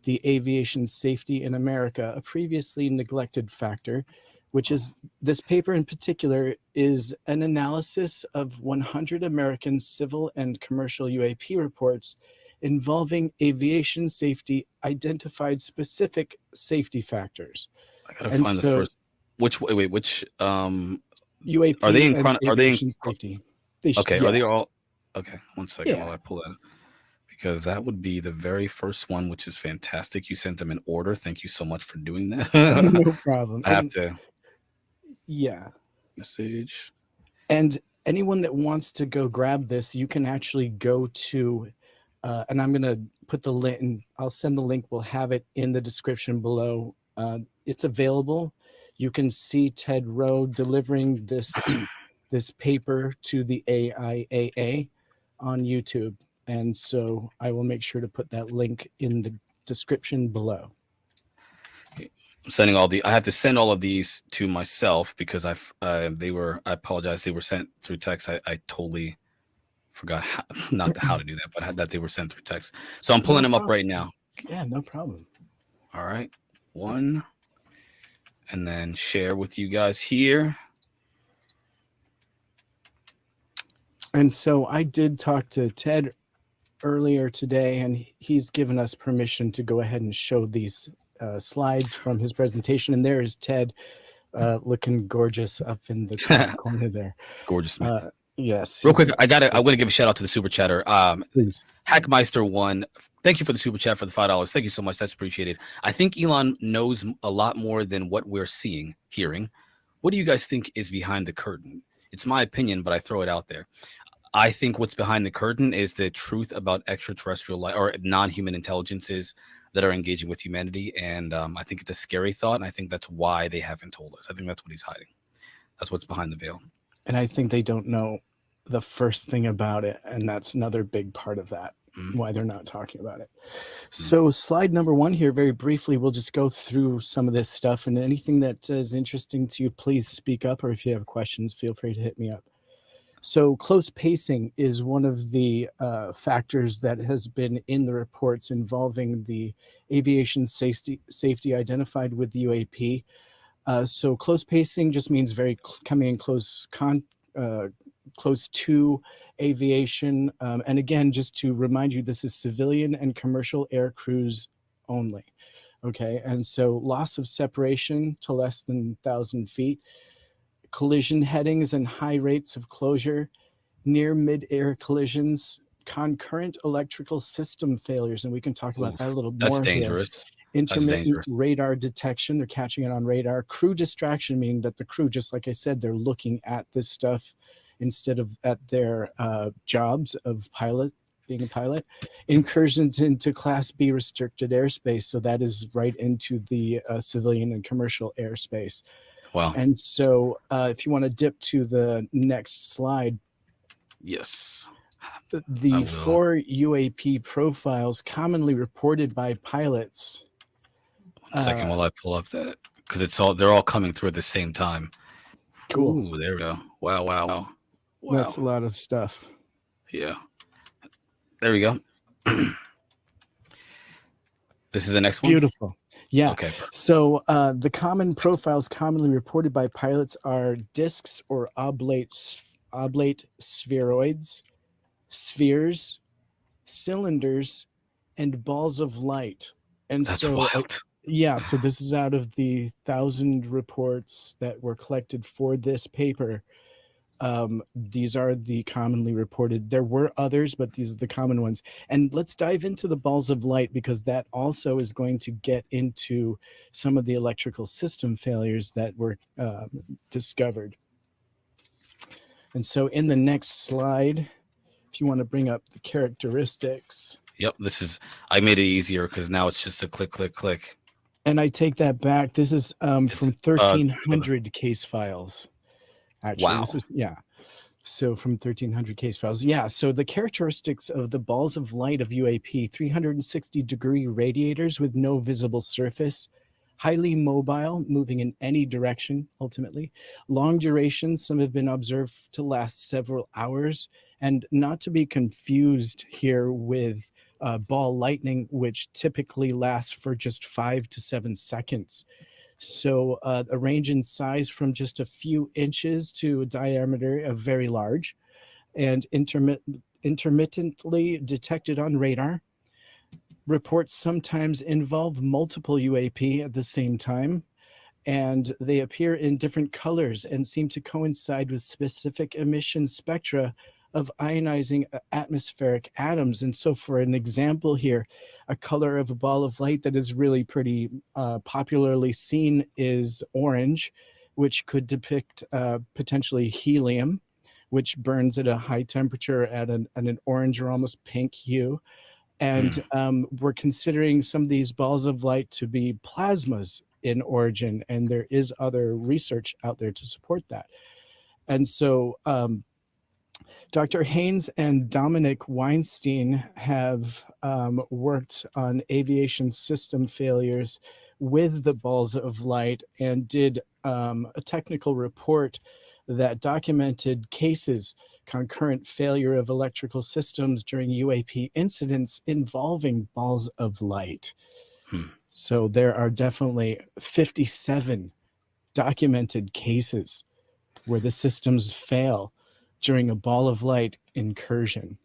The Aviation Safety in America, a Previously Neglected Factor, which is, this paper in particular is an analysis of 100 American civil and commercial UAP reports involving aviation safety, identified specific safety factors. I gotta find the first. Which UAP are they in safety? Okay, are they all? Okay, 1 second while I pull that up, because that would be the very first one, which is fantastic. You sent them in order. Thank you so much for doing that. No problem. I have to. Yeah. Message. And anyone that wants to go grab this, you can actually go to, and I'm going to put the link, and I'll send the link. We'll have it in the description below. It's available. You can see Ted Rowe delivering this paper to the AIAA on YouTube. And so I will make sure to put that link in the description below. I'm sending I have to send all of these to myself because I apologize. They were sent through text. I totally forgot how to do that, but that they were sent through text. So I'm pulling them up right now. Yeah, no problem. All right. One. And then share with you guys here. And so I did talk to Ted earlier today, and he's given us permission to go ahead and show these slides from his presentation. And there is Ted looking gorgeous up in the top corner there. Gorgeous, man. Yes. Real quick, I'm going to give a shout out to the super chatter. Please. Hackmeister1, thank you for the super chat for the $5. Thank you so much. That's appreciated. I think Elon knows a lot more than what we're hearing. What do you guys think is behind the curtain? It's my opinion, but I throw it out there. I think what's behind the curtain is the truth about extraterrestrial life or non-human intelligences that are engaging with humanity. And I think it's a scary thought. And I think that's why they haven't told us. I think that's what he's hiding. That's what's behind the veil. And I think they don't know the first thing about it. And that's another big part of that, why they're not talking about it. So slide number one here, very briefly, we'll just go through some of this stuff, and anything that is interesting to you, please speak up, or if you have questions, feel free to hit me up. So close pacing is one of the factors that has been in the reports involving the aviation safety identified with the UAP. So close pacing just means coming in close to aviation. And again, just to remind you, this is civilian and commercial air crews only. Okay, and so loss of separation to less than 1,000 feet, collision headings and high rates of closure, near mid-air collisions, concurrent electrical system failures, and we can talk about that a little more. That's dangerous. Intermittent radar detection, they're catching it on radar. Crew distraction, meaning that the crew, just like I said, they're looking at this stuff instead of at their jobs of being a pilot. Incursions into Class B restricted airspace, so that is right into the civilian and commercial airspace. Wow. And so if you want to dip to the next slide. Yes. The 4 UAP profiles commonly reported by pilots. 1 second while I pull up that, because they're all coming through at the same time. Cool. Ooh, there we go. Wow. That's a lot of stuff. Yeah. There we go. This is the next one? Beautiful. Yeah. Okay. So the common profiles commonly reported by pilots are discs or oblate spheroids, spheres, cylinders, and balls of light. And that's so wild. Yeah, so this is out of the 1,000 reports that were collected for this paper. These are the commonly reported. There were others, but these are the common ones. And let's dive into the balls of light, because that also is going to get into some of the electrical system failures that were discovered. And so in the next slide, if you want to bring up the characteristics. Yep, I made it easier because now it's just a click. And I take that back. This is from 1,300 case files. Actually, wow. So from 1,300 case files. Yeah, so the characteristics of the balls of light of UAP: 360-degree radiators with no visible surface, highly mobile, moving in any direction, ultimately. Long duration, some have been observed to last several hours, and not to be confused here with ball lightning, which typically lasts for just 5 to 7 seconds. So a range in size from just a few inches to a diameter of very large, and intermittently detected on radar. Reports sometimes involve multiple UAP at the same time, and they appear in different colors and seem to coincide with specific emission spectra of ionizing atmospheric atoms. And so for an example here, a color of a ball of light that is really pretty popularly seen is orange, which could depict potentially helium, which burns at a high temperature at an orange or almost pink hue. And we're considering some of these balls of light to be plasmas in origin, and there is other research out there to support that. And so Dr. Haynes and Dominic Weinstein have worked on aviation system failures with the balls of light and did a technical report that documented cases, concurrent failure of electrical systems during UAP incidents involving balls of light. So there are definitely 57 documented cases where the systems fail during a ball of light incursion.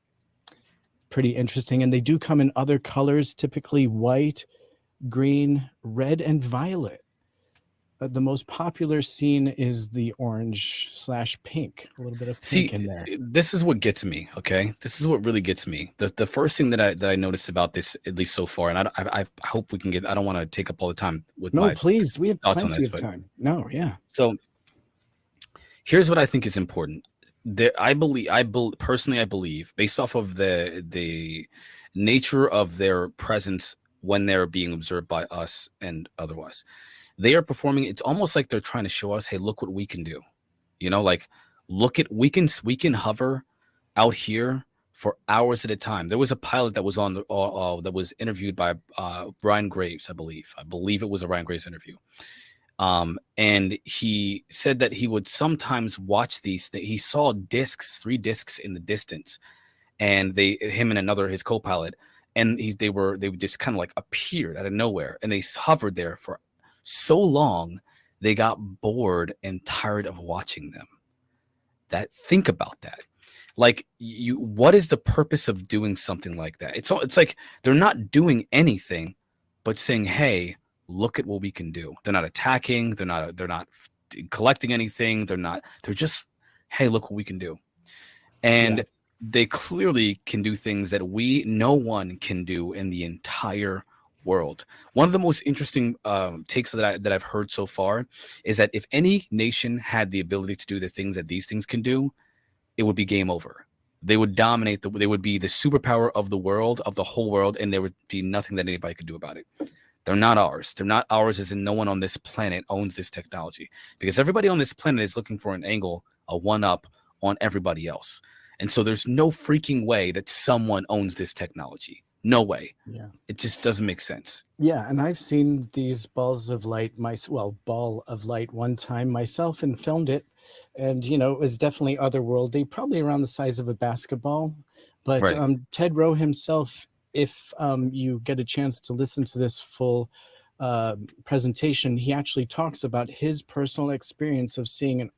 Pretty interesting. And they do come in other colors, typically white, green, red, and violet. The most popular scene is the orange/pink, a little bit of pink in there. This is what gets me, okay? This is what really gets me. The first thing that I noticed about this, at least so far, and I hope we can get, I don't want to take up all the time with No, please, we have plenty of time. No, yeah. So here's what I think is important. I believe, based off of the nature of their presence when they're being observed by us and otherwise, they are performing. It's almost like they're trying to show us, hey, look what we can do. You know, like, look at, we can hover out here for hours at a time. There was a pilot that was on the that was interviewed by Ryan Graves, I believe. I believe it was a Ryan Graves interview. And he said that he would sometimes watch these. He saw discs, 3 discs in the distance, and him and his co-pilot, and they would just kind of like appeared out of nowhere, and they hovered there for so long they got bored and tired of watching them. Think about that. Like, what is the purpose of doing something like that? It's like they're not doing anything but saying, hey, look at what we can do. They're not attacking, they're not collecting anything, they're just, hey, look what we can do. And they clearly can do things that no one can do in the entire world. One of the most interesting takes that I've heard so far is that if any nation had the ability to do the things that these things can do, it would be game over. They would dominate. They would be the superpower of the world, of the whole world, and there would be nothing that anybody could do about it. They're not ours. They're not ours as in no one on this planet owns this technology, because everybody on this planet is looking for an angle, a one-up on everybody else. And so there's no freaking way that someone owns this technology. No way. Yeah. It just doesn't make sense. Yeah, and I've seen these balls of light, ball of light one time myself and filmed it. And, you know, it was definitely otherworldly, probably around the size of a basketball. But Right. Ted Rowe himself, if you get a chance to listen to this full presentation, he actually talks about his personal experience of seeing an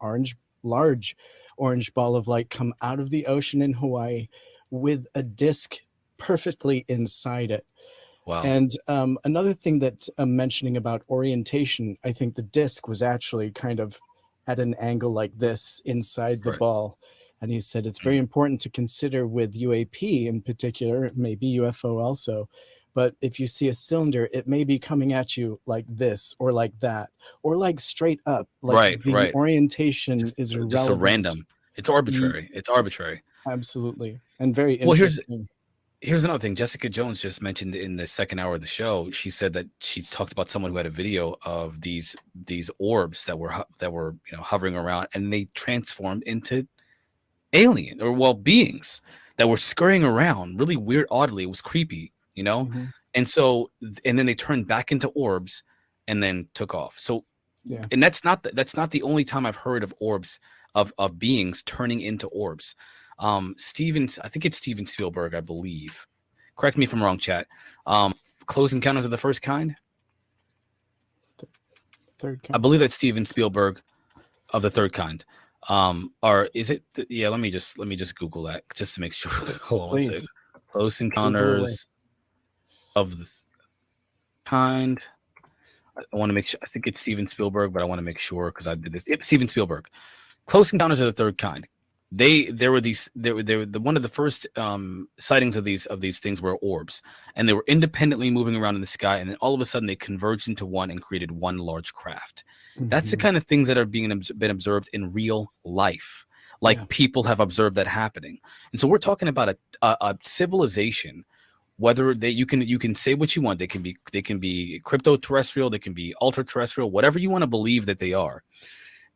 large orange ball of light come out of the ocean in Hawaii with a disc perfectly inside it. Wow. And another thing that I'm mentioning about orientation, I think the disc was actually kind of at an angle like this inside the ball. And he said it's very important to consider with UAP in particular, maybe UFO also. But if you see a cylinder, it may be coming at you like this or like that, or like straight up. Like the orientation is irrelevant. Just a random. It's arbitrary. It's arbitrary. Absolutely. And very Well, interesting. Here's another thing. Jessica Jones just mentioned in the second hour of the show. She said that she's talked about someone who had a video of these orbs that were hovering around, and they transformed into alien or beings that were scurrying around really weird, oddly. It was creepy, you know. Mm-hmm. And so, and then they turned back into orbs, and then took off. So, yeah. And that's not the only time I've heard of orbs of beings turning into orbs. I think it's Steven Spielberg, I believe. Correct me if I'm wrong, chat. Close Encounters of the First Kind. Third kind. I believe that's Steven Spielberg of the Third Kind. Or is it? Yeah. Let me just Google that just to make sure. Hold on one second. Close Encounters of the Kind. I want to make sure. I think it's Steven Spielberg, but I want to make sure because I did this. Yep, Steven Spielberg. Close Encounters of the Third Kind. There were one of the first sightings of these things were orbs, and they were independently moving around in the sky, and then all of a sudden they converged into one and created one large craft. Mm-hmm. That's the kind of things that are been observed in real life, people have observed that happening. And so we're talking about a civilization. Whether you can say what you want, they can be crypto-terrestrial, they can be ultra-terrestrial, whatever you want to believe that they are.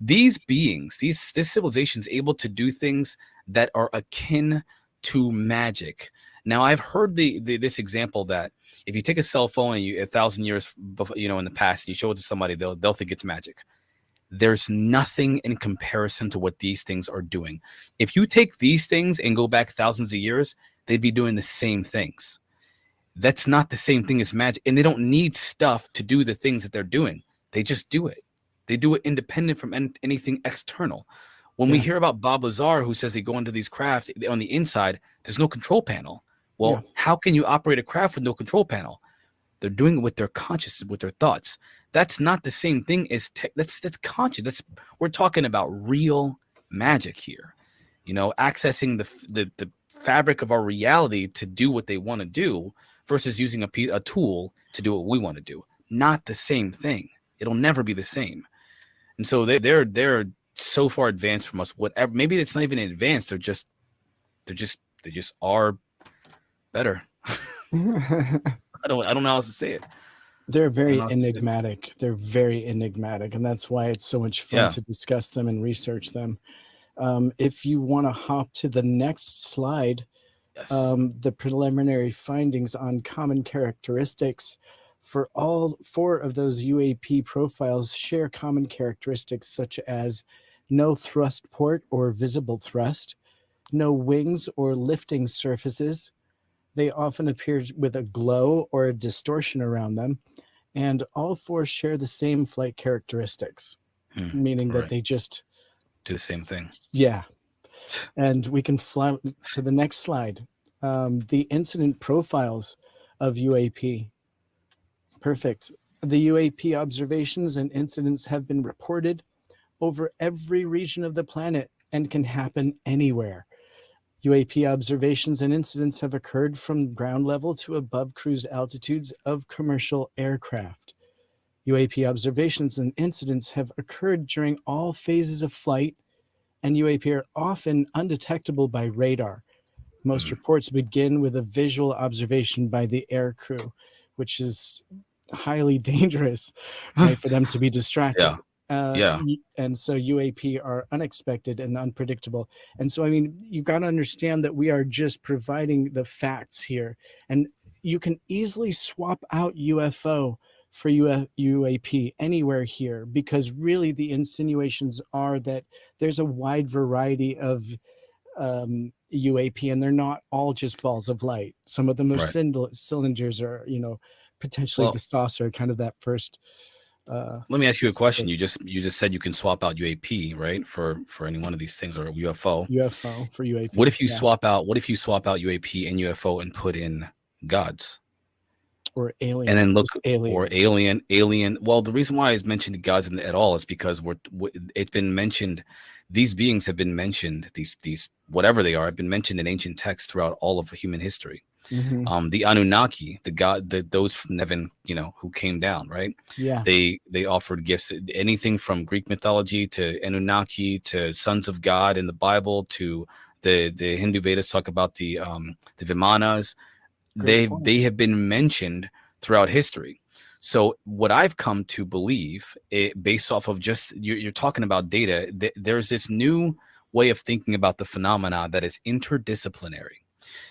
These beings, this civilization is able to do things that are akin to magic. Now, I've heard this example that if you take a cell phone and 1,000 years, in the past, and you show it to somebody, they'll think it's magic. There's nothing in comparison to what these things are doing. If you take these things and go back thousands of years, they'd be doing the same things. That's not the same thing as magic, and they don't need stuff to do the things that they're doing. They just do it. They do it independent from anything external. When we hear about Bob Lazar, who says they go into these craft on the inside, there's no control panel. Well, how can you operate a craft with no control panel? They're doing it with their consciousness, with their thoughts. That's not the same thing as that's conscious. We're talking about real magic here. Accessing the fabric of our reality to do what they want to do versus using a tool to do what we want to do. Not the same thing. It'll never be the same. And so they're so far advanced from us. Whatever, maybe it's not even advanced. They just are better. I don't know how else to say it. They're very enigmatic. They're very enigmatic, and that's why it's so much fun to discuss them and research them. If you want to hop to the next slide, the preliminary findings on common characteristics for all 4 of those UAP profiles share common characteristics such as no thrust port or visible thrust, no wings or lifting surfaces. They often appear with a glow or a distortion around them, and all 4 share the same flight characteristics, meaning that they just do the same thing. Yeah. And we can fly to the next slide. The incident profiles of UAP. Perfect. The UAP observations and incidents have been reported over every region of the planet and can happen anywhere. UAP observations and incidents have occurred from ground level to above cruise altitudes of commercial aircraft. UAP observations and incidents have occurred during all phases of flight, and UAP are often undetectable by radar. Most reports begin with a visual observation by the air crew, which is highly dangerous, right, for them to be distracted. And so UAP are unexpected and unpredictable. And so, I mean, you got to understand that we are just providing the facts here. And you can easily swap out UFO for UAP anywhere here, because really the insinuations are that there's a wide variety of UAP, and they're not all just balls of light. Some of them are cylinders, or, you know, potentially the saucer, kind of that first. Let me ask you a question. You just said you can swap out UAP, right, for any one of these things, or UFO. UFO for UAP. What if you swap out UAP and UFO and put in gods? Or alien, and then look, aliens. or alien. Well, the reason why I mentioned gods at all is because it's been mentioned. These beings have been mentioned. These whatever they are have been mentioned in ancient texts throughout all of human history. The Anunnaki, the god, those from heaven, you know, who came down, right? Yeah. They offered gifts, anything from Greek mythology to Anunnaki to sons of God in the Bible to the Hindu Vedas talk about the Vimanas. They have been mentioned throughout history. So what I've come to believe, based off of just you're talking about data, there's this new way of thinking about the phenomena that is interdisciplinary.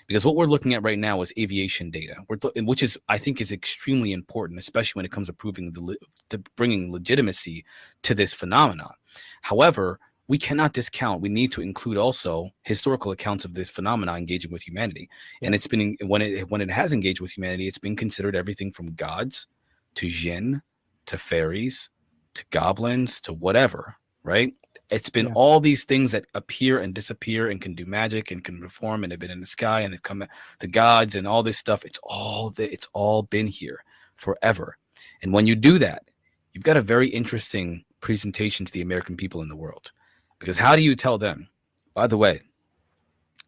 Because what we're looking at right now is aviation data, which is, I think, is extremely important, especially when it comes to bringing legitimacy to this phenomenon. However, we cannot discount. We need to include also historical accounts of this phenomena engaging with humanity. And it's been, when it has engaged with humanity, it's been considered everything from gods to jinn to fairies to goblins to whatever, right? It's been all these things that appear and disappear and can do magic and can reform and have been in the sky and they've come, the gods and all this stuff. It's all been here forever. And when you do that, you've got a very interesting presentation to the American people in the world. Because how do you tell them, by the way,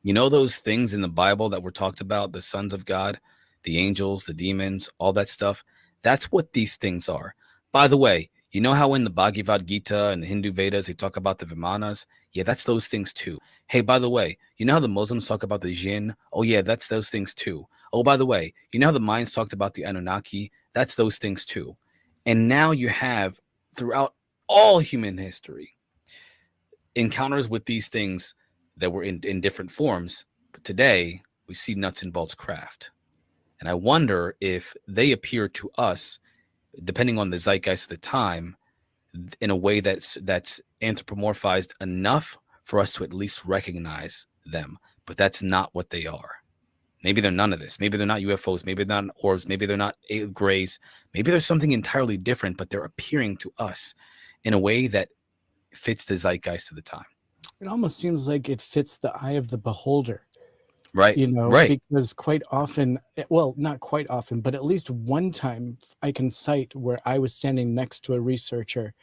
you know those things in the Bible that were talked about, the sons of God, the angels, the demons, all that stuff? That's what these things are. By the way, you know how in the Bhagavad Gita and the Hindu Vedas, they talk about the Vimanas? Yeah, that's those things too. Hey, by the way, you know how the Muslims talk about the jinn? Oh yeah, that's those things too. Oh, by the way, you know how the Mayans talked about the Anunnaki? That's those things too. And now you have, throughout all human history, encounters with these things that were in different forms. But today, we see nuts and bolts craft. And I wonder if they appear to us, depending on the zeitgeist of the time, in a way that's anthropomorphized enough for us to at least recognize them. But that's not what they are. Maybe they're none of this. Maybe they're not UFOs. Maybe they're not orbs. Maybe they're not grays. Maybe there's something entirely different, but they're appearing to us in a way that fits the zeitgeist of the time. It almost seems like it fits the eye of the beholder. Right. You know, because quite often, well, not quite often, but at least one time I can cite where I was standing next to a researcher.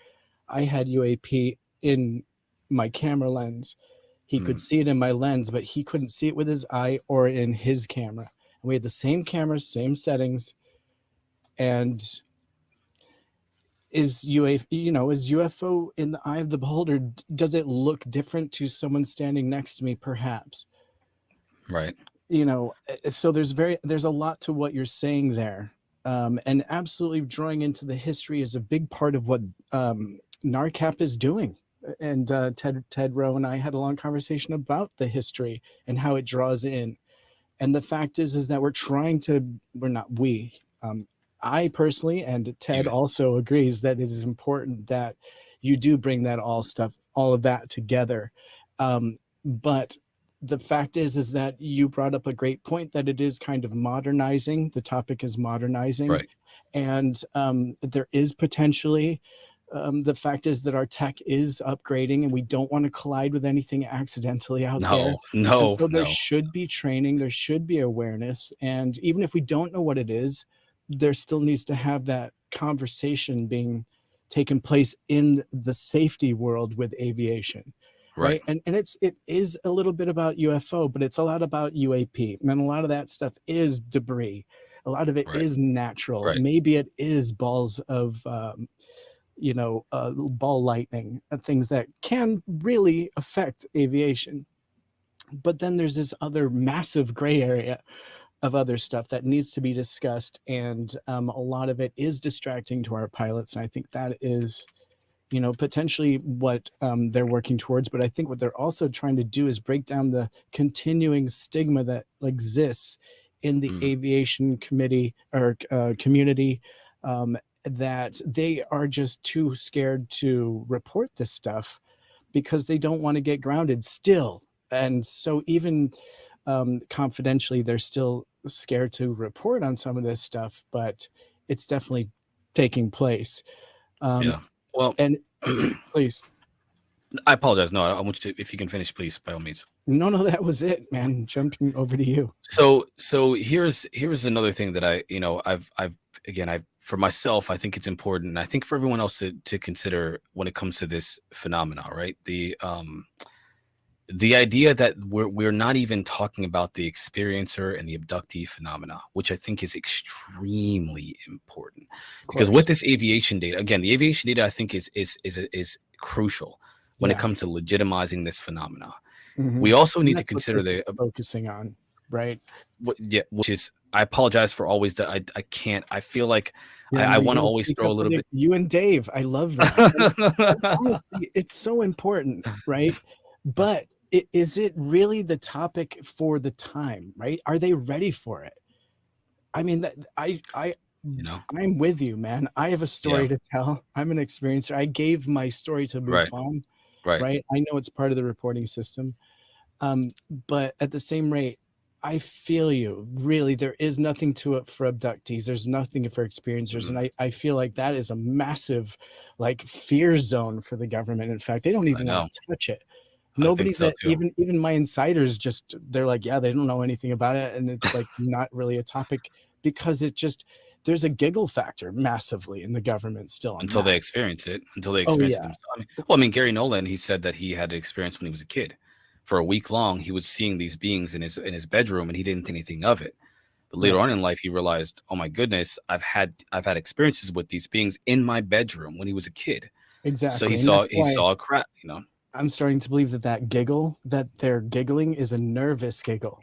I had UAP in my camera lens. He could see it in my lens, but he couldn't see it with his eye or in his camera. And we had the same camera, same settings. And is UFO in the eye of the beholder? Does it look different to someone standing next to me? Perhaps. Right. You know, so there's a lot to what you're saying there. And absolutely drawing into the history is a big part of what NARCAP is doing. And Ted Rowe and I had a long conversation about the history and how it draws in. And the fact is that I personally, and Ted also agrees that it is important that you do bring that all of that together. But the fact is that you brought up a great point that it is kind of modernizing. The topic is modernizing. Right. And there is potentially, the fact is that our tech is upgrading and we don't want to collide with anything accidentally out there. No. And so there should be training, there should be awareness. And even if we don't know what it is, there still needs to have that conversation being taken place in the safety world with aviation. right? And it is a little bit about UFO, but it's a lot about UAP. And a lot of that stuff is debris. A lot of it is natural. Maybe it is balls of ball lightning, things that can really affect aviation. But then there's this other massive gray area of other stuff that needs to be discussed, and a lot of it is distracting to our pilots, and I think that is potentially what they're working towards. But I think what they're also trying to do is break down the continuing stigma that exists in the aviation committee or community, that they are just too scared to report this stuff because they don't want to get grounded still. And so even confidentially, they're still scared to report on some of this stuff, but it's definitely taking place. Well, and please. I apologize. No, I want you to, if you can finish, please, by all means. No, that was it, man. Jumping over to you. So here's another thing that I've for myself, I think it's important, and I think for everyone else to consider when it comes to this phenomena, right? The idea that we're not even talking about the experiencer and the abductee phenomena, which I think is extremely important, because with this aviation data, again, the aviation data I think is crucial when it comes to legitimizing this phenomena. We also need to consider the focusing on, right? Which is, I apologize for always that I can't. I feel like I want to always throw a little bit. You and Dave, I love that. Honestly, it's so important, right? But is it really the topic for the time, right? Are they ready for it? I mean, I'm with you, man. I have a story to tell. I'm an experiencer. I gave my story to MUFON, right? I know it's part of the reporting system. But at the same rate, I feel you. Really, there is nothing to it for abductees. There's nothing for experiencers. And I feel like that is a massive fear zone for the government. In fact, they don't even want to touch it. Nobody that even my insiders they're like, yeah, they don't know anything about it. And it's not really a topic because there's a giggle factor massively in the government still. Until they experience it, until they experience it themselves. I mean, Gary Nolan, he said that he had an experience when he was a kid. For a week long, he was seeing these beings in his bedroom, and he didn't think anything of it. But later on in life, he realized, oh my goodness, I've had experiences with these beings in my bedroom when he was a kid. Exactly. So he saw a crap, I'm starting to believe that giggle that they're giggling is a nervous giggle.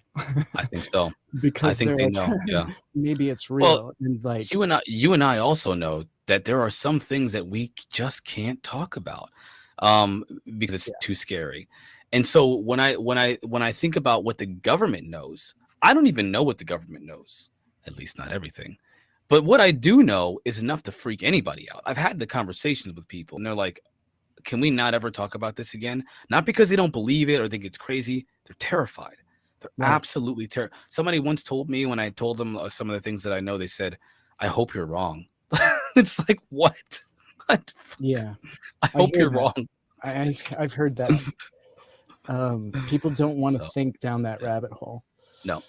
I think so. Because I think they know. Yeah. Maybe it's real. Well, and you and I also know that there are some things that we just can't talk about because it's too scary. And so when I think about what the government knows, I don't even know what the government knows, at least not everything. But what I do know is enough to freak anybody out. I've had the conversations with people, and they're like, can we not ever talk about this again? Not because they don't believe it or think it's crazy. They're terrified. They're absolutely terrified. Somebody once told me, when I told them some of the things that I know, they said, I hope you're wrong. It's like, what? Yeah. I hope you're wrong. I've heard that. People don't want to think down that rabbit hole. No.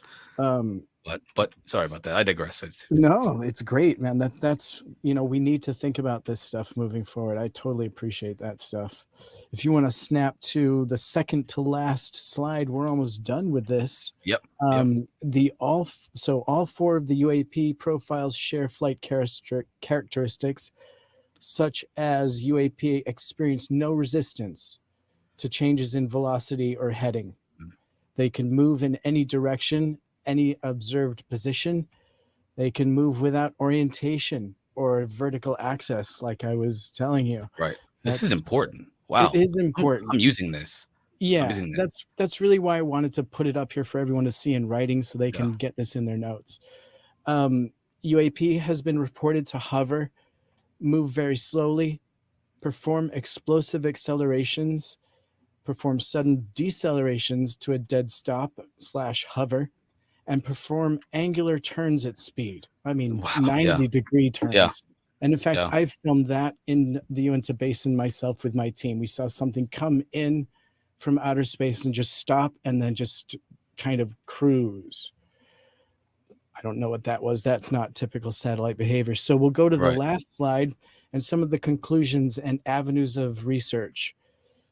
But sorry about that. I digress. No, it's great, man. That's we need to think about this stuff moving forward. I totally appreciate that stuff. If you want to snap to the second to last slide, we're almost done with this. Yep. All four of the UAP profiles share flight characteristics, such as UAP experience no resistance to changes in velocity or heading. They can move in any direction, any observed position. They can move without orientation or vertical axis, like I was telling you. Right. This is important. Wow. It is important. I'm using this. Yeah, that's really why I wanted to put it up here for everyone to see in writing so they can get this in their notes. UAP has been reported to hover, move very slowly, perform explosive accelerations, perform sudden decelerations to a dead stop / hover, and perform angular turns at speed. I mean, 90-degree turns. Yeah. And in fact, I've filmed that in the Uinta Basin myself with my team. We saw something come in from outer space and just stop and then just kind of cruise. I don't know what that was. That's not typical satellite behavior. So we'll go to the last slide and some of the conclusions and avenues of research.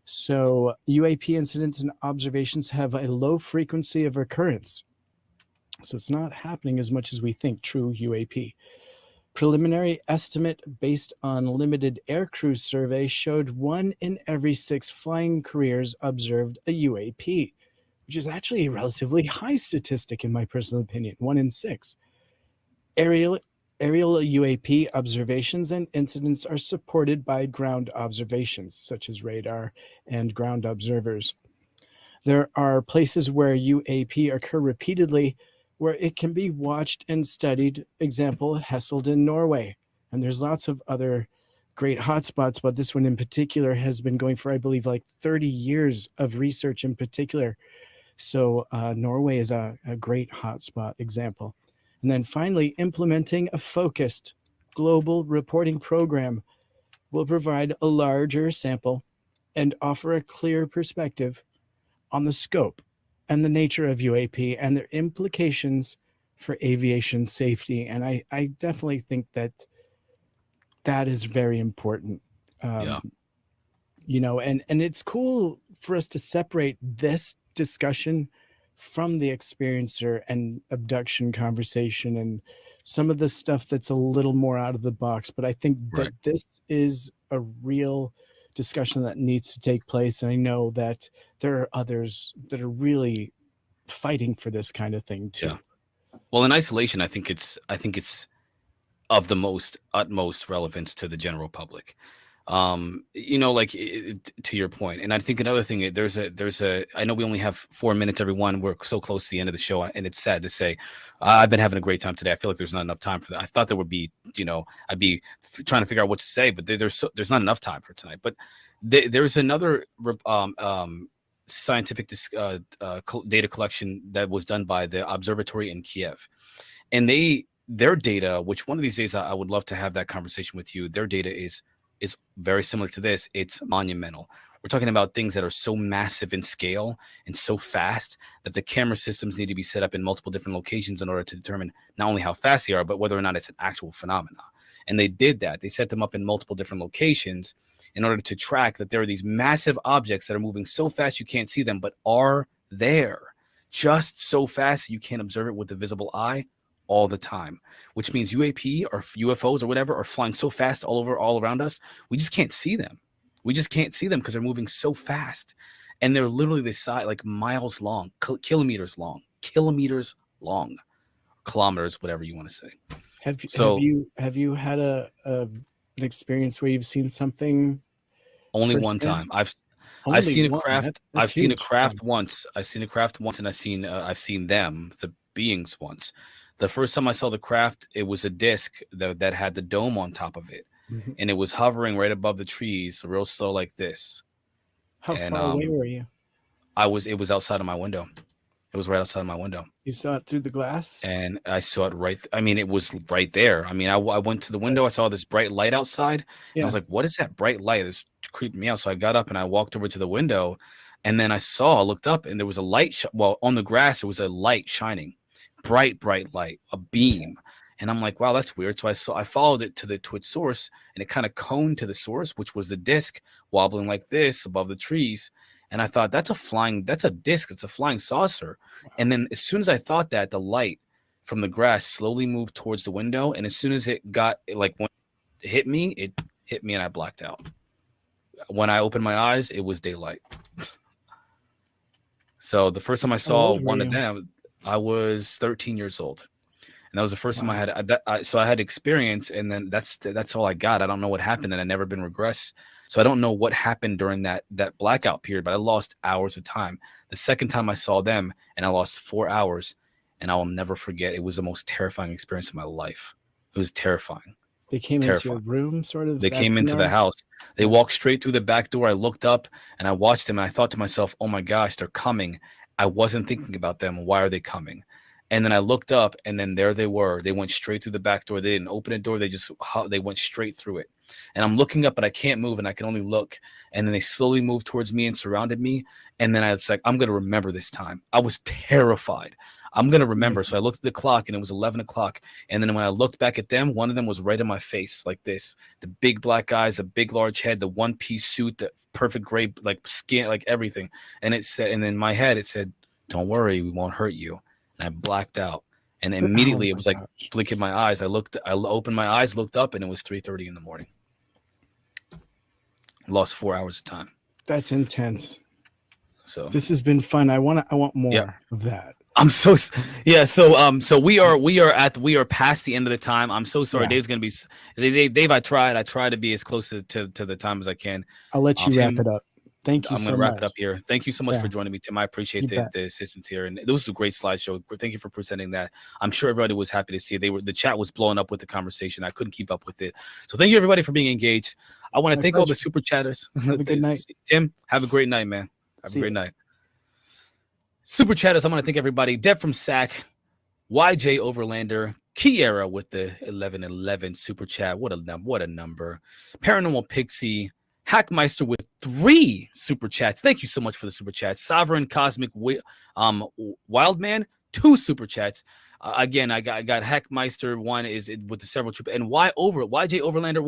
So UAP incidents and observations have a low frequency of occurrence. So it's not happening as much as we think, true UAP. Preliminary estimate based on limited aircrew survey showed 1 in every 6 flying careers observed a UAP, which is actually a relatively high statistic in my personal opinion, 1 in 6. Aerial UAP observations and incidents are supported by ground observations, such as radar and ground observers. There are places where UAP occur repeatedly, where it can be watched and studied, example, Hesselden, Norway. And there's lots of other great hotspots, but this one in particular has been going for, I believe, like 30 years of research in particular. So Norway is a great hotspot example. And then finally, implementing a focused global reporting program will provide a larger sample and offer a clear perspective on the scope and the nature of UAP and their implications for aviation safety. And I definitely think that that is very important. You know, and it's cool for us to separate this discussion from the experiencer and abduction conversation and some of the stuff that's a little more out of the box. But I think that this is a real discussion that needs to take place. And I know that there are others that are really fighting for this kind of thing too. Yeah. Well, in isolation, I think it's of the utmost relevance to the general public. You know, like to your point. And I think another thing, I know we only have 4 minutes, everyone. We're so close to the end of the show, and it's sad to say, I've been having a great time today. I feel like there's not enough time for that. I thought there would be, you know, I'd be trying to figure out what to say, but there's not enough time for tonight. But there's another scientific data collection that was done by the observatory in Kiev, and their data, which one of these days I would love to have that conversation with you. Their data is very similar to this. It's monumental. We're talking about things that are so massive in scale and so fast that the camera systems need to be set up in multiple different locations in order to determine not only how fast they are, but whether or not it's an actual phenomena. And they did that. They set them up in multiple different locations in order to track that there are these massive objects that are moving so fast you can't see them, but are there just so fast you can't observe it with the visible eye all the time, which means UAP or UFOs or whatever are flying so fast all around us. We just can't see them. We just can't see them because they're moving so fast. And they're literally the size, like miles long, kilometers long, kilometers, whatever you want to say. Have you had an experience where you've seen something? Only one time. I've seen a craft. I've seen a craft once. I've seen a craft once, and I've seen them, the beings, once. The first time I saw the craft, it was a disc that had the dome on top of it, and it was hovering right above the trees, real slow like this. How far away were you? It was outside of my window. It was right outside of my window. You saw it through the glass? And I saw it right. I mean, it was right there. I mean, I went to the window. I saw this bright light outside. And I was like, what is that bright light? It's creeping me out. So I got up and I walked over to the window. And then I looked up, and there was a light. On the grass, there was a light shining. Bright light, a beam. And I'm like, wow, that's weird. So I followed it to its source, and it kind of coned to the source, which was the disc wobbling like this above the trees. And I thought, that's a disc. It's a flying saucer. Wow. And then as soon as I thought that, the light from the grass slowly moved towards the window. And as soon as when it hit me and I blacked out. When I opened my eyes, it was daylight. So the first time I saw one of them, I was 13 years old. And that was the first time I had so I had experience, and then that's all I got. I don't know what happened, and I never been regressed. So I don't know what happened during that blackout period, but I lost hours of time. The second time I saw them, and I lost 4 hours, and I will never forget. It was the most terrifying experience of my life. It was terrifying. They came into your room, sort of? They came into the house. They walked straight through the back door. I looked up, and I watched them, and I thought to myself, oh my gosh, they're coming. I wasn't thinking about them. Why are they coming? And then I looked up, and then there they were. They went straight through the back door. They didn't open the door. They went straight through it. And I'm looking up, but I can't move, and I can only look. And then they slowly moved towards me and surrounded me. And then I was like, I'm going to remember this time. I was terrified. I'm going to remember. So I looked at the clock and it was 11 o'clock. And then when I looked back at them, one of them was right in my face like this. The big black eyes, the big large head, the one-piece suit, the perfect gray like skin, like everything. And it said, and in my head it said, "Don't worry, we won't hurt you." And I blacked out. And immediately it was like blinking my eyes. I opened my eyes, looked up, and it was 3:30 in the morning. Lost 4 hours of time. That's intense. So this has been fun. I want more of that. I'm so So we are past the end of the time. I'm so sorry. Dave's gonna be Dave. I try to be as close to the time as I can. I'll let you wrap it up. Thank you. I'm gonna wrap it up here. Thank you so much for joining me, Tim. I appreciate the assistance here, and it was a great slideshow. Thank you for presenting that. I'm sure everybody was happy to see it. The chat was blowing up with the conversation. I couldn't keep up with it. So thank you everybody for being engaged. I want to thank all the super chatters. Have a good night, Tim. Have a great night, man. Have a great night. Super chatters, I want to thank everybody. Deb from SAC, YJ Overlander, Kiera with the 1111 super chat. What a number. Paranormal Pixie, Hackmeister with 3 super chats. Thank you so much for the super chats. Sovereign Cosmic Wildman, 2 super chats. Again, I got Hackmeister. One is with the several and YJ Overlander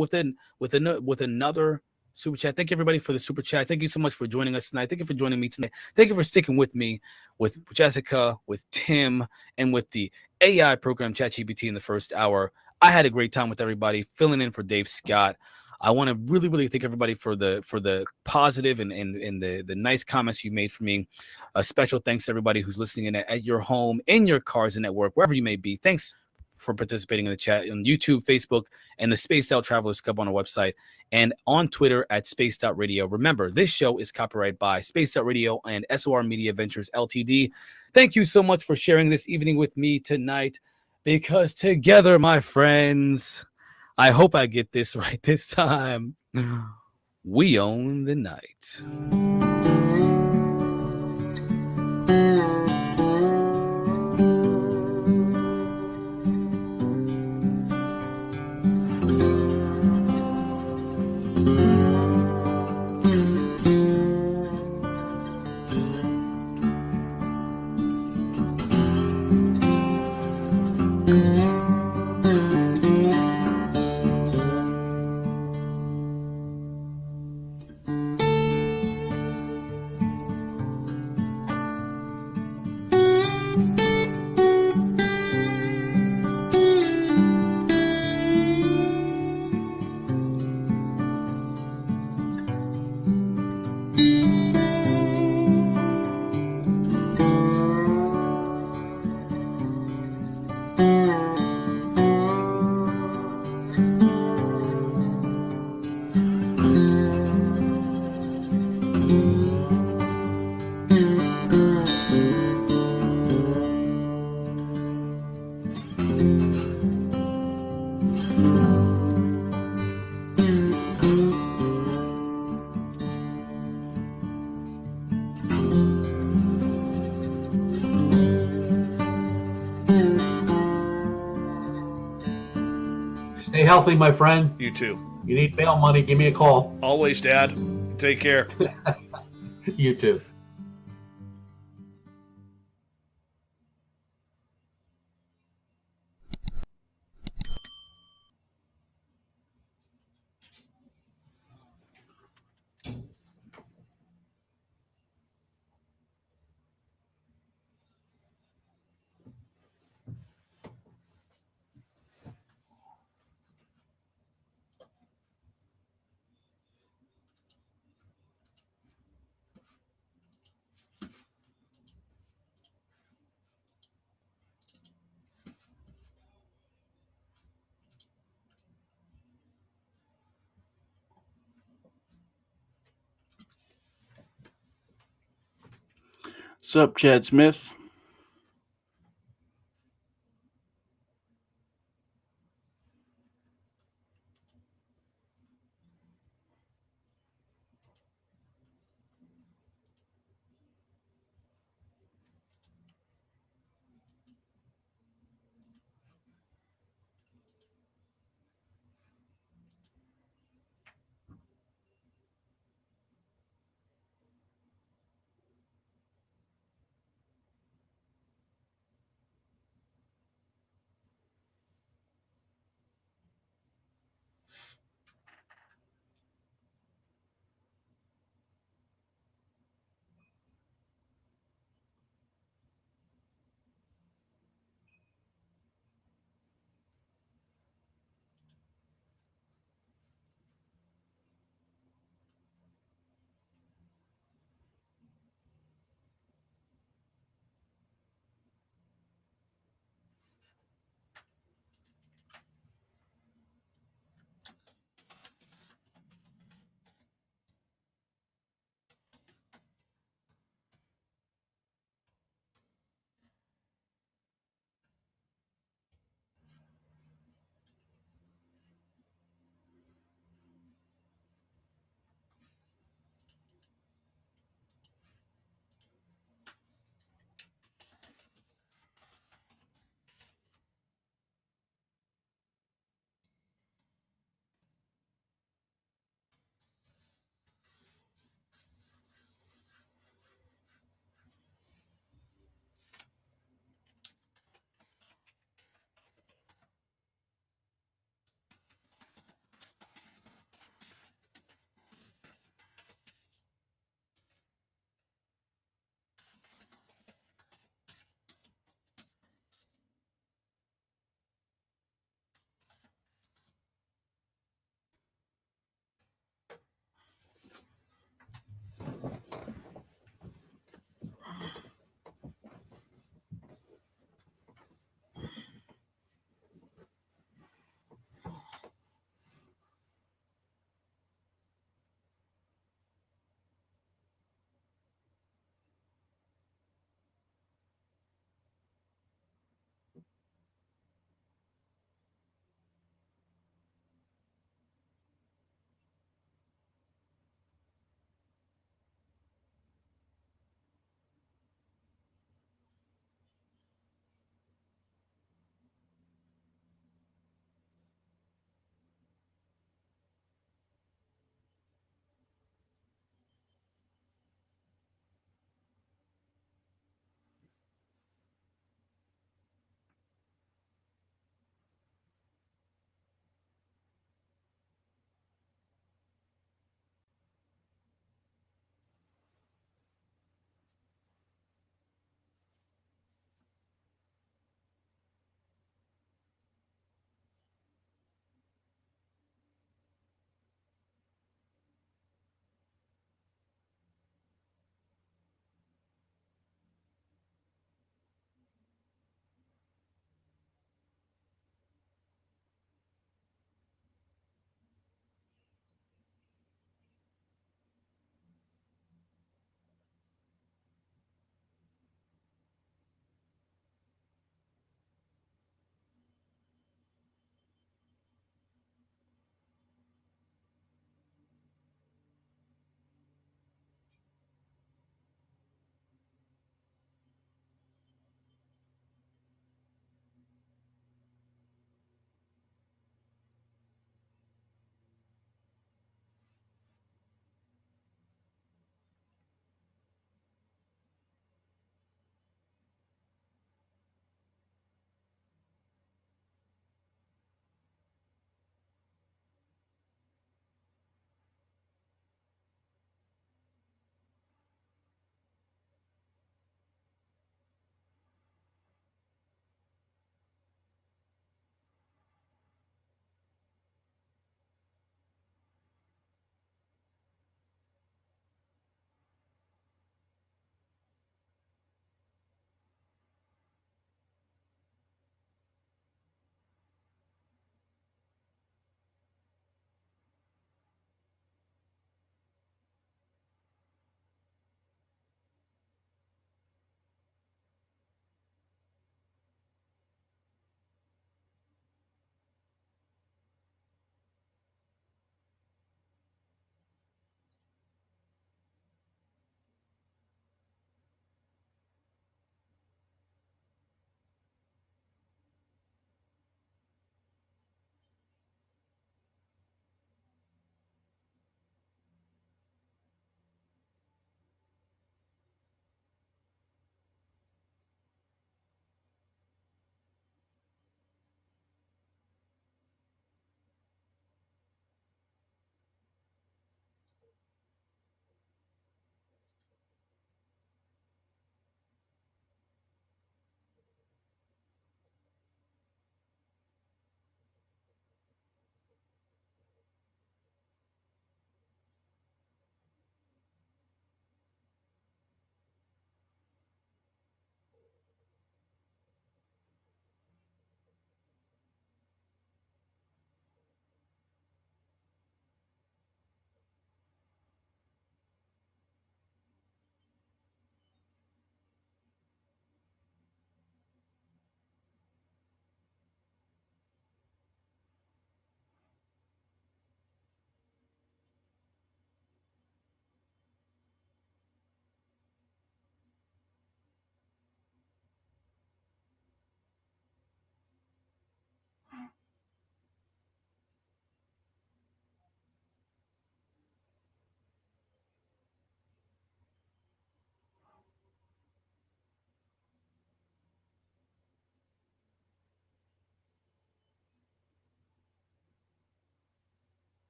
with another super chat. Thank you everybody for the super chat. Thank you so much for joining us tonight. Thank you for joining me tonight. Thank you for sticking with me, with Jessica, with Tim, and with the AI program ChatGPT in the first hour. I had a great time with everybody, filling in for Dave Scott. I want to really thank everybody for the positive and the nice comments you made for me. A special thanks to everybody who's listening in at your home, in your cars, and at work, wherever you may be. Thanks for participating in the chat on YouTube, Facebook, and the Spaced Out Travelers Club on our website, and on Twitter at Spaced Out Radio. Remember, this show is copyrighted by Spaced Out Radio and SOR Media Ventures Ltd. Thank you so much for sharing this evening with me tonight, because together, my friends, I hope I get this right this time, we own the night. Stay healthy, my friend. You too. You need bail money, give me a call. Always, Dad. Take care. You too. What's up, Chad Smith?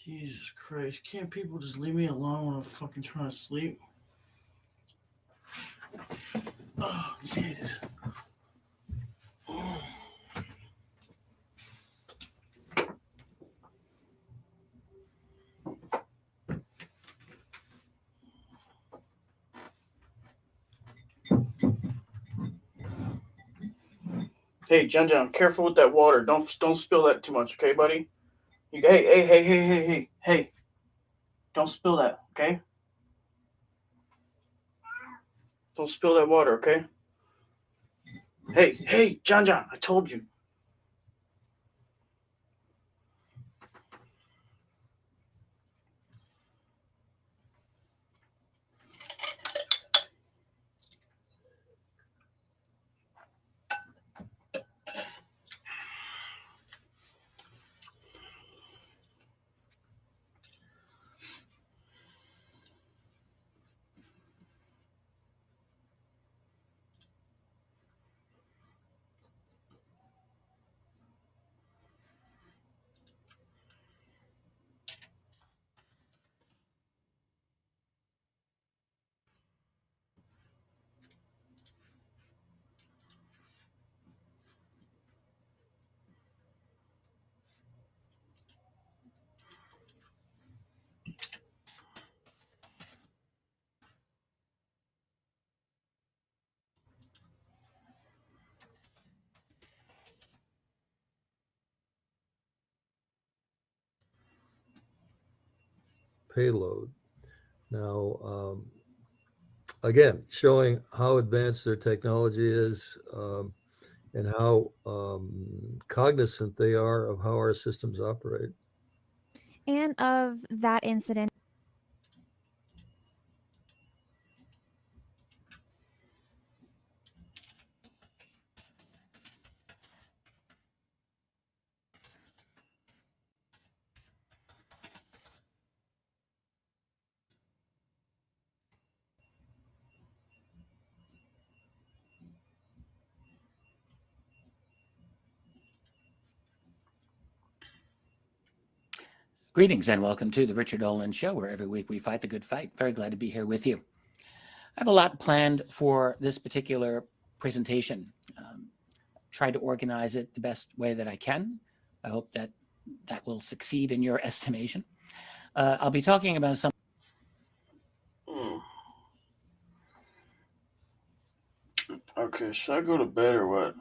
Jesus Christ. Can't people just leave me alone when I'm fucking trying to sleep? Oh, Jesus. Oh. Hey, John, careful with that water. Don't spill that too much, okay, buddy? Hey. Don't spill that, okay? Don't spill that water, okay? Hey, John, I told you. Payload. Now, again, showing how advanced their technology is and how cognizant they are of how our systems operate. And of that incident. Greetings and welcome to the Richard Olin Show, where every week we fight the good fight. Very glad to be here with you. I have a lot planned for this particular presentation. Try to organize it the best way that I can. I hope that that will succeed in your estimation. I'll be talking about some. Okay, should I go to bed or what?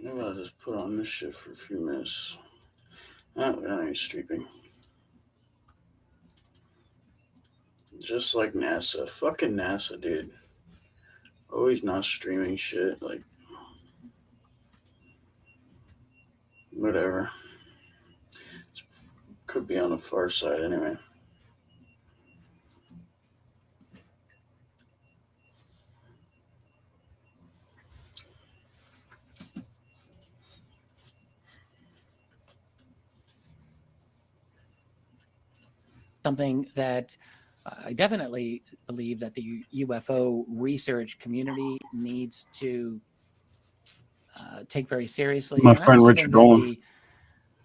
Maybe I'll just put on this shit for a few minutes. I ain't sleeping. Just like NASA. Fucking NASA, dude. Always not streaming shit. Like, whatever. Could be on the far side anyway. Something that I definitely believe that the UFO research community needs to take very seriously. My friend Richard Olin.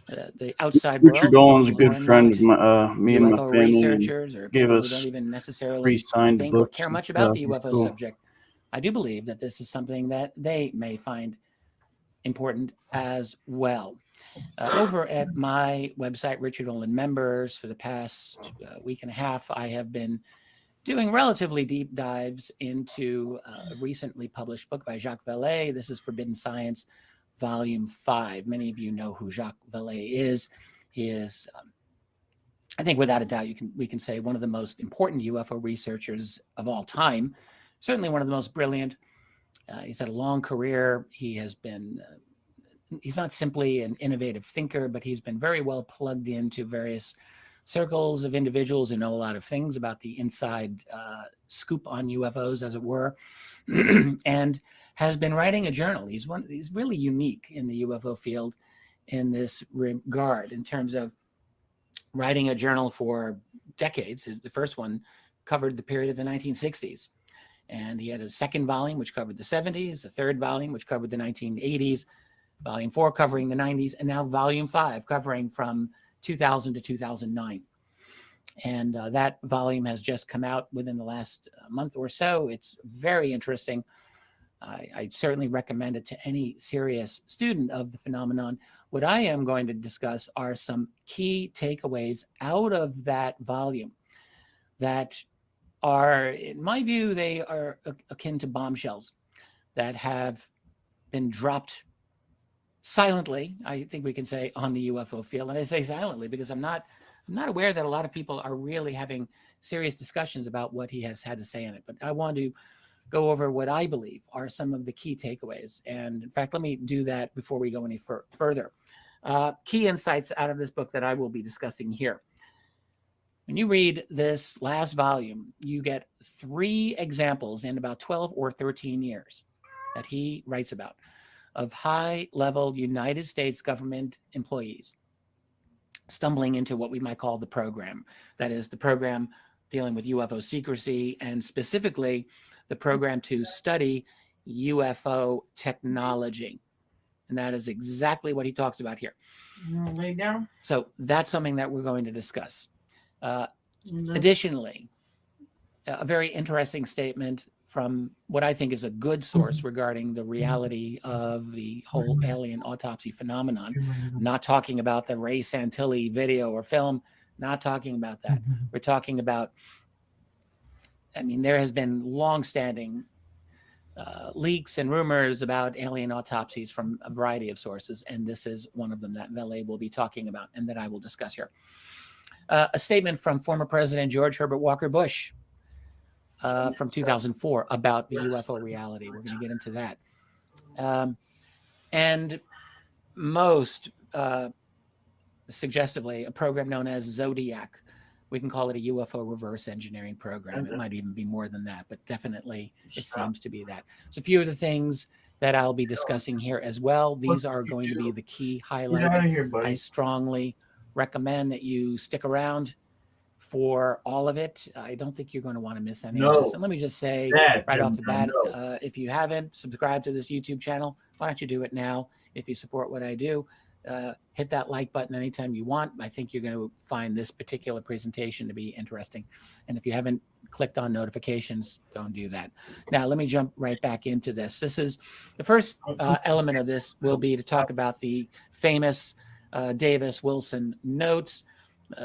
The outside Richard world, Olin's a good friend of my, me and my UFO family. researchers or Gave people us who don't even necessarily free signed think or books. care much about the It's UFO cool. subject. I do believe that this is something that they may find important as well. Over at my website, Richard Olin Members, for the past week and a half, I have been doing relatively deep dives into a recently published book by Jacques Vallée. This is Forbidden Science, Volume 5. Many of you know who Jacques Vallée is. He is, I think without a doubt, we can say one of the most important UFO researchers of all time, certainly one of the most brilliant. He's had a long career. He has been, he's not simply an innovative thinker, but he's been very well plugged into various circles of individuals who know a lot of things about the inside scoop on UFOs, as it were, and has been writing a journal. He's really unique in the UFO field in this regard, in terms of writing a journal for decades. The first one covered the period of the 1960s. And he had a second volume, which covered the 70s, a third volume, which covered the 1980s. Volume 4 covering the 90s, and now Volume 5 covering from 2000 to 2009. And that volume has just come out within the last month or so. It's very interesting. I certainly recommend it to any serious student of the phenomenon. What I am going to discuss are some key takeaways out of that volume that are, in my view, they are akin to bombshells that have been dropped silently, I think we can say, on the UFO field. And I say silently because I'm not aware that a lot of people are really having serious discussions about what he has had to say in it. But I want to go over what I believe are some of the key takeaways. And in fact, let me do that before we go any further. Key insights out of this book that I will be discussing here. When you read this last volume, you get 3 examples in about 12 or 13 years that he writes about of high-level United States government employees stumbling into what we might call the program. That is the program dealing with UFO secrecy, and specifically the program to study UFO technology. And that is exactly what he talks about here. Lay down. So that's something that we're going to discuss. Additionally, a very interesting statement from what I think is a good source regarding the reality of the whole alien autopsy phenomenon. Not talking about the Ray Santilli video or film, not talking about that. We're talking about, I mean, there has been longstanding leaks and rumors about alien autopsies from a variety of sources, and this is one of them that Vele will be talking about and that I will discuss here. A statement from former President George Herbert Walker Bush from 2004 about the UFO reality. We're going to get into that. And most suggestively, a program known as Zodiac. We can call it a UFO reverse engineering program. It might even be more than that, but definitely it seems to be that. So a few of the things that I'll be discussing here as well. These are going to be the key highlights. I strongly recommend that you stick around for all of it. I don't think you're going to want to miss any of this. And let me just say right off the bat, if you haven't subscribed to this YouTube channel, why don't you do it now? If you support what I do, hit that like button anytime you want. I think you're going to find this particular presentation to be interesting. And if you haven't clicked on notifications, don't do that. Now, let me jump right back into this. This is the first element of this will be to talk about the famous Davis-Wilson notes.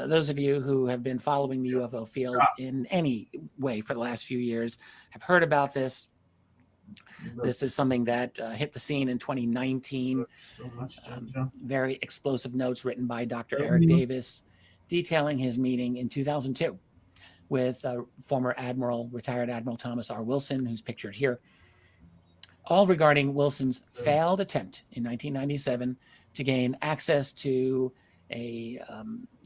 Those of you who have been following the UFO field in any way for the last few years have heard about this. This is something that hit the scene in 2019. Very explosive notes written by Dr. Eric Davis, detailing his meeting in 2002 with former Admiral, retired Admiral Thomas R. Wilson, who's pictured here, all regarding Wilson's failed attempt in 1997 to gain access to a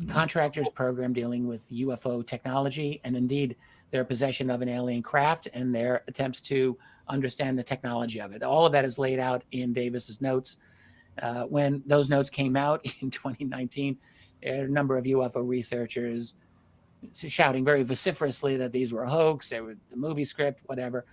contractor's program dealing with UFO technology, and indeed their possession of an alien craft and their attempts to understand the technology of it. All of that is laid out in Davis's notes. When those notes came out in 2019, there were a number of UFO researchers shouting very vociferously that these were a hoax, they were a movie script, whatever.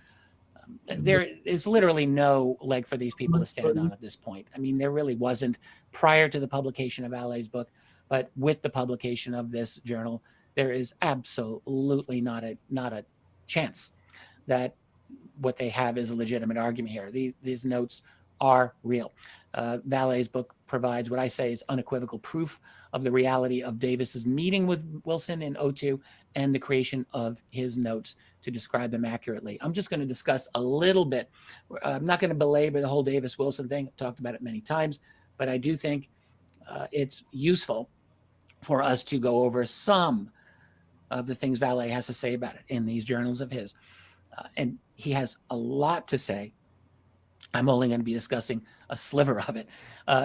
There is literally no leg for these people to stand on at this point. I mean, there really wasn't prior to the publication of Valet's book, but with the publication of this journal, there is absolutely not a chance that what they have is a legitimate argument here. These notes are real. Valet's book provides what I say is unequivocal proof of the reality of Davis's meeting with Wilson in 2002 and the creation of his notes to describe them accurately. I'm just going to discuss a little bit. I'm not going to belabor the whole Davis-Wilson thing. I've talked about it many times, but I do think it's useful for us to go over some of the things Valet has to say about it in these journals of his. And he has a lot to say. I'm only going to be discussing a sliver of it.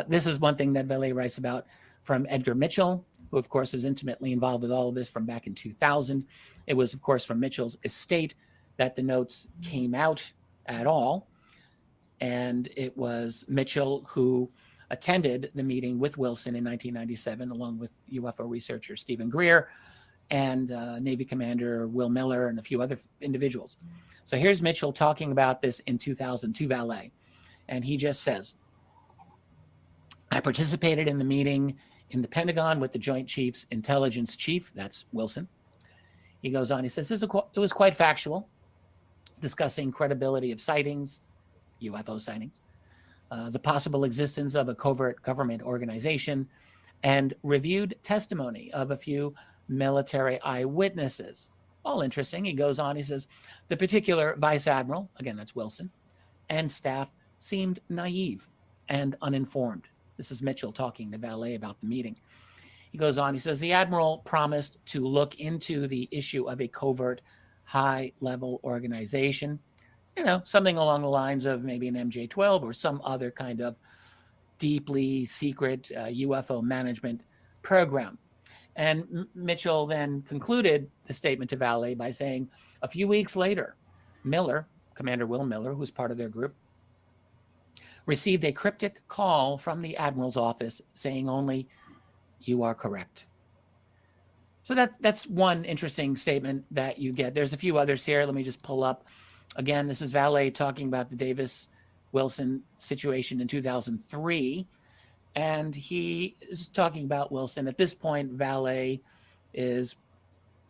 This is one thing that Valet writes about from Edgar Mitchell, who, of course, is intimately involved with all of this from back in 2000. It was, of course, from Mitchell's estate that the notes came out at all. And it was Mitchell who attended the meeting with Wilson in 1997, along with UFO researcher Stephen Greer and Navy Commander Will Miller and a few other individuals. So here's Mitchell talking about this in 2000 to Valet. And he just says, I participated in the meeting in the Pentagon with the Joint Chiefs Intelligence Chief, that's Wilson. He goes on, he says, it was quite factual, discussing credibility of sightings, UFO sightings, the possible existence of a covert government organization, and reviewed testimony of a few military eyewitnesses. All interesting. He goes on, he says, the particular Vice Admiral, again, that's Wilson, and staff seemed naive and uninformed. This is Mitchell talking to Valet about the meeting. He goes on, he says, the Admiral promised to look into the issue of a covert high-level organization, you know, something along the lines of maybe an MJ-12 or some other kind of deeply secret UFO management program. And Mitchell then concluded the statement to Valet by saying, a few weeks later, Miller, Commander Will Miller, who's part of their group, received a cryptic call from the Admiral's office saying only, you are correct. So that's one interesting statement that you get. There's a few others here. Let me just pull up. Again, this is Valet talking about the Davis-Wilson situation in 2003. And he is talking about Wilson. At this point, Valet is,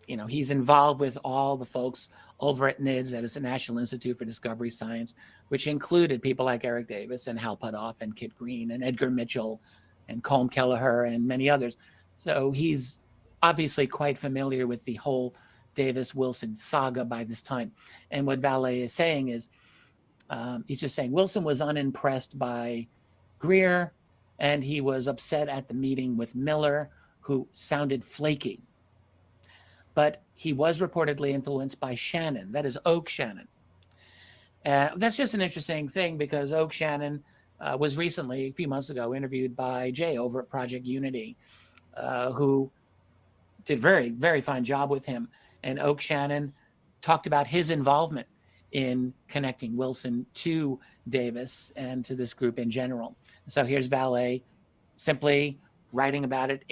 you know, he's involved with all the folks over at NIDS, that is the National Institute for Discovery Science, which included people like Eric Davis and Hal Puthoff and Kit Green and Edgar Mitchell and Colm Kelleher and many others. So he's obviously quite familiar with the whole Davis-Wilson saga by this time. And what Valet is saying is, he's just saying Wilson was unimpressed by Greer, and he was upset at the meeting with Miller, who sounded flaky. But he was reportedly influenced by Shannon, that is Oak Shannon. That's just an interesting thing because Oak Shannon was recently, a few months ago, interviewed by Jay over at Project Unity, who did very, very fine job with him. And Oak Shannon talked about his involvement in connecting Wilson to Davis and to this group in general. So here's Valet simply writing about it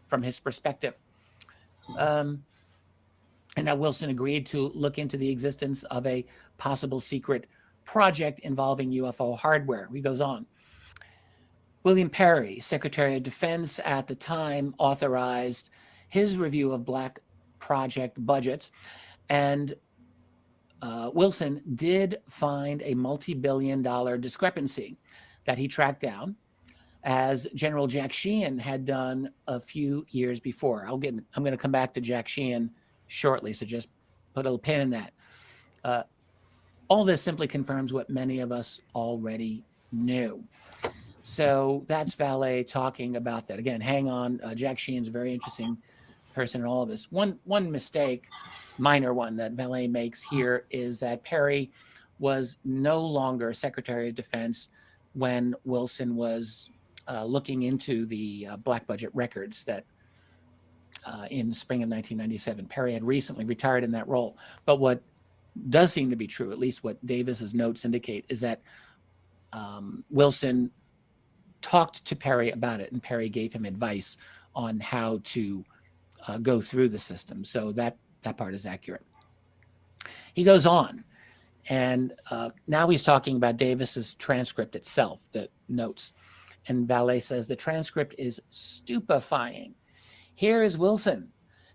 from his perspective. And that Wilson agreed to look into the existence of a possible secret project involving UFO hardware. He goes on. William Perry, Secretary of Defense at the time, authorized his review of Black Project budgets, and Wilson did find a multi-billion-dollar discrepancy that he tracked down, as General Jack Sheehan had done a few years before. I'm going to come back to Jack Sheehan shortly, so just put a little pin in that. All this simply confirms what many of us already knew. So that's Valet talking about that. Again, hang on. Jack Sheehan's a very interesting person in all of this. One mistake, minor one, that Valet makes here is that Perry was no longer Secretary of Defense when Wilson was looking into the black budget records that in the spring of 1997. Perry had recently retired in that role. But what does seem to be true, at least what Davis's notes indicate, is that Wilson talked to Perry about it, and Perry gave him advice on how to go through the system. So that part is accurate. He goes on, and now he's talking about Davis's transcript itself, the notes. And Valet says the transcript is stupefying. Here is Wilson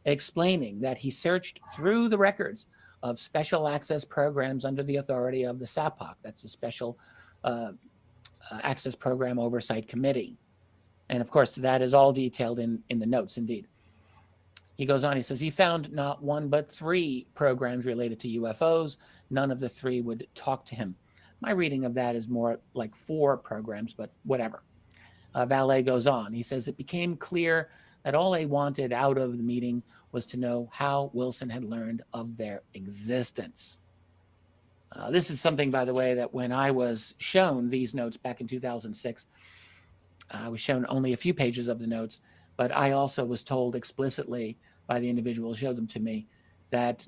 explaining that he searched through the records of special access programs under the authority of the SAPOC. That's the Special Access Program Oversight Committee. And of course, that is all detailed in the notes, indeed. He goes on, he says, he found not one but 3 programs related to UFOs. None of the 3 would talk to him. My reading of that is more like 4 programs, but whatever. Valet goes on. He says, it became clear that all they wanted out of the meeting was to know how Wilson had learned of their existence. This is something, by the way, that when I was shown these notes back in 2006, I was shown only a few pages of the notes, but I also was told explicitly by the individual who showed them to me that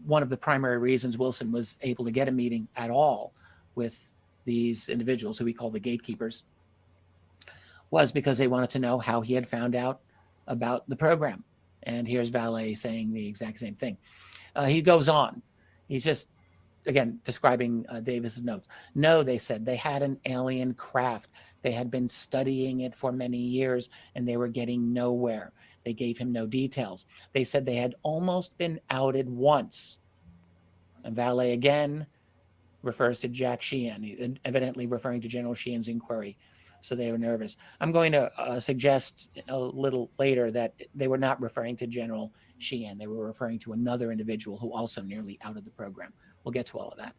one of the primary reasons Wilson was able to get a meeting at all with these individuals, who we call the gatekeepers, was because they wanted to know how he had found out about the program. And here's Valet saying the exact same thing. He goes on. He's just again, describing Davis's notes. No, they said they had an alien craft. They had been studying it for many years and they were getting nowhere. They gave him no details. They said they had almost been outed once. And Valet again refers to Jack Sheehan, evidently referring to General Sheehan's inquiry. So they were nervous. I'm going to suggest a little later that they were not referring to General Sheehan. They were referring to another individual who also nearly outed the program. We'll get to all of that.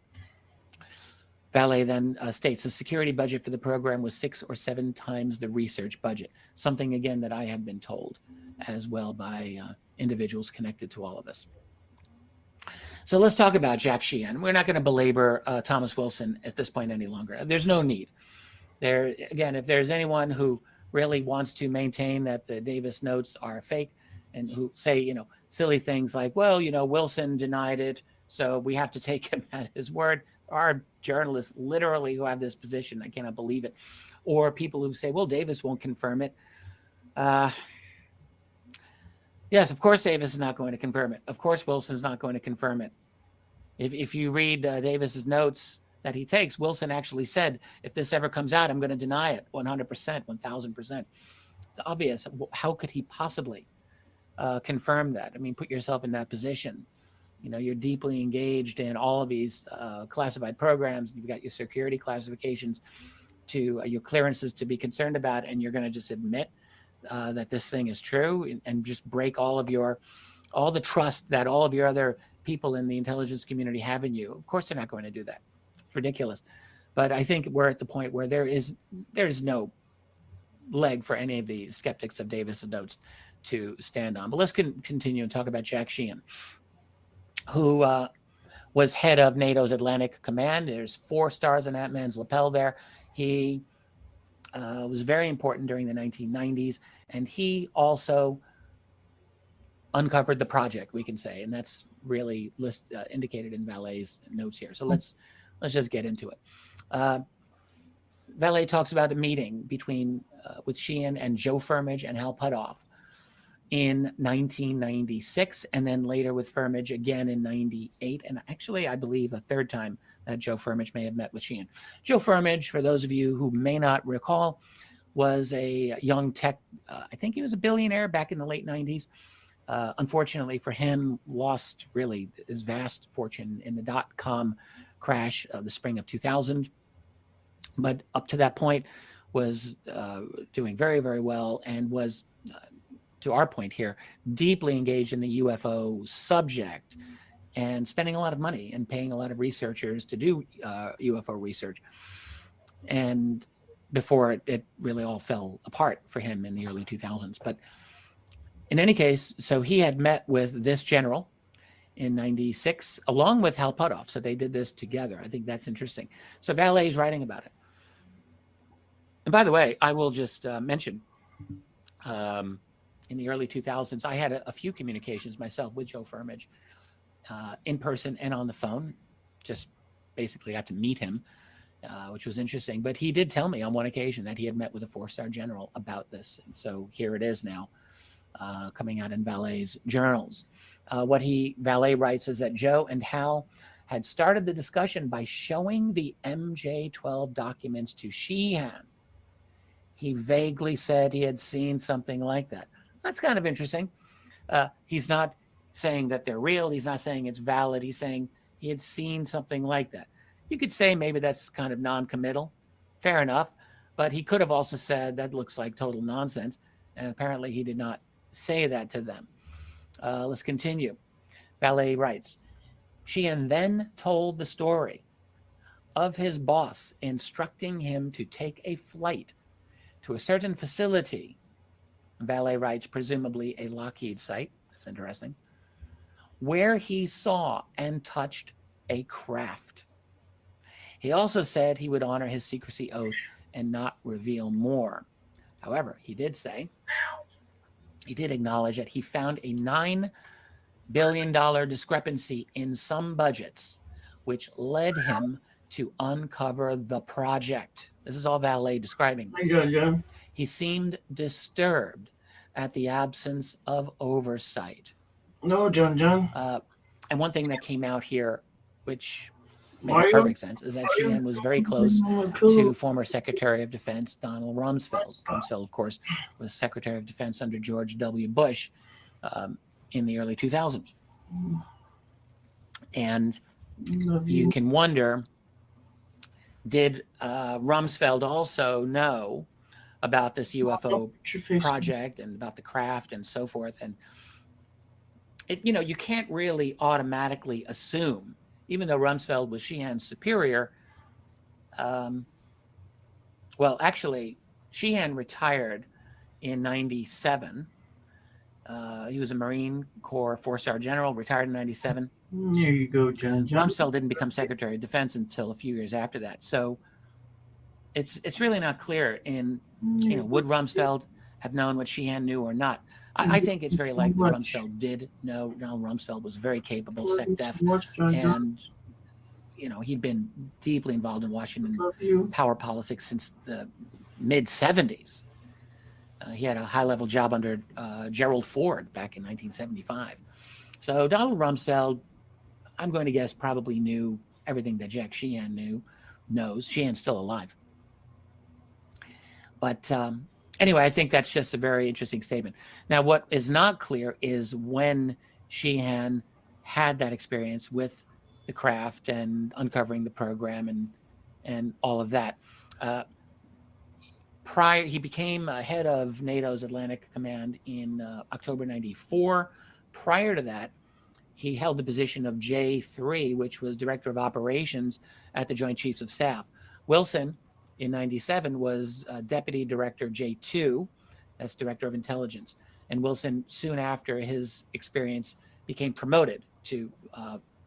Valet then states the security budget for the program was 6 or 7 times the research budget, something, again, that I have been told as well by individuals connected to all of this. So let's talk about Jack Sheehan. We're not going to belabor Thomas Wilson at this point any longer. There's no need. There, again, if there's anyone who really wants to maintain that the Davis notes are fake and who say, you know, silly things like, well, you know, Wilson denied it, so we have to take him at his word. There are journalists literally who have this position. I cannot believe it. Or people who say, well, Davis won't confirm it. Yes, of course Davis is not going to confirm it. Of course Wilson's not going to confirm it. If you read Davis's notes that he takes, Wilson actually said, if this ever comes out, I'm going to deny it 100%, 1,000%. It's obvious. How could he possibly confirm that? I mean, put yourself in that position. You know, you're deeply engaged in all of these classified programs. You've got your security classifications to your clearances to be concerned about, and you're going to just admit that this thing is true and just break all the trust that all of your other people in the intelligence community have in you. Of course, they're not going to do that. It's ridiculous. But I think we're at the point where there is no leg for any of the skeptics of Davis's notes to stand on. But let's continue and talk about Jack Sheehan, who was head of NATO's Atlantic Command. There's 4 stars on that man's lapel there. He was very important during the 1990s, and he also uncovered the project, we can say, and that's really indicated in Valet's notes here. So let's just get into it. Valet talks about a meeting with Sheehan and Joe Firmage and Hal Puthoff in 1996, and then later with Firmage again in 98, and actually I believe a third time that Joe Firmage may have met with Sheehan. Joe Firmage, for those of you who may not recall, was a young tech, I think he was a billionaire back in the late 90s. Unfortunately for him, lost really his vast fortune in the dot-com crash of the spring of 2000. But up to that point was doing very, very well and was, to our point here, deeply engaged in the UFO subject and spending a lot of money and paying a lot of researchers to do UFO research. And before it really all fell apart for him in the early 2000s. But in any case, so he had met with this general in 96, along with Hal Puthoff. So they did this together. I think that's interesting. So Valet is writing about it. And by the way, I will just mention, in the early 2000s, I had a few communications myself with Joe Firmage, in person and on the phone. Just basically got to meet him, which was interesting. But he did tell me on one occasion that he had met with a 4-star general about this. And so here it is now, coming out in Valet's journals. What Valet writes is that Joe and Hal had started the discussion by showing the MJ-12 documents to Sheehan. He vaguely said he had seen something like that. That's kind of interesting. He's not saying that they're real. He's not saying it's valid. He's saying he had seen something like that. You could say maybe that's kind of non-committal. Fair enough. But he could have also said that looks like total nonsense. And apparently he did not say that to them. Let's continue. Valet writes, Sheehan then told the story of his boss instructing him to take a flight to a certain facility. Valet writes, presumably a Lockheed site. That's interesting. Where he saw and touched a craft. He also said he would honor his secrecy oath and not reveal more. However, he did acknowledge that he found a $9 billion discrepancy in some budgets, which led him to uncover the project. This is all Valet describing. He seemed disturbed at the absence of oversight. No, John. And one thing that came out here, which makes perfect sense, is that Sheehan was very close to former Secretary of Defense Donald Rumsfeld. Rumsfeld, of course, was Secretary of Defense under George W. Bush in the early 2000s. And you can wonder, did Rumsfeld also know about this UFO project and about the craft and so forth? And you can't really automatically assume, even though Rumsfeld was Sheehan's superior. Well, actually, Sheehan retired in 97. He was a Marine Corps 4-star general, retired in 97. There you go, John. Rumsfeld didn't become Secretary of Defense until a few years after that. So it's really not clear would Rumsfeld have known what Sheehan knew or not? I think it's very likely Rumsfeld did know. Donald Rumsfeld was very capable, SecDef, and he'd been deeply involved in Washington power politics since the mid-70s. He had a high-level job under Gerald Ford back in 1975. So Donald Rumsfeld, I'm going to guess, probably knew everything that Jack Sheehan knows. Sheehan's still alive. But anyway, I think that's just a very interesting statement. Now, what is not clear is when Sheehan had that experience with the craft and uncovering the program and all of that. He became head of NATO's Atlantic Command in October 94. Prior to that, he held the position of J3, which was Director of Operations at the Joint Chiefs of Staff. Wilson, in 97, was Deputy Director J2, that's Director of Intelligence. And Wilson, soon after his experience, became promoted to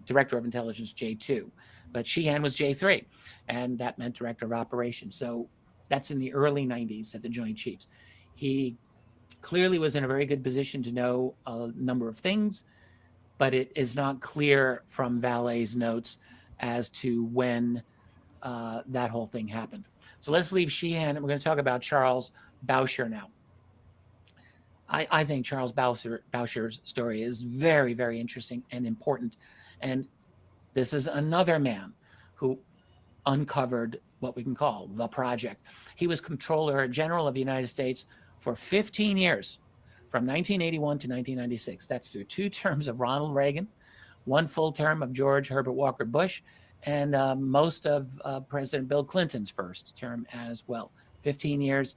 Director of Intelligence J2. But Sheehan was J3, and that meant Director of Operations. So that's in the early 90s at the Joint Chiefs. He clearly was in a very good position to know a number of things, but it is not clear from Vallee's notes as to when that whole thing happened. So let's leave Sheehan, and we're going to talk about Charles Bowsher now. I think Charles Bowsher's story is very, very interesting and important. And this is another man who uncovered what we can call the project. He was Comptroller General of the United States for 15 years, from 1981 to 1996. That's through 2 terms of Ronald Reagan, 1 full term of George Herbert Walker Bush, and most of President Bill Clinton's first term as well. 15 years,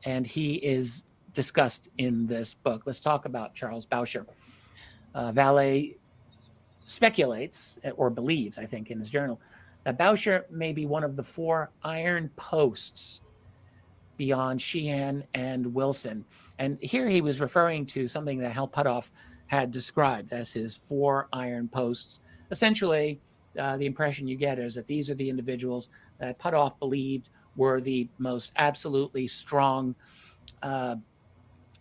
and he is discussed in this book. Let's talk about Charles Bowsher. Vallee speculates, or believes, I think, in his journal, that Bowsher may be one of the 4 iron posts beyond Sheehan and Wilson. And here he was referring to something that Hal Puthoff had described as his 4 iron posts. Essentially, the impression you get is that these are the individuals that Puthoff believed were the most absolutely strong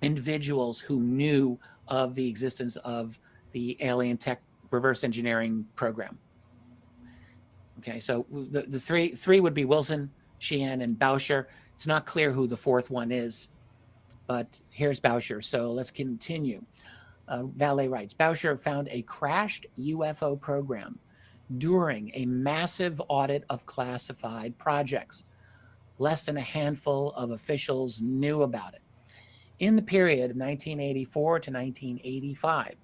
individuals who knew of the existence of the alien tech reverse engineering program. Okay, so the three would be Wilson, Sheehan, and Bowsher. It's not clear who the 4th one is, but here's Bowsher. So let's continue. Vallee writes, Bowsher found a crashed UFO program during a massive audit of classified projects. Less than a handful of officials knew about it. In the period of 1984 to 1985,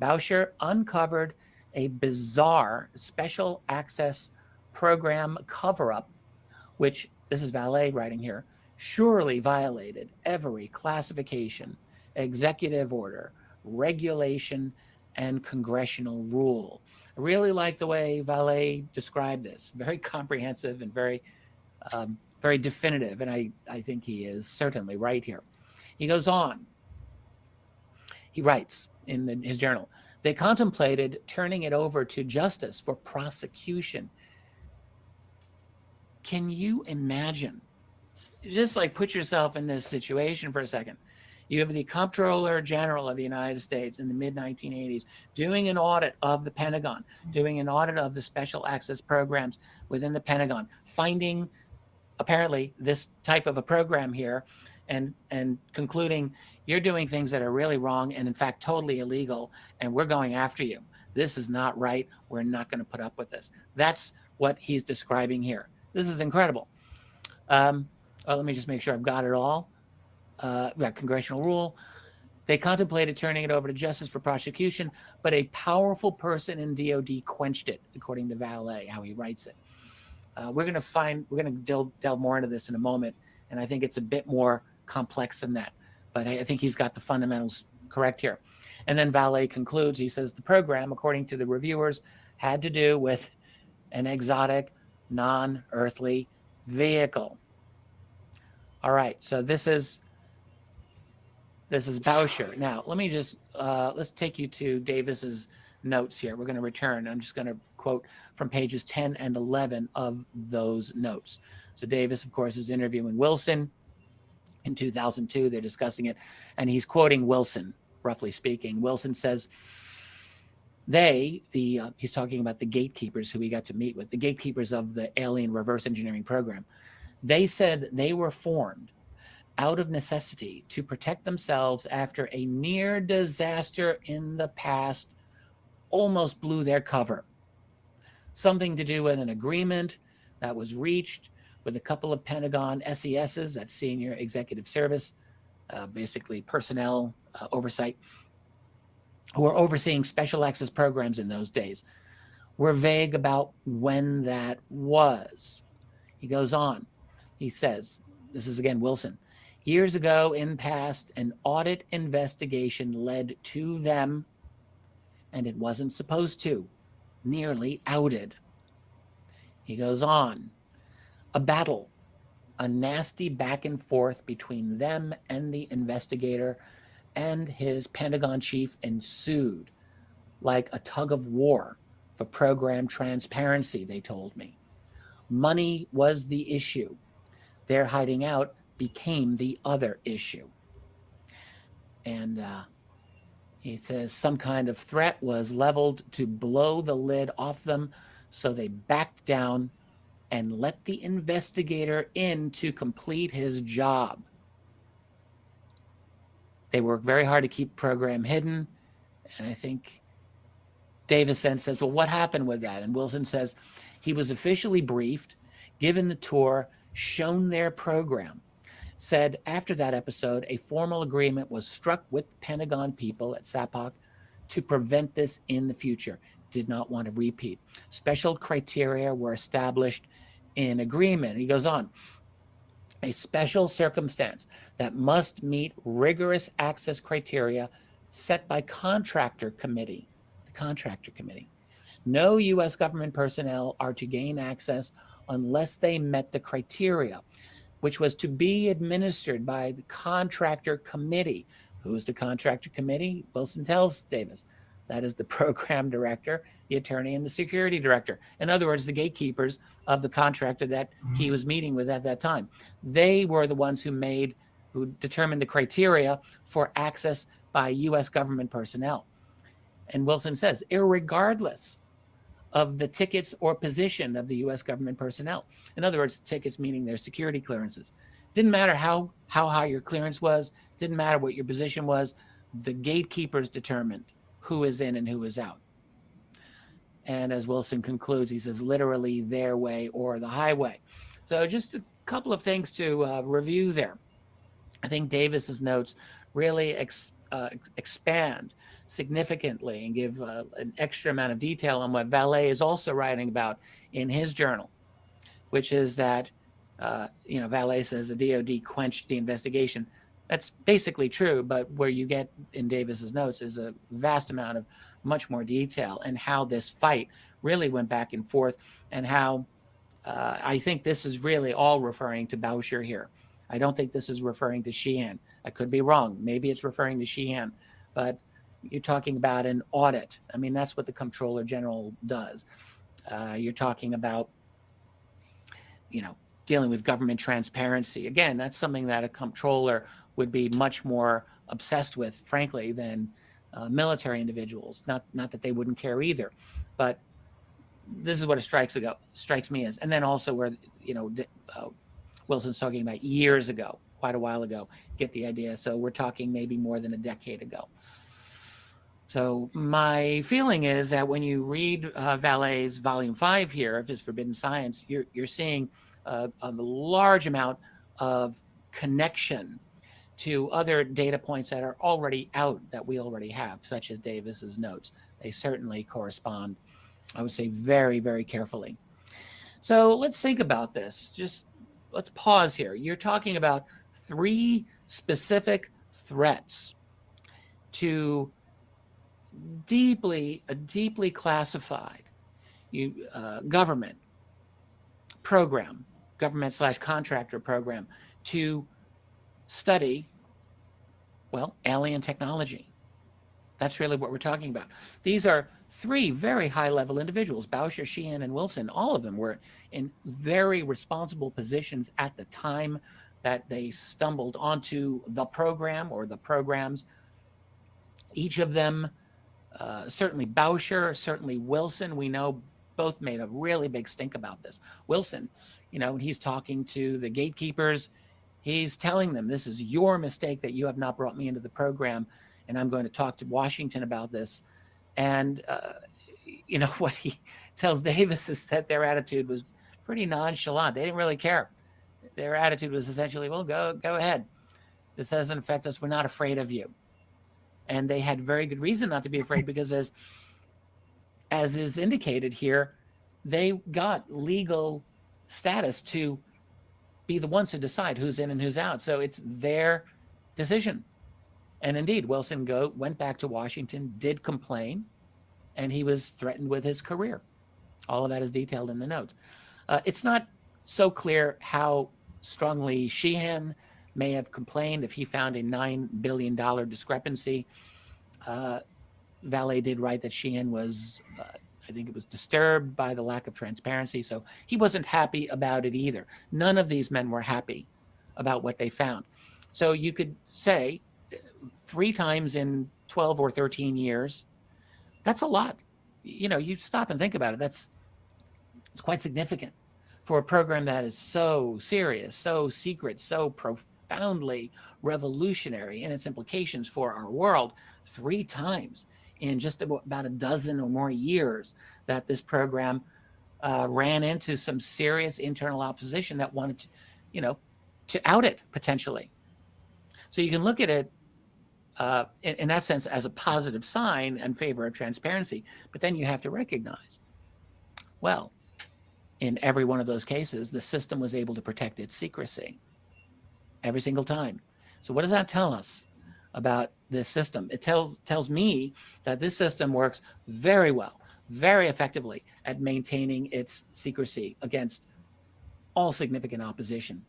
Bowsher uncovered a bizarre special access program cover-up, which, this is Vallee writing here, surely violated every classification, executive order, regulation, and congressional rule. I really like the way Vallee described this. Very comprehensive and very, very definitive, and I think he is certainly right here. He goes on. He writes in his journal, they contemplated turning it over to justice for prosecution. Can you imagine? Just like put yourself in this situation for a second. You have the Comptroller General of the United States in the mid-1980s doing an audit of the Pentagon, doing an audit of the special access programs within the Pentagon, finding apparently this type of a program here and concluding you're doing things that are really wrong and in fact totally illegal, and we're going after you. This is not right. We're not going to put up with this. That's what he's describing here. This is incredible. Let me just make sure I've got it all. Congressional rule. They contemplated turning it over to justice for prosecution, but a powerful person in DOD quenched it, according to Valet, how he writes it. We're going to delve more into this in a moment, and I think it's a bit more complex than that. But I think he's got the fundamentals correct here. And then Valet concludes, he says, the program, according to the reviewers, had to do with an exotic, non-earthly vehicle. All right, so this is Bowsher. Now, let me just, let's take you to Davis's notes here. We're going to return. I'm just going to quote from pages 10 and 11 of those notes. So Davis, of course, is interviewing Wilson in 2002. They're discussing it, and he's quoting Wilson, roughly speaking. Wilson says, he's talking about the gatekeepers who he got to meet with, the gatekeepers of the alien reverse engineering program. They said they were formed out of necessity to protect themselves after a near disaster in the past almost blew their cover. Something to do with an agreement that was reached with a couple of Pentagon SESs, that's Senior Executive Service, basically personnel oversight, who are overseeing special access programs in those days. We're vague about when that was. He goes on. He says, this is again Wilson, years ago in past, an audit investigation led to them, and it wasn't supposed to, nearly outed. He goes on, a battle, a nasty back and forth between them and the investigator and his Pentagon chief ensued, like a tug of war for program transparency, they told me. Money was the issue. Their hiding out became the other issue. And he says some kind of threat was leveled to blow the lid off them, so they backed down and let the investigator in to complete his job. They worked very hard to keep the program hidden, and I think Davis then says, well, what happened with that? And Wilson says he was officially briefed, given the tour, shown their program, said after that episode, a formal agreement was struck with Pentagon people at SAPOC to prevent this in the future. Did not want to repeat. Special criteria were established in agreement. He goes on, a special circumstance that must meet rigorous access criteria set by contractor committee, the contractor committee. No U.S. government personnel are to gain access unless they met the criteria, which was to be administered by the contractor committee. Who's the contractor committee? Wilson tells Davis. That is the program director, the attorney, and the security director. In other words, the gatekeepers of the contractor that he was meeting with at that time. They were the ones who determined the criteria for access by U.S. government personnel. And Wilson says, irregardless of the tickets or position of the U.S. government personnel. In other words, tickets meaning their security clearances. Didn't matter how high your clearance was, didn't matter what your position was, the gatekeepers determined who is in and who is out. And as Wilson concludes, he says, literally their way or the highway. So just a couple of things to review there. I think Davis's notes really expand significantly and give an extra amount of detail on what Valet is also writing about in his journal, which is that, Valet says the DOD quenched the investigation. That's basically true, but where you get in Davis's notes is a vast amount of much more detail and how this fight really went back and forth, and how I think this is really all referring to Bowsher here. I don't think this is referring to Sheehan. I could be wrong. Maybe it's referring to Sheehan, but you're talking about an audit. I mean, that's what the Comptroller General does. You're talking about, dealing with government transparency. Again, that's something that a comptroller would be much more obsessed with, frankly, than military individuals. Not that they wouldn't care either, but this is what it strikes me as. And then also where, Wilson's talking about years ago, quite a while ago, get the idea. So we're talking maybe more than a decade ago. So my feeling is that when you read Vallee's Volume 5 here of his Forbidden Science, you're seeing a large amount of connection to other data points that are already out that we already have, such as Davis's notes. They certainly correspond, I would say, very, very carefully. So let's think about this. Just let's pause here. You're talking about 3 specific threats to deeply classified government program, government/contractor program to study, well, alien technology. That's really what we're talking about. These are 3 very high-level individuals, Bauscher, Sheehan, and Wilson. All of them were in very responsible positions at the time that they stumbled onto the program or the programs. Each of them, certainly Bauscher, certainly Wilson, we know both made a really big stink about this. Wilson, you know, he's talking to the gatekeepers. He's telling them, this is your mistake that you have not brought me into the program, and I'm going to talk to Washington about this. And, you know, what he tells Davis is that their attitude was pretty nonchalant. They didn't really care. Their attitude was essentially, well, go ahead. This doesn't affect us. We're not afraid of you. And they had very good reason not to be afraid because as is indicated here, they got legal status to be the ones to decide who's in and who's out. So it's their decision. And indeed, Wilson went back to Washington, did complain, and he was threatened with his career. All of that is detailed in the note. It's not so clear how strongly Sheehan may have complained if he found a $9 billion discrepancy. Vallee did write that Sheehan was, I think it was disturbed by the lack of transparency, so he wasn't happy about it either. None of these men were happy about what they found. So you could say 3 times in 12 or 13 years, that's a lot. You know, you stop and think about it. It's quite significant for a program that is so serious, so secret, so profoundly revolutionary in its implications for our world. 3 times in just about a dozen or more years that this program ran into some serious internal opposition that wanted to, you know, to out it potentially. So you can look at it in that sense as a positive sign in favor of transparency, but then you have to recognize, well, in every one of those cases, the system was able to protect its secrecy every single time. So what does that tell us about this system? It tells me that this system works very well, very effectively at maintaining its secrecy against all significant opposition.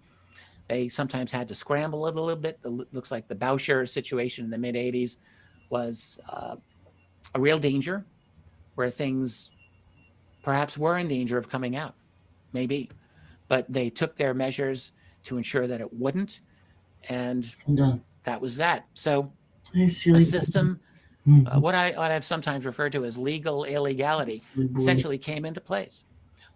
They sometimes had to scramble a little bit. It looks like the Bauscher situation in the mid-'80s was a real danger, where things perhaps were in danger of coming out, maybe. But they took their measures to ensure that it wouldn't, and that was that. So the system, what I've sometimes referred to as legal illegality, essentially came into place,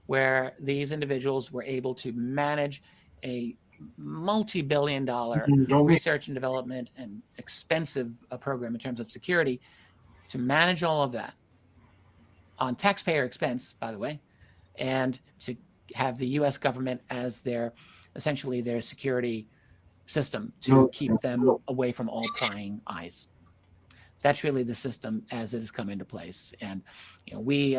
where these individuals were able to manage a multi-billion-dollar research and development and expensive program in terms of security, to manage all of that on taxpayer expense, by the way, and to have the U.S. government as essentially their security system to keep them away from all prying eyes. That's really the system as it has come into place. And you know, we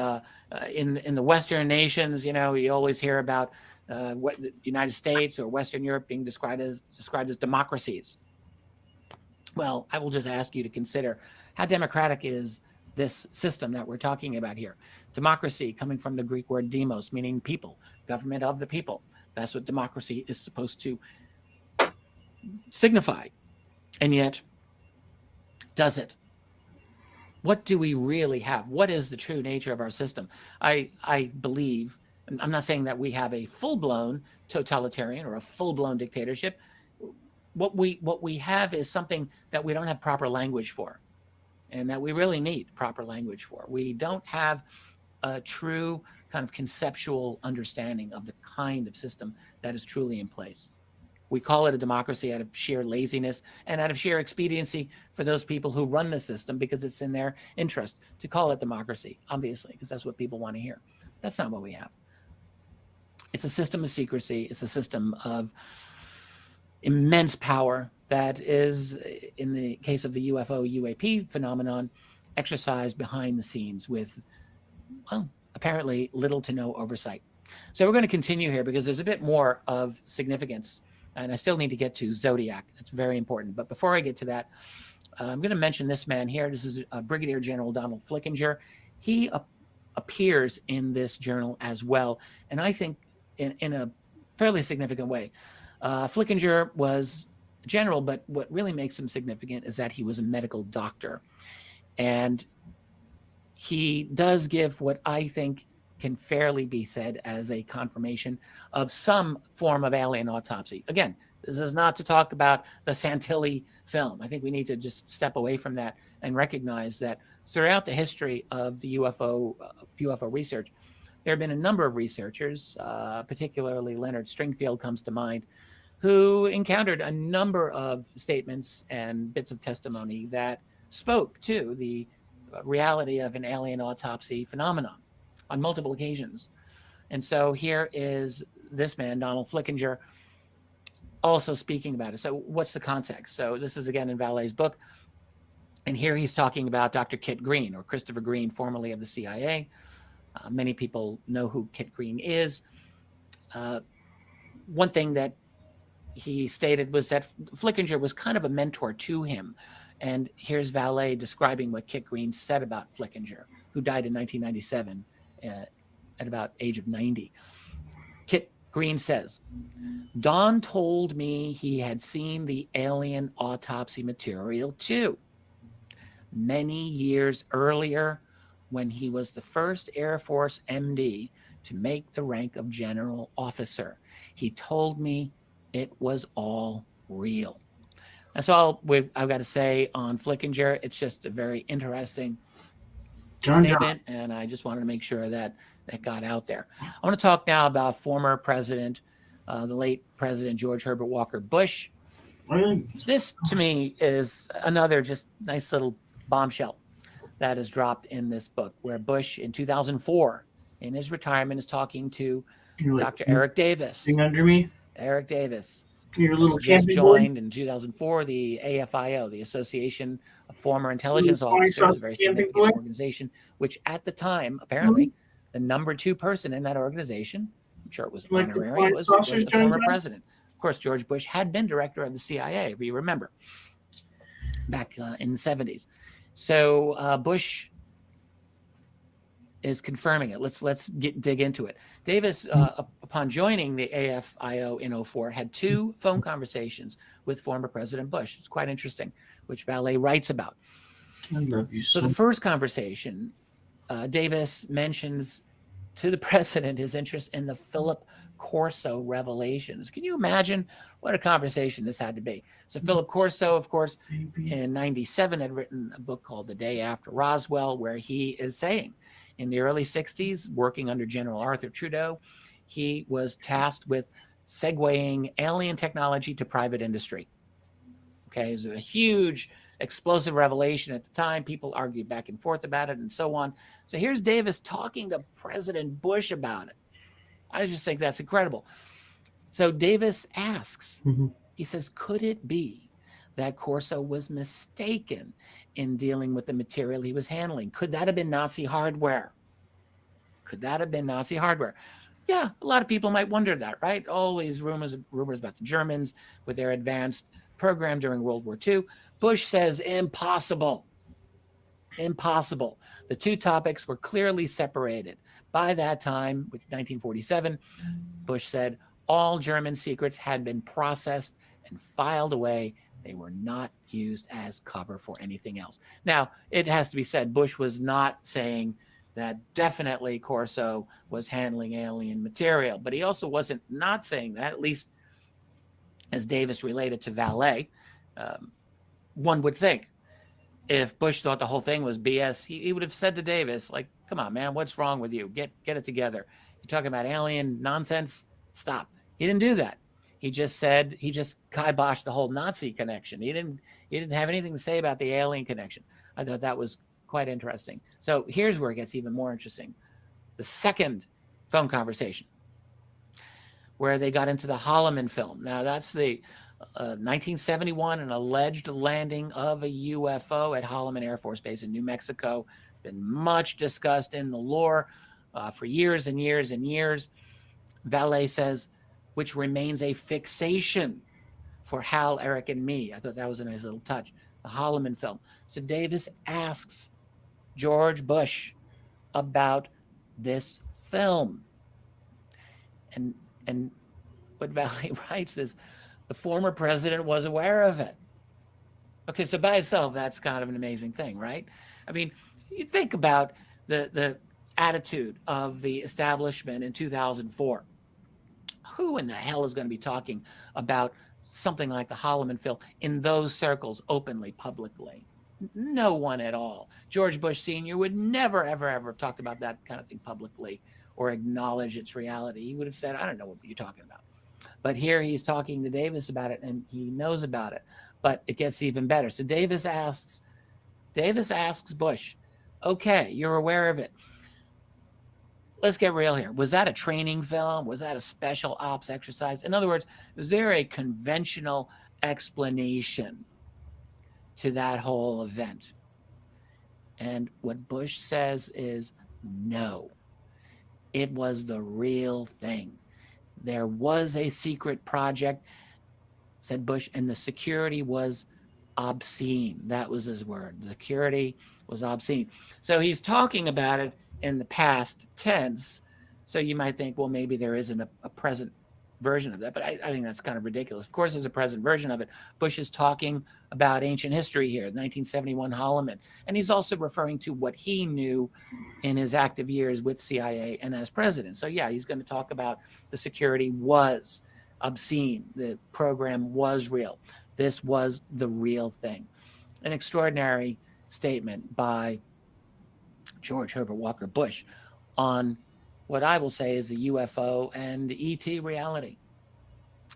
in the Western nations, you know, you always hear about what the United States or Western Europe being described as democracies. Well, I will just ask you to consider how democratic is this system that we're talking about here. Democracy, coming from the Greek word demos, meaning people, government of the people. That's what democracy is supposed to signify. And yet, does it? What do we really have? What is the true nature of our system? I believe, and I'm not saying that we have a full-blown totalitarian or a full-blown dictatorship. What we have is something that we don't have proper language for, and that we really need proper language for. We don't have a true kind of conceptual understanding of the kind of system that is truly in place. We call it a democracy out of sheer laziness and out of sheer expediency for those people who run the system, because it's in their interest to call it democracy, obviously, because that's what people want to hear. That's not what we have. It's a system of secrecy. It's a system of immense power that is, in the case of the UFO UAP phenomenon, exercised behind the scenes with, well, apparently little to no oversight. So we're going to continue here because there's a bit more of significance, and I still need to get to Zodiac. That's very important. But before I get to that, I'm going to mention this man here. This is Brigadier General Donald Flickinger. He appears in this journal as well, and I think in a fairly significant way. Flickinger was a general, but what really makes him significant is that he was a medical doctor. And he does give what I think can fairly be said as a confirmation of some form of alien autopsy. Again, this is not to talk about the Santilli film. I think we need to just step away from that and recognize that throughout the history of the UFO research, there have been a number of researchers, particularly Leonard Stringfield comes to mind, who encountered a number of statements and bits of testimony that spoke to the reality of an alien autopsy phenomenon on multiple occasions. And so here is this man, Donald Flickinger, also speaking about it. So what's the context? So this is again in Vallee's book. And here he's talking about Dr. Kit Green, or Christopher Green, formerly of the CIA. Many people know who Kit Green is. One thing that he stated was that Flickinger was kind of a mentor to him. And here's Vallee describing what Kit Green said about Flickinger, who died in 1997 at about age of 90. Kit Green says, Don told me he had seen the alien autopsy material too. Many years earlier, when he was the first Air Force MD to make the rank of general officer. He told me it was all real. That's all I've got to say on Flickinger. It's just a very interesting statement, and I just wanted to make sure that that got out there. I want to talk now about former president, the late President George Herbert Walker Bush. This, to me, is another just nice little bombshell that is dropped in this book, where Bush in 2004, in his retirement, is talking to Dr. Eric Davis. Sing under me. Eric Davis. Your little just champion boy. joined in 2004 the AFIO, the Association of Former Intelligence Officers, a very significant organization, which at the time, apparently, the number 2 person in that organization, I'm sure it was honorary, was the former president. Of course, George Bush had been director of the CIA, if you remember, back in the 70s. So Bush is confirming it. Let's dig into it. Davis, upon joining the AFIO in 2004, had 2 phone conversations with former President Bush. It's quite interesting, which Vallee writes about. I love you so the first conversation, Davis mentions to the president his interest in the Philip Corso revelations. Can you imagine what a conversation this had to be? So Philip Corso, of course, in 97 had written a book called The Day After Roswell, where he is saying in the early 60s, working under General Arthur Trudeau, he was tasked with segueing alien technology to private industry. Okay, it was a huge explosive revelation at the time. People argued back and forth about it and so on. So here's Davis talking to President Bush about it. I just think that's incredible. So Davis asks, he says, could it be that Corso was mistaken in dealing with the material he was handling? Could that have been Nazi hardware? Could that have been Nazi hardware? Yeah, a lot of people might wonder that, right? Always rumors about the Germans with their advanced program during World War II. Bush says impossible. Impossible. The 2 topics were clearly separated. By that time, which 1947, Bush said all German secrets had been processed and filed away. They were not used as cover for anything else. Now, it has to be said, Bush was not saying that definitely Corso was handling alien material, but he also wasn't not saying that, at least as Davis related to Vallee. One would think if Bush thought the whole thing was BS, he would have said to Davis, like, come on, man, what's wrong with you? Get it together. You're talking about alien nonsense? Stop. He didn't do that. He just kiboshed the whole Nazi connection. He didn't have anything to say about the alien connection. I thought that was quite interesting. So here's where it gets even more interesting. The second phone conversation, where they got into the Holloman film. Now that's the 1971, an alleged landing of a UFO at Holloman Air Force Base in New Mexico. Been much discussed in the lore for years and years and years. Valet says, which remains a fixation for Hal, Eric, and me. I thought that was a nice little touch. The Holloman film. So Davis asks George Bush about this film. And what Valet writes is, the former president was aware of it. Okay, so by itself, that's kind of an amazing thing, right? I mean, you think about the attitude of the establishment in 2004. Who in the hell is going to be talking about something like the Holloman film in those circles openly, publicly? No one at all. George Bush Sr. would never, ever, ever have talked about that kind of thing publicly or acknowledge its reality. He would have said, I don't know what you're talking about. But here he's talking to Davis about it, and he knows about it. But it gets even better. So Davis asks Bush, okay, you're aware of it. Let's get real here. Was that a training film? Was that a special ops exercise? In other words, was there a conventional explanation to that whole event? And what Bush says is no. It was the real thing. There was a secret project, said Bush, and the security was obscene. That was his word. The security was obscene. So he's talking about it in the past tense. So you might think, well, maybe there isn't a present version of that. But I think that's kind of ridiculous. Of course, there's a present version of it. Bush is talking about ancient history here, 1971 Holloman. And he's also referring to what he knew in his active years with CIA and as president. So yeah, he's going to talk about the security was obscene. The program was real. This was the real thing. An extraordinary statement by George Herbert Walker Bush on what I will say is the UFO and ET reality.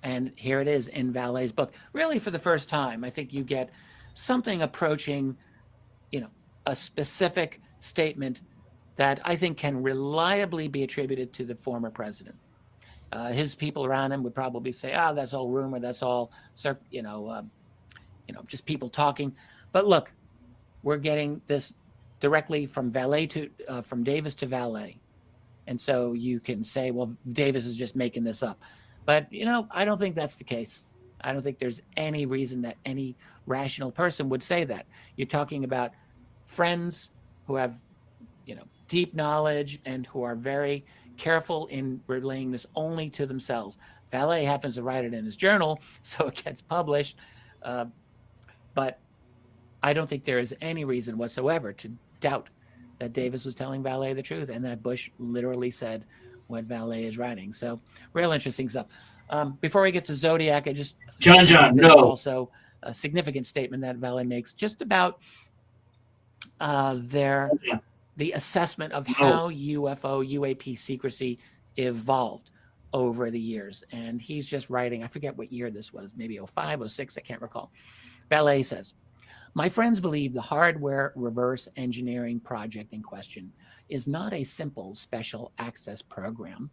And here it is in Valet's book. Really, for the first time, I think you get something approaching, a specific statement that I think can reliably be attributed to the former president. His people around him would probably say, that's all rumor, that's all, just people talking. But look, we're getting this directly from from Davis to Valet. And so you can say, well, Davis is just making this up. But, I don't think that's the case. I don't think there's any reason that any rational person would say that. You're talking about friends who have, deep knowledge and who are very careful in relaying this only to themselves. Valet happens to write it in his journal, so it gets published. But I don't think there is any reason whatsoever to doubt that Davis was telling Valet the truth and that Bush literally said what Valet is writing. So real interesting stuff. Before we get to Zodiac, I just... John, no. Also a significant statement that Valet makes just about the assessment of how UFO, UAP secrecy evolved over the years. And he's just writing, I forget what year this was, maybe 05, 06, I can't recall. Valet says, my friends believe the hardware reverse engineering project in question is not a simple special access program,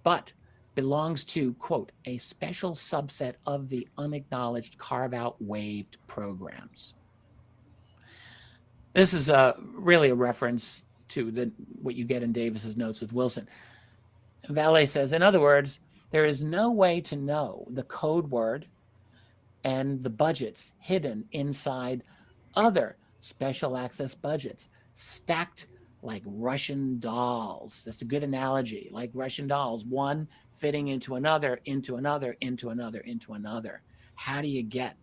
but belongs to, quote, a special subset of the unacknowledged carve-out waived programs. This is really a reference to what you get in Davis's notes with Wilson. Valet says, in other words, there is no way to know the code word and the budgets hidden inside other special access budgets, stacked like Russian dolls. That's a good analogy, like Russian dolls, one fitting into another, into another, into another, into another. How do you get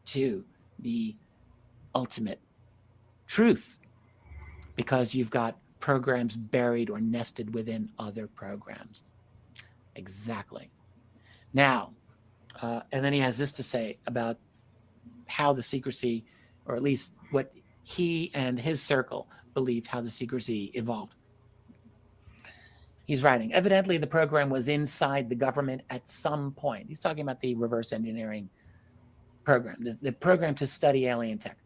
to the ultimate truth? Because you've got programs buried or nested within other programs. Exactly. Now, and then he has this to say about how the secrecy, or at least what he and his circle believed how the secrecy evolved. He's writing, evidently the program was inside the government at some point. He's talking about the reverse engineering program, the program to study alien tech.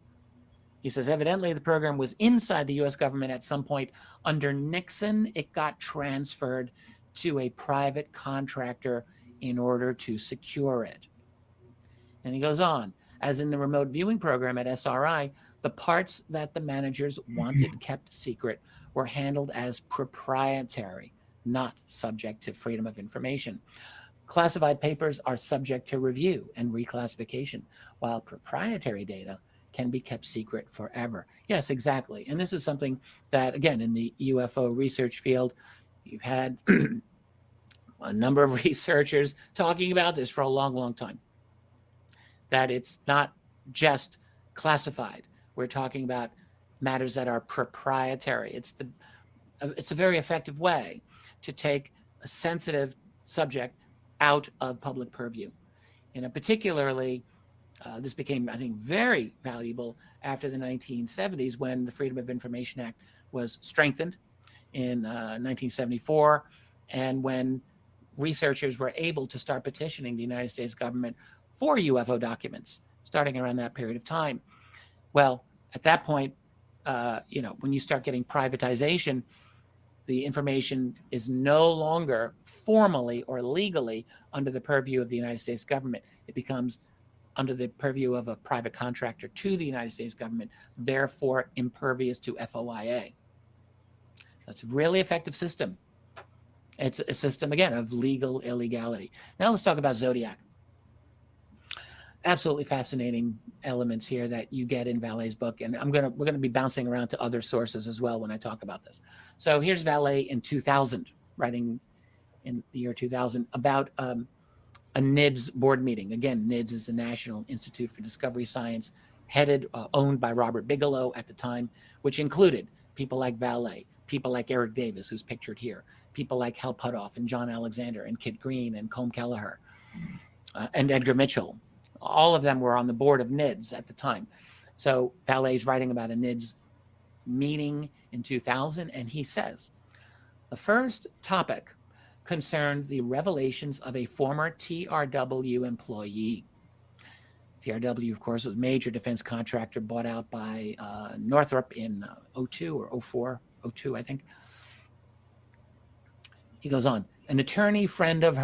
He says, evidently the program was inside the US government at some point. Under Nixon, it got transferred to a private contractor in order to secure it. And he goes on, as in the remote viewing program at SRI, the parts that the managers wanted kept secret were handled as proprietary, not subject to freedom of information. Classified papers are subject to review and reclassification, while proprietary data can be kept secret forever. Yes, exactly. And this is something that, again, in the UFO research field, you've had a number of researchers talking about this for a long, long time, that it's not just classified. We're talking about matters that are proprietary. It's a very effective way to take a sensitive subject out of public purview. And particularly, this became, I think, very valuable after the 1970s when the Freedom of Information Act was strengthened in 1974, and when researchers were able to start petitioning the United States government for UFO documents, starting around that period of time. Well, at that point, when you start getting privatization, the information is no longer formally or legally under the purview of the United States government. It becomes under the purview of a private contractor to the United States government, therefore impervious to FOIA. That's a really effective system. It's a system, again, of legal illegality. Now let's talk about Zodiac. Absolutely fascinating elements here that you get in Vallee's book, and we're gonna be bouncing around to other sources as well when I talk about this. So here's Vallee in 2000, writing in the year 2000 about a NIDS board meeting. Again, NIDS is the National Institute for Discovery Science, owned by Robert Bigelow at the time, which included people like Vallee, people like Eric Davis, who's pictured here, people like Hal Puthoff and John Alexander and Kit Green and Colm Kelleher and Edgar Mitchell. All of them were on the board of NIDS at the time. So Vallee's writing about a NIDS meeting in 2000, and he says, the first topic concerned the revelations of a former TRW employee. TRW, of course, was a major defense contractor bought out by Northrop in 02 or 04, 02, I think. He goes on, an attorney friend of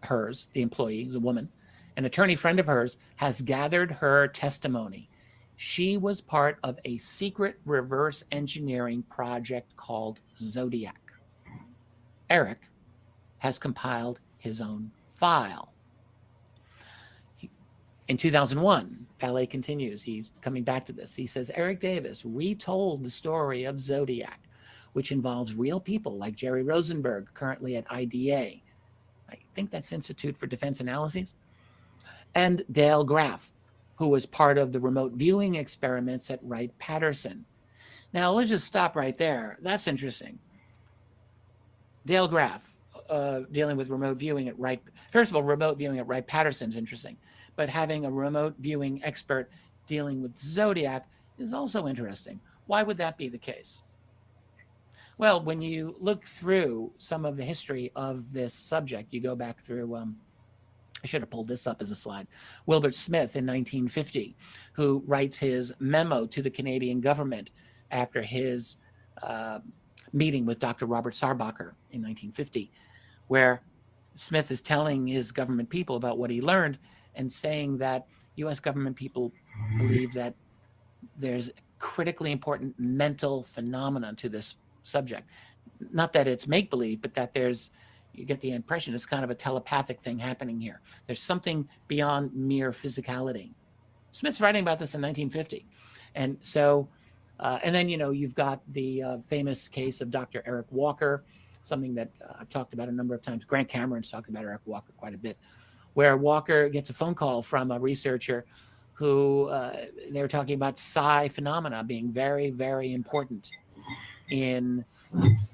hers, the employee, the woman, an attorney friend of hers has gathered her testimony. She was part of a secret reverse engineering project called Zodiac. Eric has compiled his own file. In 2001, Vallee continues, he's coming back to this. He says, Eric Davis retold the story of Zodiac, which involves real people like Jerry Rosenberg, currently at IDA. I think that's Institute for Defense Analyses. And Dale Graff, who was part of the remote viewing experiments at Wright-Patterson. Now, let's just stop right there. That's interesting. Dale Graff, dealing with remote viewing at first of all, remote viewing at Wright-Patterson is interesting, but having a remote viewing expert dealing with Zodiac is also interesting. Why would that be the case? Well, when you look through some of the history of this subject, you go back through, I should have pulled this up as a slide, Wilbert Smith in 1950, who writes his memo to the Canadian government after his meeting with Dr. Robert Sarbacher in 1950, where Smith is telling his government people about what he learned and saying that U.S. government people believe that there's critically important mental phenomenon to this subject. Not that it's make-believe, but that you get the impression it's kind of a telepathic thing happening here. There's something beyond mere physicality. Smith's writing about this in 1950. And so, and then, you've got the famous case of Dr. Eric Walker, something that I've talked about a number of times. Grant Cameron's talked about Eric Walker quite a bit, where Walker gets a phone call from a researcher who they were talking about psi phenomena being very, very important in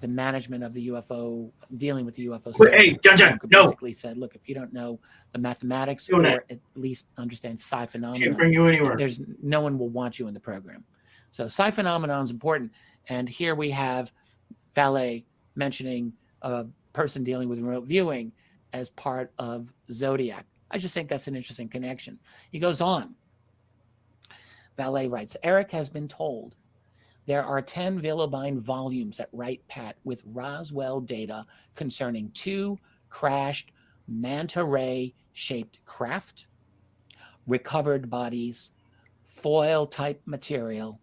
the management of the UFO, dealing with the UFO. Hey, John, no. Basically said, look, if you don't know the mathematics or at least understand psi phenomena, can't bring you anywhere. No one will want you in the program. So psi phenomenon is important. And here we have Vallee mentioning a person dealing with remote viewing as part of Zodiac. I just think that's an interesting connection. He goes on. Valet writes, Eric has been told there are 10 Villabine volumes at Wright Pat with Roswell data concerning 2 crashed manta ray-shaped craft, recovered bodies, foil-type material,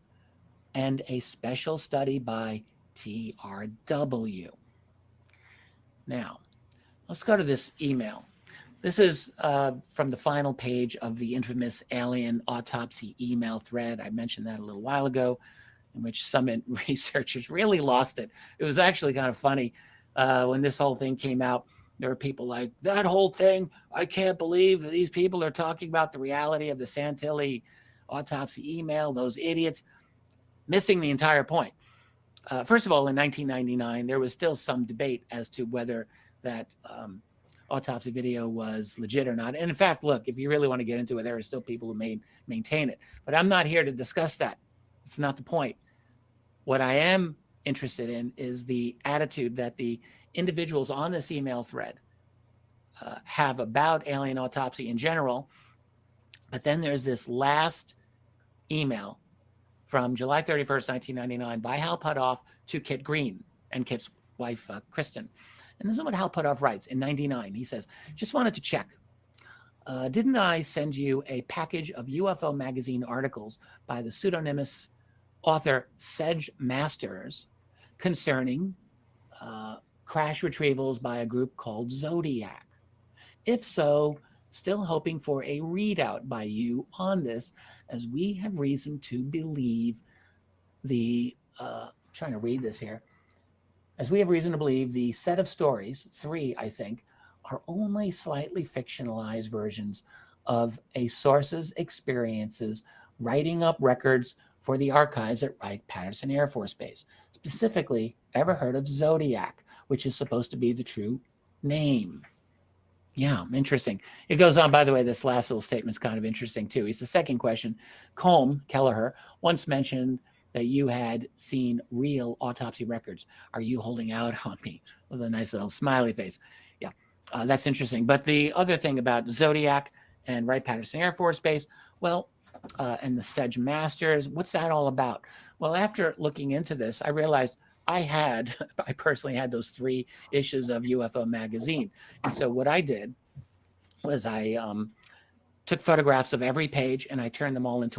and a special study by TRW. Now, let's go to this email. This is from the final page of the infamous alien autopsy email thread. I mentioned that a little while ago, in which some researchers really lost it. It was actually kind of funny when this whole thing came out. There were people like, that whole thing, I can't believe that these people are talking about the reality of the Santilli autopsy email, those idiots, missing the entire point. First of all, in 1999, there was still some debate as to whether that autopsy video was legit or not. And in fact, look, if you really want to get into it, there are still people who maintain it. But I'm not here to discuss that. It's not the point. What I am interested in is the attitude that the individuals on this email thread have about alien autopsy in general. But then there's this last email from July 31st, 1999 by Hal Puthoff to Kit Green and Kit's wife, Kristen. And this is what Hal Puthoff writes in 99. He says, just wanted to check. Didn't I send you a package of UFO magazine articles by the pseudonymous author Sedge Masters concerning crash retrievals by a group called Zodiac? If so, still hoping for a readout by you on this, as we have reason to believe the, trying to read this here, as we have reason to believe the set of stories, 3, I think, are only slightly fictionalized versions of a source's experiences writing up records for the archives at Wright-Patterson Air Force Base. Specifically, ever heard of Zodiac, which is supposed to be the true name? Yeah, interesting. It goes on, by the way, this last little statement's kind of interesting too. It's the second question. Colm Kelleher once mentioned that you had seen real autopsy records. Are you holding out on me? With a nice little smiley face. Yeah, that's interesting. But the other thing about Zodiac and Wright-Patterson Air Force Base, well, and the Sedge Masters, what's that all about? Well, after looking into this, I realized I personally had those 3 issues of UFO magazine. And so what I did was I took photographs of every page and I turned them all into